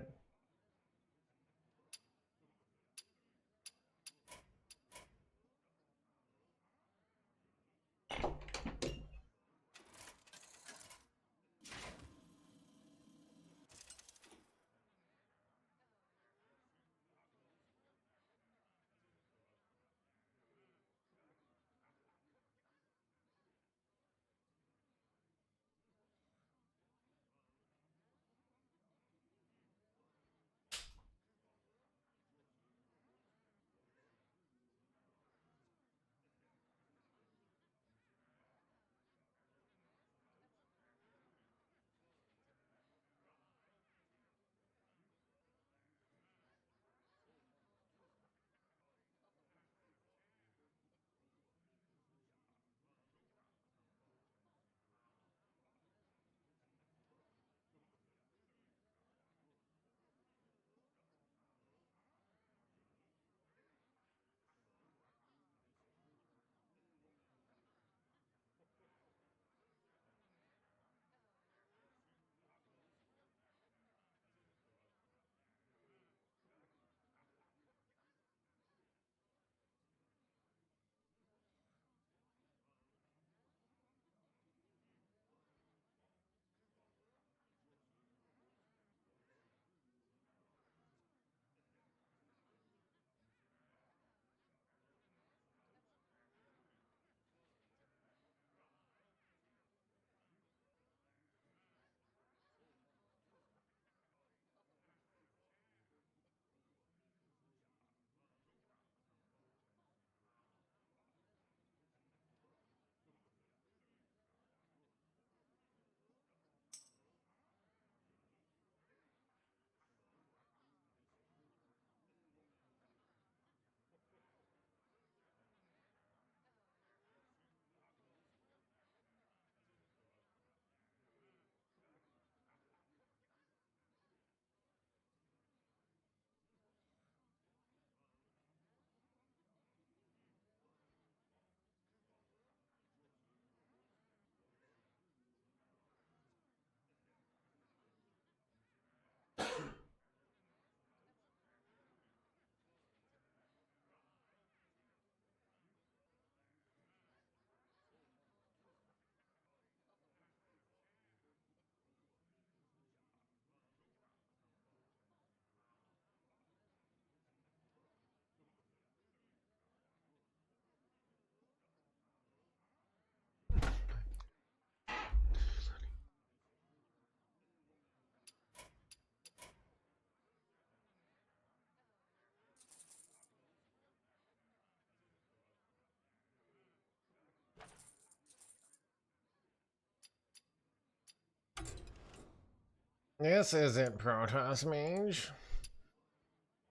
This isn't Protoss Mage.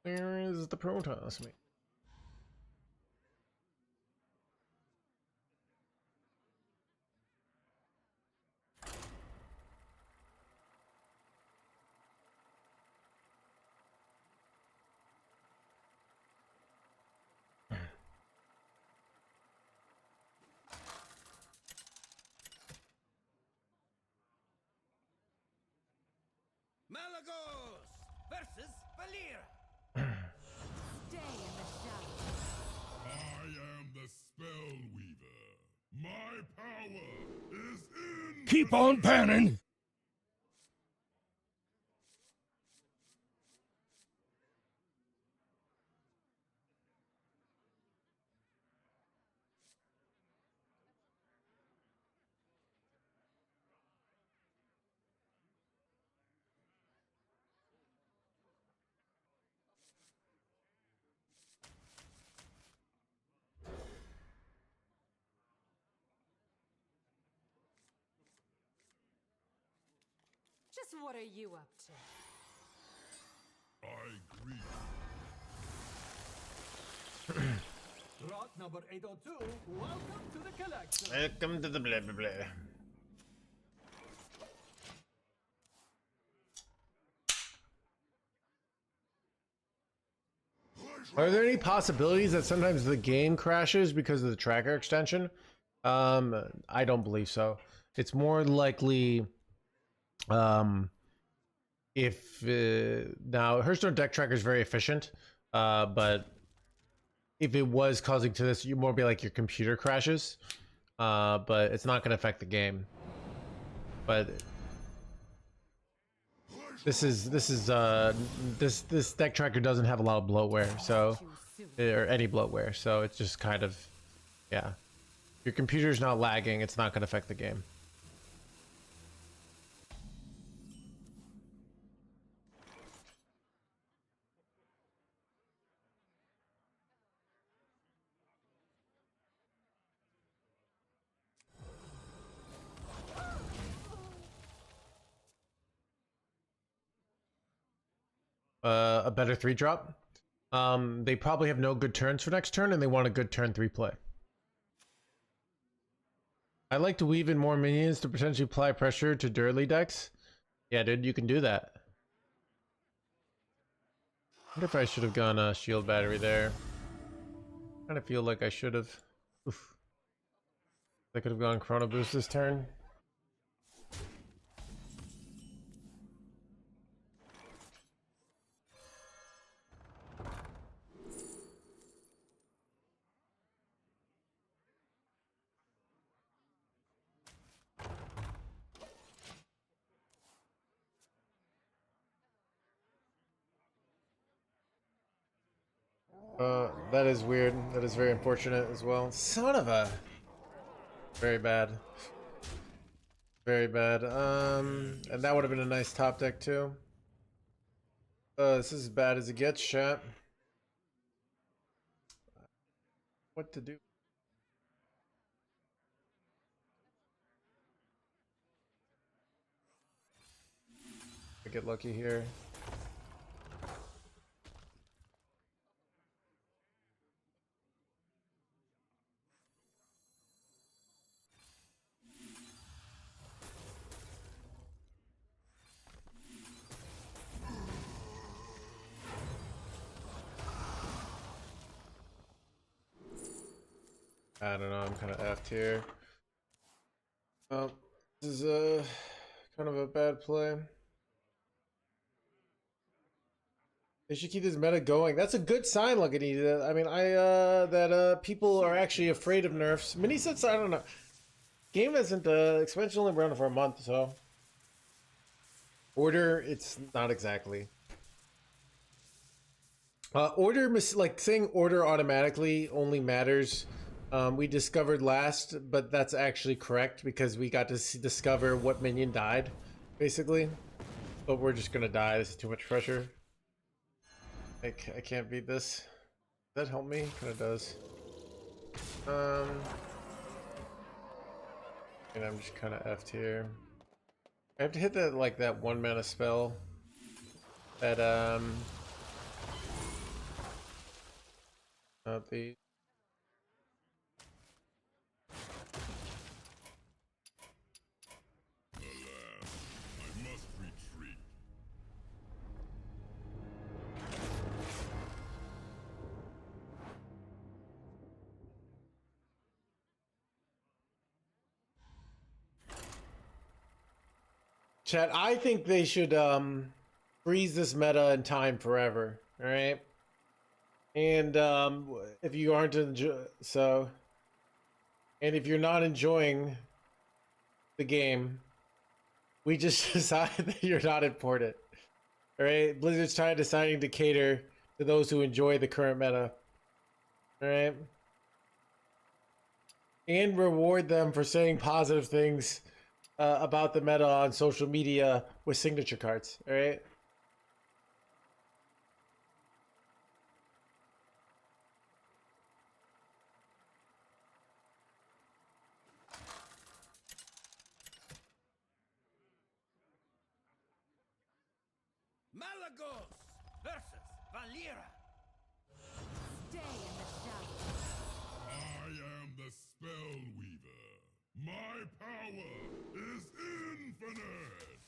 Where is the Protoss Mage? Malagos versus Valyra. Stay in the shadows. I am the spell weaver. My power is in. Keep on panning! Just what are you up to? I greet. Rot number 802, welcome to the collection. Welcome to the blah blah blah. Are there any possibilities that sometimes the game crashes because of the tracker extension? I don't believe so. It's more likely, if now Hearthstone deck tracker is very efficient, but if it was causing to this, you more be like your computer crashes, but it's not going to affect the game. But this deck tracker doesn't have a lot of bloatware, so or any bloatware, so it's just kind of, yeah. Your computer's not lagging, it's not going to affect the game. A better 3-drop. They probably have no good turns for next turn, and they want a good turn 3 play. I like to weave in more minions to potentially apply pressure to Durley decks. Yeah, dude, you can do that. I wonder if I should have gone shield battery there. Kind of feel like I should have. Oof. I could have gone chrono boost this turn. That is weird. That is very unfortunate as well. Son of a... Very bad. Very bad. And that would have been a nice top deck too. This is as bad as it gets, chat. What to do? I get lucky here. I don't know, I'm kind of effed here. Oh, this is kind of a bad play. They should keep this meta going. That's a good sign, Luckity. I mean, that people are actually afraid of nerfs. Mini sets, I don't know. Game hasn't expansion only run for a month, so order, it's not exactly. Order, like saying order automatically only matters. We discovered last, but that's actually correct because we got to discover what minion died, basically. But we're just gonna die. This is too much pressure. I can't beat this. Does that help me? Kind of does. And I'm just kind of effed here. I have to hit that like that 1 mana spell. That not the. I must retreat. Chat, I think they should freeze this meta in time forever. All right. And if you aren't and if you're not enjoying the game, we just decide that you're not important. All right. Blizzard's deciding to cater to those who enjoy the current meta. All right. And reward them for saying positive things about the meta on social media with signature cards. All right. Malagos versus Valera. Stay in the shadows. I am the Spell Weaver. My power is infinite.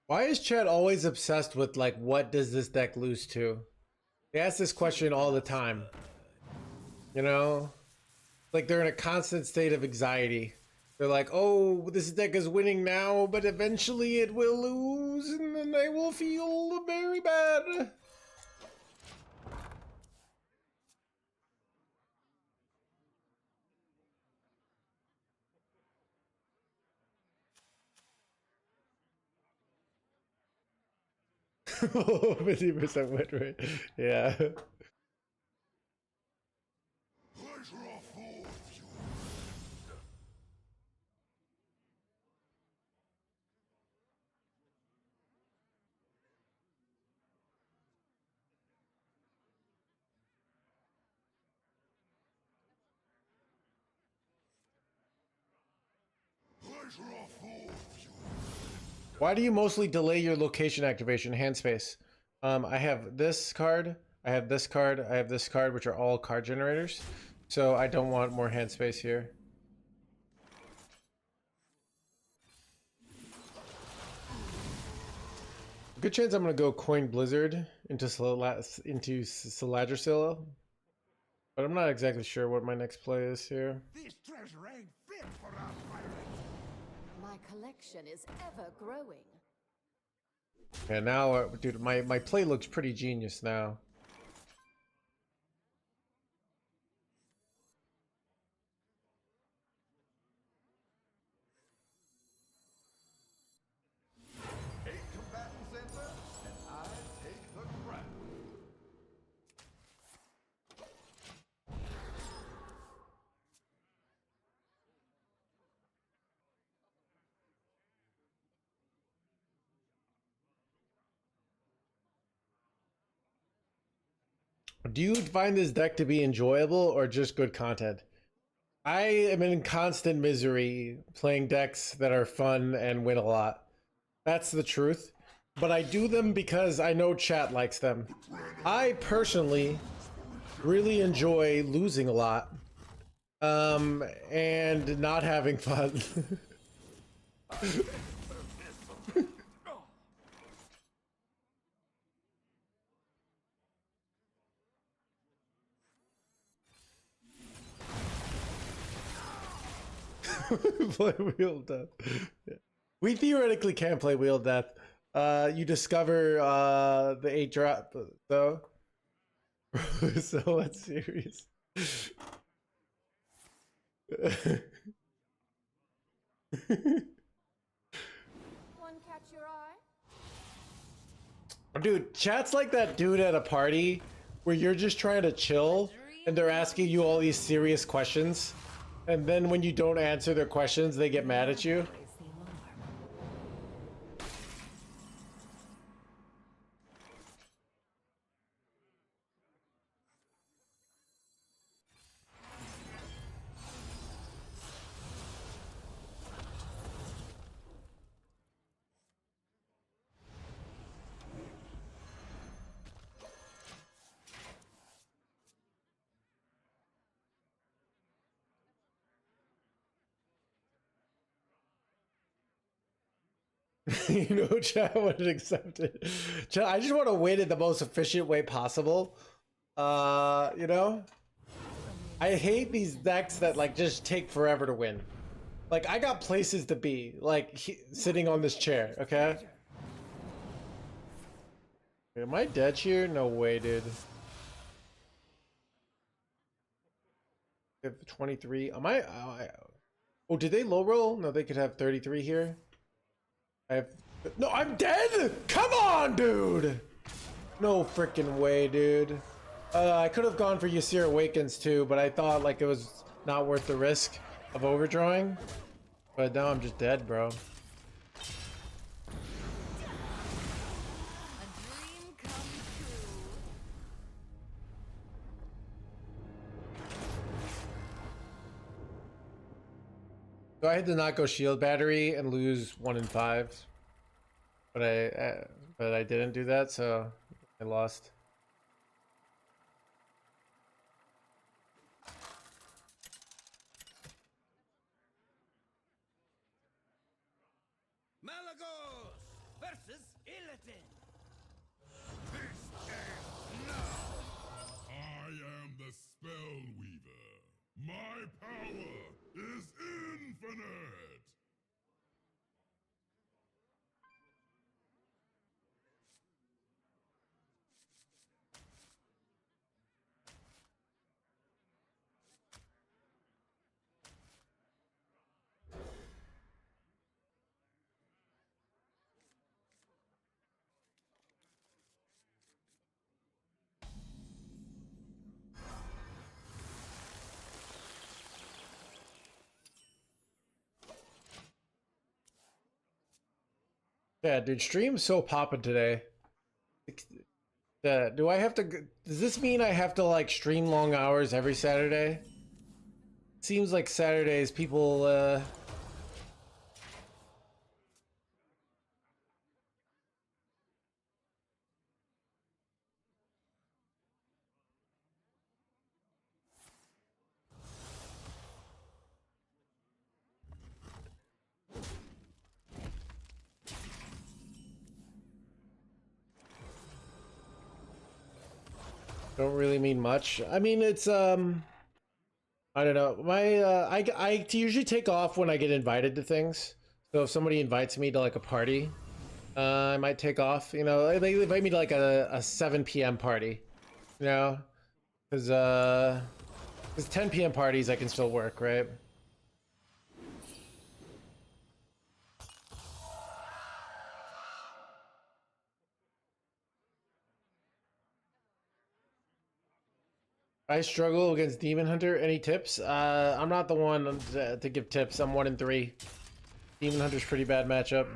Why is Chet always obsessed with like what does this deck lose to? They ask this question all the time. You know? Like they're in a constant state of anxiety. They're like, oh, this deck is winning now, but eventually it will lose, and then I will feel very bad. Oh, 50% win rate. Yeah. Pleasure of all of you. Pleasure of all of you. Why do you mostly delay your location activation? Hand space. I have this card, I have this card, I have this card, which are all card generators. So I don't want more hand space here. Good chance I'm gonna go coin Blizzard into Saladrasil, but I'm not exactly sure what my next play is here. This treasure ain't fit for our pirates. My collection is ever growing. And now, dude, my play looks pretty genius now. Eight combatants enter, and I take the crown. Do you find this deck to be enjoyable or just good content? I am in constant misery playing decks that are fun and win a lot. That's the truth. But I do them because I know chat likes them. I personally really enjoy losing a lot. And not having fun. Play Wheel of Death. Yeah. We theoretically can play Wheel of Death. You discover the 8-drop, so so let's series. One catch your eye? Dude, chat's like that dude at a party where you're just trying to chill and they're asking you all these serious questions. And then when you don't answer their questions, they get mad at you. You know, chat wouldn't accept it. Chat, I just want to win in the most efficient way possible. You know? I hate these decks that like just take forever to win. Like I got places to be, like sitting on this chair, okay? Am I dead here? No way, dude. I have 23. Am I oh, did they low roll? No, they could have 33 here. I have no, I'm dead! Come on, dude! No freaking way, dude. I could have gone for Ysir Awakens too, but I thought like it was not worth the risk of overdrawing. But now I'm just dead, bro. A dream come true. So I had to not go shield battery and lose 1 in 5, but I didn't do that, so I lost. Malagos versus Illidan. I am the Spell Weaver. My power is infinite. Yeah, dude, stream's so poppin' today. Do I have to? Does this mean I have to like stream long hours every Saturday? Seems like Saturdays people don't really mean much. I mean, it's I don't know. My I usually take off when I get invited to things. So if somebody invites me to like a party, I might take off. You know, they invite me to like a 7 p.m. party. You know, because 10 p.m. parties I can still work, right? I struggle against Demon Hunter. Any tips? I'm not the one to give tips. I'm 1 in 3. Demon Hunter's pretty bad matchup.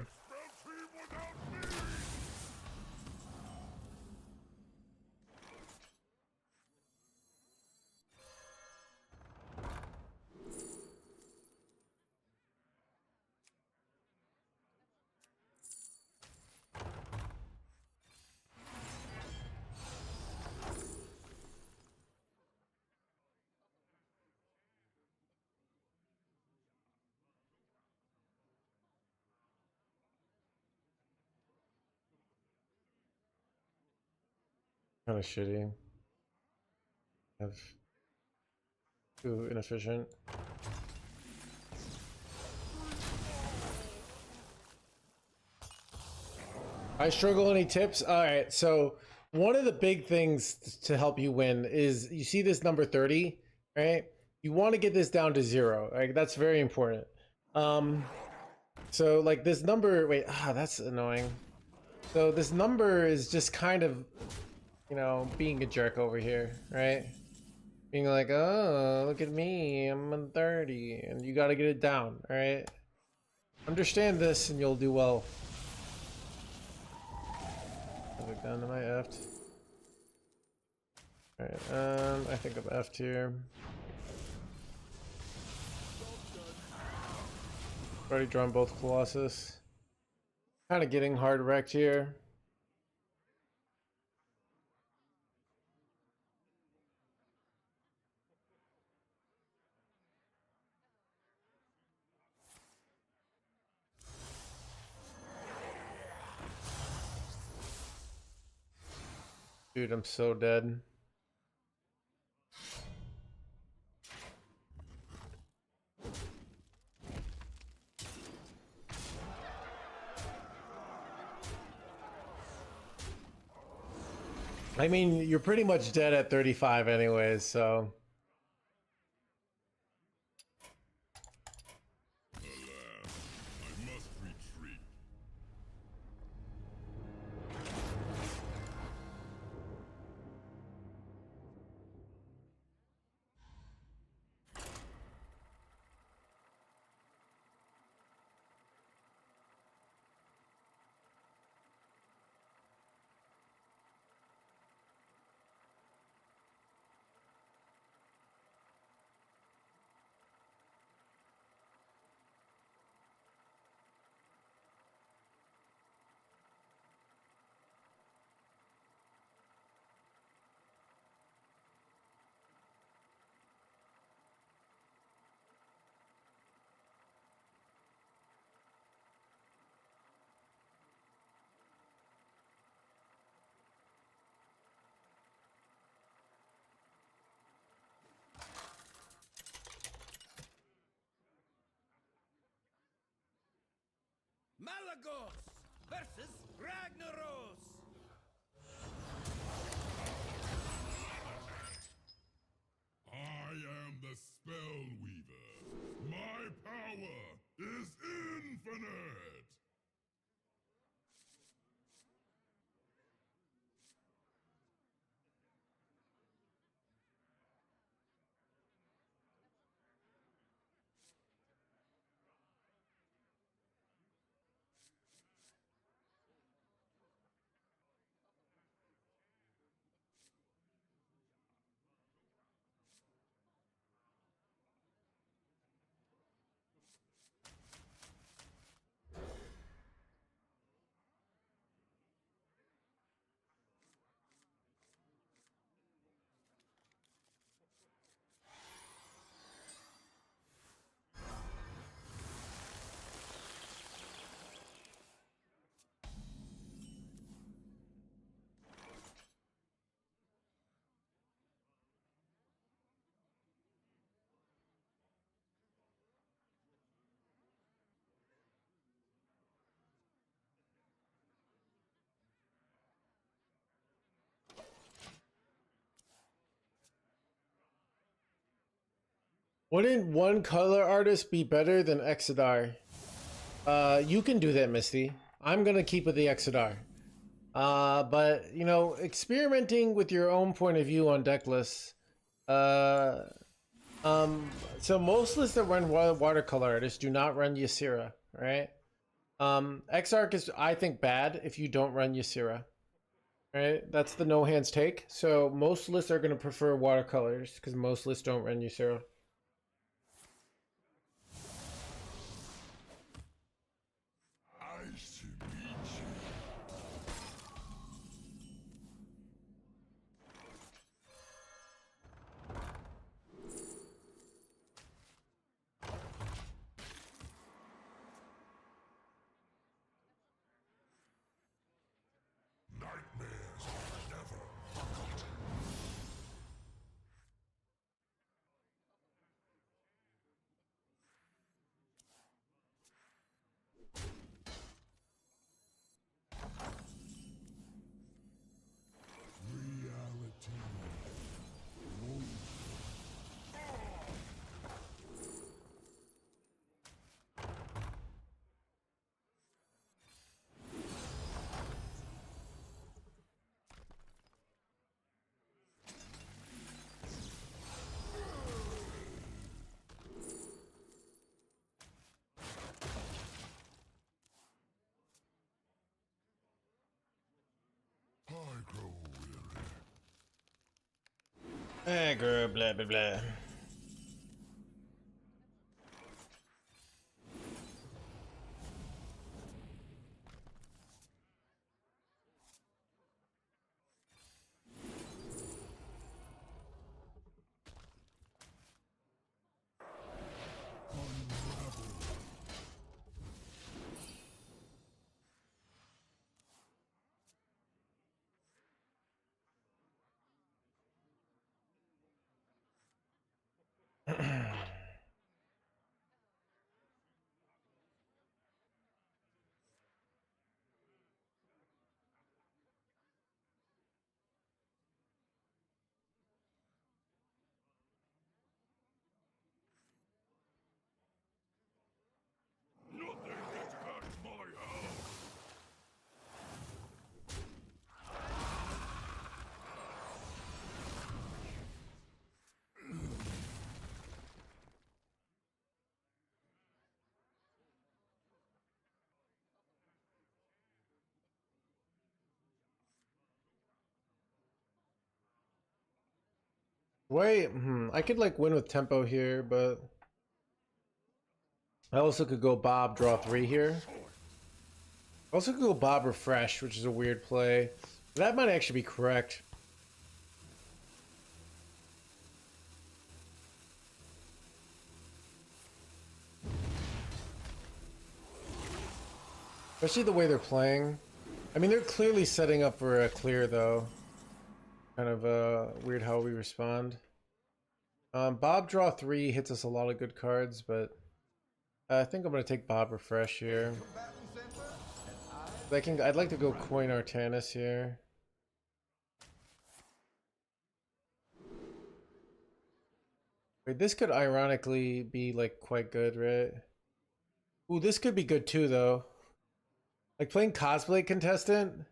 Kind of shitty. Have too inefficient. I struggle. Any tips? All right. So one of the big things to help you win is you see this number 30, right? you want to get this down to 0. Like that's very important. So like this number, wait, that's annoying. So this number is just kind of, you know, being a jerk over here, right? Being like, oh, look at me, I'm on 30, and you got to get it down, all right? Understand this, and you'll do well. Have it down to my effed. All right, I think I'm effed here. Already drawn both Colossus. Kind of getting hard wrecked here. Dude, I'm so dead. I mean, you're pretty much dead at 35 anyways, so... Alas, I must retreat. Malagos versus Ragnaros. I am the Spell Weaver. My power is infinite. Wouldn't one color artist be better than Exodar? You can do that, Misty. I'm gonna keep with the Exodar. But, you know, experimenting with your own point of view on deck lists. So most lists that run watercolor artists do not run Ysera, right? Exarch is, I think, bad if you don't run Ysera. Right? That's the no hands take. So most lists are going to prefer watercolors because most lists don't run Ysera. Ice to meet you. Nightmares are never forgotten. aggro, blah blah blah. Nothing gets past my house. Wait, I could like win with tempo here, but I also could go Bob draw 3 here. I also could go Bob refresh, which is a weird play. That might actually be correct. Especially the way they're playing. I mean, they're clearly setting up for a clear, though. Kind of weird how we respond. Bob draw 3 hits us a lot of good cards, but I think I'm going to take Bob refresh here. I'd like to go coin Artanis here. Wait, this could ironically be like quite good, right? Ooh, this could be good too, though. Like playing cosplay contestant.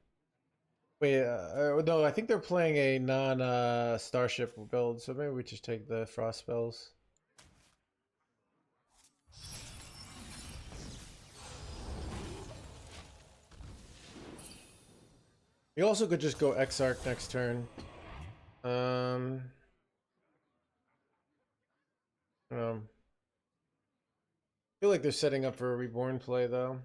Wait, no, I think they're playing a non starship build, so maybe we just take the frost spells. You also could just go Exarch next turn. I feel like they're setting up for a reborn play though.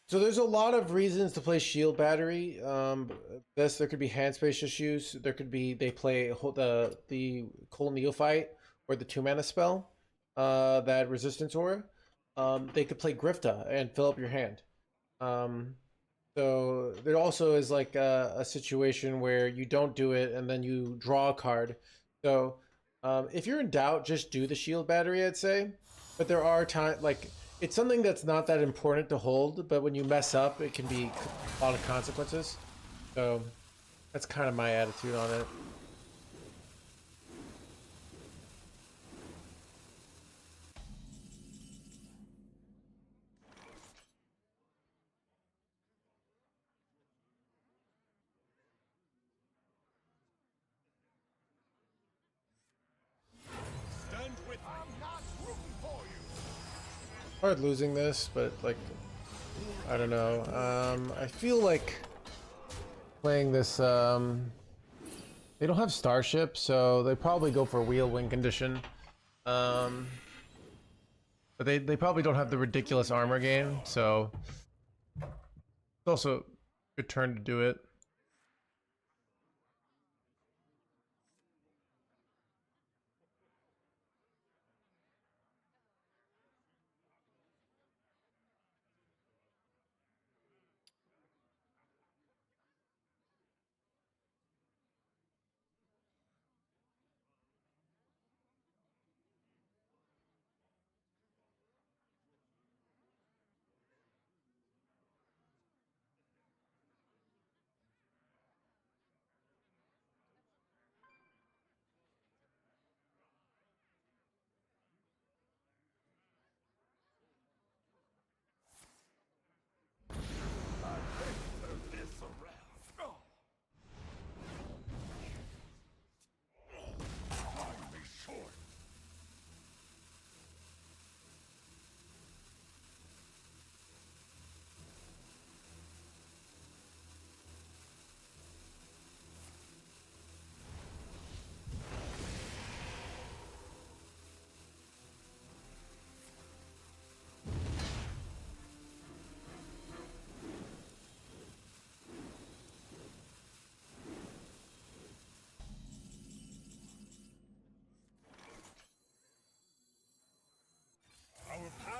So there's a lot of reasons to play Shield Battery. There could be hand space issues. There could be they play the Cold Neophyte or the 2-mana spell, that resistance aura. They could play Grifta and fill up your hand. So there also is like a situation where you don't do it and then you draw a card. So if you're in doubt, just do the Shield Battery, I'd say. But there are times like it's something that's not that important to hold, but when you mess up, it can be a lot of consequences. So that's kind of my attitude on it. Stand with me. I'm not rooting for you. Hard losing this, but like I don't know. I feel like playing this. They don't have Starship, so they probably go for wheel win condition. But they probably don't have the ridiculous armor gain, so it's also a good turn to do it.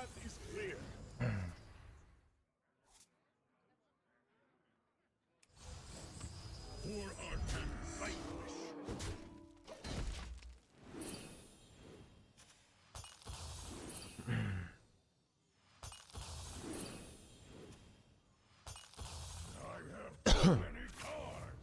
path is clear. For our vanquish. I have too many cards.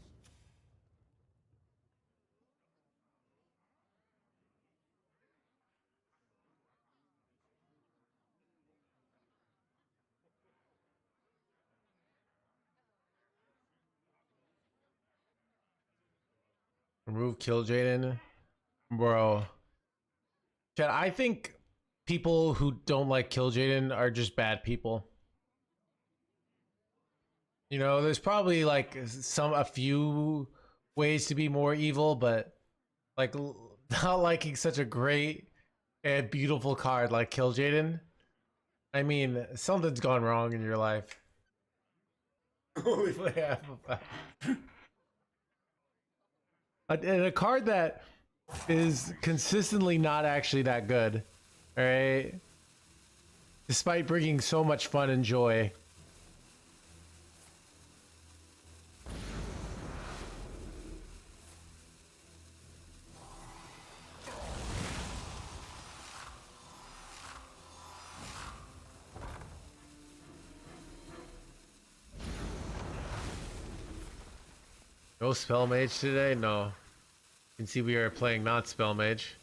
Remove Kill Jaden, bro. Chad, I think people who don't like Kill Jaden are just bad people. You know, there's probably like a few ways to be more evil, but like not liking such a great and beautiful card like Kill Jaden. I mean, something's gone wrong in your life. Only play half of that. And a card that is consistently not actually that good, all right? Despite bringing so much fun and joy. No Spell Mage today? No. You can see we are playing not Spell Mage.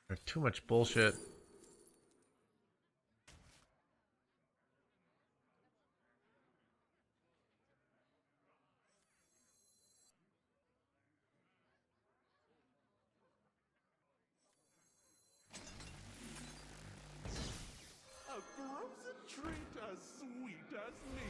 There's too much bullshit. A frozen treat as sweet as me.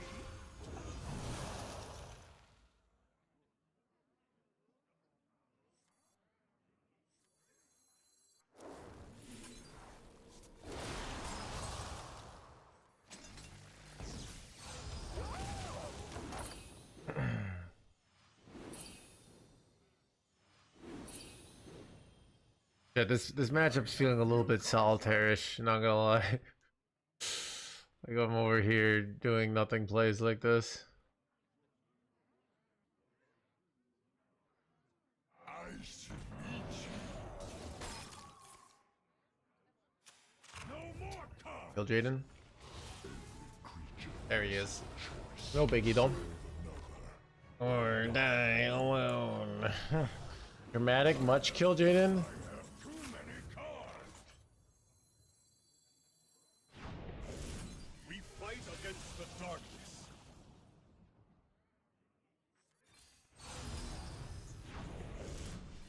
Yeah, this matchup's feeling a little bit solitaire-ish, not gonna lie. Like I'm over here doing nothing plays like this. I should meet you. No more cards. Kill Jaden. There he is. No biggie, though. Or die alone. Dramatic, much Kill Jaden. I have too many cards. We fight against the darkness.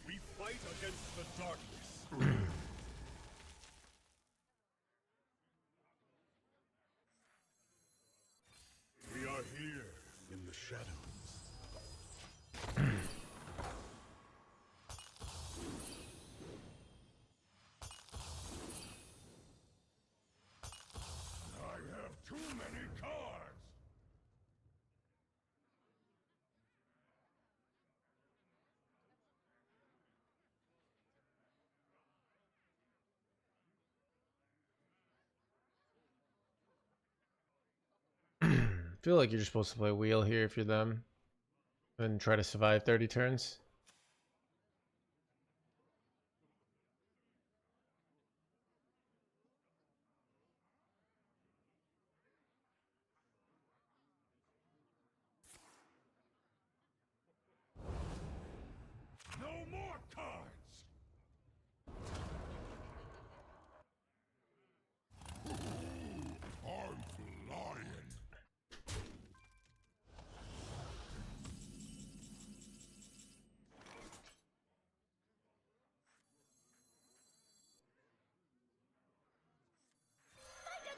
We fight against the darkness. We are here in the shadows. I have too many cards. I feel like you're supposed to play wheel here if you're them. And try to survive 30 turns. No more cards. I'm flying.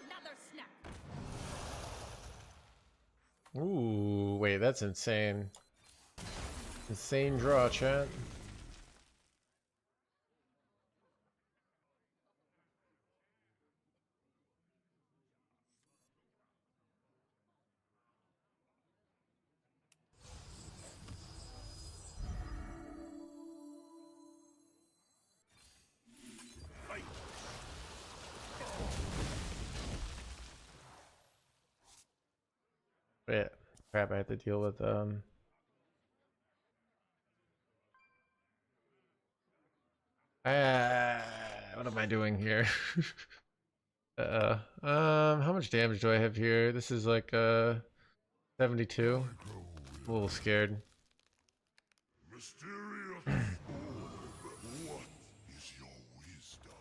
Another snack. Ooh, wait, that's insane. Insane draw, chat. Crap, I had to deal with what am I doing here? How much damage do I have here? This is like 72. I'm a little scared. Mysterious orb, what is your wisdom?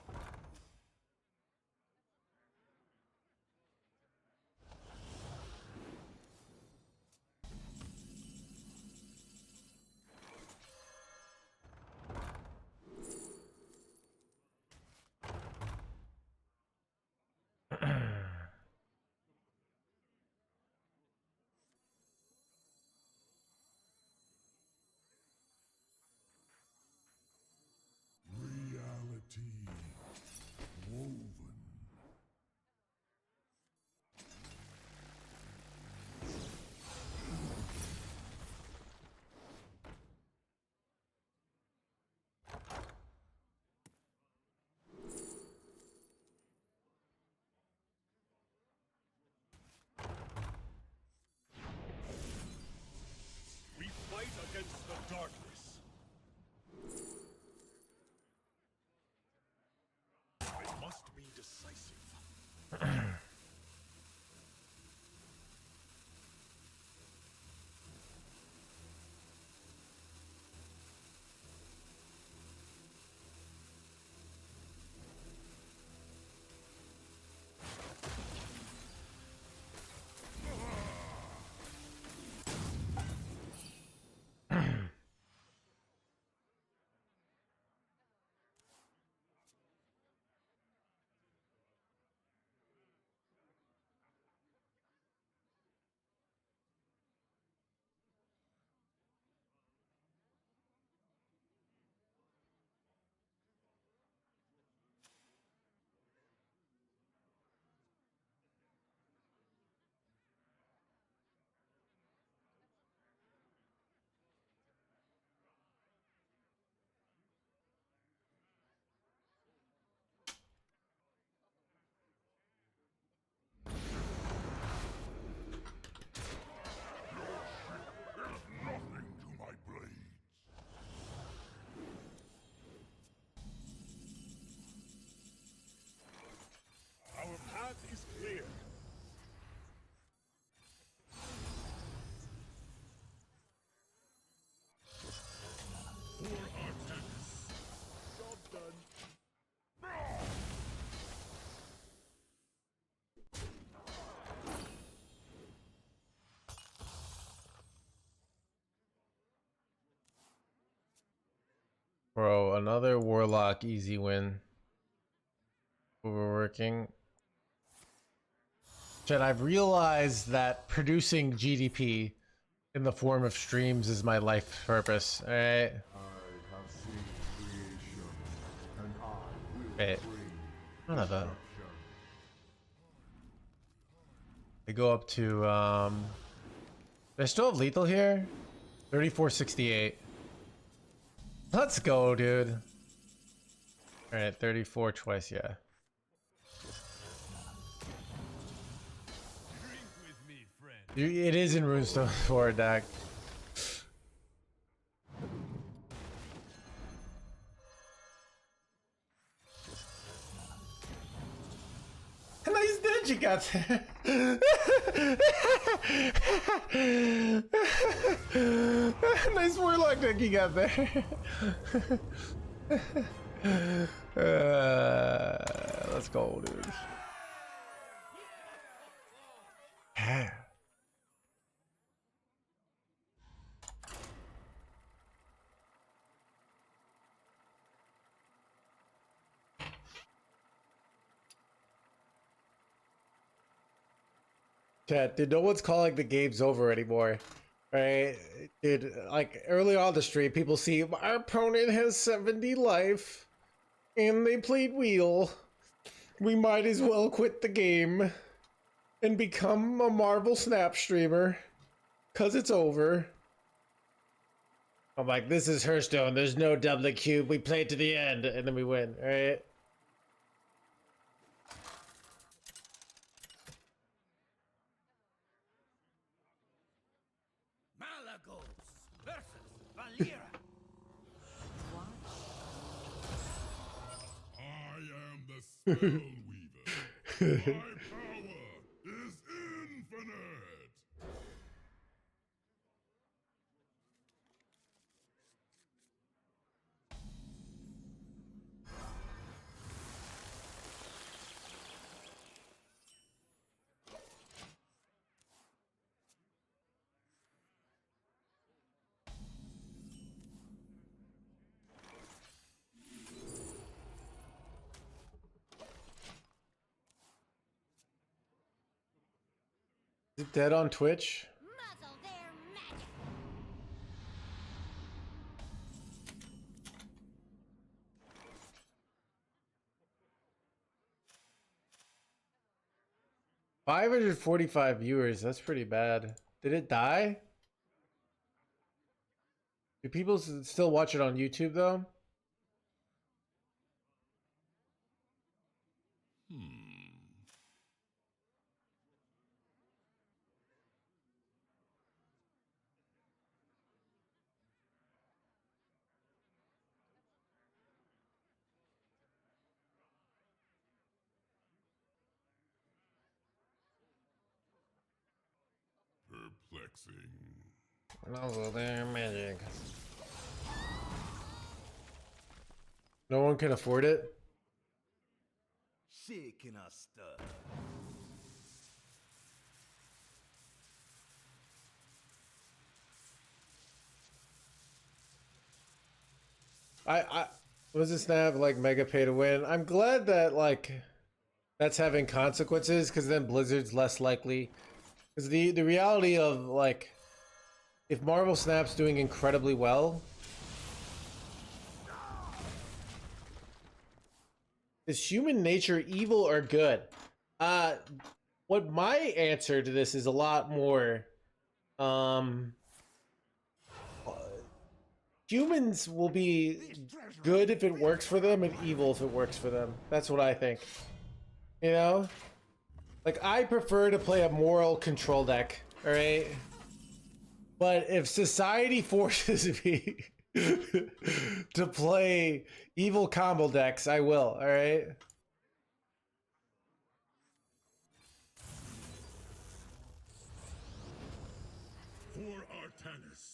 Reality woven. We fight against the darkness. I must be decisive. Nothing to my blades. Our path is clear. For Artanis. Job done. Bro, another warlock easy win. Overworking. Chat, I've realized that producing GDP in the form of streams is my life purpose. Alright. I have seen creation, and I will Wait. bring None of that. destruction. I go up to I still have lethal here. 3468. Let's go, dude. Alright, 34 twice, yeah. Drink with me, friend. It is in Runestone forward deck. Nice did you got there. Nice warlock deck you got there. Let's go, dude. Yeah. Chat, dude, no one's calling the games over anymore. Right? Dude, like early on the stream, people see our opponent has 70 life and they played wheel. We might as well quit the game and become a Marvel Snap streamer because it's over. I'm like, this is Hearthstone. There's no doubling cube. We play it to the end and then we win, right? Spellweaver. My power is infinite. Is it dead on Twitch? Muzzle their magic. 545 viewers. That's pretty bad. Did it die? Do people still watch it on YouTube though? Perplexing. Also, they're magic. No one can afford it. Shaking us stuff. I was this snap like mega pay to win. I'm glad that like that's having consequences because then Blizzard's less likely. Because the reality of like if Marvel Snap's doing incredibly well, is human nature evil or good? What my answer to this is a lot more humans will be good if it works for them and evil if it works for them. That's what I think. You know? Like, I prefer to play a moral control deck, alright? But if society forces me to play evil combo decks, I will, alright? For Artanis.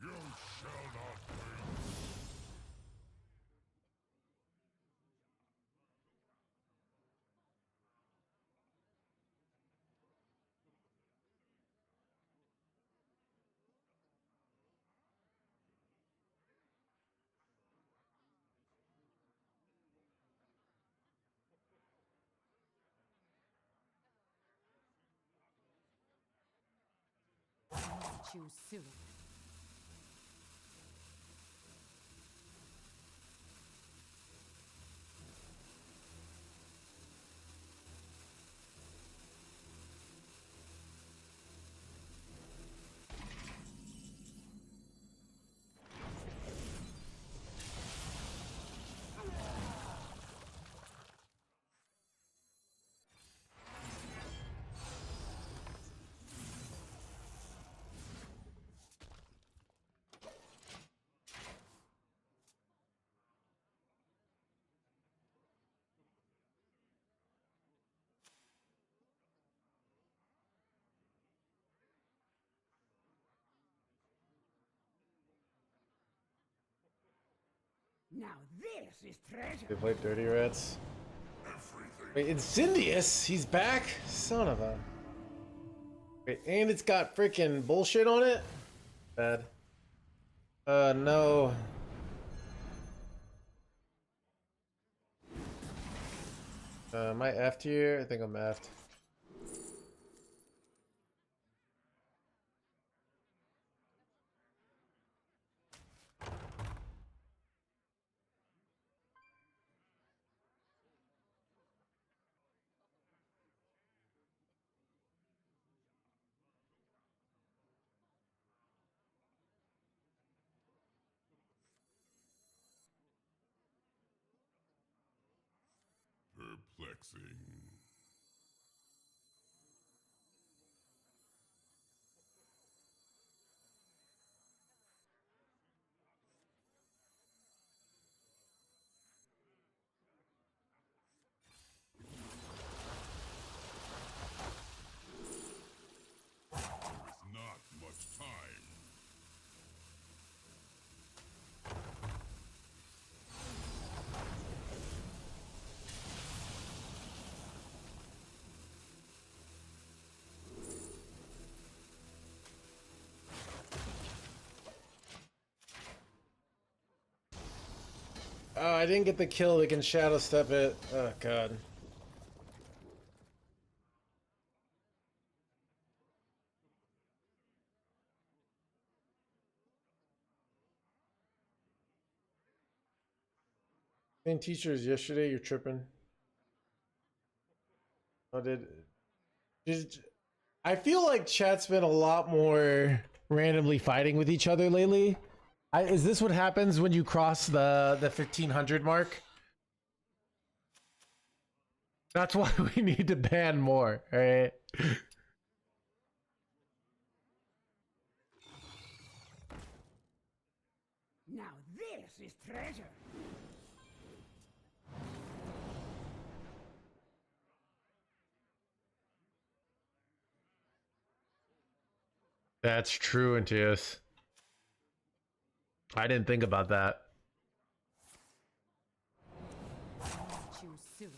You shall not win. Choose soon. Now this is treasure. They play Dirty Rats. Wait, Incendious? He's back? Son of a... Wait, and it's got freaking bullshit on it? Bad. No. Am I F'd here? I think I'm F'd. perplexing. There's not much time. Oh, I didn't get the kill. We can shadow step it. Oh god. Same teachers yesterday. You're tripping. I did. I feel like chat's been a lot more randomly fighting with each other lately. Is this what happens when you cross the 1500 mark? That's why we need to ban more, alright? Now this is treasure. That's true, Antius. I didn't think about that. Choose soon.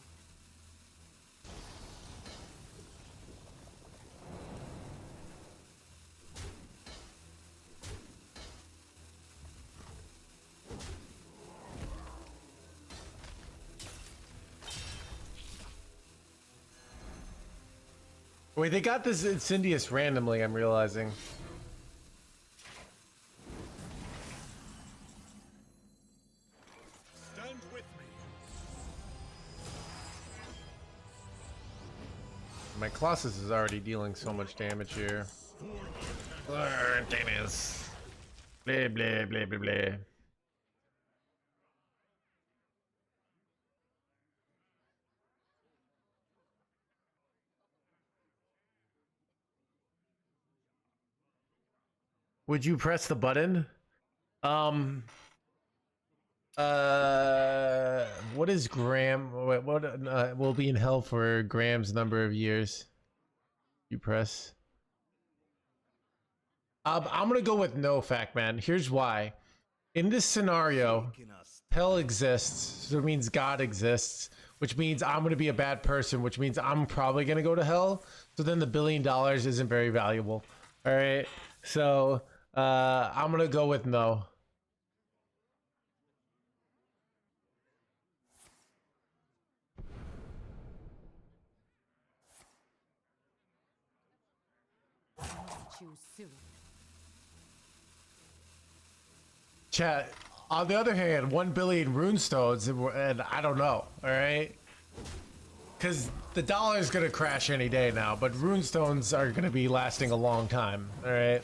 Wait, they got this Incendious randomly, I'm realizing. Stand with me. My Colossus is already dealing so much damage here. Dennis. Blah, blah, blah, blah, blah. Would you press the button? What is Graham? What will be in hell for Graham's number of years? You press. I'm gonna go with no, fact man. Here's why. In this scenario, hell exists, so it means God exists, which means I'm gonna be a bad person, which means I'm probably gonna go to hell. So then the $1 billion isn't very valuable. All right, so I'm gonna go with no. Choose soon. Chat. On the other hand, 1 billion runestones, and I don't know. All right, because the dollar is gonna crash any day now, but runestones are gonna be lasting a long time. All right.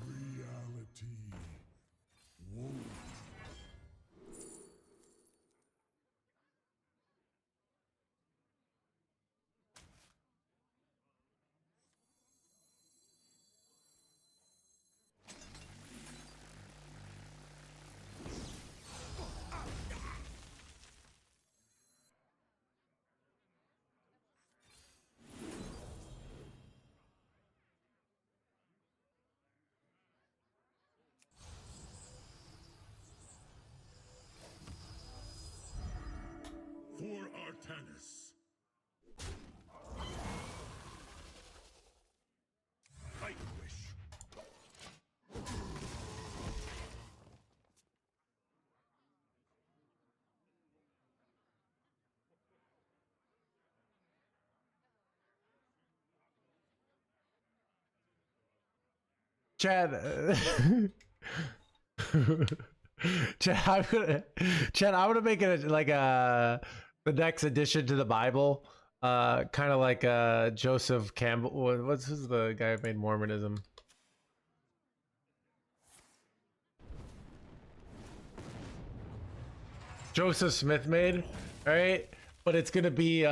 Reality. Whoa. For Artanis. Fight wish. Chad, Chad, I'm gonna make it like the next addition to the Bible. kind of like Joseph Campbell. What's who's the guy who made Mormonism? Joseph Smith made, all right? But it's gonna be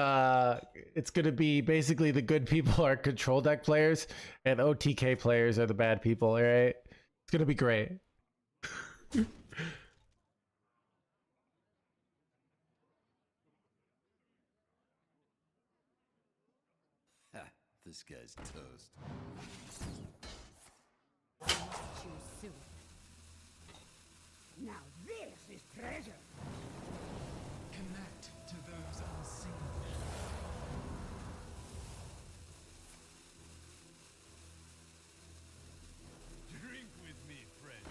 basically the good people are control deck players and OTK players are the bad people, all right? It's gonna be great. This guy's toast. Choose soon. Now this is treasure. Connect to those unseen. Drink with me, friend.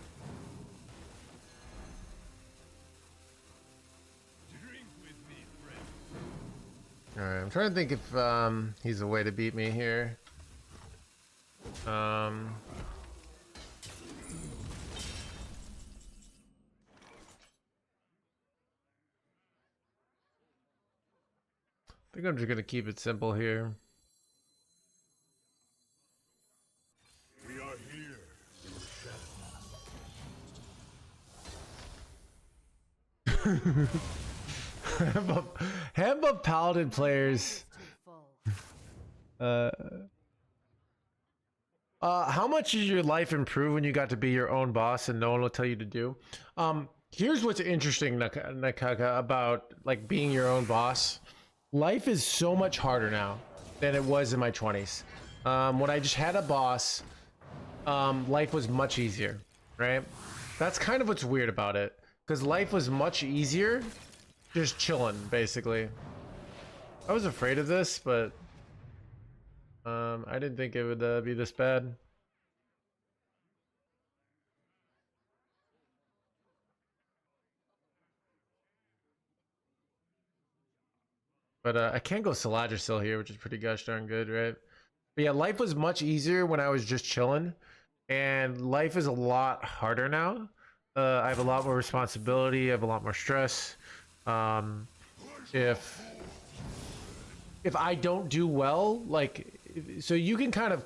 Drink with me, friend. All right, I'm trying to think if he's a way to beat me here. I think I'm just gonna keep it simple here. We are here. Handbook Paladin players. How much did your life improve when you got to be your own boss and no one will tell you to do? Here's what's interesting, Nakaka, about like being your own boss. Life is so much harder now than it was in my 20s. When I just had a boss, life was much easier, right? That's kind of what's weird about it, because life was much easier just chilling, basically. I was afraid of this, but I didn't think it would be this bad. But I can go Saladrisil here, which is pretty gosh darn good, right? But yeah, life was much easier when I was just chilling, and life is a lot harder now. I have a lot more responsibility. I have a lot more stress. If I don't do well, like, so you can kind of,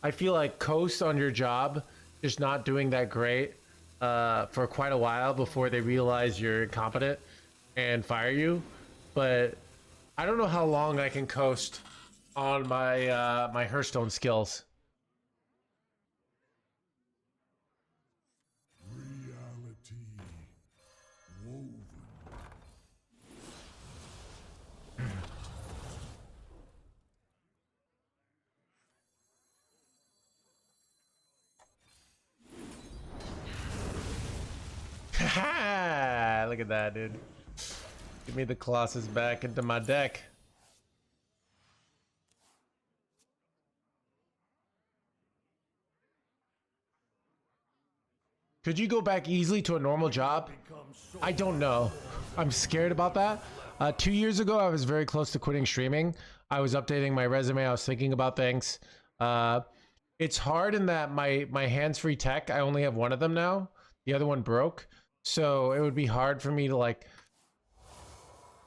I feel like, coast on your job, just not doing that great for quite a while before they realize you're incompetent and fire you. But I don't know how long I can coast on my my Hearthstone skills. Reality woven. Haha! Look at that, dude. Give me the Colossus back into my deck. Could you go back easily to a normal job? I don't know. I'm scared about that. 2 years ago, I was very close to quitting streaming. I was updating my resume. I was thinking about things. It's hard in that my hands-free tech, I only have one of them now. The other one broke. So it would be hard for me to like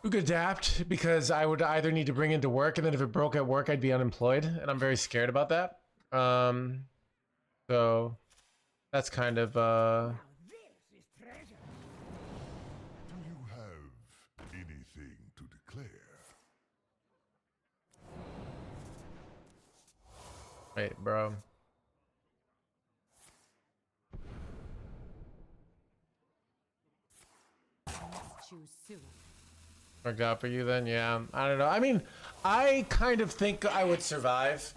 adapt, because I would either need to bring it to work, and then if it broke at work, I'd be unemployed, and I'm very scared about that. So that's kind of Now this is treasure. Do you have anything to declare? wait, bro. Choose soon. Worked out for you then? Yeah, I don't know. I mean, I kind of think I would survive.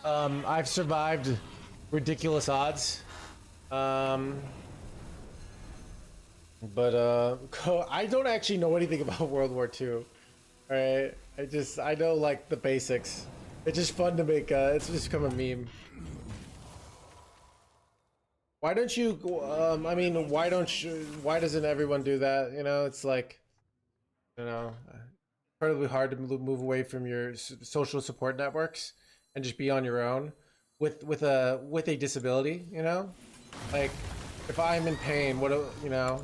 I've survived ridiculous odds. But I don't actually know anything about World War II. Alright, I know like the basics. It's just fun to make, it's just become a meme. Why don't you, I mean, why doesn't everyone do that? You know, it's like, you know, incredibly hard to move away from your social support networks and just be on your own with a disability, you know? Like, if I'm in pain, what do, you know?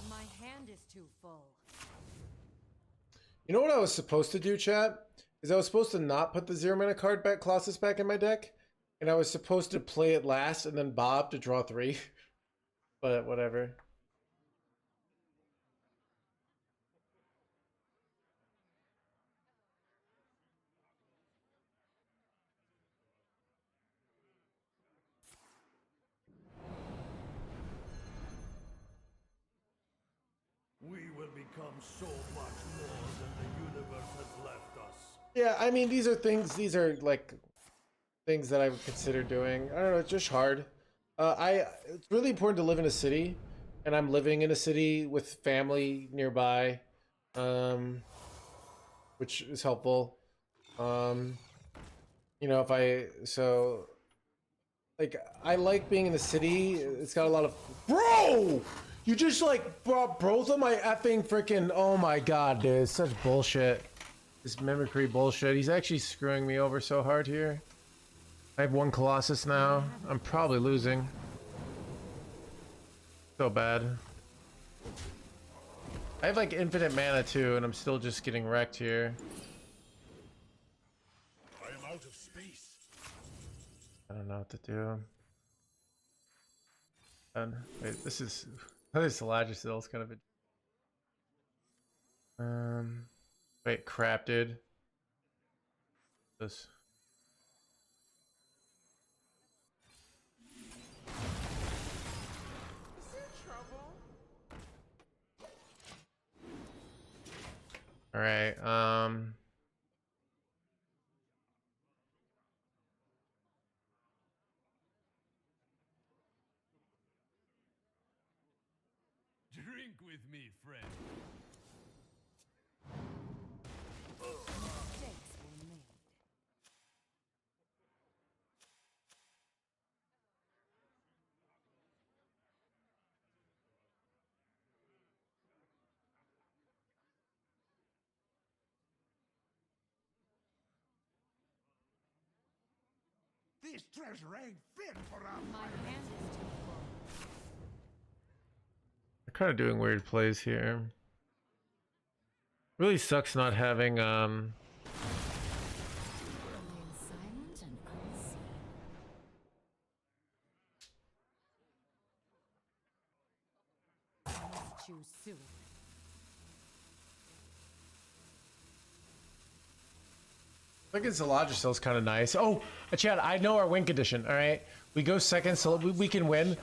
My hand is too full. You know what I was supposed to do, chat? Is I was supposed to not put the 0 mana card back Colossus back in my deck, and I was supposed to play it last and then Bob to draw 3. But whatever. We will become so much more than the universe has left us. Yeah, I mean, these are like things that I would consider doing. I don't know, it's just hard. It's really important to live in a city, and I'm living in a city with family nearby, which is helpful. You know, like, I like being in the city. It's got a lot of, bro! You just like brought both of my effing freaking, oh my god, dude, it's such bullshit. This mimicry bullshit. He's actually screwing me over so hard here. I have 1 Colossus now. I'm probably losing. So bad. I have like infinite mana too, and I'm still just getting wrecked here. I am out of space. I don't know what to do. And wait, this is Salagisil is kind of a wait, crap, dude. This. Is there trouble? All right. Drink with me, friend. Mistakes were made. This treasure ain't fit for our My hand is too full. They're kind of doing weird plays here. Really sucks not having Remain silent and unseen. It's too soon. Thinking Salagisil is kind of nice. Oh, Chad, I know our win condition. All right, we go second, so we can win.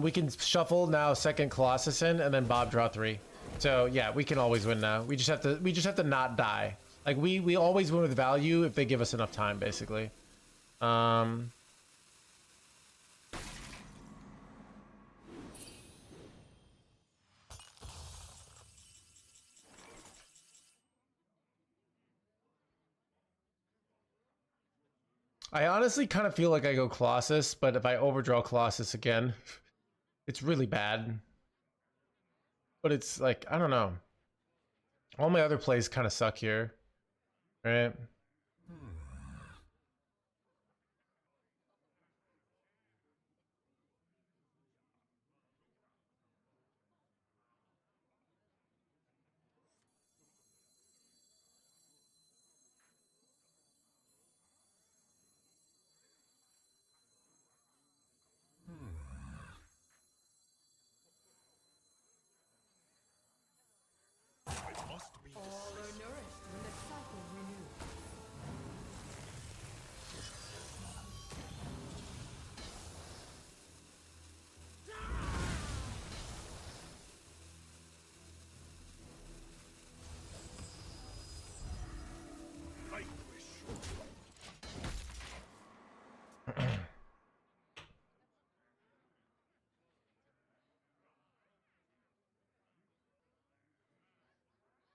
We can shuffle now, second Colossus in, and then Bob draw 3. So yeah, we can always win now. We just have to not die. Like we always win with value if they give us enough time, basically. I honestly kind of feel like I go Colossus, but if I overdraw Colossus again, it's really bad. But it's like, I don't know. All my other plays kind of suck here. Right? All are nourished when the cycle renews.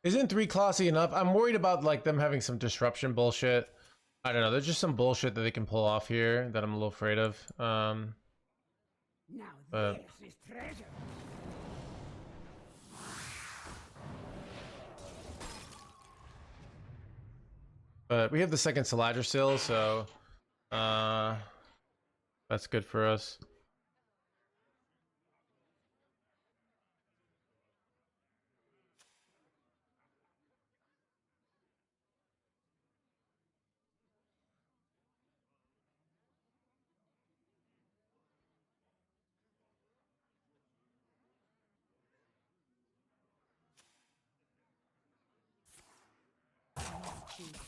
Isn't 3 classy enough? I'm worried about like them having some disruption bullshit. I don't know. There's just some bullshit that they can pull off here that I'm a little afraid of. Now But this is treasure. but we have the second Salagisil, so that's good for us.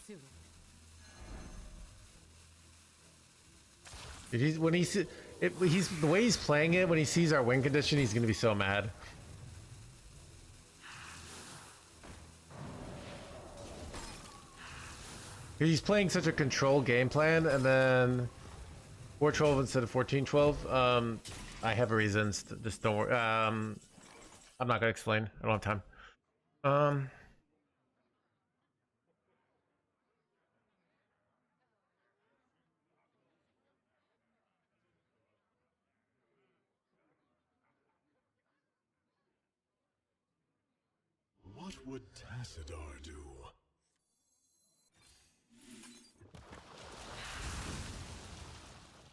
soon. Dude, he's the way he's playing it, when he sees our win condition, he's gonna be so mad. He's playing such a controlled game plan, and then 4-12 instead of 14-12. I have reasons. Just don't worry. I'm not gonna explain. I don't have time. What would Tassadar do?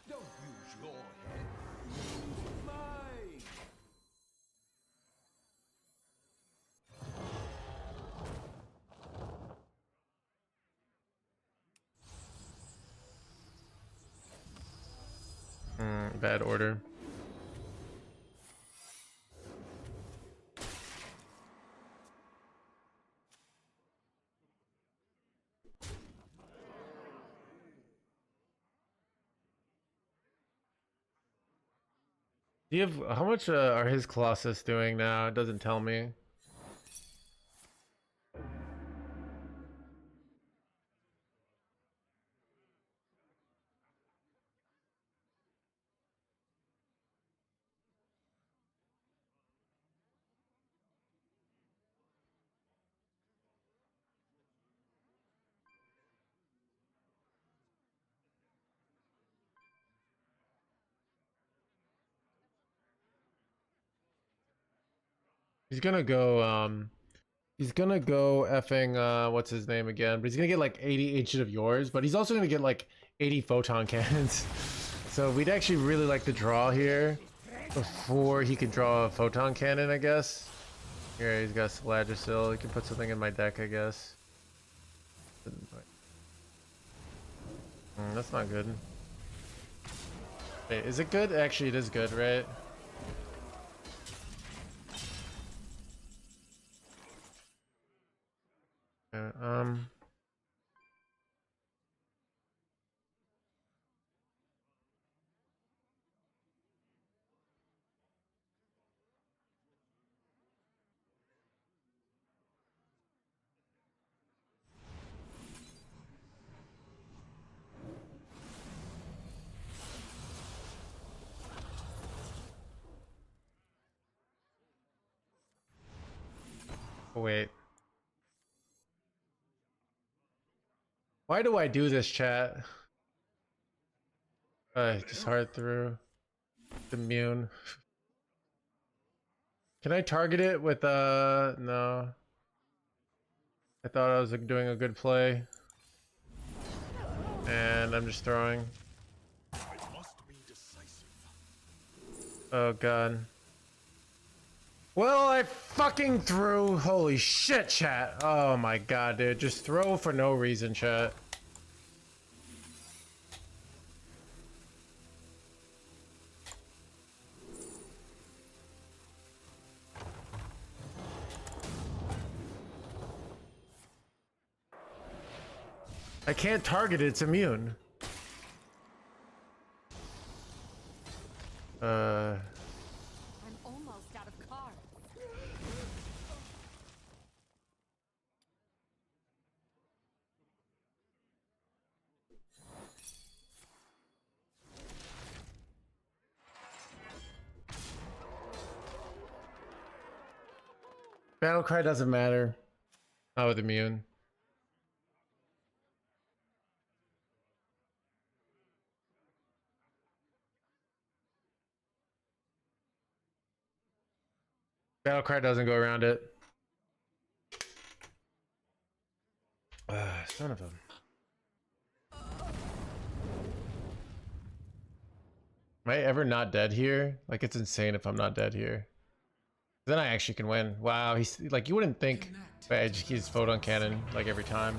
Don't use your head. Use mine. Bad order. Do you have how much are his Colossus doing now? It doesn't tell me. He's gonna go effing what's his name again? But he's gonna get like 80 Ancient of Yours, but he's also gonna get like 80 photon cannons. So we'd actually really like to draw here before he could draw a photon cannon, I guess. Here he's got Selagisil. He can put something in my deck, I guess. That's not good. Wait, is it good? Actually, it is good, right? Wait. Why do I do this, chat? Just hard through. Immune. Can I target it with no. I thought I was doing a good play. And I'm just throwing. I must be decisive. Oh god. Well, I fucking threw. Holy shit, chat. Oh my god, dude. Just throw for no reason, chat. I can't target it, it's immune. I'm almost out of cards. Battlecry doesn't matter. Not with immune. Battlecry doesn't go around it. Son of a... Am I ever not dead here? Like, it's insane if I'm not dead here. Then I actually can win. Wow, he's like, you wouldn't think I just use photon cannon like every time.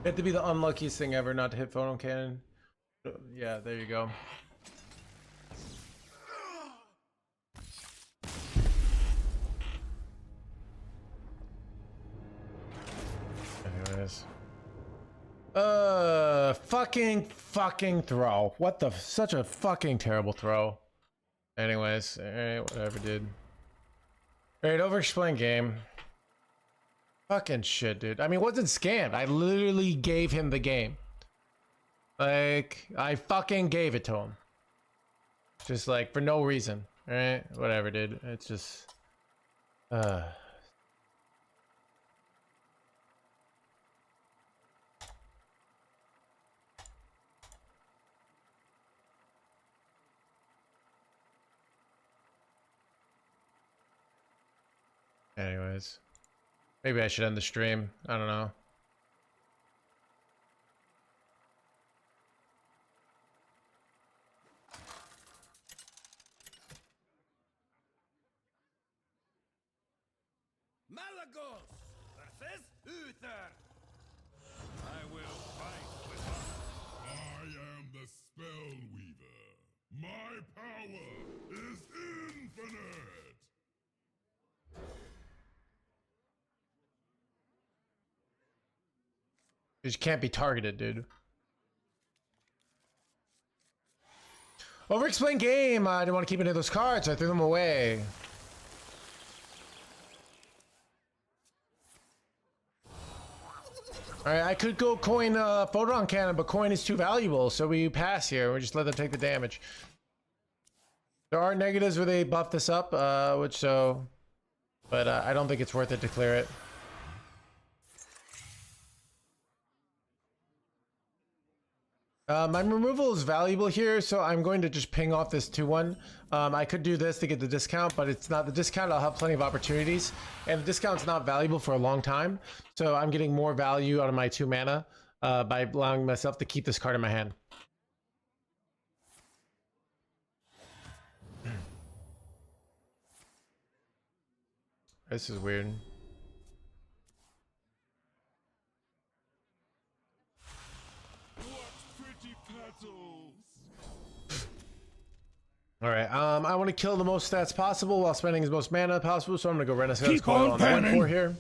It had to be the unluckiest thing ever not to hit photon cannon. Yeah, there you go. Anyways. Fucking throw. What the? Such a fucking terrible throw. Anyways, alright, whatever, dude. Alright, over-explain game. Fucking shit, dude. I mean, it wasn't scammed. I literally gave him the game. Like, I fucking gave it to him. Just like, for no reason. Alright? Whatever, dude. It's just... Anyways. Maybe I should end the stream. I don't know. Malagos versus Uther. I will fight with honor. I am the spell weaver. My power is infinite. You just can't be targeted, dude. Over-explain game. I didn't want to keep any of those cards, so I threw them away. Alright, I could go coin photon cannon, but coin is too valuable, so we pass here. We just let them take the damage. There are negatives where they buff this up, but I don't think it's worth it to clear it. My removal is valuable here, so I'm going to just ping off this 2-1. I could do this to get the discount, but it's not the discount. I'll have plenty of opportunities, and the discount's not valuable for a long time. So I'm getting more value out of my 2 mana by allowing myself to keep this card in my hand. This is weird. Alright, I want to kill the most stats possible while spending as most mana possible, so I'm going to go Renaissance Coil on 1-4 here.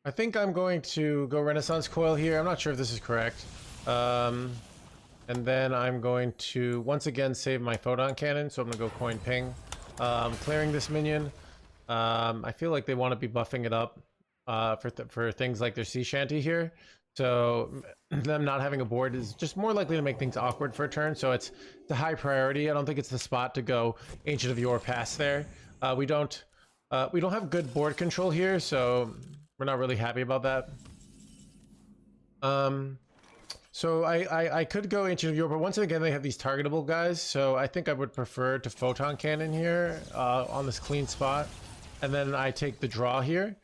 I think I'm going to go Renaissance Coil here. I'm not sure if this is correct. And then I'm going to once again save my Photon Cannon, so I'm going to go coin ping. Clearing this minion. I feel like they want to be buffing it up for things like their sea shanty here. So them not having a board is just more likely to make things awkward for a turn. So it's a high priority. I don't think it's the spot to go Ancient of Yore past there. We don't have good board control here, so we're not really happy about that. So I could go Ancient of Yore, but once again they have these targetable guys, so I think I would prefer to Photon Cannon here on this clean spot, and then I take the draw here.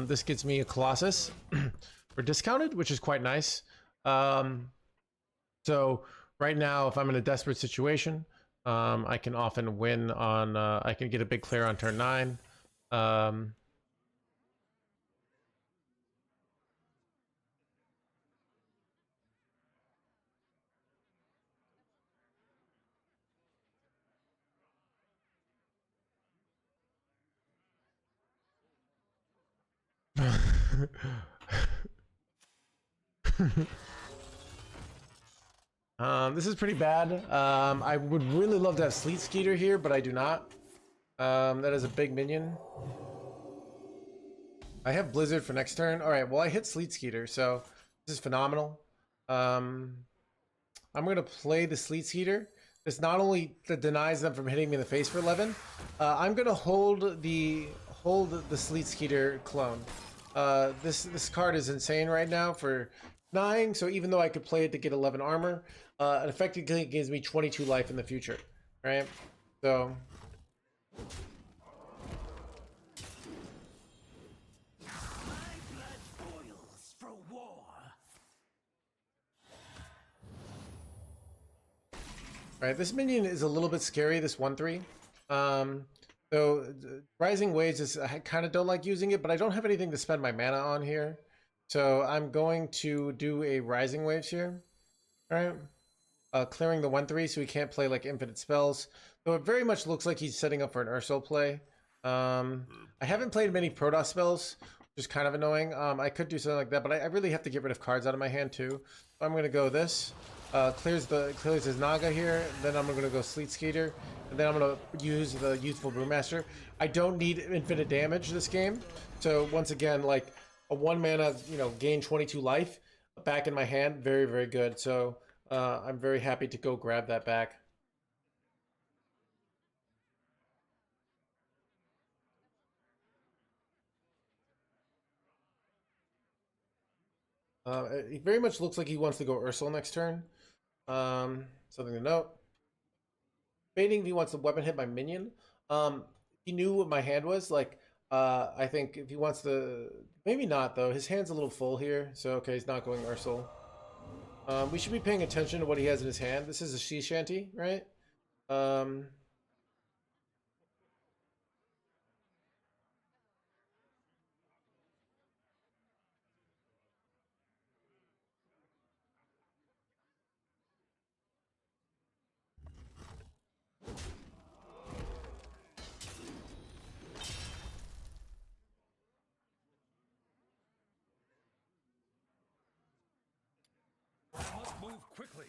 This gets me a Colossus for discounted, which is quite nice. So right now, if I'm in a desperate situation, I can often win on, I can get a big clear on turn 9. This is pretty bad. I would really love to have Sleet Skeeter here, but I do not. That is a big minion. I have Blizzard for next turn. Alright, well I hit Sleet Skeeter, so this is phenomenal. I'm going to play the Sleet Skeeter. This not only denies them from hitting me in the face for 11, I'm going to hold the Sleet Skeeter clone. This card is insane right now for 9, so even though I could play it to get 11 armor, it effectively gives me 22 life in the future, right? So Right, this minion is a little bit scary, this 1/3. So Rising Waves is, I kind of don't like using it, but I don't have anything to spend my mana on here. So I'm going to do a Rising Waves here. All right. Clearing the 1/3 so he can't play like infinite spells. Though it very much looks like he's setting up for an Ursul play. I haven't played many Protoss spells, which is kind of annoying. I could do something like that, but I really have to get rid of cards out of my hand too. So I'm gonna go this. Clears his Naga here. Then I'm gonna go Sleet Skeeter, and then I'm gonna use the Youthful Brewmaster. I don't need infinite damage this game, so once again, like a 1 mana, gain 22 life back in my hand, very very good. So I'm very happy to go grab that back. It very much looks like he wants to go Ursul next turn. Something to note. Baiting if he wants to weapon hit my minion. He knew what my hand was. Like, I think if he wants to... Maybe not, though. His hand's a little full here. So, okay, he's not going Ursul. We should be paying attention to what he has in his hand. This is a Sea Shanty, right? I must move quickly.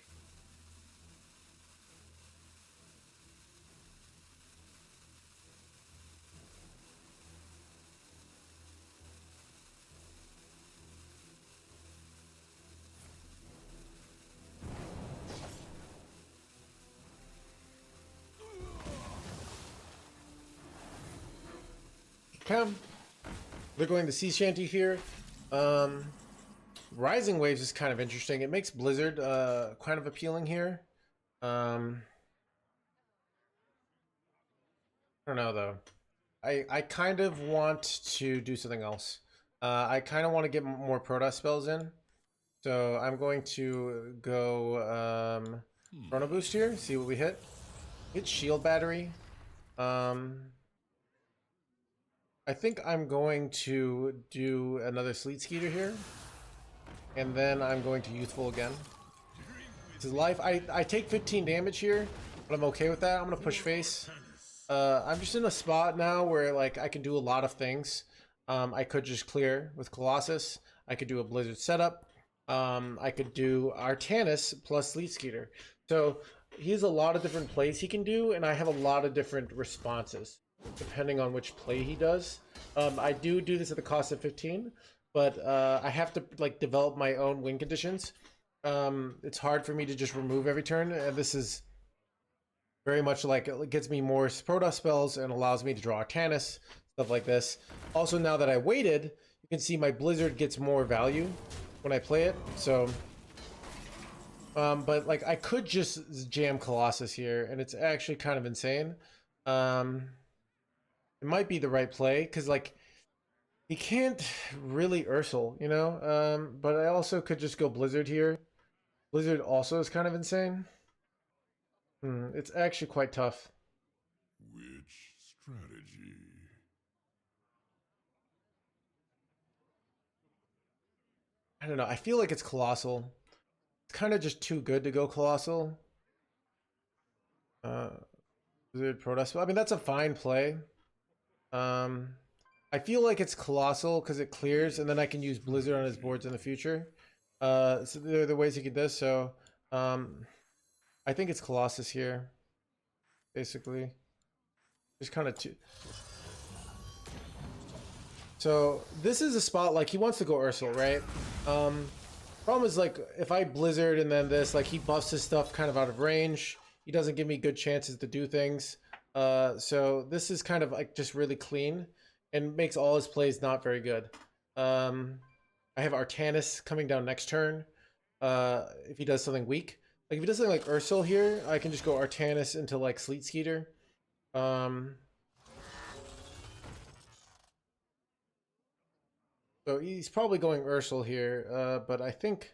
Come. They're going to Sea Shanty here. Rising Waves is kind of interesting. It makes Blizzard kind of appealing here. I don't know though. I kind of want to do something else. I kind of want to get more Protoss spells in. So I'm going to go Chrono Boost here, see what we hit. Hit Shield Battery. I think I'm going to do another Sleet Skeeter here. And then I'm going to Youthful again. This is life. I take 15 damage here, but I'm okay with that. I'm going to push face. I'm just in a spot now where like I can do a lot of things. I could just clear with Colossus. I could do a Blizzard setup. I could do Artanis plus Sleet Skeeter. So he has a lot of different plays he can do, and I have a lot of different responses depending on which play he does. I do this at the cost of 15, but I have to like develop my own win conditions. It's hard for me to just remove every turn, and this is very much like it gets me more Protoss spells and allows me to draw Artanis, stuff like this. Also, now that I waited, you can see my Blizzard gets more value when I play it. So, but like I could just jam Colossus here, and it's actually kind of insane. It might be the right play because like he can't really Ursul, but I also could just go Blizzard here. Blizzard also is kind of insane. It's actually quite tough. Which strategy? I don't know. I feel like it's Colossal. It's kind of just too good to go Colossal. Blizzard Protoss. I mean, that's a fine play. I feel like it's Colossal because it clears, and then I can use Blizzard on his boards in the future. So there are the ways he could do this. So, I think it's Colossus here. Basically, just kind of two. So this is a spot like he wants to go Ursul, right? Problem is like if I Blizzard and then this, like he buffs his stuff kind of out of range. He doesn't give me good chances to do things. So this is kind of like just really clean and makes all his plays not very good. I have Artanis coming down next turn. If he does something weak, like if he does something like Ursul here, I can just go Artanis into like Sleet Skeeter. So he's probably going Ursul here, but I think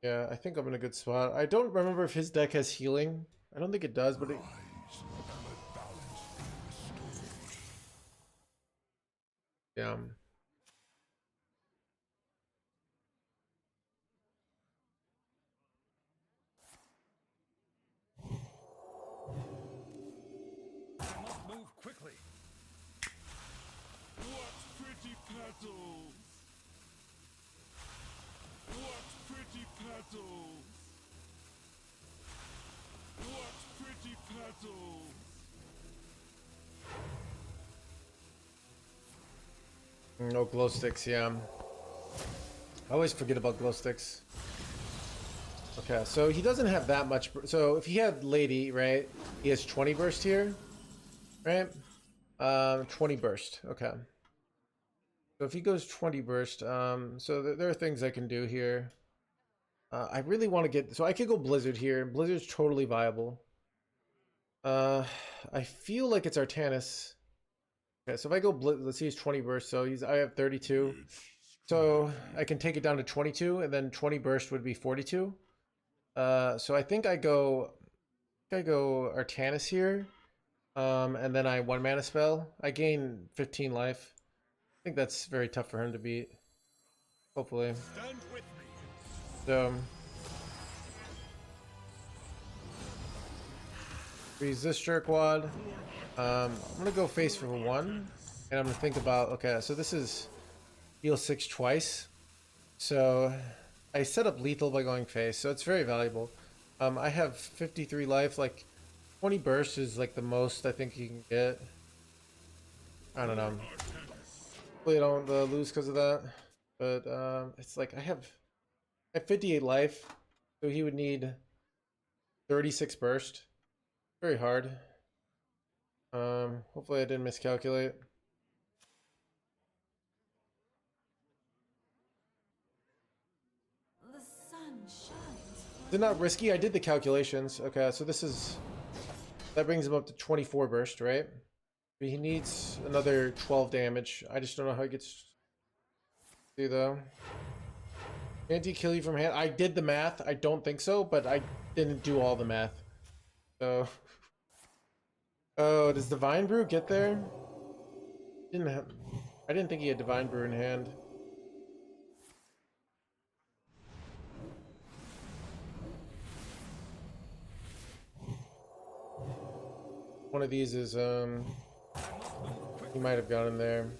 Yeah, I think I'm in a good spot. I don't remember if his deck has healing. I don't think it does, but it... Yeah. I must move quickly. What pretty petals! What pretty petals! What pretty petals! No glow sticks, yeah. I always forget about glow sticks. Okay, so he doesn't have that much. So if he had Lady, right, he has 20 burst here, right? 20 burst. Okay. So if he goes 20 burst, so there are things I can do here. I really want to get, so I could go Blizzard here. Blizzard's totally viable. I feel like it's Artanis. Okay, so if I go let's see, he's 20 burst, so I have 32. So I can take it down to 22, and then 20 burst would be 42. So I think I go Artanis here, and then I 1-mana spell. I gain 15 life. I think that's very tough for him to beat. Hopefully. Stand with me. So freeze this jerkwad. I'm gonna go face for 1, and I'm gonna think about, okay, so this is heal 6 twice. So I set up lethal by going face, so it's very valuable. I have 53 life, like 20 burst is like the most I think you can get. I don't know. Hopefully I don't lose because of that. But it's like I have 58 life, so he would need 36 burst. Very hard. Hopefully I didn't miscalculate. The sun shines. Is it not risky? I did the calculations. Okay, so that brings him up to 24 burst, right? He needs another 12 damage. I just don't know how he gets to though. Can't he kill you from hand? I did the math. I don't think so, but I didn't do all the math. So oh, does Divine Brew get there? I didn't think he had Divine Brew in hand. One of these is he might have gone in there.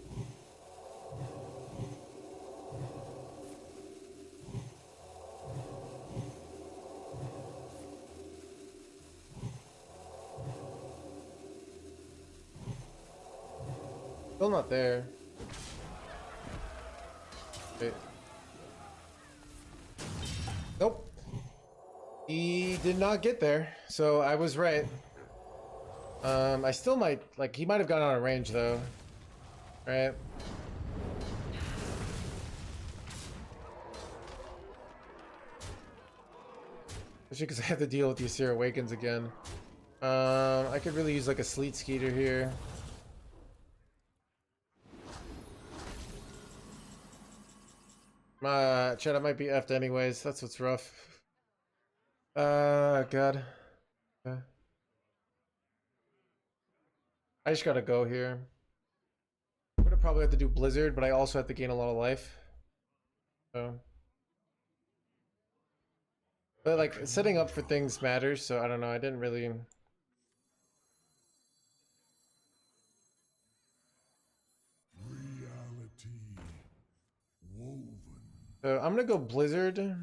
Still not there. Wait. Nope. He did not get there, so I was right. I still might, like, he might have gone out of range though. Right? Especially because I have to deal with the Ysir Awakens again. I could really use like a Sleet Skeeter here. Chat, I might be effed anyways. That's what's rough. God. I just gotta go here. I'm gonna probably have to do Blizzard, but I also have to gain a lot of life. So. But like, setting up for things matters, so I don't know. I didn't really... Reality woven. So I'm gonna go Blizzard. I'm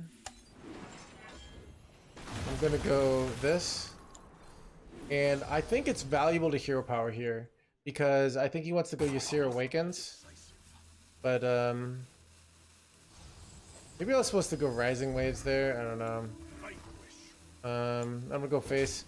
gonna go this. And I think it's valuable to hero power here, because I think he wants to go Ysir Awakens. But maybe I was supposed to go Rising Waves there. I don't know. I'm gonna go face.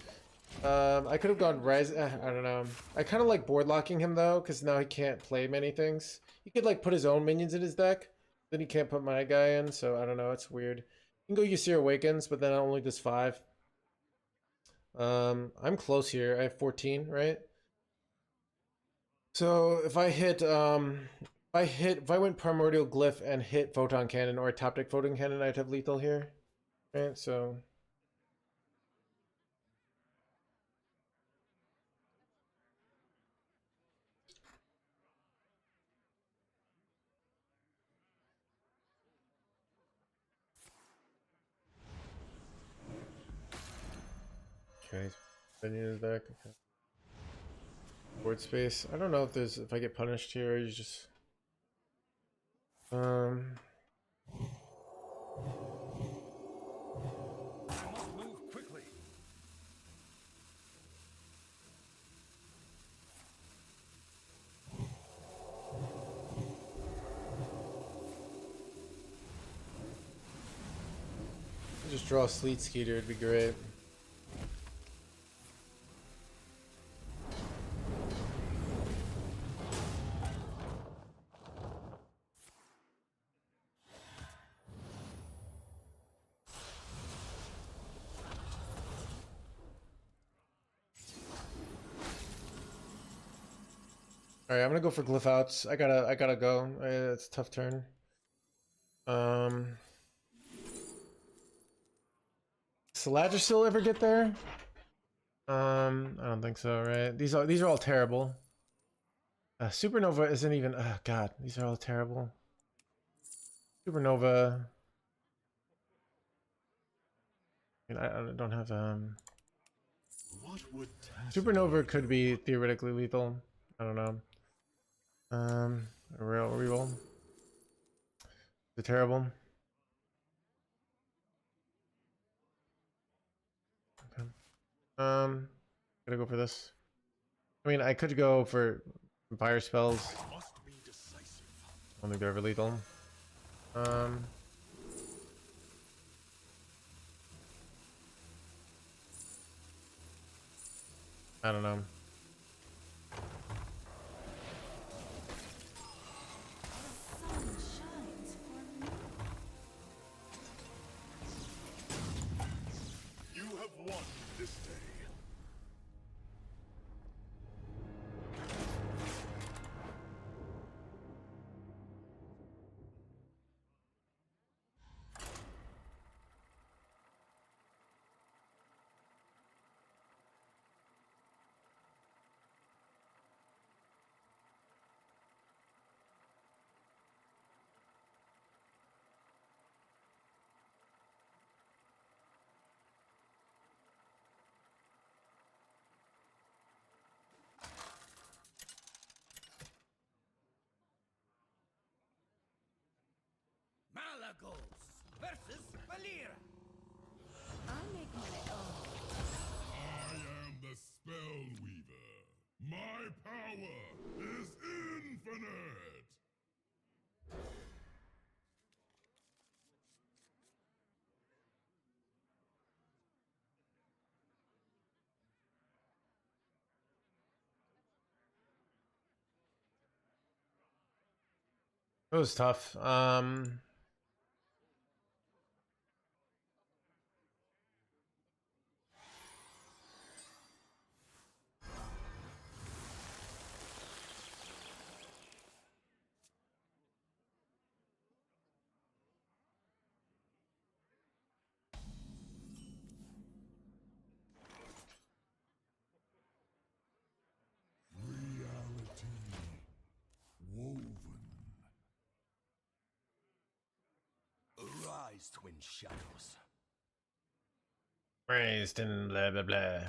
I could have gone Rise. I don't know. I kind of like board locking him though, because now he can't play many things. He could like put his own minions in his deck, then he can't put my guy in. So I don't know. It's weird. You can go Ysir Awakens, but then it only does 5. I'm close here. I have 14, right? So if I hit, if I went Primordial Glyph and hit Photon Cannon or a top deck Photon Cannon, I'd have lethal here. Alright, so okay, Minion is back. Okay. Board space. I don't know if I get punished here or you just I must move quickly. just draw a Sleet Skeeter, it'd be great. Alright, I'm gonna go for glyph outs. I gotta go. It's a tough turn. Does still ever get there? I don't think so, right? These are all terrible. Supernova isn't even. Oh God, these are all terrible. Supernova. I mean, I don't have What would Supernova could be theoretically lethal. I don't know. A reroll. Is it terrible? Okay. Gotta go for this. I mean, I could go for fire spells. must be decisive? I don't think they're ever lethal. I don't know. sun shines for me. You have won this day. Malagos versus Valir. I make my own. I am the Spell Weaver. My power is infinite. It was tough. Reality woven. Arise, twin shadows. Raised and blah blah blah.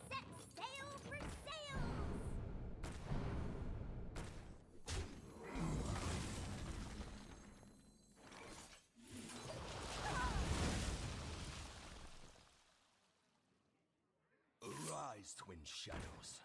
Set sail for sails! Arise, twin shadows.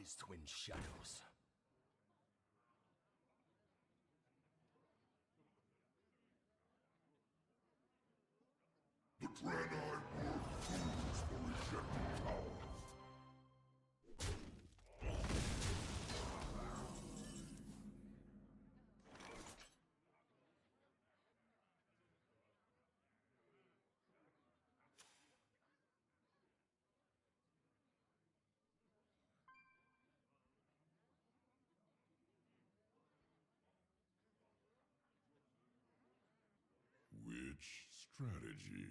Arise, twin shadows. The Draenei were fools for rejecting power. Which strategy?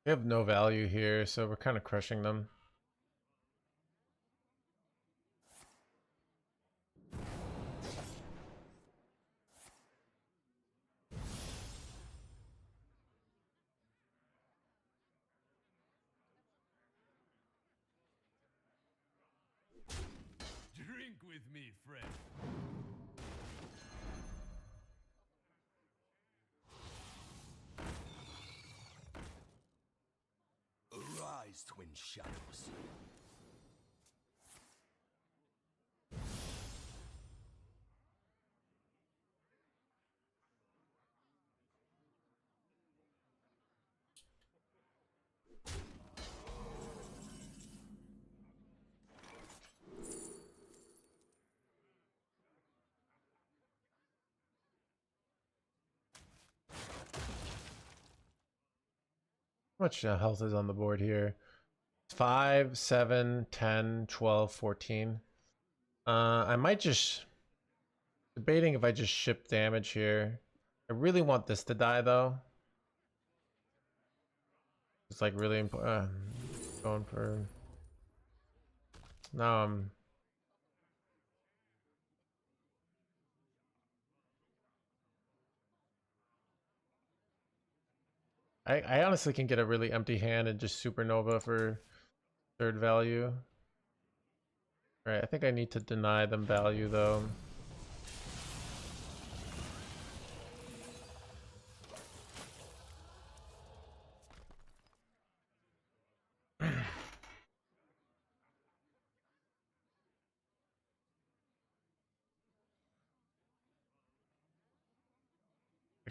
We have no value here, so we're kind of crushing them. Drink with me, friend. Arise, twin shadows. How much health is on the board here? 5, 7, 10, 12, 14. I might just... Debating if I just ship damage here. I really want this to die, though. It's like really important. Going for... No, I honestly can get a really empty hand and just supernova for third value. Alright, I think I need to deny them value though.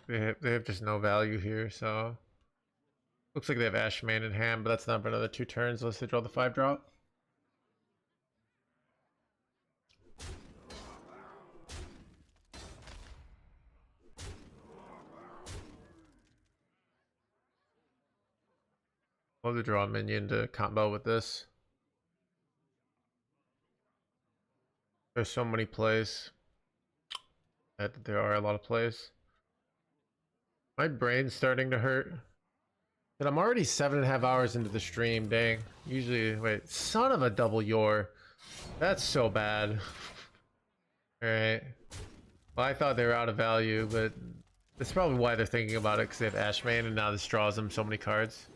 They have just no value here, so looks like they have Ashman in hand, but that's not for another 2 turns unless they draw the 5-drop. Love to draw a minion to combo with this. There's so many plays. There are a lot of plays. My brain's starting to hurt. And I'm already 7.5 hours into the stream, dang. Usually, wait, son of a double yor. That's so bad. Alright. Well, I thought they were out of value, but that's probably why they're thinking about it, because they have Ashman, and now this draws them so many cards.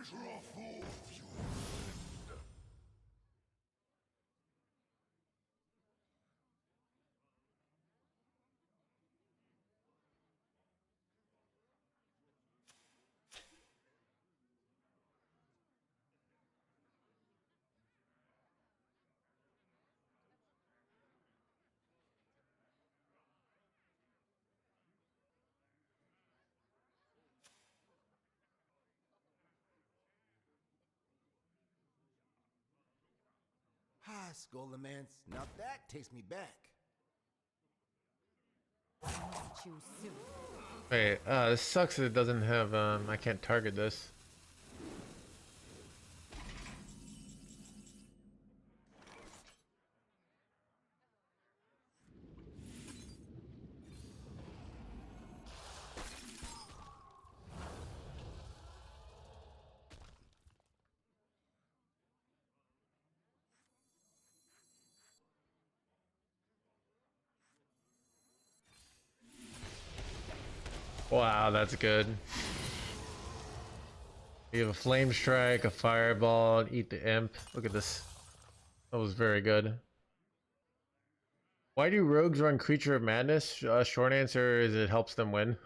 measure forth you. Ah, Skolamance. Now that takes me back. Choose soon. Wait, this sucks that it doesn't have, I can't target this. Wow, that's good. You have a flame strike, a fireball, eat the imp. Look at this. That was very good. Why do rogues run Creature of Madness? Short answer is it helps them win.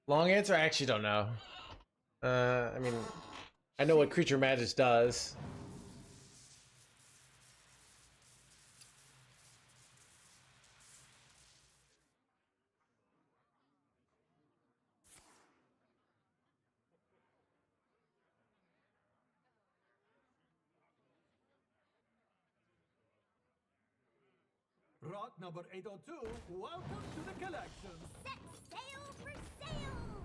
Long answer, I actually don't know. I mean, I know what Creature Madness does. Rot number 802, welcome to the collection. Set sail for sails!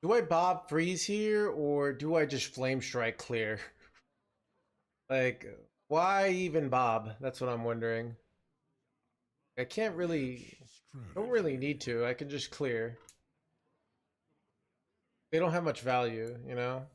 Do I Bob freeze here, or do I just flame strike clear? Like, why even Bob? That's what I'm wondering. I can't really, don't really need to. I can just clear. They don't have much value, you know?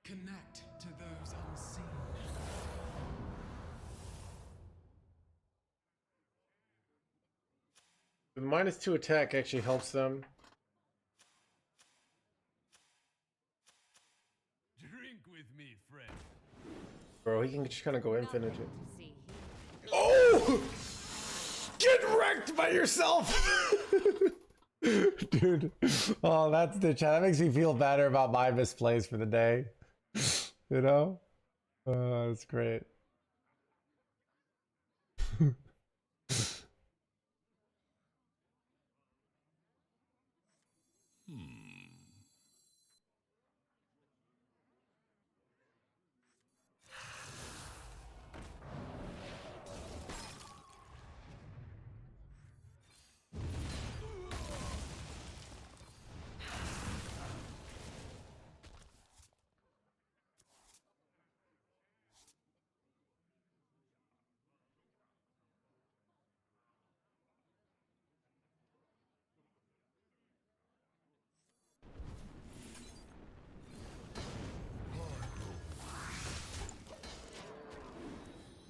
Connect to those unseen. The -2 attack actually helps them. Drink with me, friend. Bro, he can just kind of go infinite. Nothing to see here. Oh! Get wrecked by yourself! Dude. Oh, that's the chat. That makes me feel better about my misplays for the day. You know? That's great.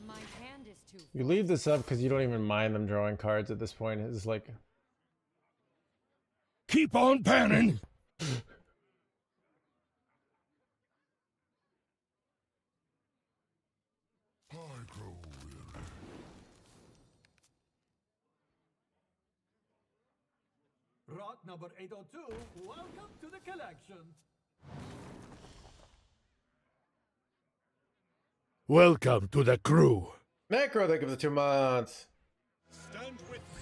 My hand is too. You leave this up because you don't even mind them drawing cards at this point. It's like, Keep on panning! I grow weary. Rot number 802, welcome to the collection. Welcome to the crew. Necro, thank you for the 2 months. Stand with me.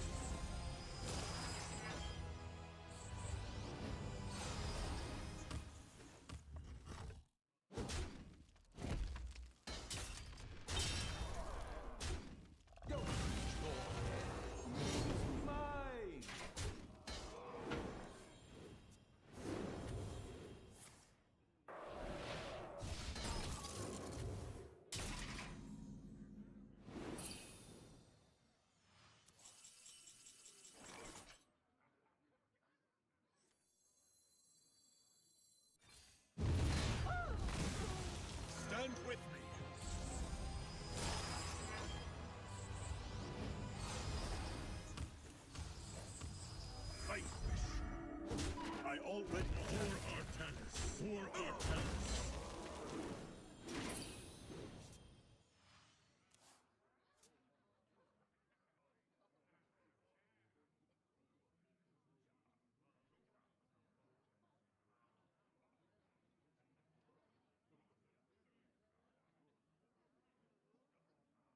Stand with me. I wish. I already for Artanis. For Artanis.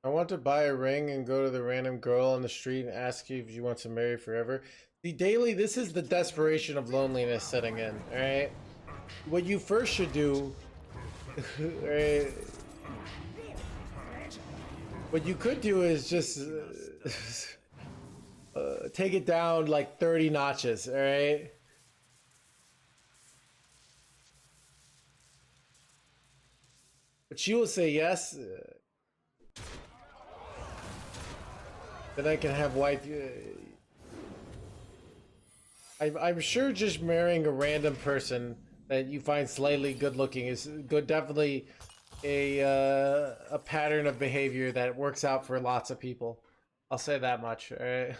I want to buy a ring and go to the random girl on the street and ask you if you want to marry forever. See, Daily, this is the desperation of loneliness setting in, alright? What you first should do, right? What you could do is just take it down like 30 notches, alright? But she will say yes. Then I can have wife. I'm sure just marrying a random person that you find slightly good looking is good. Definitely a pattern of behavior that works out for lots of people. I'll say that much. All right.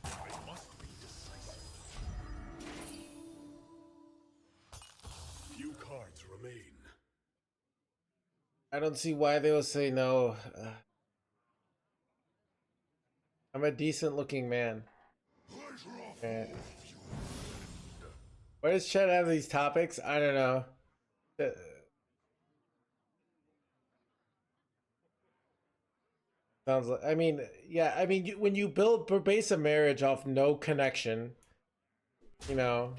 I must be decisive. Few cards remain. I don't see why they will say no. I'm a decent looking man. Okay. Why does Chet have these topics? I don't know. Sounds like, I mean, yeah, I mean, when you base a marriage off no connection, you know,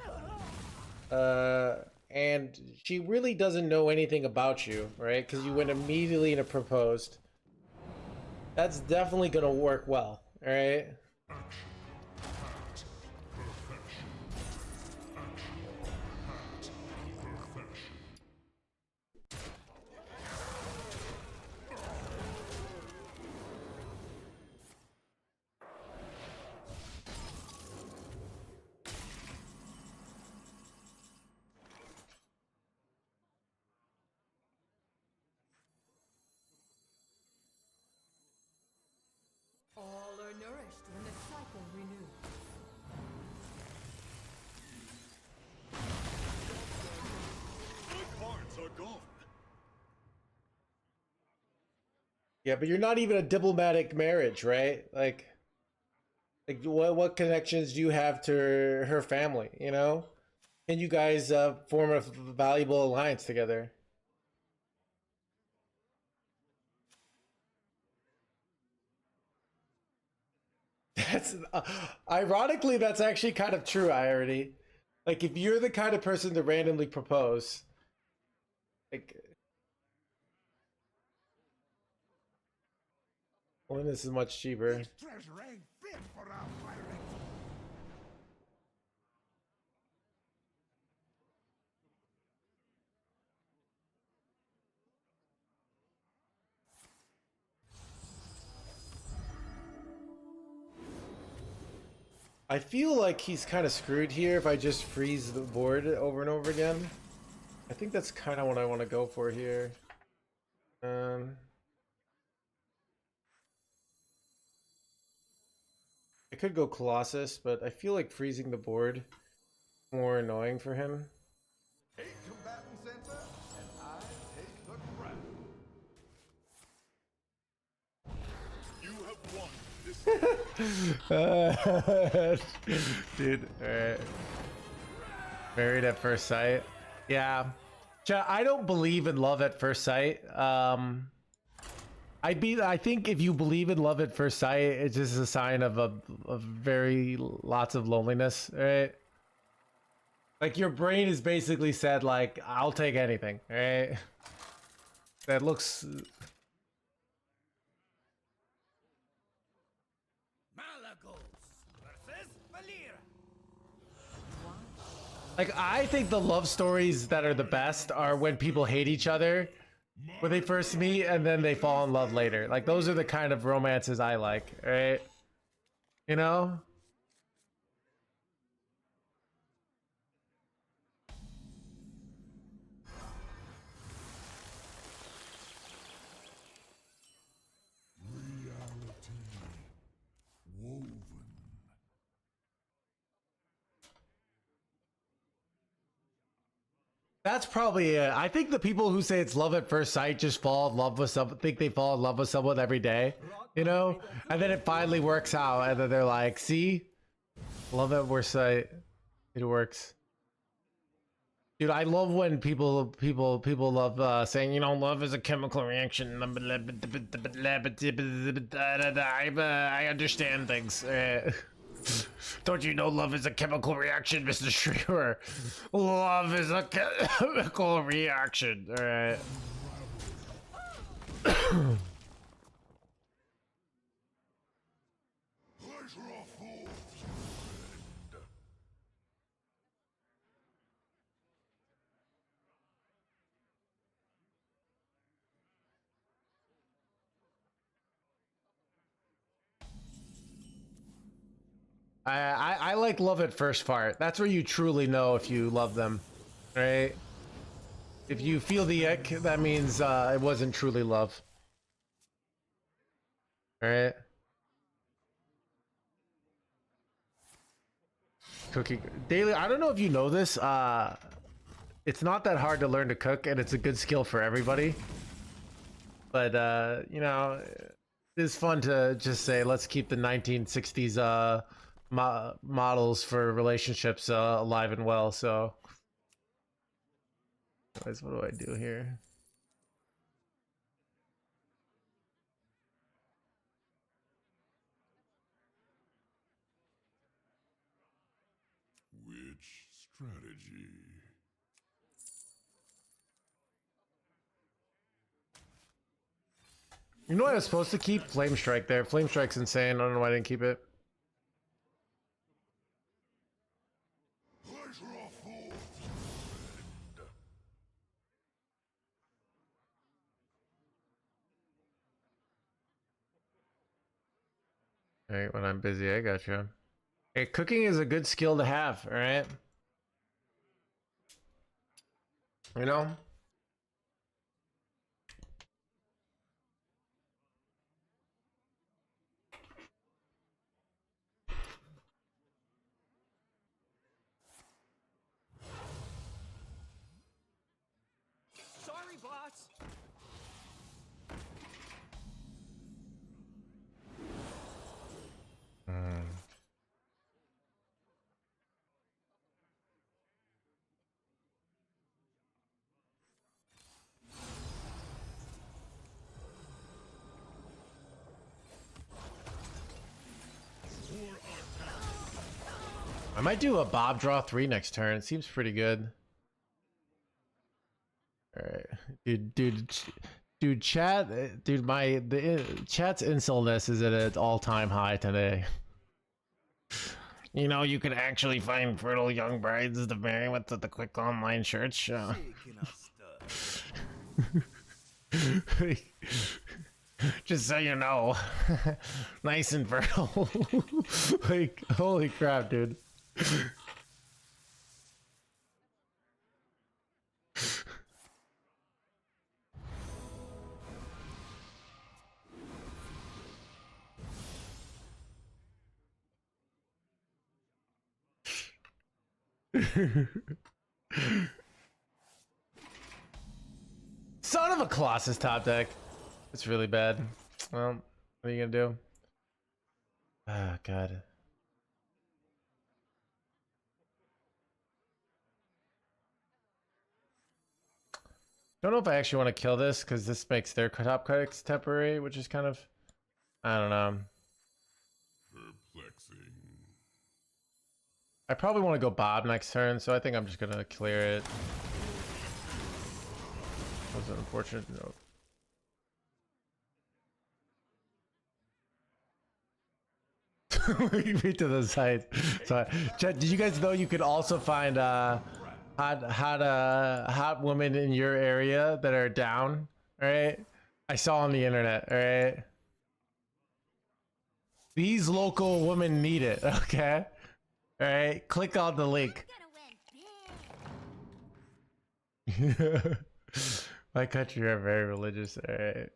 and she really doesn't know anything about you, right? Because you went immediately and proposed. That's definitely gonna work well, all right? All are nourished when the cycle renews. My cards are gone. Yeah, but you're not even a diplomatic marriage, right? Like what connections do you have to her family? You know, can you guys form a valuable alliance together? That's ironically, that's actually kind of true. I already like if you're the kind of person to randomly propose, like, well, this is much cheaper. This treasure ain't fit for our pirates. I feel like he's kind of screwed here if I just freeze the board over and over again. I think that's kind of what I want to go for here. I could go Colossus, but I feel like freezing the board more annoying for him. 8 combatants enter, and I take the crown. You have won this. Dude, alright. Married at first sight. Yeah. I don't believe in love at first sight. I think if you believe in love at first sight, it's just a sign of a very lots of loneliness, right? Like your brain is basically said like, I'll take anything, right? That looks Malagos versus Valera. like, I think the love stories that are the best are when people hate each other when they first meet and then they fall in love later. Like those are the kind of romances I like, right? You know? Woven. That's probably it. I think the people who say it's love at first sight just fall in love with think they fall in love with someone every day, you know? And then it finally works out and then they're like, see? Love at first sight. It works. Dude, I love when people love saying, you know, love is a chemical reaction. I understand things. Don't you know love is a chemical reaction, Mr. Streamer? Love is a chemical reaction. All right. I like love at first fart. That's where you truly know if you love them, right? If you feel the ick, that means it wasn't truly love. All right. Cooking daily. I don't know if you know this. It's not that hard to learn to cook, and it's a good skill for everybody. But you know, it's fun to just say, let's keep the 1960s models for relationships alive and well. So, anyways, what do I do here? Which strategy? You know what I was supposed to keep? Flame Strike there. Flame Strike's insane. I don't know why I didn't keep it. Alright, when I'm busy, I got you. Hey, cooking is a good skill to have, alright? You know? Sorry, boss. I might do a Bob Draw 3 next turn. It seems pretty good. Alright. Dude, chat's insulness is at its all-time high today. You know, you could actually find fertile young brides to marry with the quick online church. Just so you know. Nice and fertile. Like, holy crap, dude. Son of a Colossus top deck. It's really bad. Well, what are you gonna do? Ah, God. Don't know if I actually want to kill this because this makes their top cards temporary, which is kind of, I don't know. Perplexing. I probably want to go Bob next turn, so I think I'm just gonna clear it. That was an unfortunate note. Me to the side. So, Chet, did you guys know you could also find hot women in your area that are down? All right, I saw on the internet. All right, these local women need it. Okay, all right, click on the link. My country are very religious. All right.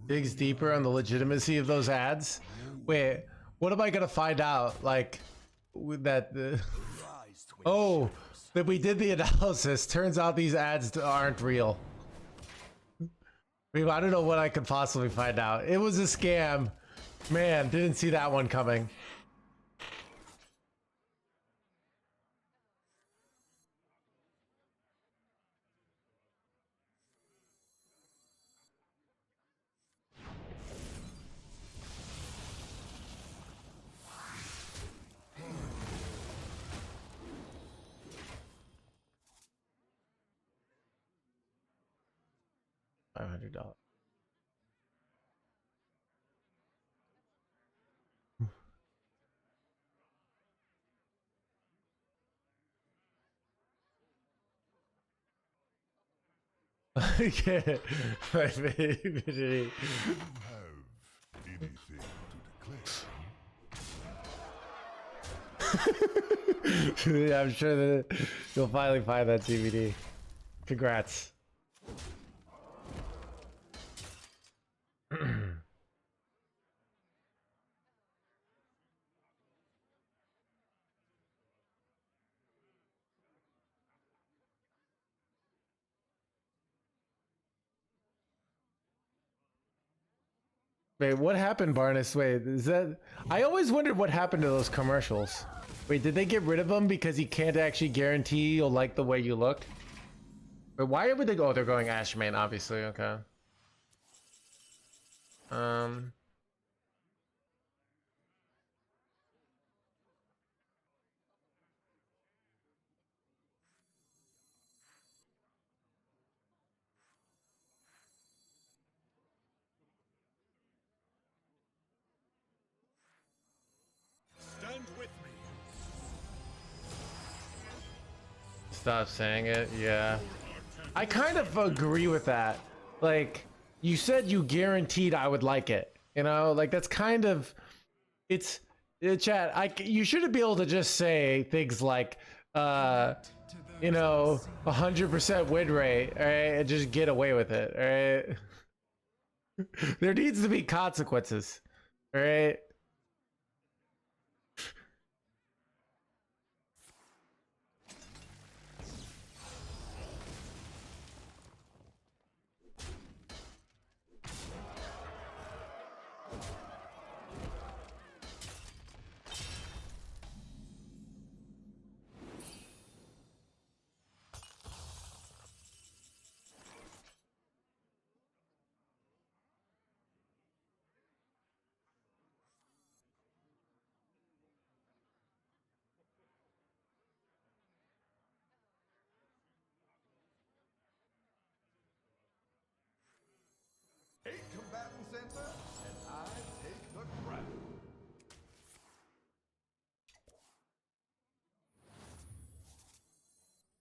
Digs deeper on the legitimacy of those ads. Wait, what am I gonna find out? Like, with that? Oh, that we did the analysis. Turns out these ads aren't real. I mean, I don't know what I could possibly find out. It was a scam. Man, didn't see that one coming. $500. Okay. My favorite. You have anything to declare? Yeah, I'm sure that you'll finally find that DVD. Congrats. Wait, what happened, Barnes? Wait, is that... I always wondered what happened to those commercials. Wait, did they get rid of them because you can't actually guarantee you'll like the way you look? Wait, why would they go? Oh, they're going Ashman, obviously. Okay. Stand with me. Stop saying it. Yeah. I kind of agree with that. Like, you said you guaranteed I would like it. You know, like that's kind of... It's... Chat, you shouldn't be able to just say things like, you know, 100% win rate, all right, and just get away with it, all right? There needs to be consequences, all right?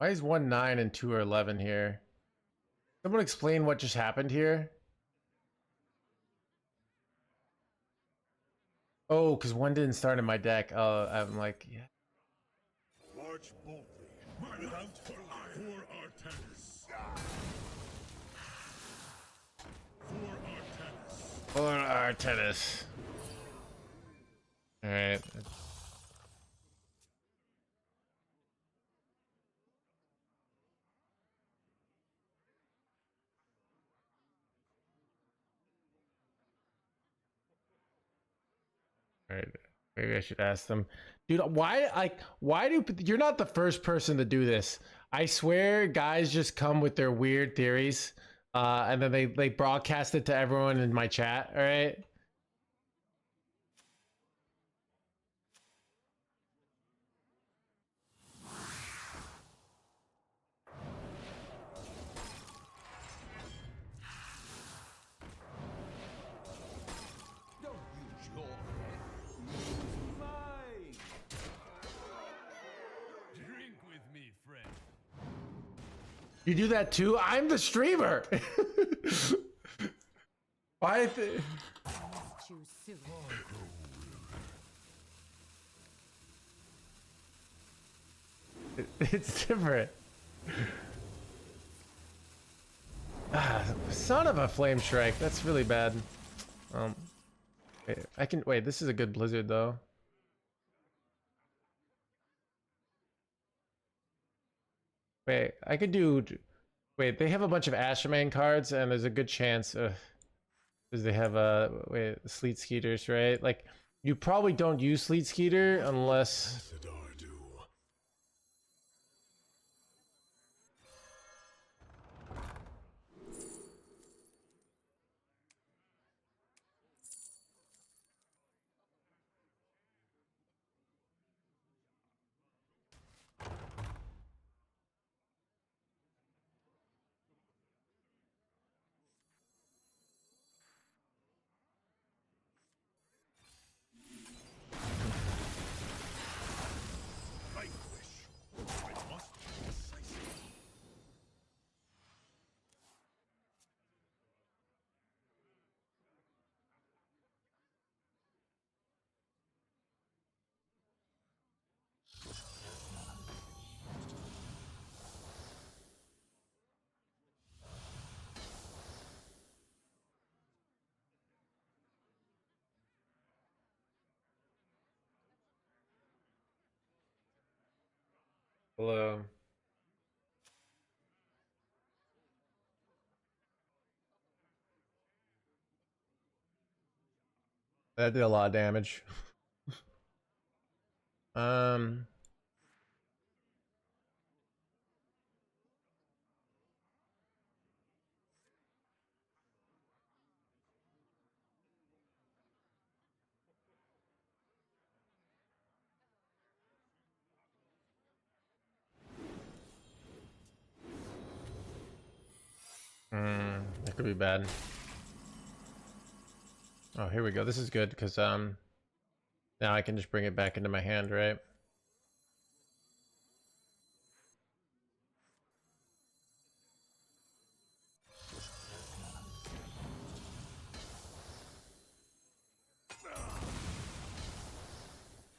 Why is 1 9 and 2 are 11 here? Someone explain what just happened here. Oh, because 1 didn't start in my deck. Oh, I'm like, yeah. March boldly, without for Artanis. For Artanis. For our tennis. All right. All right. Maybe I should ask them, dude. Why do you're not the first person to do this? I swear, guys just come with their weird theories, and then they broadcast it to everyone in my chat. All right. Don't use your head. Use mine. Drink with me, friend. You do that too? I'm the streamer. Why? Choose soon. It's different. Ah, son of a flame strike. That's really bad. Wait, I can wait. This is a good blizzard though. Wait, I could do. Wait, they have a bunch of Asherman cards, and there's a good chance. Because they have wait, Sleet Skeeters, right? Like, you probably don't use Sleet Skeeter unless. Hello. That did a lot of damage. um. That could be bad. Oh, here we go. This is good because now I can just bring it back into my hand, right?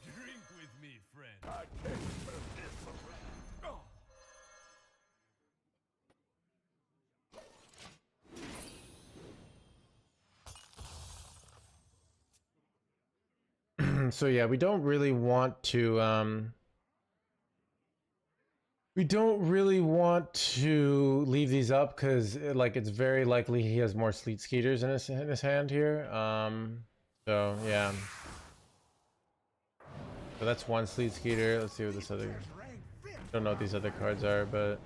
Drink with me, friend. I came for this around. So yeah, we don't really want to leave these up because like it's very likely he has more Sleet Skeeters in his hand here. So yeah. So that's one Sleet Skeeter. Let's see what this other. Don't know what these other cards are, but.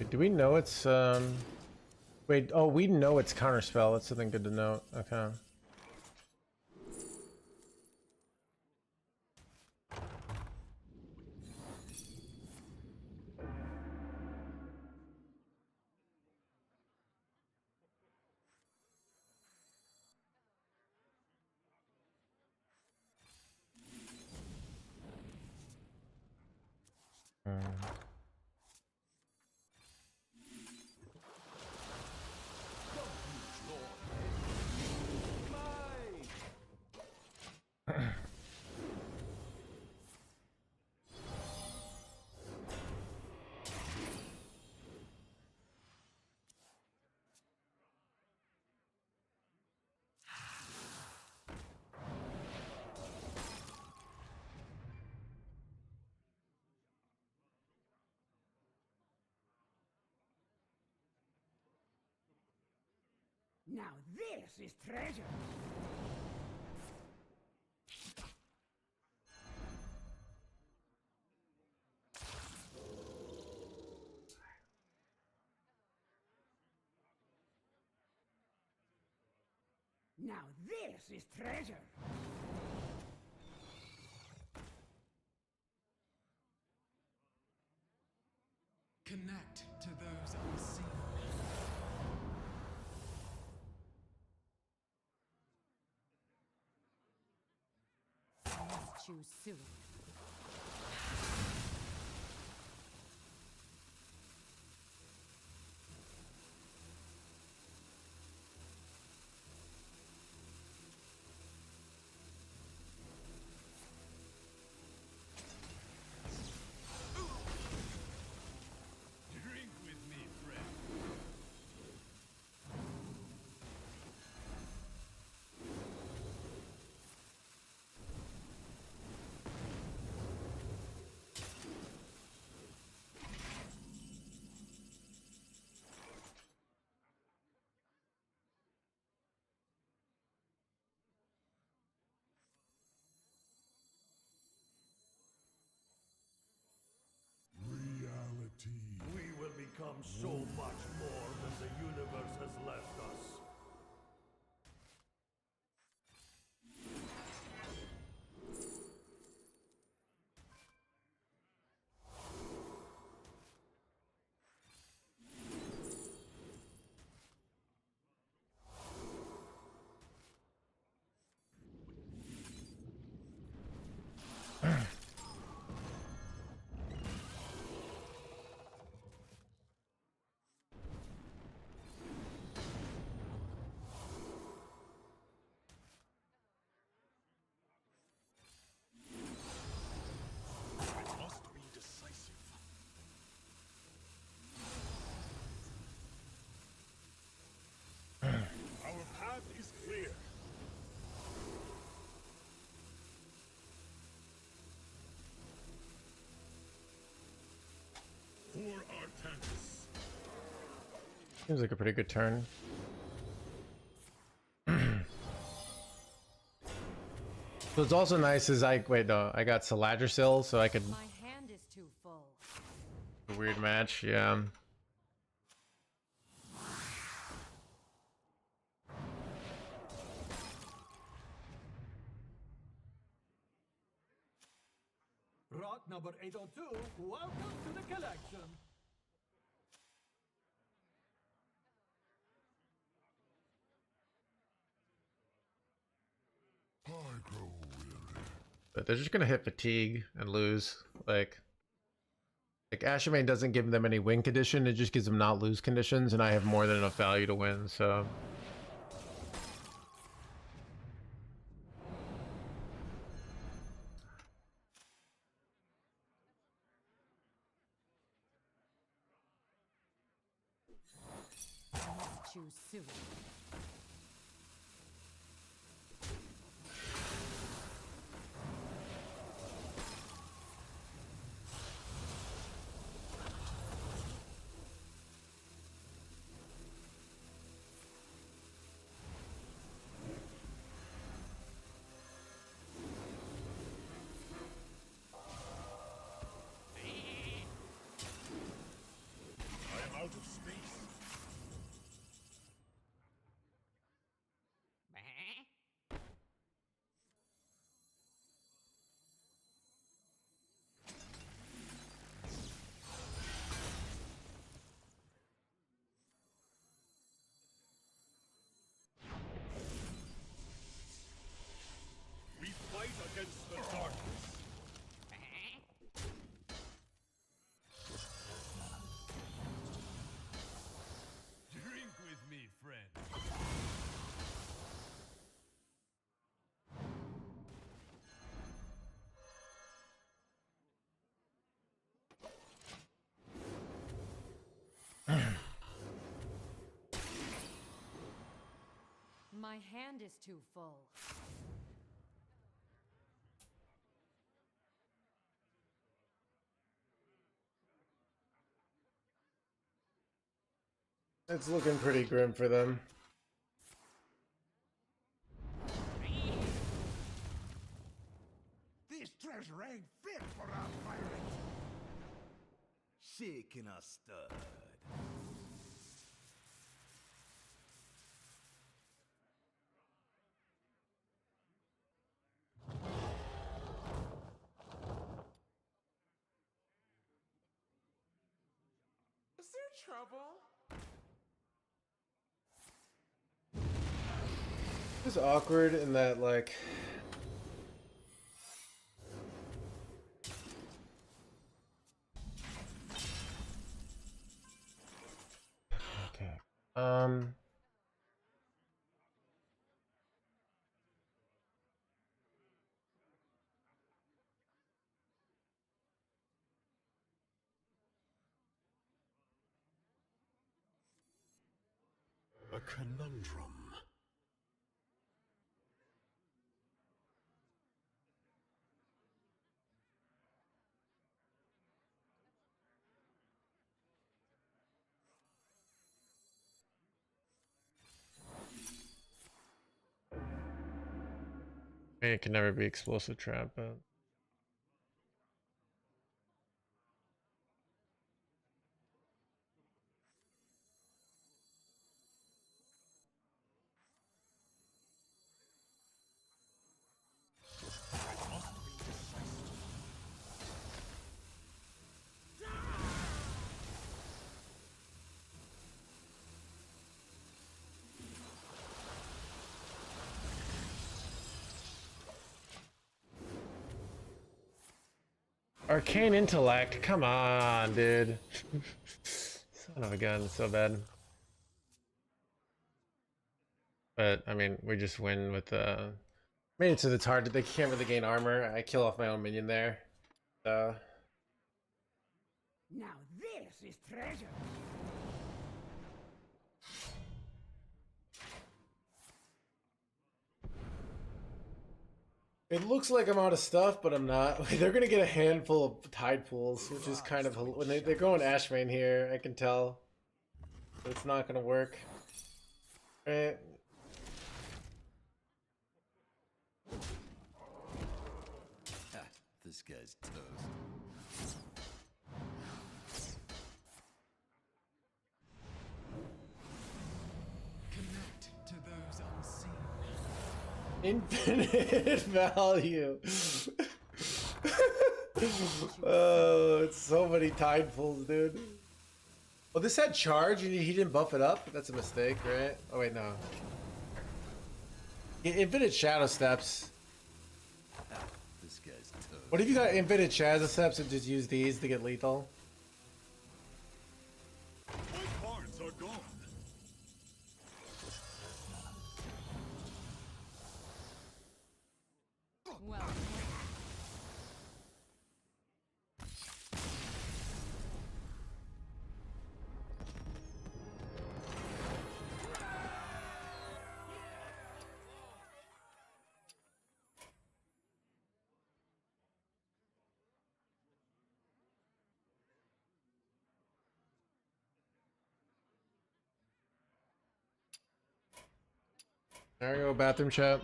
Do we know it's Wait, oh, we know it's counterspell. That's something good to note. Okay. Now this is treasure. Now this is treasure. Connect to those unseen. Let's choose soon. Drink with me, friend. Reality. We will become so much more than the universe has left us. I must be decisive. Our path is clear. For Arcantis. Seems like a pretty good turn. So it's also nice is I wait no, I got Saladrisil, so I could My hand is too full. a weird match, yeah. Rock number 802, welcome to the collection. I grow weary. But they're just gonna hit fatigue and lose. Like Ashimane doesn't give them any win condition, it just gives them not lose conditions, and I have more than enough value to win, so Let's choose soon. I am out of space. My hand is too full. It's looking pretty grim for them. This treasure ain't fit for our pirates. Shaking a stud. Is there trouble? It's awkward in that, like, okay. A conundrum. It can never be explosive trap, but Arcane Intellect, come on, dude. Son of a gun, so bad. But I mean, we just win with made it to the target. They can't really gain armor. I kill off my own minion there. Now this is treasure. It looks like I'm out of stuff, but I'm not. They're gonna get a handful of tide pools, which is kind of when they're going Ashmane here. I can tell it's not gonna work. Right? This guy's toast. Connect to those unseen. Infinite value. Oh, it's so many tide pools, dude. Oh, this had charge and he didn't buff it up? That's a mistake, right? Oh, wait, no. Infinite Shadow Steps. This guy's toast. What if you got Infinite Shadow Steps and just use these to get lethal? My cards are gone. Well, There we go, bathroom chat.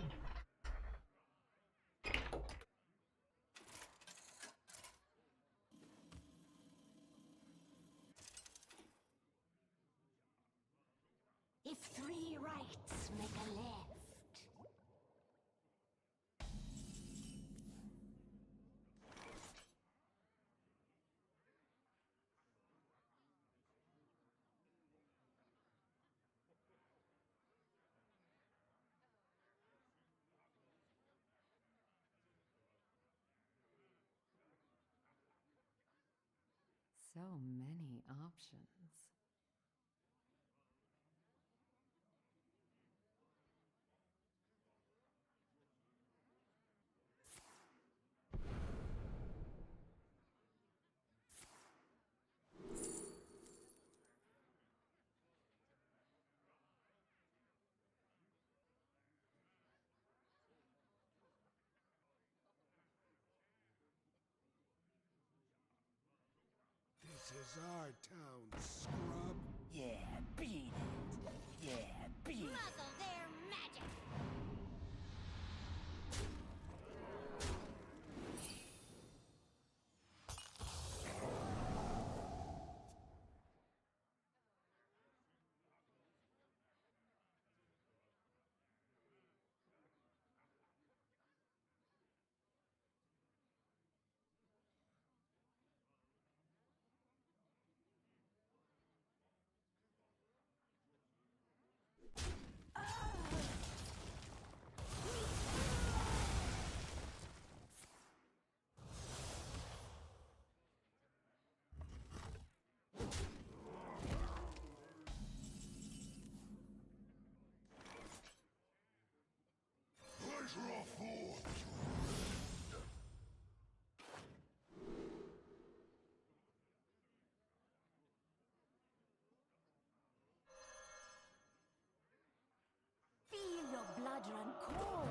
If three rights make a left. so many options. is our town, scrub. Yeah, beat it. Yeah, beat it. Muzzle their magic! Pleasure of forth. Feel your blood run cold!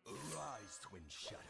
Arise, twin shadows.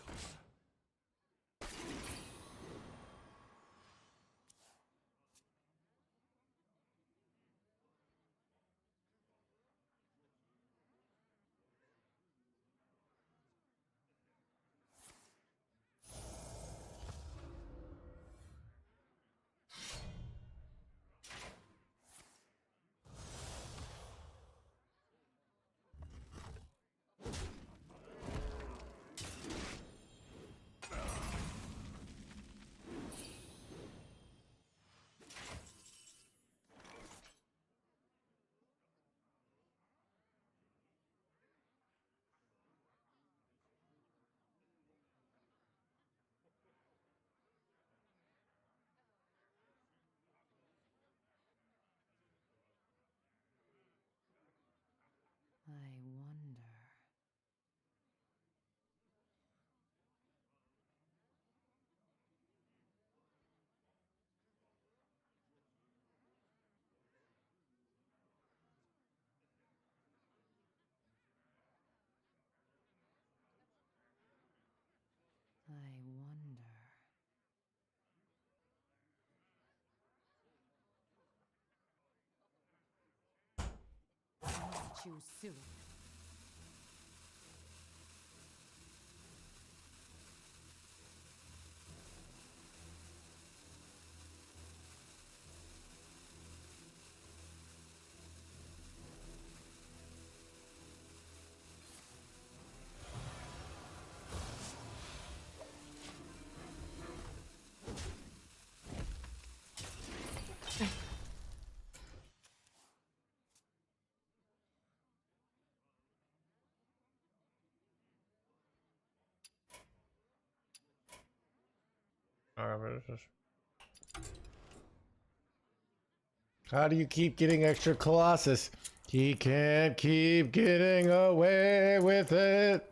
I wonder. I wonder. I'll choose soon. Alright, but it's just... How do you keep getting extra Colossus? He can't keep getting away with it.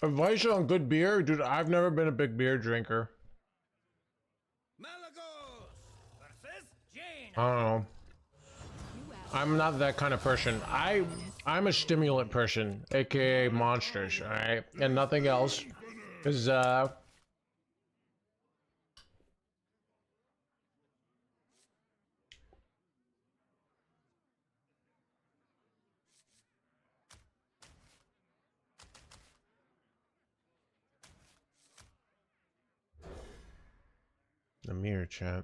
Advice on good beer? Dude, I've never been a big beer drinker. Malagos versus I don't know. I'm not that kind of person. I'm a stimulant person, aka monsters, alright? And nothing else. Cause the mirror chat.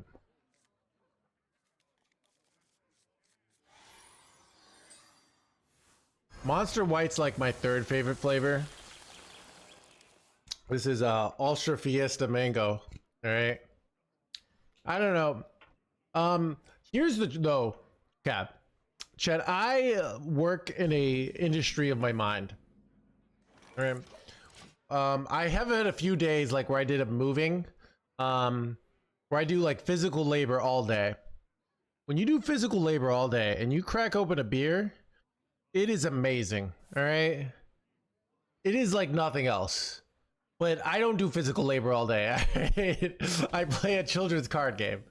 Monster White's like my third favorite flavor. This is Ultra Fiesta Mango. All right. I don't know. Here's the though, Cap. Chad, I work in a industry of my mind. All right. I have had a few days like where I did a moving, where I do like physical labor all day. When you do physical labor all day and you crack open a beer, it is amazing. All right. It is like nothing else. But I don't do physical labor all day. I play a children's card game.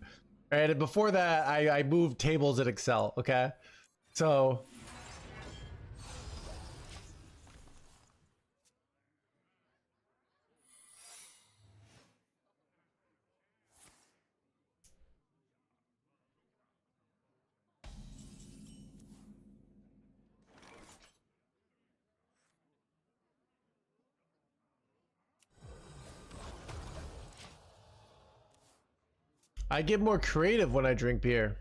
All right. And before that, I moved tables in Excel. Okay. So. I get more creative when I drink beer.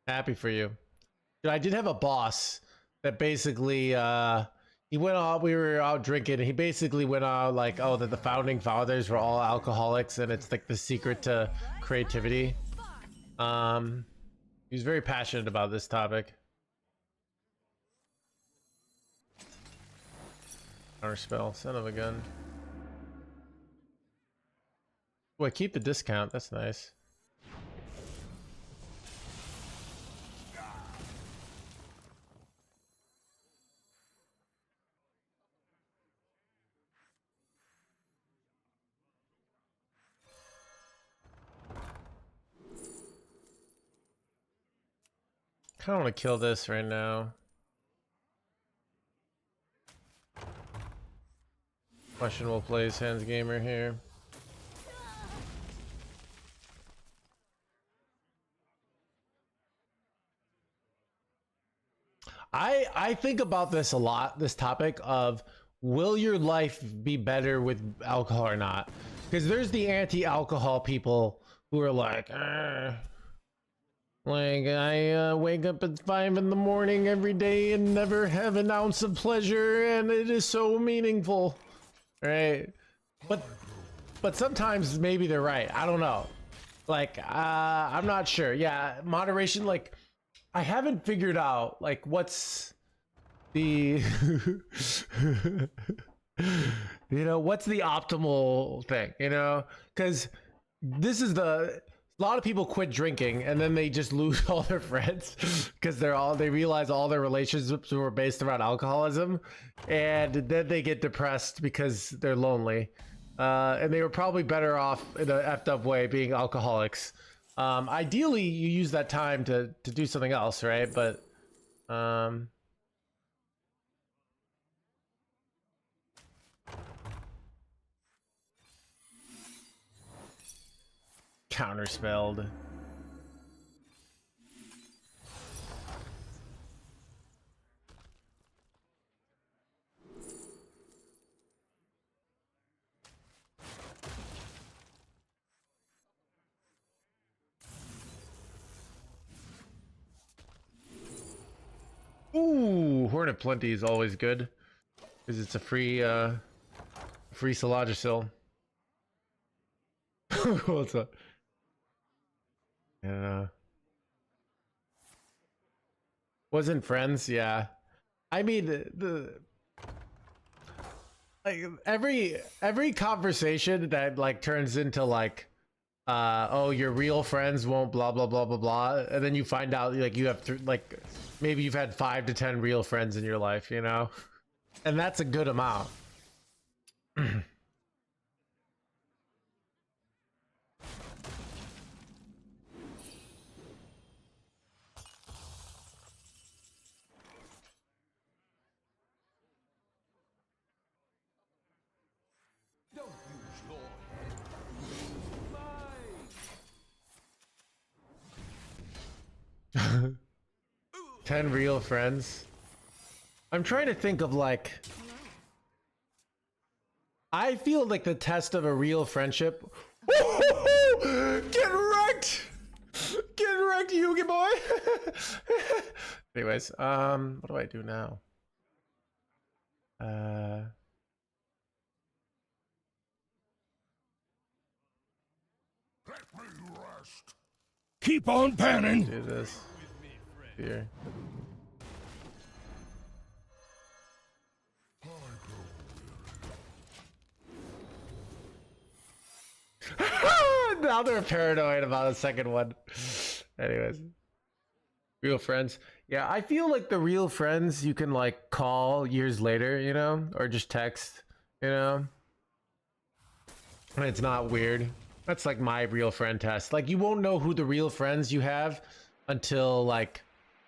Happy for you. I did have a boss that basically he went out, we were out drinking, and he basically went out like, oh, that the founding fathers were all alcoholics and it's like the secret to creativity. He was very passionate about this topic. Counter spell, son of a gun. Boy, keep the discount, that's nice. I don't want to kill this right now. Questionable plays, NoHandsGamer here. I think about this a lot, this topic of will your life be better with alcohol or not? Because there's the anti-alcohol people who are like I wake up at 5 in the morning every day and never have an ounce of pleasure, and it is so meaningful, right? But sometimes maybe they're right. I don't know. Like I'm not sure. Yeah, moderation. Like I haven't figured out like what's the you know, what's the optimal thing, you know? Because this is the a lot of people quit drinking and then they just lose all their friends because they realize all their relationships were based around alcoholism, and then they get depressed because they're lonely, and they were probably better off in a effed up way being alcoholics. Ideally you use that time to do something else, right? But counterspelled. Ooh, Horn of Plenty is always good because it's a free Selagisil. What's up? Yeah. Wasn't friends, yeah. I mean the like every conversation that like turns into like oh, your real friends won't blah blah blah blah blah, and then you find out like you have like maybe you've had 5 to 10 real friends in your life, you know, and that's a good amount. 10 real friends. I'm trying to think of like, I feel like the test of a real friendship. Get wrecked! Get wrecked, Yugi boy! Anyways, what do I do now? Let me rest. Keep on panning. Do this here. Now they're paranoid about the second one. Anyways, real friends. Yeah, I feel like the real friends you can like call years later, you know, or just text, you know, and it's not weird. That's like my real friend test. Like you won't know who the real friends you have until like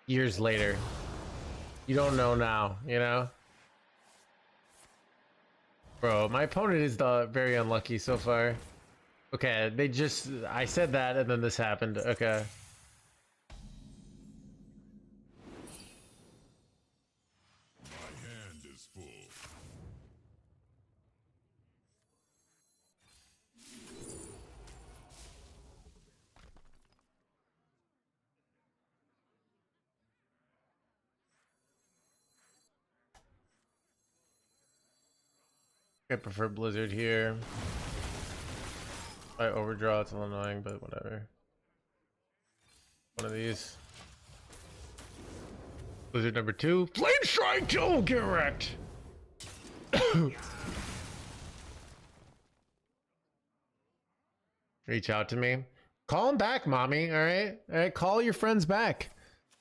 years later. You don't know now, you know. Bro, my opponent is very unlucky so far. Okay, I said that and then this happened. Okay. My hand is full. I prefer Blizzard here. I overdraw, it's a little annoying, but whatever. One of these. Blizzard number 2. Flame Strike 2! Get wrecked! Reach out to me. Call him back, mommy, alright? Alright, call your friends back.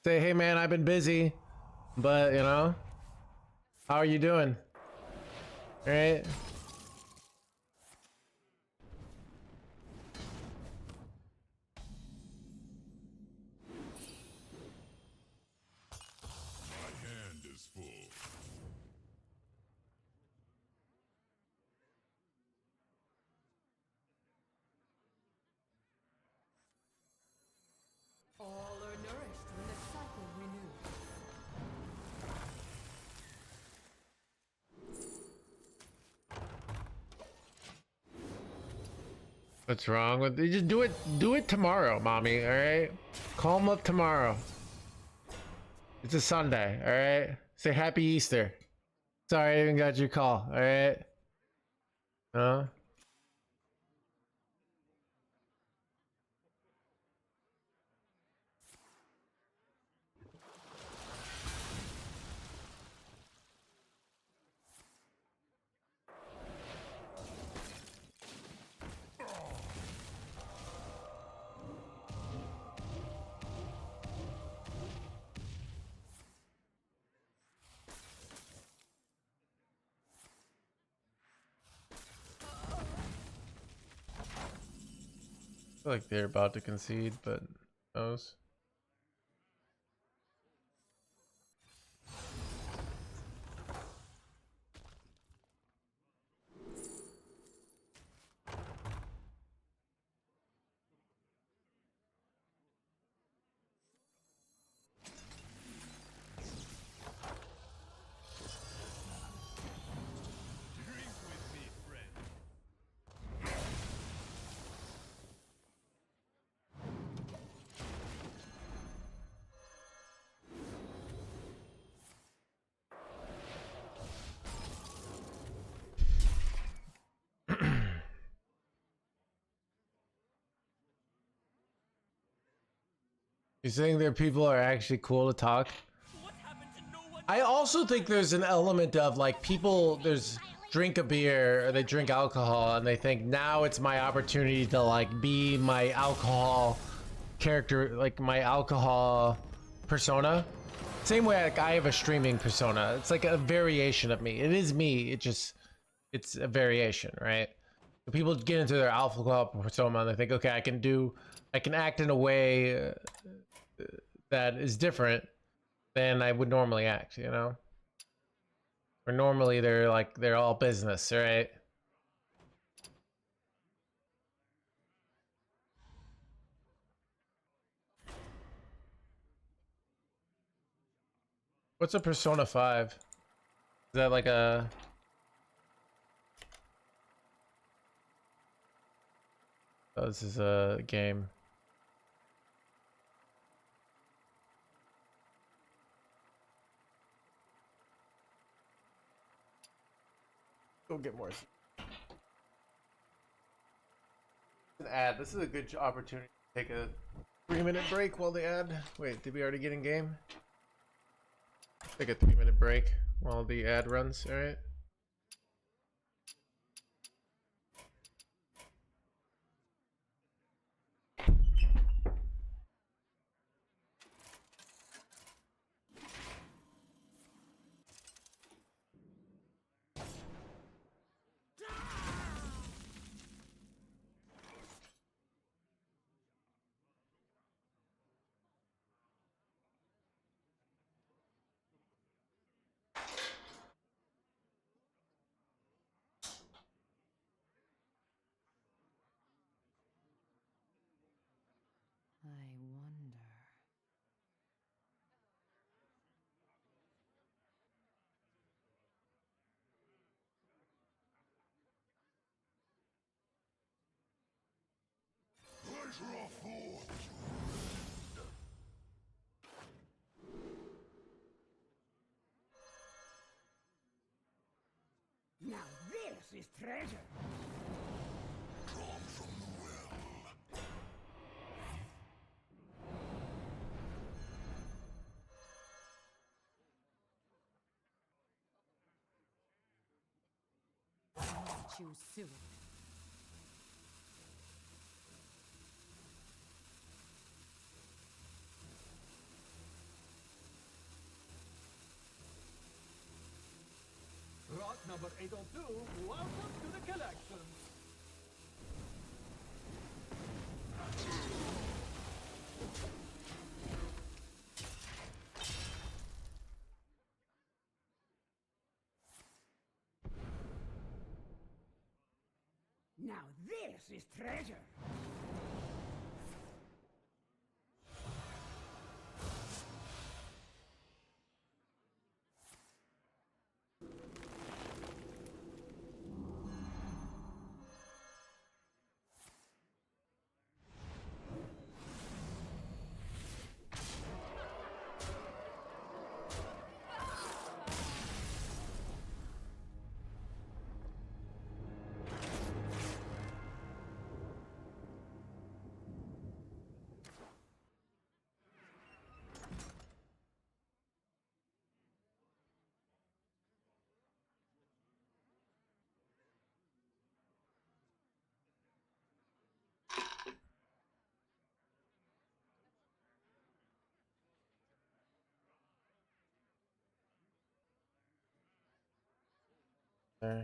Say, hey man, I've been busy, but you know, how are you doing? Alright? My hand is full. All are nourished when the cycle renews. What's wrong with you? Just do it tomorrow, mommy, alright? Call him up tomorrow. It's a Sunday, alright? Say happy Easter. Sorry I even got your call, alright? Huh? I feel like they're about to concede, but who knows? You're saying that people are actually cool to talk? I also think there's an element of like there's drink a beer or they drink alcohol and they think now it's my opportunity to like be my alcohol character, like my alcohol persona. Same way like I have a streaming persona. It's like a variation of me. It is me. It's a variation, right? So people get into their alcohol persona and they think, okay, I can act in a way that is different than I would normally act, you know? Or normally they're all business, right? What's a Persona 5? Is that like a... Oh, this is a game. Go get more. An ad. This is a good opportunity to take a 3-minute break while the ad. Wait, did we already get in game? Take a 3-minute break while the ad runs. All right. I wonder. Pleasure affords. Now this is treasure. Drawn from the well. Choose soon. Rock number 802, welcome to the collection. Now this is treasure.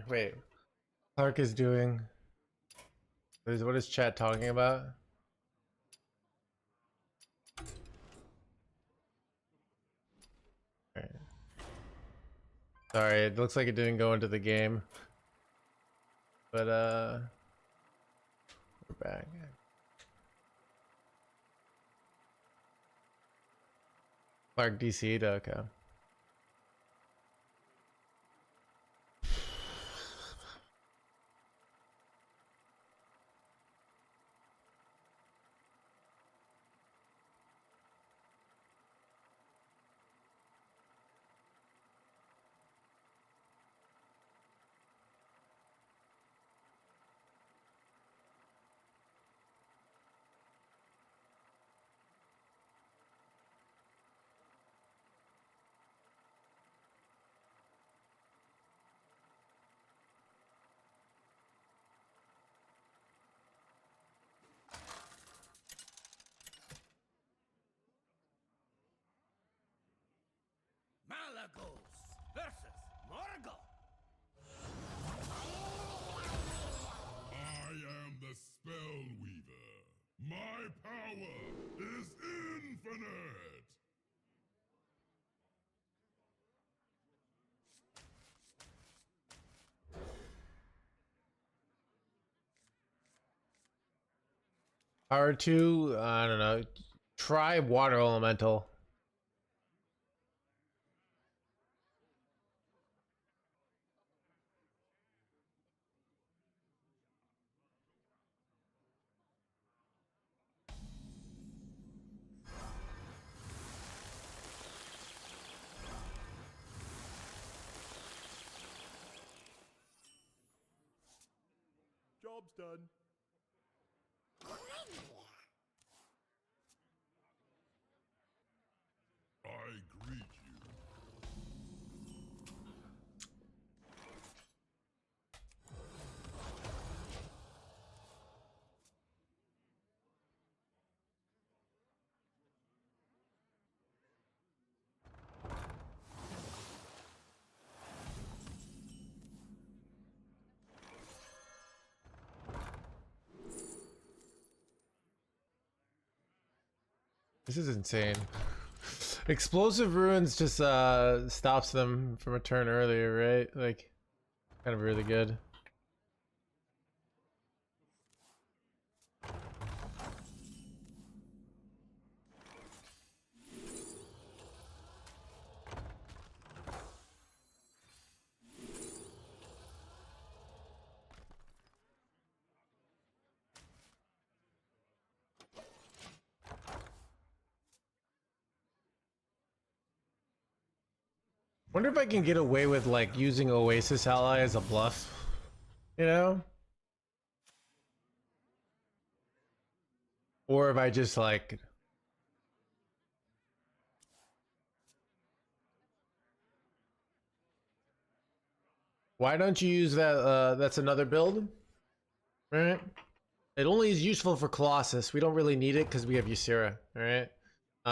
Wait. Clark is doing. What is chat talking about? Alright. Sorry, it looks like it didn't go into the game. But we're back. Clark DC'd, okay. Malagos versus Morgul. I am the Spell Weaver. My power is infinite. R2, I don't know. Try Water Elemental. job's done. I greet you. This is insane. Explosive ruins just stops them from a turn earlier, right? Like, kind of really good. Wonder if I can get away with like using Oasis Ally as a bluff, you know? Or if I just like why don't you use that that's another build? Right? It only is useful for Colossus. We don't really need it because we have Ysera, alright? For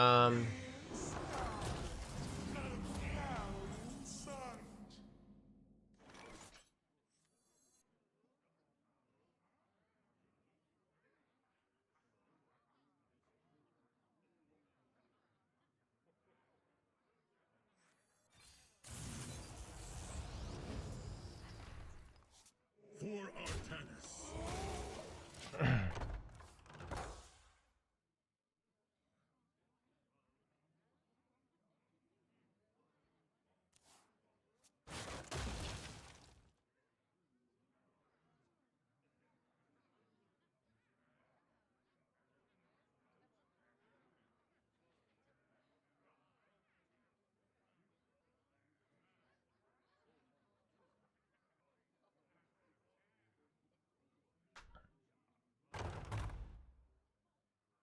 Artanis.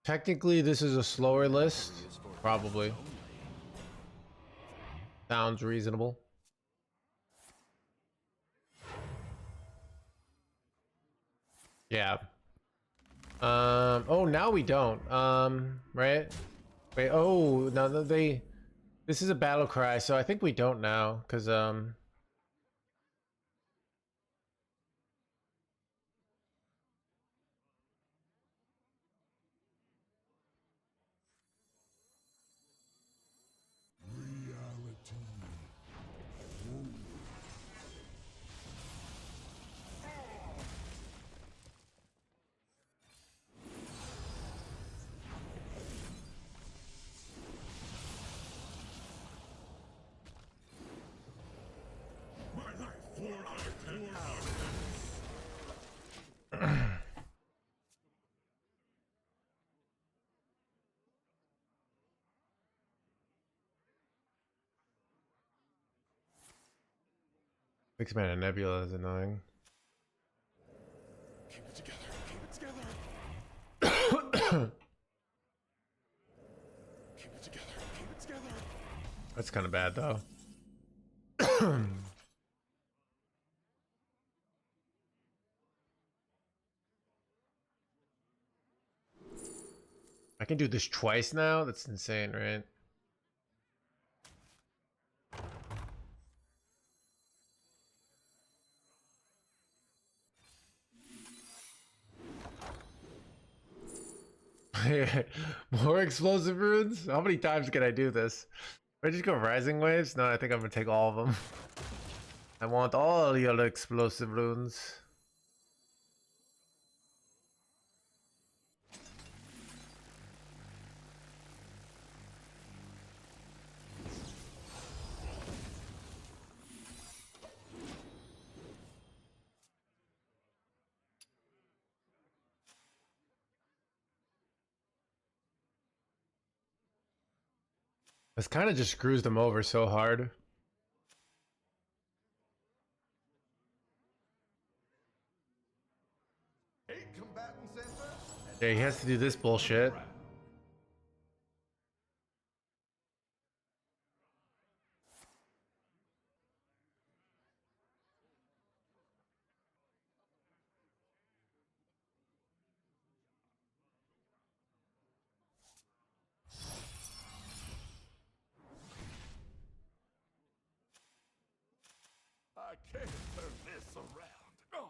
Technically, this is a slower list. Probably. Sounds reasonable. Yeah. Oh, now we don't. Right? Wait, oh, now that they... This is a battle cry, so I think we don't now, because, Reality. My life for Artanis. Six Mana Nebula is annoying. Keep it together. Keep it together. Keep it together. Keep it together. That's kind of bad, though. I can do this twice now? That's insane, right? More explosive runes? How many times can I do this? If I just go Rising Waves? No, I think I'm gonna take all of them. I want all your explosive runes. This kind of just screws them over so hard. combatant center. Yeah, he has to do this bullshit. I can't turn this around. Oh.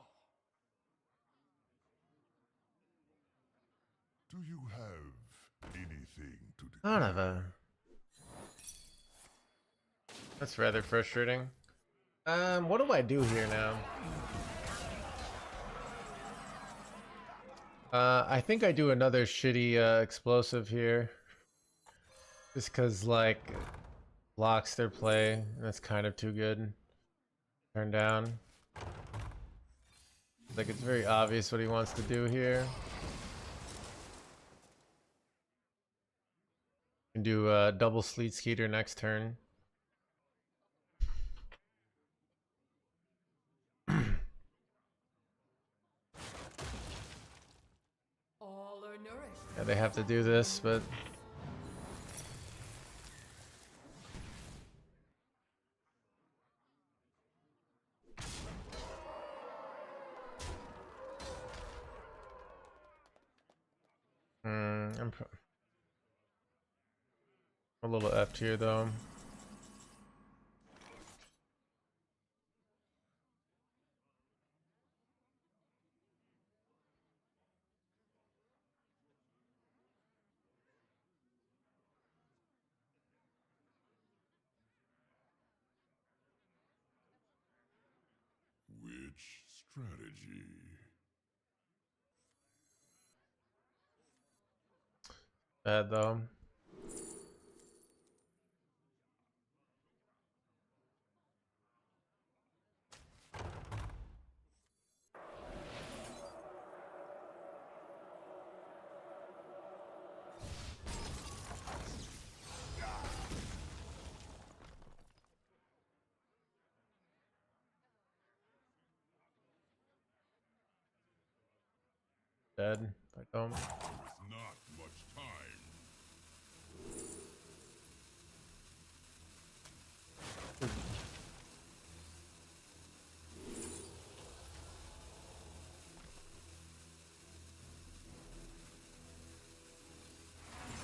Do you have anything to Son of a. That's rather frustrating. What do I do here now? I think I do another shitty explosive here. Just cause like blocks their play. And that's kind of too good. Turn down. Like it's very obvious what he wants to do here. Can do a double sleet skeeter next turn. All are nourished. Yeah, they have to do this, but I'm a little effed here though. which strategy? Bad though. Dead. If I don't. With not much time.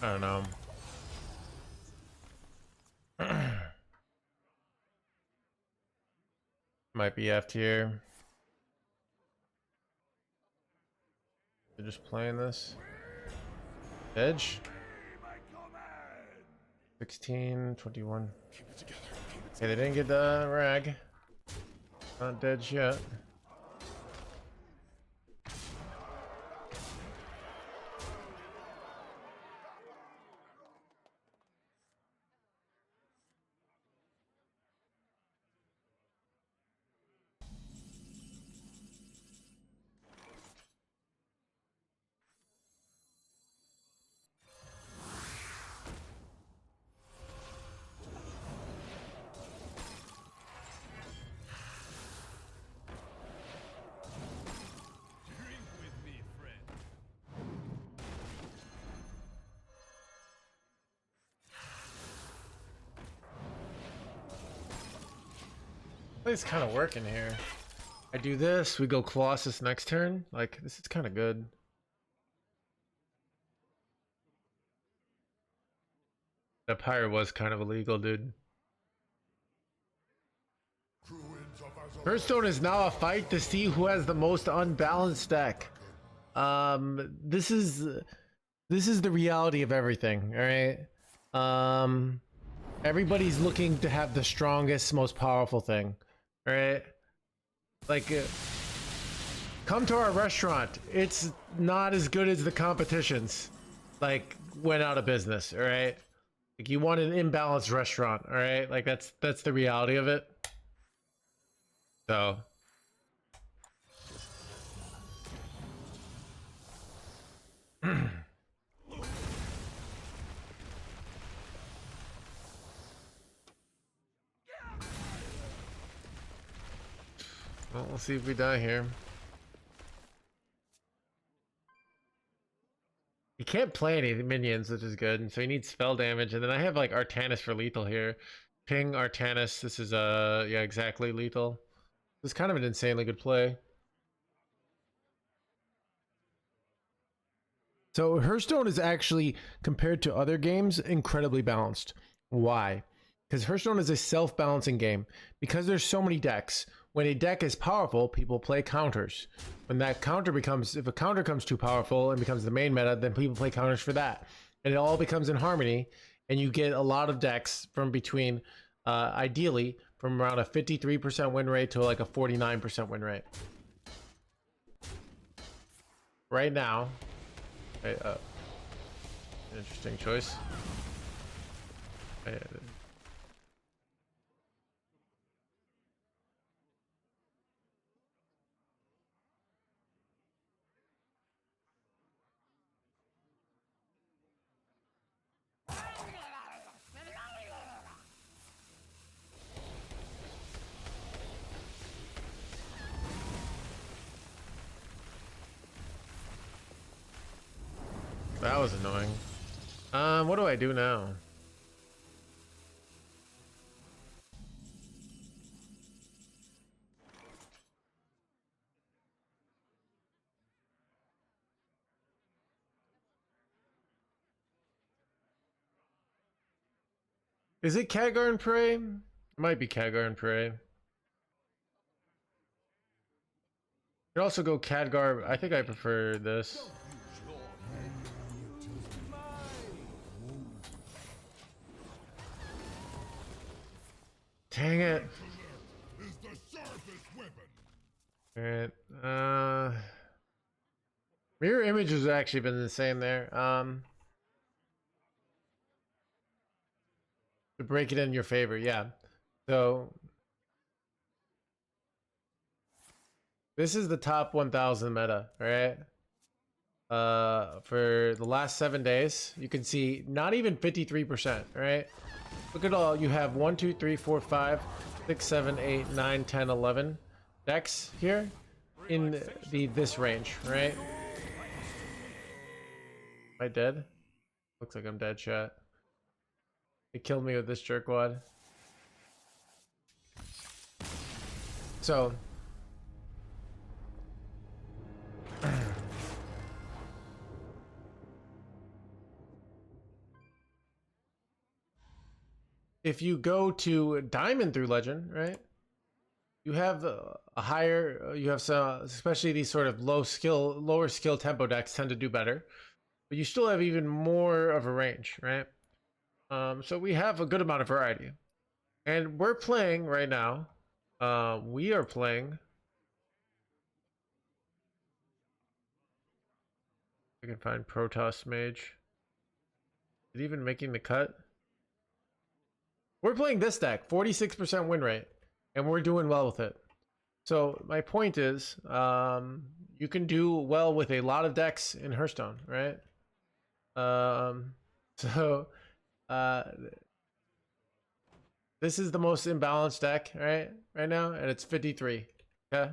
I don't know. Might be F tier. They're just playing this. Edge. 16, 21. Okay, they didn't get the rag. Not dead yet. Drink with me, friend. It's kind of working here. I do this, we go Colossus next turn. Like, this is kind of good. That pyre was kind of illegal, dude. Hearthstone is now a fight to see who has the most unbalanced deck. This is the reality of everything, all right? Everybody's looking to have the strongest, most powerful thing, all right? Like, come to our restaurant. It's not as good as the competitions. Like, went out of business, all right? Like, you want an imbalanced restaurant, all right? Like, that's the reality of it. So. Well, we'll see if we die here. can't play any minions, which is good, and so he needs spell damage. And then I have like Artanis for lethal here. Ping Artanis. This is yeah, exactly lethal. It's kind of an insanely good play. So Hearthstone is actually, compared to other games, incredibly balanced. Why? Because Hearthstone is a self-balancing game. Because there's so many decks, when a deck is powerful, people play counters. When that counter becomes, if a counter becomes too powerful and becomes the main meta, then people play counters for that. And it all becomes in harmony, and you get a lot of decks from between, ideally, from around a 53% win rate to like a 49% win rate. Right now, interesting choice. That was annoying. What do I do now? Is it Khadgar and Prey? It might be Khadgar and Prey. Could also go Khadgar. I think I prefer this. Dang it. Alright. Mirror image has actually been the same there. To break it in your favor, yeah. So this is the top 1000 meta, right? For the last 7 days, you can see not even 53%, right? Look at all you have 1, 2, 3, 4, 5, 6, 7, 8, 9, 10, 11 decks here in this range, right? Am I dead? Looks like I'm dead, chat. They killed me with this jerkwad. So if you go to Diamond through Legend, right? You have a higher, you have some, especially these sort of lower skill tempo decks tend to do better, but you still have even more of a range, right? So we have a good amount of variety, and we're playing right now. We are playing. I can find Protoss Mage. Is it even making the cut? We're playing this deck, 46% win rate, and we're doing well with it. So my point is, you can do well with a lot of decks in Hearthstone, right? This is the most imbalanced deck, right now, and it's 53. Okay,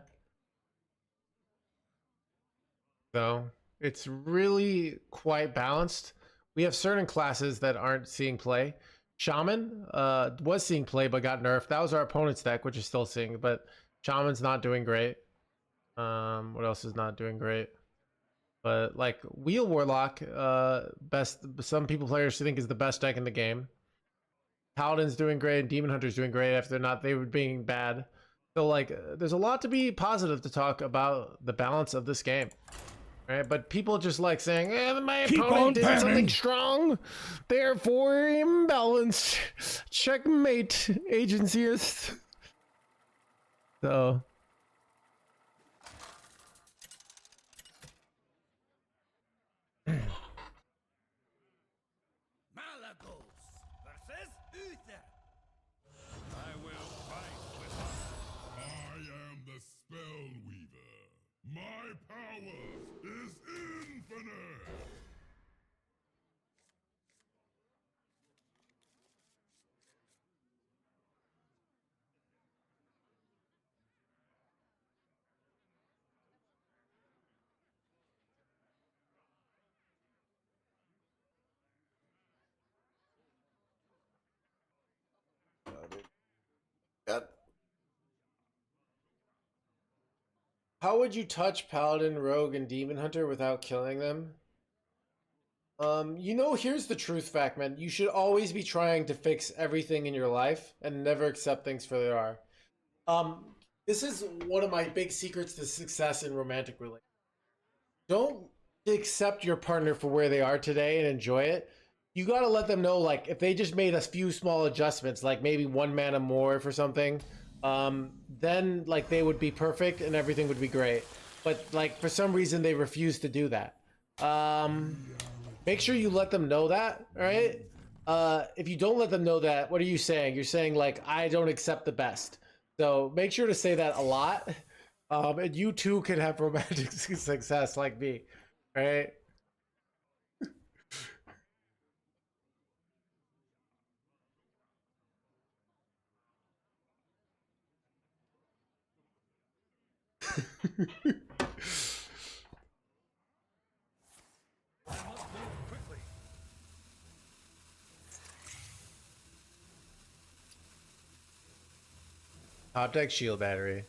so it's really quite balanced. We have certain classes that aren't seeing play. Shaman was seeing play but got nerfed. That was our opponent's deck, which is still seeing, but Shaman's not doing great. What else is not doing great? But like Wheel Warlock, some players think is the best deck in the game. Paladin's doing great, and Demon Hunter's doing great after they were being bad. So like there's a lot to be positive to talk about the balance of this game. Right, but people just like saying, my opponent did something strong, therefore imbalanced. Checkmate, agencyist. So Malagos versus Uther. I will fight with I am the Spell Weaver. My power is infinite. How would you touch Paladin, Rogue, and Demon Hunter without killing them? Here's the truth fact, man. You should always be trying to fix everything in your life and never accept things for they are. This is one of my big secrets to success in romantic relationships. Don't accept your partner for where they are today and enjoy it. You gotta let them know, like, if they just made a few small adjustments, like maybe 1 mana more for something, then like they would be perfect and everything would be great. But like for some reason they refuse to do that. Make sure you let them know that, all right? If you don't let them know that, what are you saying? You're saying like, I don't accept the best. So make sure to say that a lot. And you too can have romantic success like me, right? Quickly. Top deck shield battery.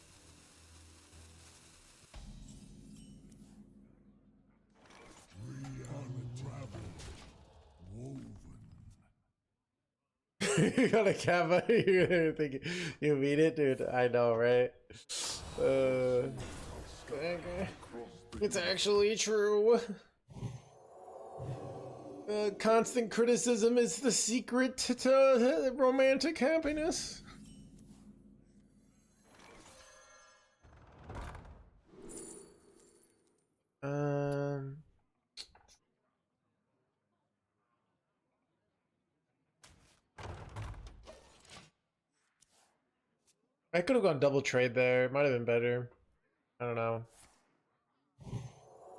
You got a camera. You're thinking you mean it, dude. I know, right? It's actually true. Constant criticism is the secret to romantic happiness. I could have gone double trade there. Might have been better. I don't know.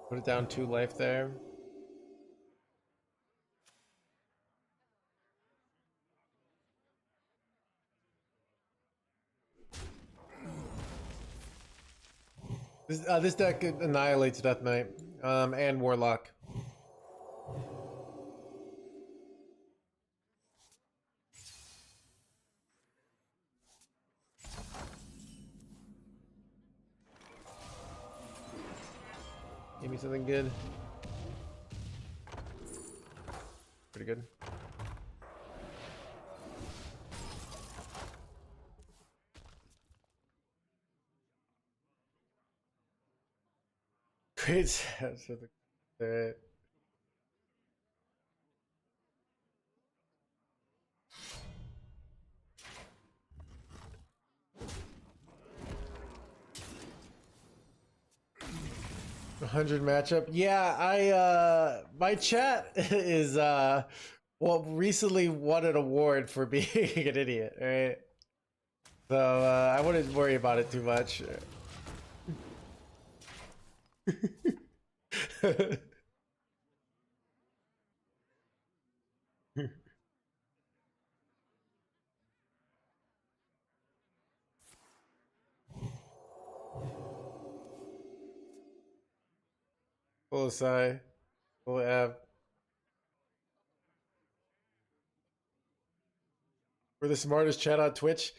Put it down 2 life there. This deck annihilates Death Knight, and Warlock. Give me something good. Pretty good. Great stats for the 100 matchup. Yeah, my chat is well, recently won an award for being an idiot, right? So I wouldn't worry about it too much. Full Sai, full Av. We're the smartest chat on Twitch.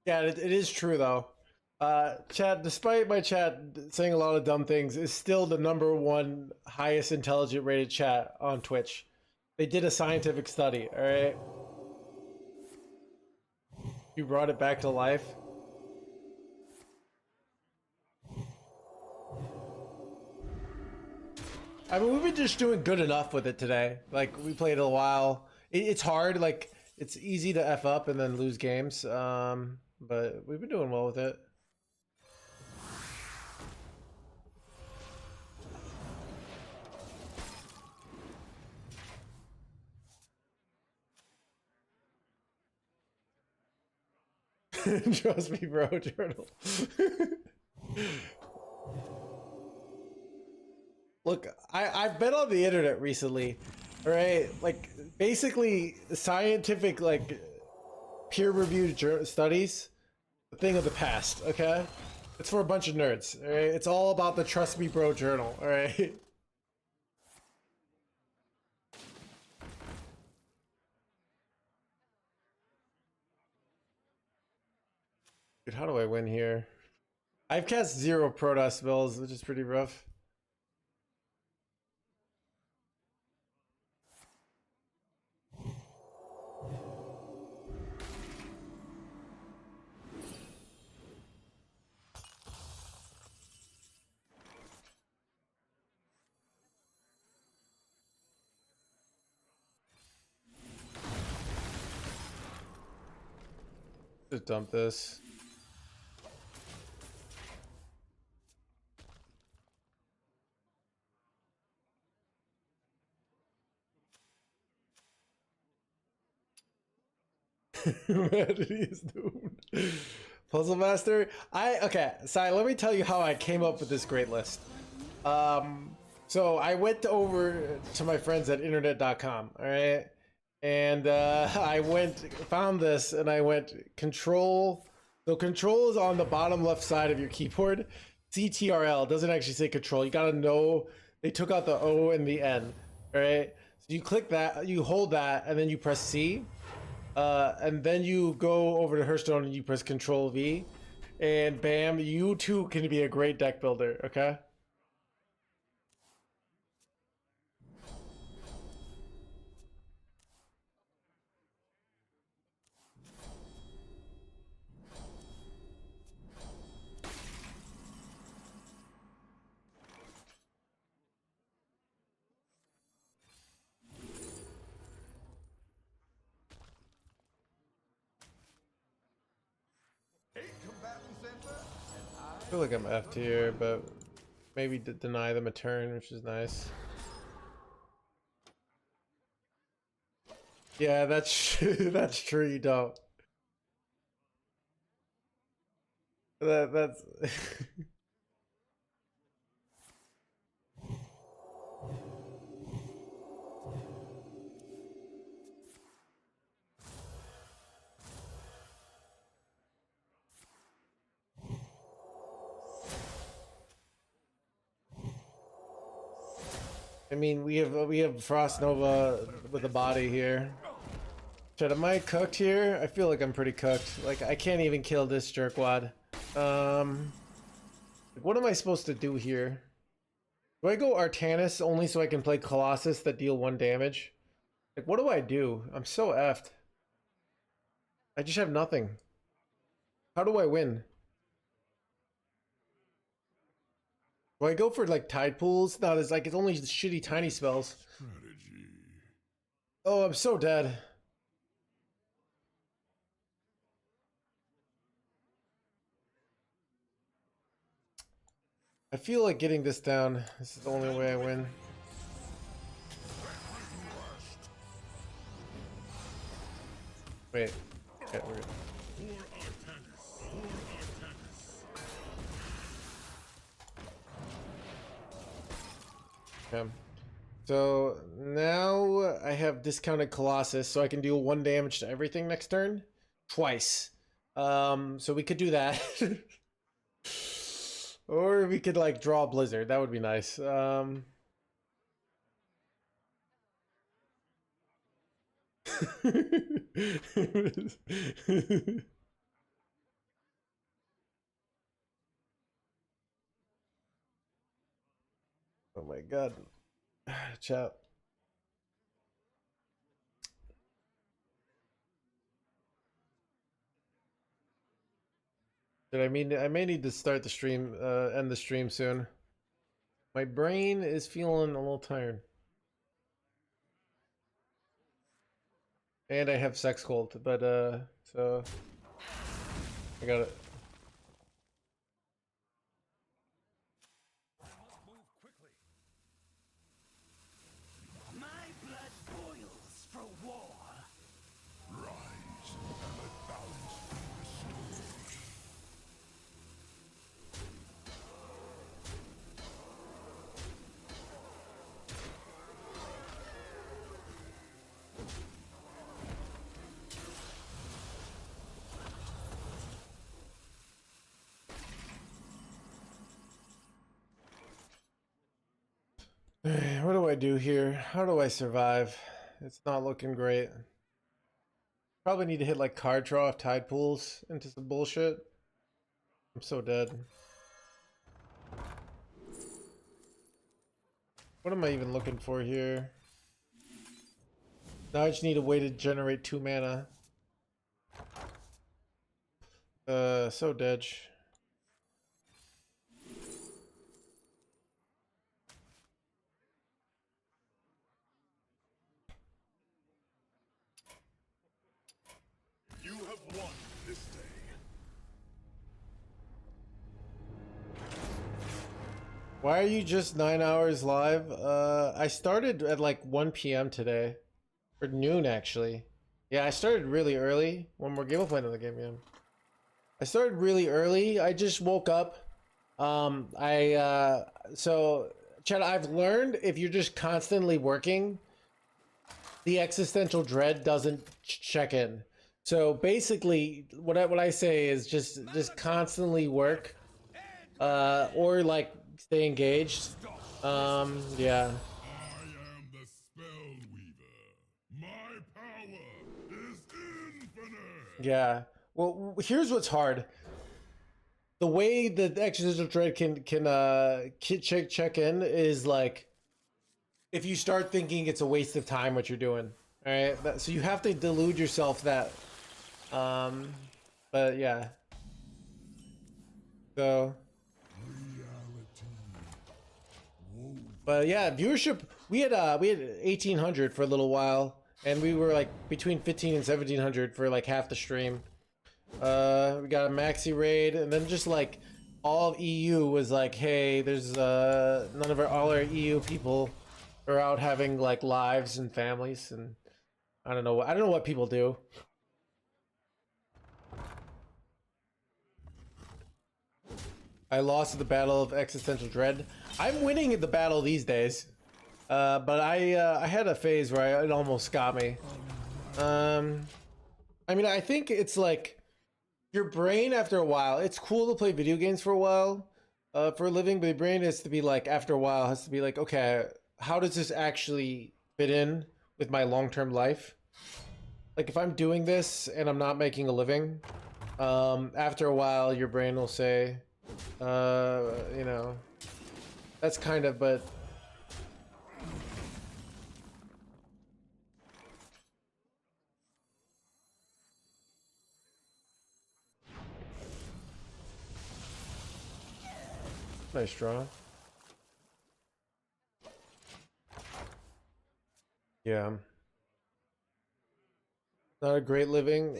Yeah, it is true though. Chat, despite my chat saying a lot of dumb things, is still the #1 highest intelligent rated chat on Twitch. They did a scientific study, all right? You brought it back to life. I mean, we've been just doing good enough with it today. Like, we played a while. It's hard, like, it's easy to F up and then lose games. But we've been doing well with it. Trust me, bro, Journal. Look, I've been on the internet recently, right? Like, basically, scientific, like, peer-reviewed studies, a thing of the past, okay? It's for a bunch of nerds, all right? It's all about the Trust Me Bro Journal, all right? Dude, how do I win here? I've cast 0 Protoss spells, which is pretty rough. Just dump this. Humanity's doomed. Puzzle Master. Okay, Sai, let me tell you how I came up with this great list. So I went over to my friends at internet.com, all right? And I found this and I went control. So control is on the bottom left side of your keyboard. CTRL doesn't actually say control. You gotta know they took out the O and the N, all right? So you click that, you hold that, and then you press C. And then you go over to Hearthstone and you press Control V, and bam, you too can be a great deck builder, okay? I feel like I'm F tier, but maybe deny them a turn, which is nice. Yeah, that's that's true. You don't. That's. I mean, we have Frost Nova with a body here. Shit, am I cooked here? I feel like I'm pretty cooked. Like I can't even kill this jerkwad. What am I supposed to do here? Do I go Artanis only so I can play Colossus that deal 1 damage? Like what do I do? I'm so effed. I just have nothing. How do I win? Do I go for like tide pools? No, it's like it's only shitty tiny spells. Strategy. Oh, I'm so dead. I feel like getting this down. This is the only way I win. Wait. Okay, we're good. Okay. So now I have discounted Colossus, so I can deal 1 damage to everything next turn. Twice. So we could do that. Or we could like draw Blizzard. That would be nice. Oh my god. Chat. Did I mean I may need to start the stream, end the stream soon. My brain is feeling a little tired. And I have sex cult, but so I got it. My blood boils for war. Rise and let balance be restored. What do I do here? How do I survive? It's not looking great. Probably need to hit like card draw if tide pools into some bullshit. I'm so dead. What am I even looking for here? Now I just need a way to generate 2 mana. So dead. You have won this day. Why are you just 9 hours live? I started at like 1 p.m. today. Or noon, actually. Yeah, I started really early. One more game. We'll play another game, yeah. I started really early. I just woke up. So, Chad, I've learned if you're just constantly working, the existential dread doesn't check in. So basically, what I say is just constantly work, or like stay engaged. Yeah. I am the Spell Weaver. My power is infinite. Yeah. Well, here's what's hard. The way that the existential dread can check in is like if you start thinking it's a waste of time what you're doing. All right. So you have to delude yourself that. But yeah. So. But yeah, viewership. We had 1,800 for a little while, and we were like between 15 and 1,700 for like half the stream. We got a maxi raid, and then just like all of EU was like, hey, there's all our EU people are out having like lives and families, and I don't know what people do. I lost the battle of existential dread. I'm winning at the battle these days, but I had a phase where it almost got me. I mean, I think it's like your brain after a while. It's cool to play video games for a while, for a living, but your brain has to be like after a while has to be like, okay, how does this actually fit in with my long-term life? Like if I'm doing this and I'm not making a living, after a while your brain will say, you know, that's kind of, but nice draw. Yeah. Not a great living,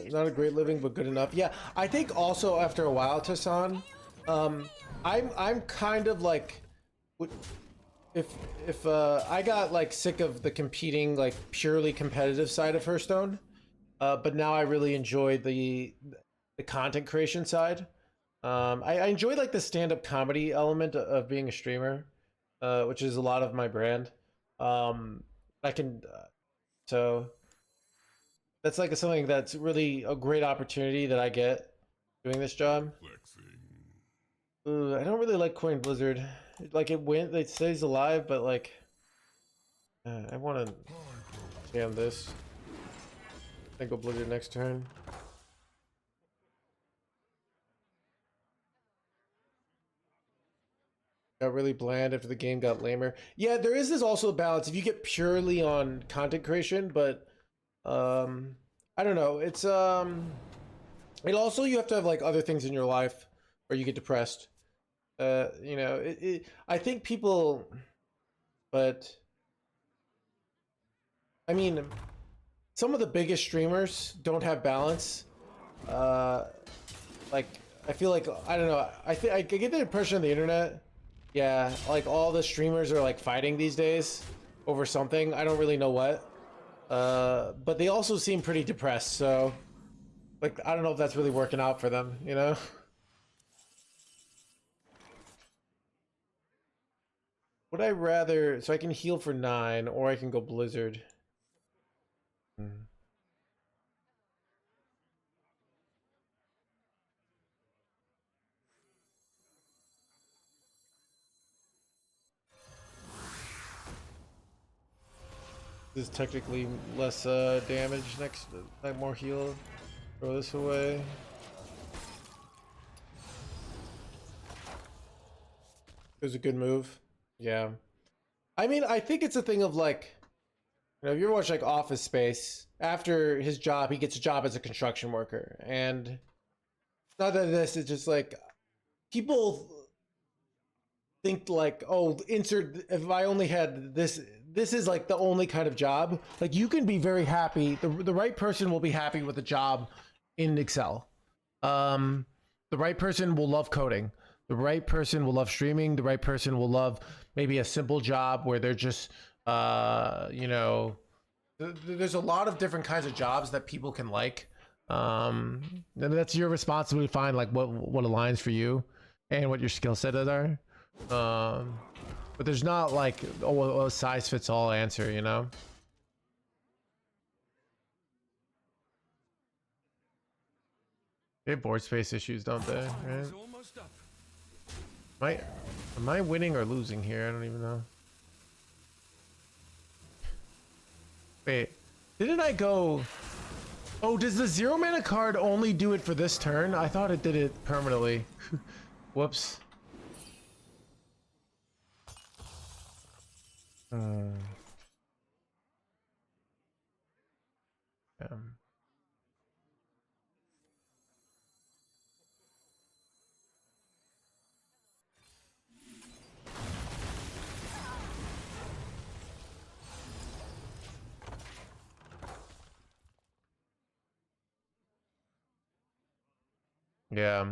but good enough. Yeah, I think also after a while, Tassan, I'm kind of like, if I got like sick of the competing, like purely competitive side of Hearthstone, but now I really enjoy the content creation side. I enjoy like the stand-up comedy element of being a streamer, which is a lot of my brand. I can, so that's like something that's really a great opportunity that I get doing this job. I don't really like Coin Blizzard. Like it stays alive, but like I want to jam this. I think I'll Blizzard next turn. Got really bland after the game got lamer. Yeah, there is this also a balance if you get purely on content creation, but I don't know. It's it also you have to have like other things in your life or you get depressed. You know, I think people, but I mean, some of the biggest streamers don't have balance. Like I feel like I don't know. I get the impression on the internet. Yeah, like all the streamers are like fighting these days over something. I don't really know what. But they also seem pretty depressed. So, like, I don't know if that's really working out for them, you know? Would I rather, so I can heal for 9 or I can go Blizzard. This is technically less damage next, like more heal. Throw this away. It was a good move. Yeah. I mean, I think it's a thing of like, you know, if you ever watch like Office Space, after his job, he gets a job as a construction worker. And not that this is just like people think like, oh, insert, if I only had this is like the only kind of job. Like you can be very happy. The right person will be happy with a job in Excel. The right person will love coding. The right person will love streaming. The right person will love maybe a simple job where they're just, you know, there's a lot of different kinds of jobs that people can like. And that's your responsibility to find like what aligns for you and what your skill set are. But there's not like a size fits all answer, you know. They have board space issues, don't they? Right? Am I winning or losing here? I don't even know. Wait, didn't I go? Oh, does the 0 mana card only do it for this turn? I thought it did it permanently. Whoops. Yeah.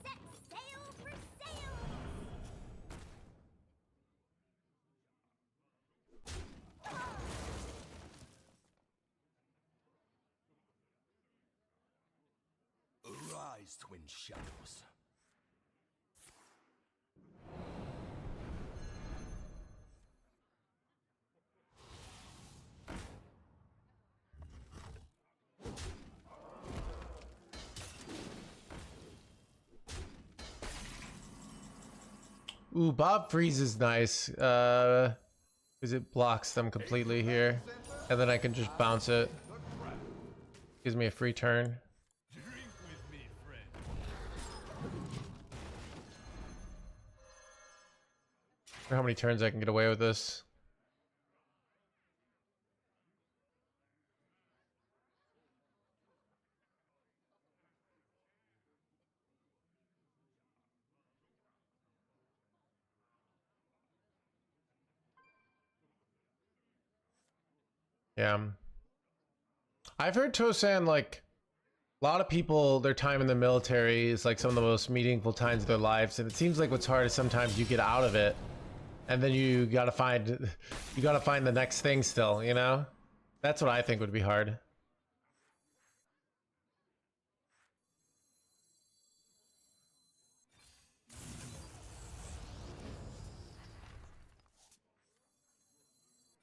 Set sail for sail! Arise, twin shadows. Ooh, Bob Freeze is nice. Because it blocks them completely here. And then I can just bounce it. Gives me a free turn. I wonder how many turns I can get away with this. Yeah. I've heard Tosan, like, a lot of people, their time in the military is like some of the most meaningful times of their lives. And it seems like what's hard is sometimes you get out of it and then you gotta find the next thing still, you know? That's what I think would be hard.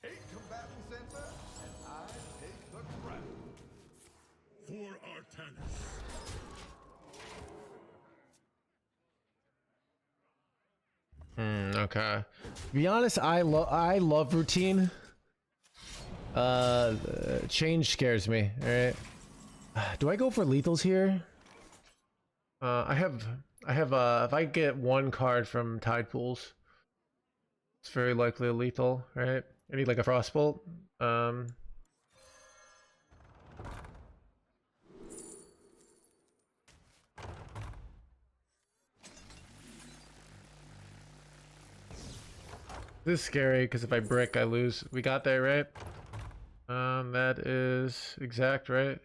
Eight combatants enter, and I take the crown. For Artanis. Okay. To be honest, I love routine. Change scares me. All right. Do I go for lethals here? I have if I get one card from Tide Pools, it's very likely a lethal, right? I need like a Frostbolt. This is scary because if I brick, I lose. We got there, right? That is exact, right?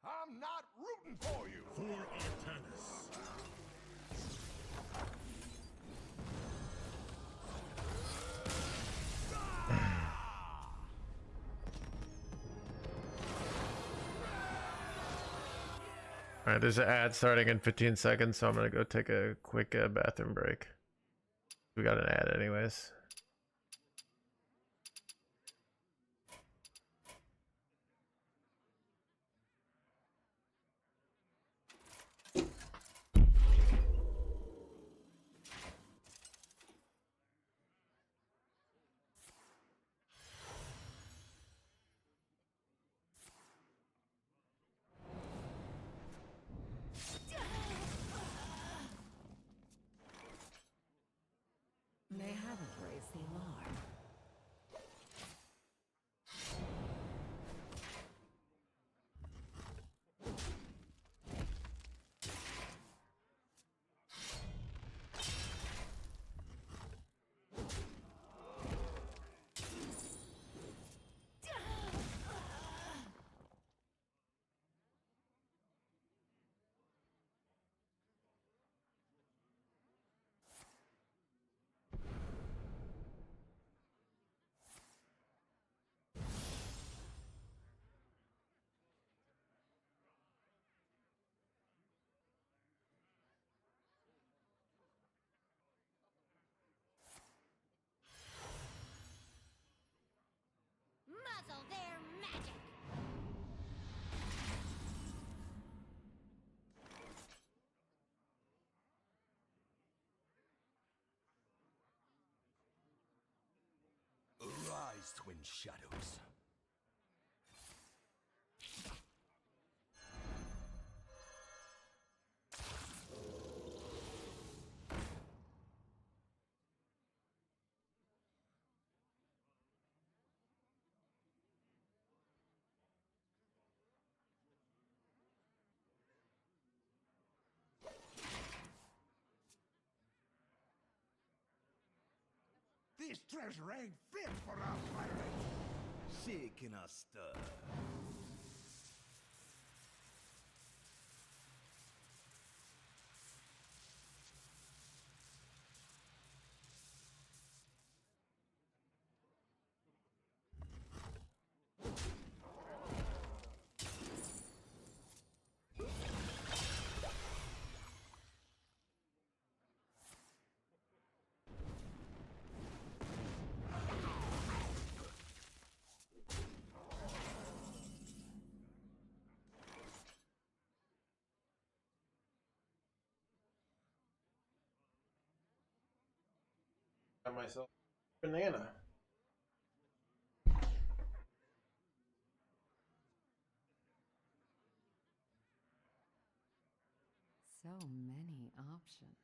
I'm not rooting for you. For Artanis. All right, there's an ad starting in 15 seconds, so I'm gonna go take a quick bathroom break. We got an ad anyways. these twin shadows. This treasure ain't fit for our pirates. Shaking us stir. Got myself a banana. So many options.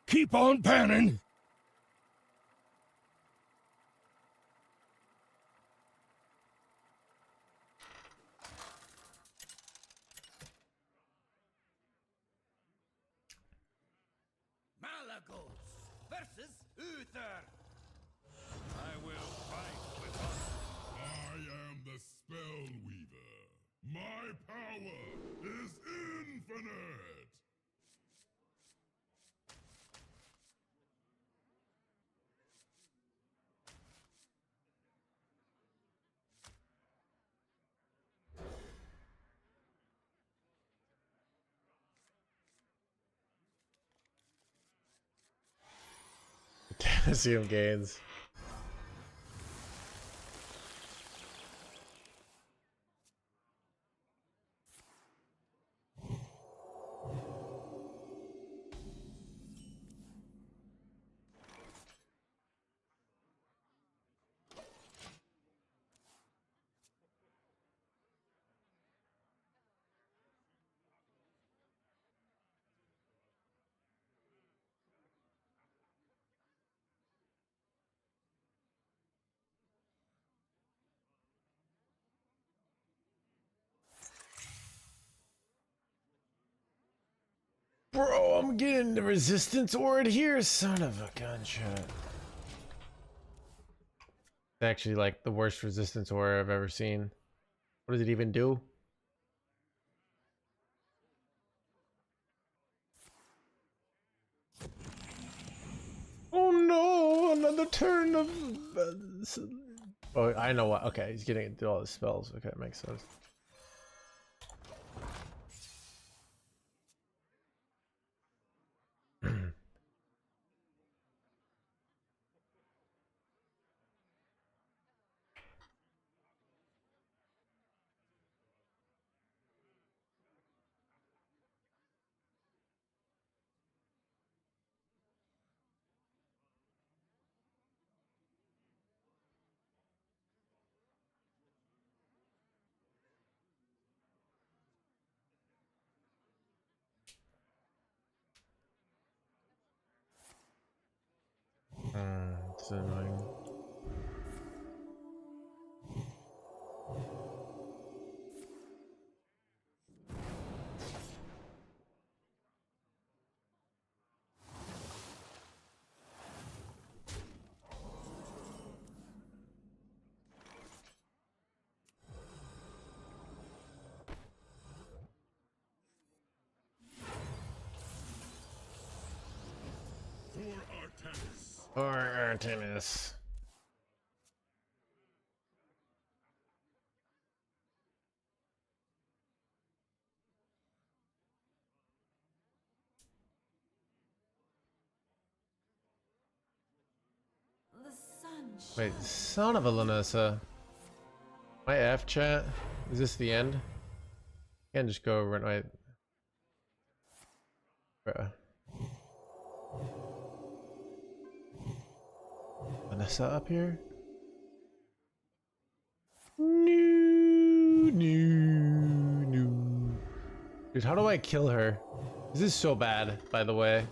Keep on panning! Malagos versus Uther. I will fight with honor. I am the Spell Weaver. My power is infinite. Potassium gains. Bro, I'm getting the resistance word here, son of a gunshot. It's actually like the worst resistance aura I've ever seen. What does it even do? Oh no, another turn of... Oh, I know what. Okay, he's getting into all his spells. Okay, makes sense. It's annoying. Or Artemis. The sun Wait, shines. son of a Lanessa. My F chat? Is this the end? Can't just go over and wait. Bruh. Vanessa up here? No, no, no. Dude, how do I kill her? This is so bad, by the way.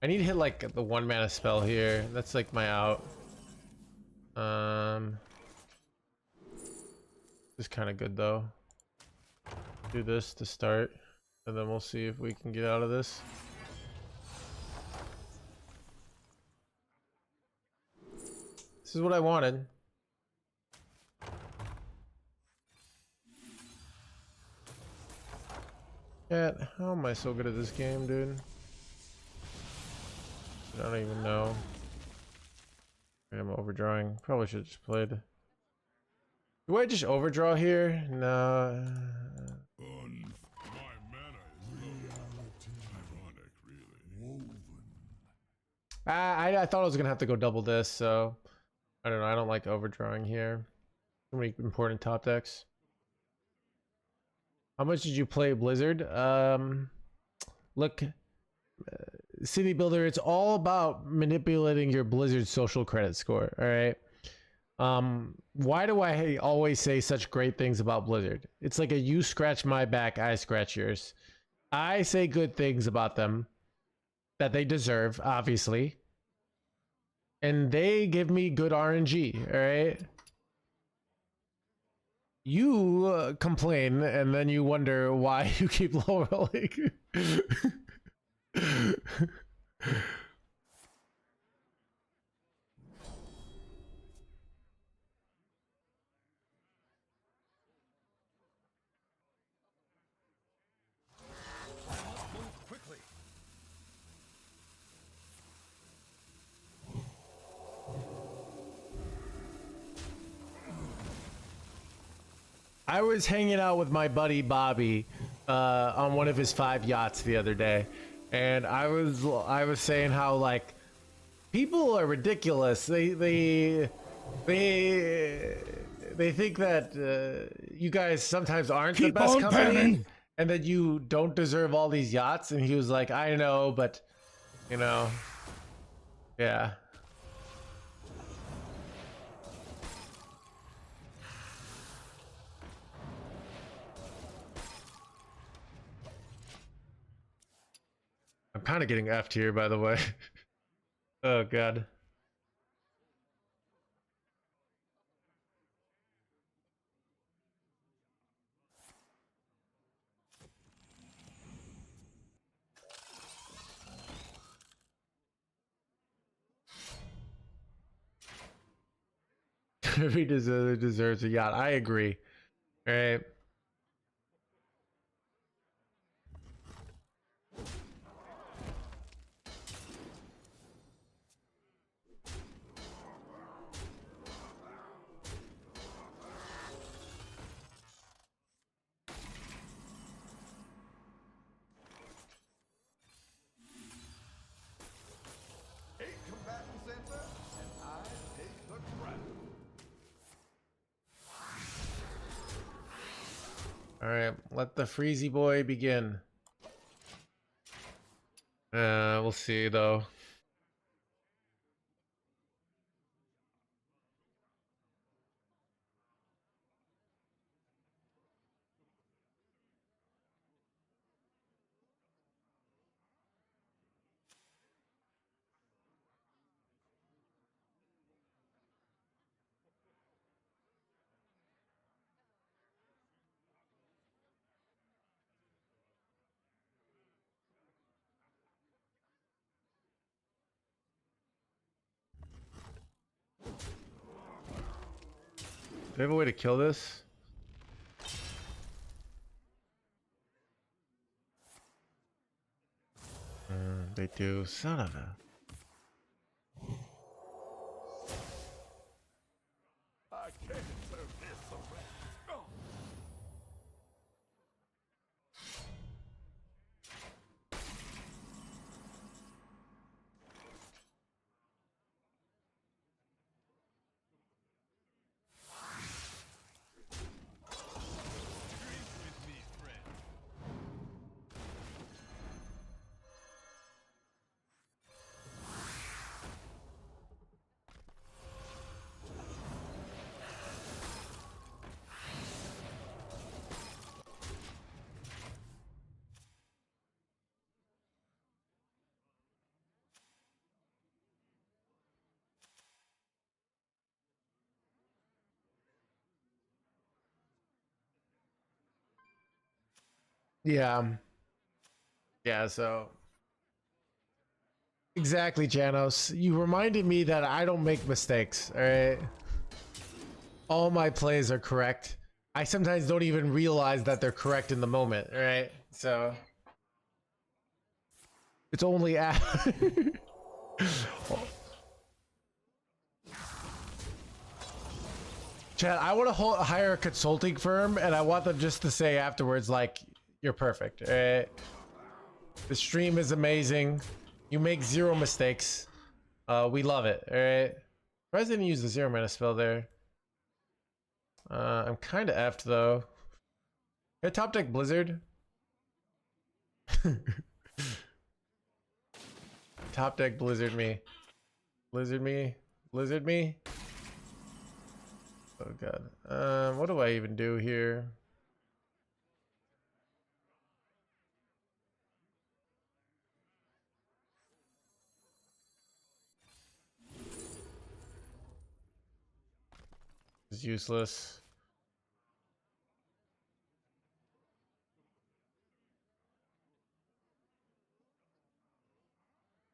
I need to hit like the 1 mana spell here. That's like my out. This is kind of good though. Do this to start, and then we'll see if we can get out of this. This is what I wanted. Cat, how am I so good at this game, dude? I don't even know. I'm overdrawing. Probably should have just played. Do I just overdraw here? No. My mana is low. Ironic, really. I thought I was gonna have to go double this, so I don't know. I don't like overdrawing here. Too many important top decks. How much did you play Blizzard? Look, City Builder, it's all about manipulating your Blizzard social credit score. All right. Why do I always say such great things about Blizzard? It's like a you scratch my back, I scratch yours. I say good things about them that they deserve, obviously. And they give me good RNG, all right? You complain and then you wonder why you keep low rolling. Move quickly. I was hanging out with my buddy Bobby on one of his 5 yachts the other day, and I was saying how like people are ridiculous. They think that you guys sometimes aren't the best company, and that you don't deserve all these yachts. And he was like, I know, but you know, yeah. I'm kind of getting F'd here, by the way. Oh, God. Every deserves a yacht. I agree. All right. Combatants enter, and I take the crown. All right. Let the Freezy boy begin. We'll see, though. Do they have a way to kill this? They do. Son of a. Yeah. Yeah, so exactly, Janos. You reminded me that I don't make mistakes, all right? All my plays are correct. I sometimes don't even realize that they're correct in the moment, all right? So it's only Chad, I want to hire a consulting firm, and I want them just to say afterwards, like, you're perfect, all right? The stream is amazing. You make zero mistakes. We love it, all right? Surprised I didn't use the 0 mana spell there. I'm kind of effed, though. Hey, top deck Blizzard. Top deck Blizzard me. Blizzard me. Blizzard me. Oh, God. What do I even do here? It's useless.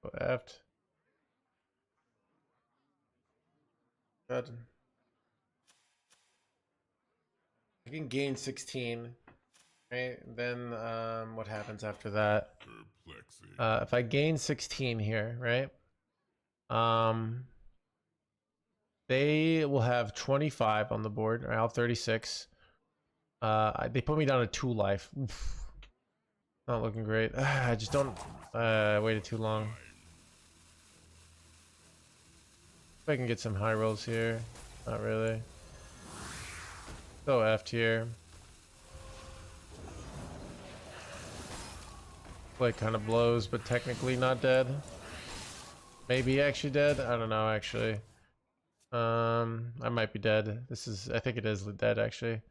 Go effed. God. I can gain 16. Right? Then, what happens after that? If I gain 16 here, right? They will have 25 on the board. I'll have 36. They put me down to 2 life. Oof. Not looking great. I just don't. Waited too long. If I can get some high rolls here. Not really. So effed here. Play kind of blows, but technically not dead. Maybe actually dead. I don't know actually. I might be dead. I think it is dead actually.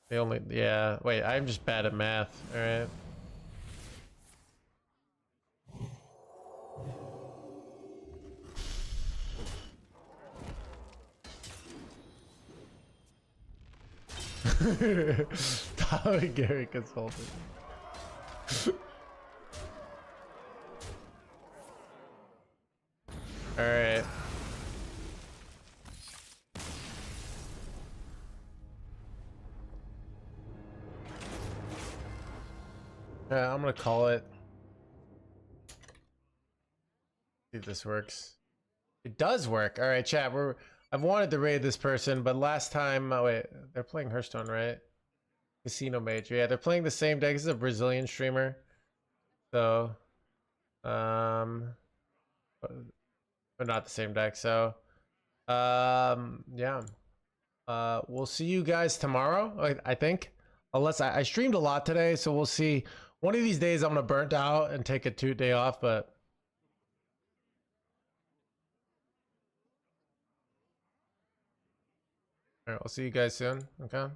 They only, yeah. Wait, I'm just bad at math. All right. Tyler Gary consulted. All right. I'm gonna call it. See if this works. It does work. All right, chat. I've wanted to raid this person, but last time, oh wait, they're playing Hearthstone, right? Casino Mage. Yeah, they're playing the same deck. This is a Brazilian streamer, so, but not the same deck. So, yeah. We'll see you guys tomorrow. I think, unless I streamed a lot today, so we'll see. One of these days, I'm gonna burnt out and take a 2-day off, but. All right, we'll see you guys soon. Okay.